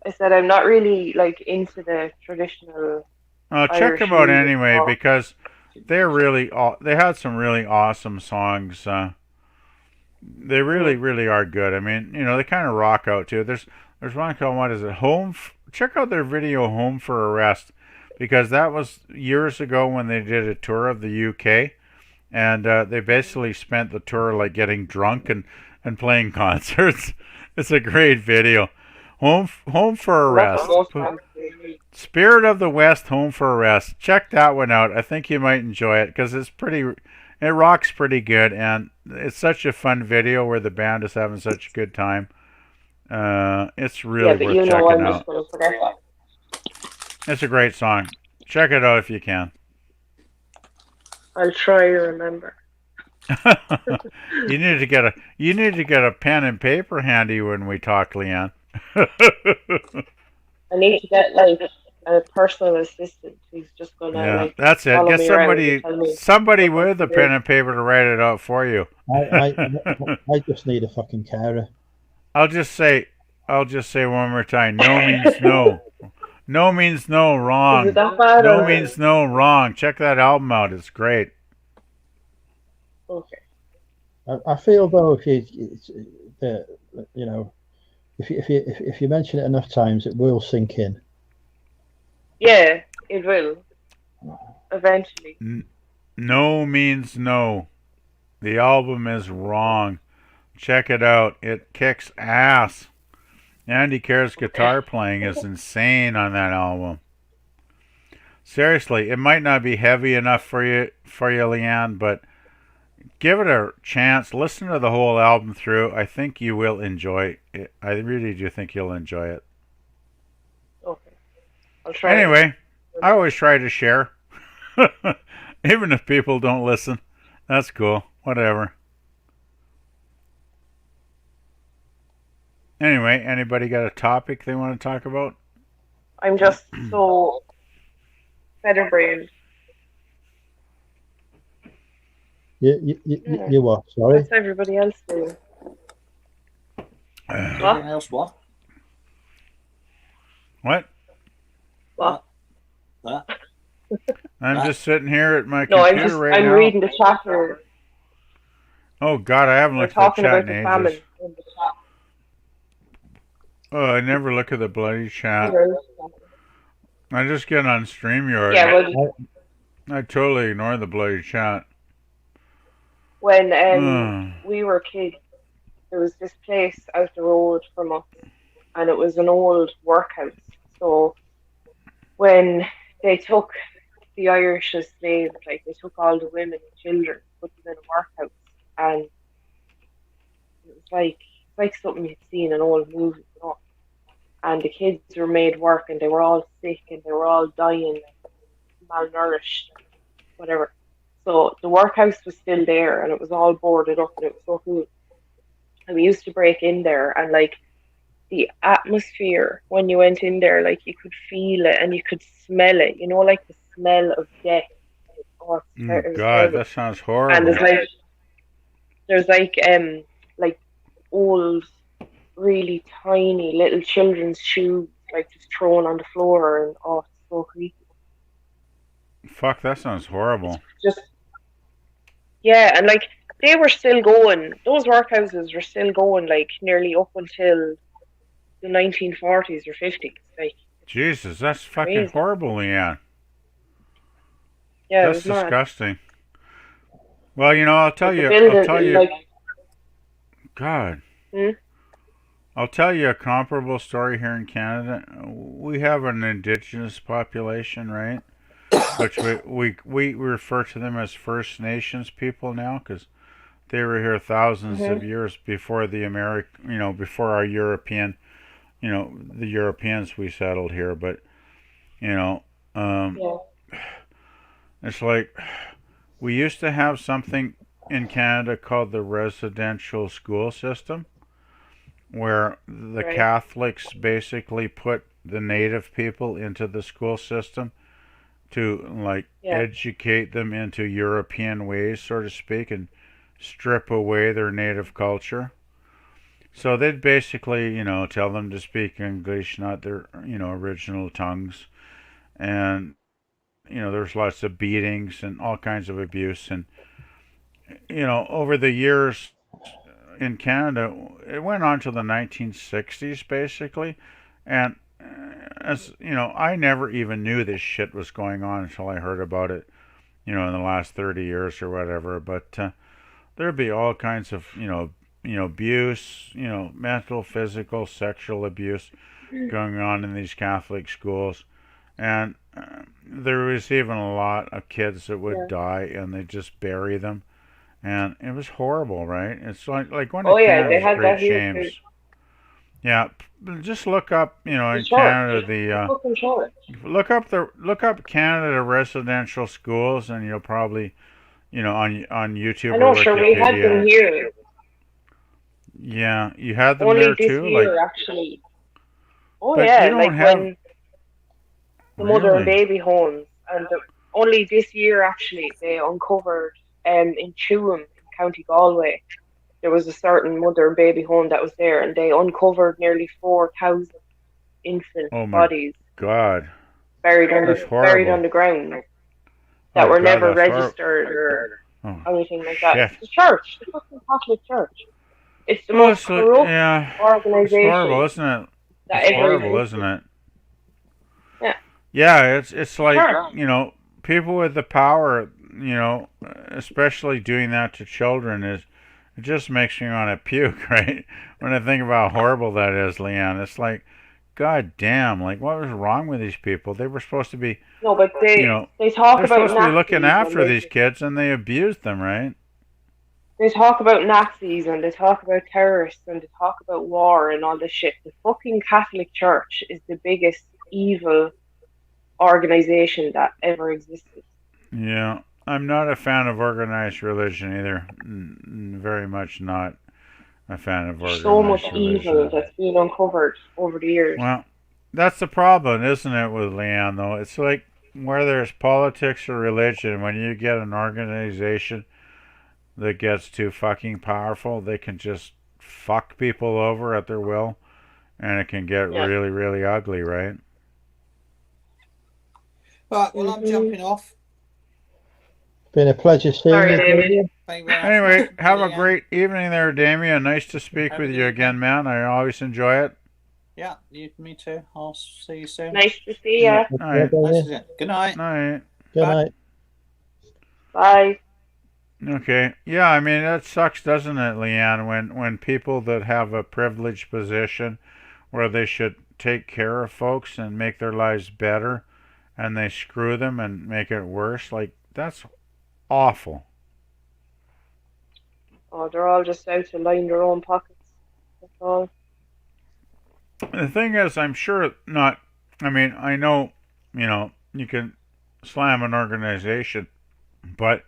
I said I'm not really like into the traditional. Check them out anyway because they're really they had some really awesome songs. They really are good. I mean, you know, they kind of rock out too. There's one called, what is it? Check out their video Home for Arrest, because that was years ago when they did a tour of the UK, and they basically spent the tour like getting drunk and playing concerts. It's a great video. Home for Arrest. Spirit of the West, Home for Arrest. Check that one out. I think you might enjoy it because it rocks pretty good, and it's such a fun video where the band is having such a good time. It's really worth checking out. It's a great song. Check it out if you can. I'll try to remember. You need to get a pen and paper handy when we talk, Leanne. I need to get like a personal assistant who's just gonna that's it. Get somebody with a pen and paper to write it out for you. I just need a fucking carer. I'll just say one more time. No means no. No means no. Wrong. No means no. Wrong. Check that album out. It's great. Okay. I feel though if you mention it enough times, it will sink in. Yeah, it will. Eventually. No means no. The album is wrong. Check it out. It kicks ass. Andy Care's guitar playing is insane on that album. Seriously, it might not be heavy enough for you, Leanne, but give it a chance. Listen to the whole album through. I think you will enjoy it. I really do think you'll enjoy it. Okay. I'll try. Anyway, I always try to share. Even if people don't listen. That's cool. Whatever. Anyway, anybody got a topic they want to talk about? I'm just so featherbrained. You what? Sorry? What's everybody else doing? Everyone else what? What? What? I'm just sitting here at my computer right now. I'm reading the chat here. Oh God, I haven't looked at the chat in ages. Oh, I never look at the bloody chat. I just get on StreamYard. Yeah, I totally ignore the bloody chat. When we were kids, there was this place out the road from us, and it was an old workhouse. So when they took the Irish as slaves, like they took all the women and children, put them in a workhouse, and it was like something you'd seen in old movies, you know? And the kids were made work, and they were all sick, and they were all dying, malnourished, whatever. So the workhouse was still there, and it was all boarded up, and it was so cool. And we used to break in there, and like the atmosphere when you went in there, like you could feel it and you could smell it. You know, like the smell of death. Oh, God, that sounds horrible. And there's like old, really tiny little children's shoes, like just thrown on the floor, and oh, it's so creepy. Fuck, that sounds horrible. Yeah, and like they were still going. Those workhouses were still going, like nearly up until the 1940s or 50s. Like, Jesus, that's fucking crazy. Horrible, Leanne. Yeah, that's disgusting. Well, you know, I'll tell you. Like, God. I'll tell you a comparable story here in Canada. We have an indigenous population, right? Which we refer to them as First Nations people now, because They were here thousands of years before the before our European, the Europeans we settled here. But, it's like we used to have something in Canada called the residential school system, where the Catholics basically put the native people into the school system to educate them into European ways, so to speak, and strip away their native culture. So they'd basically, tell them to speak English, not their, original tongues. And, there's lots of beatings and all kinds of abuse. And, over the years in Canada, it went on to the 1960s, basically. And, as I never even knew this shit was going on until I heard about it, in the last 30 years or whatever. But there'd be all kinds of, abuse, mental, physical, sexual abuse going on in these Catholic schools. And there was even a lot of kids that would die and they just bury them. And it was horrible, right? It's like one of Canada's great shames. Yeah, just look up, in Canada, look up Canada residential schools, and you'll probably, on YouTube. I know, sure, we had them here. Yeah, you had them only there this too, year, actually. Oh yeah, when the mother and baby homes, and only this year actually they uncovered in Tuam, in County Galway. There was a certain mother and baby home that was there, and they uncovered nearly 4,000 infant bodies. God. Buried on the ground that were never registered or anything like that. It's the church, the fucking Catholic Church. It's the most corrupt organization. It's horrible, isn't it? It's horrible, isn't it? Yeah. Yeah, it's like, people with the power, especially doing that to children it just makes me want to puke, right? When I think about how horrible that is, Leanne. It's like, God damn, like, what was wrong with these people? They were supposed to be, they talk they're about supposed to be looking after these kids, and they abused them, right? They talk about Nazis, and they talk about terrorists, and they talk about war and all this shit. The fucking Catholic Church is the biggest evil organization that ever existed. Yeah. I'm not a fan of organized religion either. Very much not a fan of organized religion. So much evil that's been uncovered over the years. Well, that's the problem, isn't it, with Leanne, though? It's like whether it's politics or religion, when you get an organization that gets too fucking powerful, they can just fuck people over at their will, and it can get really, really ugly, right? Right, well, I'm jumping off. Been a pleasure seeing you. Anyway, have a great evening there, Damien. Nice to speak with you again, man. I always enjoy it. Yeah, me too. I'll see you soon. Nice to see you. Right. Good night. Night. Good night. Bye. Okay. Yeah, I mean, that sucks, doesn't it, Leanne, when people that have a privileged position where they should take care of folks and make their lives better, and they screw them and make it worse. Like, that's awful. Oh, they're all just out to line their own pockets. That's all. The thing is, I'm sure not. I mean, I know, you can slam an organization, but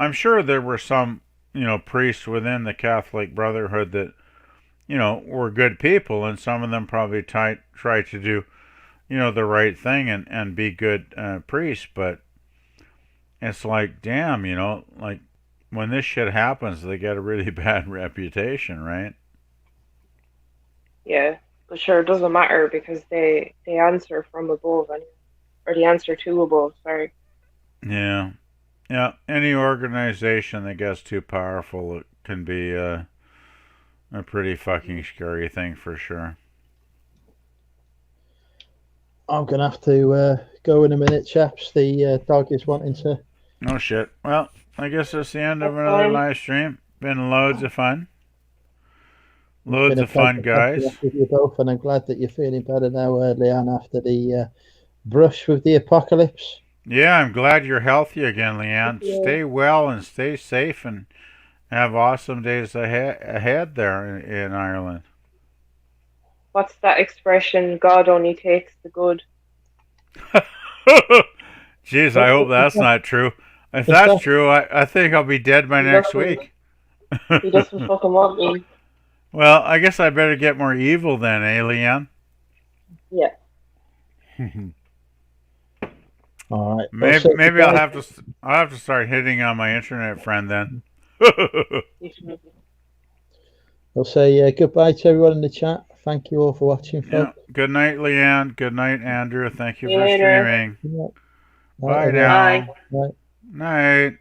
I'm sure there were some, priests within the Catholic Brotherhood that, were good people, and some of them probably tried to do, the right thing and be good priests, but it's like, damn, like when this shit happens, they get a really bad reputation, right? Yeah, but sure, it doesn't matter because they answer from above, or they answer to above, sorry. Yeah. Yeah, any organization that gets too powerful, it can be a pretty fucking scary thing for sure. I'm going to have to go in a minute, chaps. The dog is wanting to... Oh, shit. Well, I guess that's the end of another live stream. Been loads of fun. Loads of fun, guys. With you both, and I'm glad that you're feeling better now, Leanne, after the brush with the apocalypse. Yeah, I'm glad you're healthy again, Leanne. Yeah. Stay well and stay safe, and have awesome days ahead there in Ireland. What's that expression? God only takes the good. Jeez, I hope that's not true. If that's true, I think I'll be dead by next week. He doesn't fucking want me. Well, I guess I better get more evil then, eh, Leanne? Yeah. All right. Maybe I'll have to start hitting on my internet friend then. I'll say goodbye to everyone in the chat. Thank you all for watching, folks. Yeah. Good night, Leanne. Good night, Andrew. Thank you for streaming. Yeah. Bye now. Bye. Night.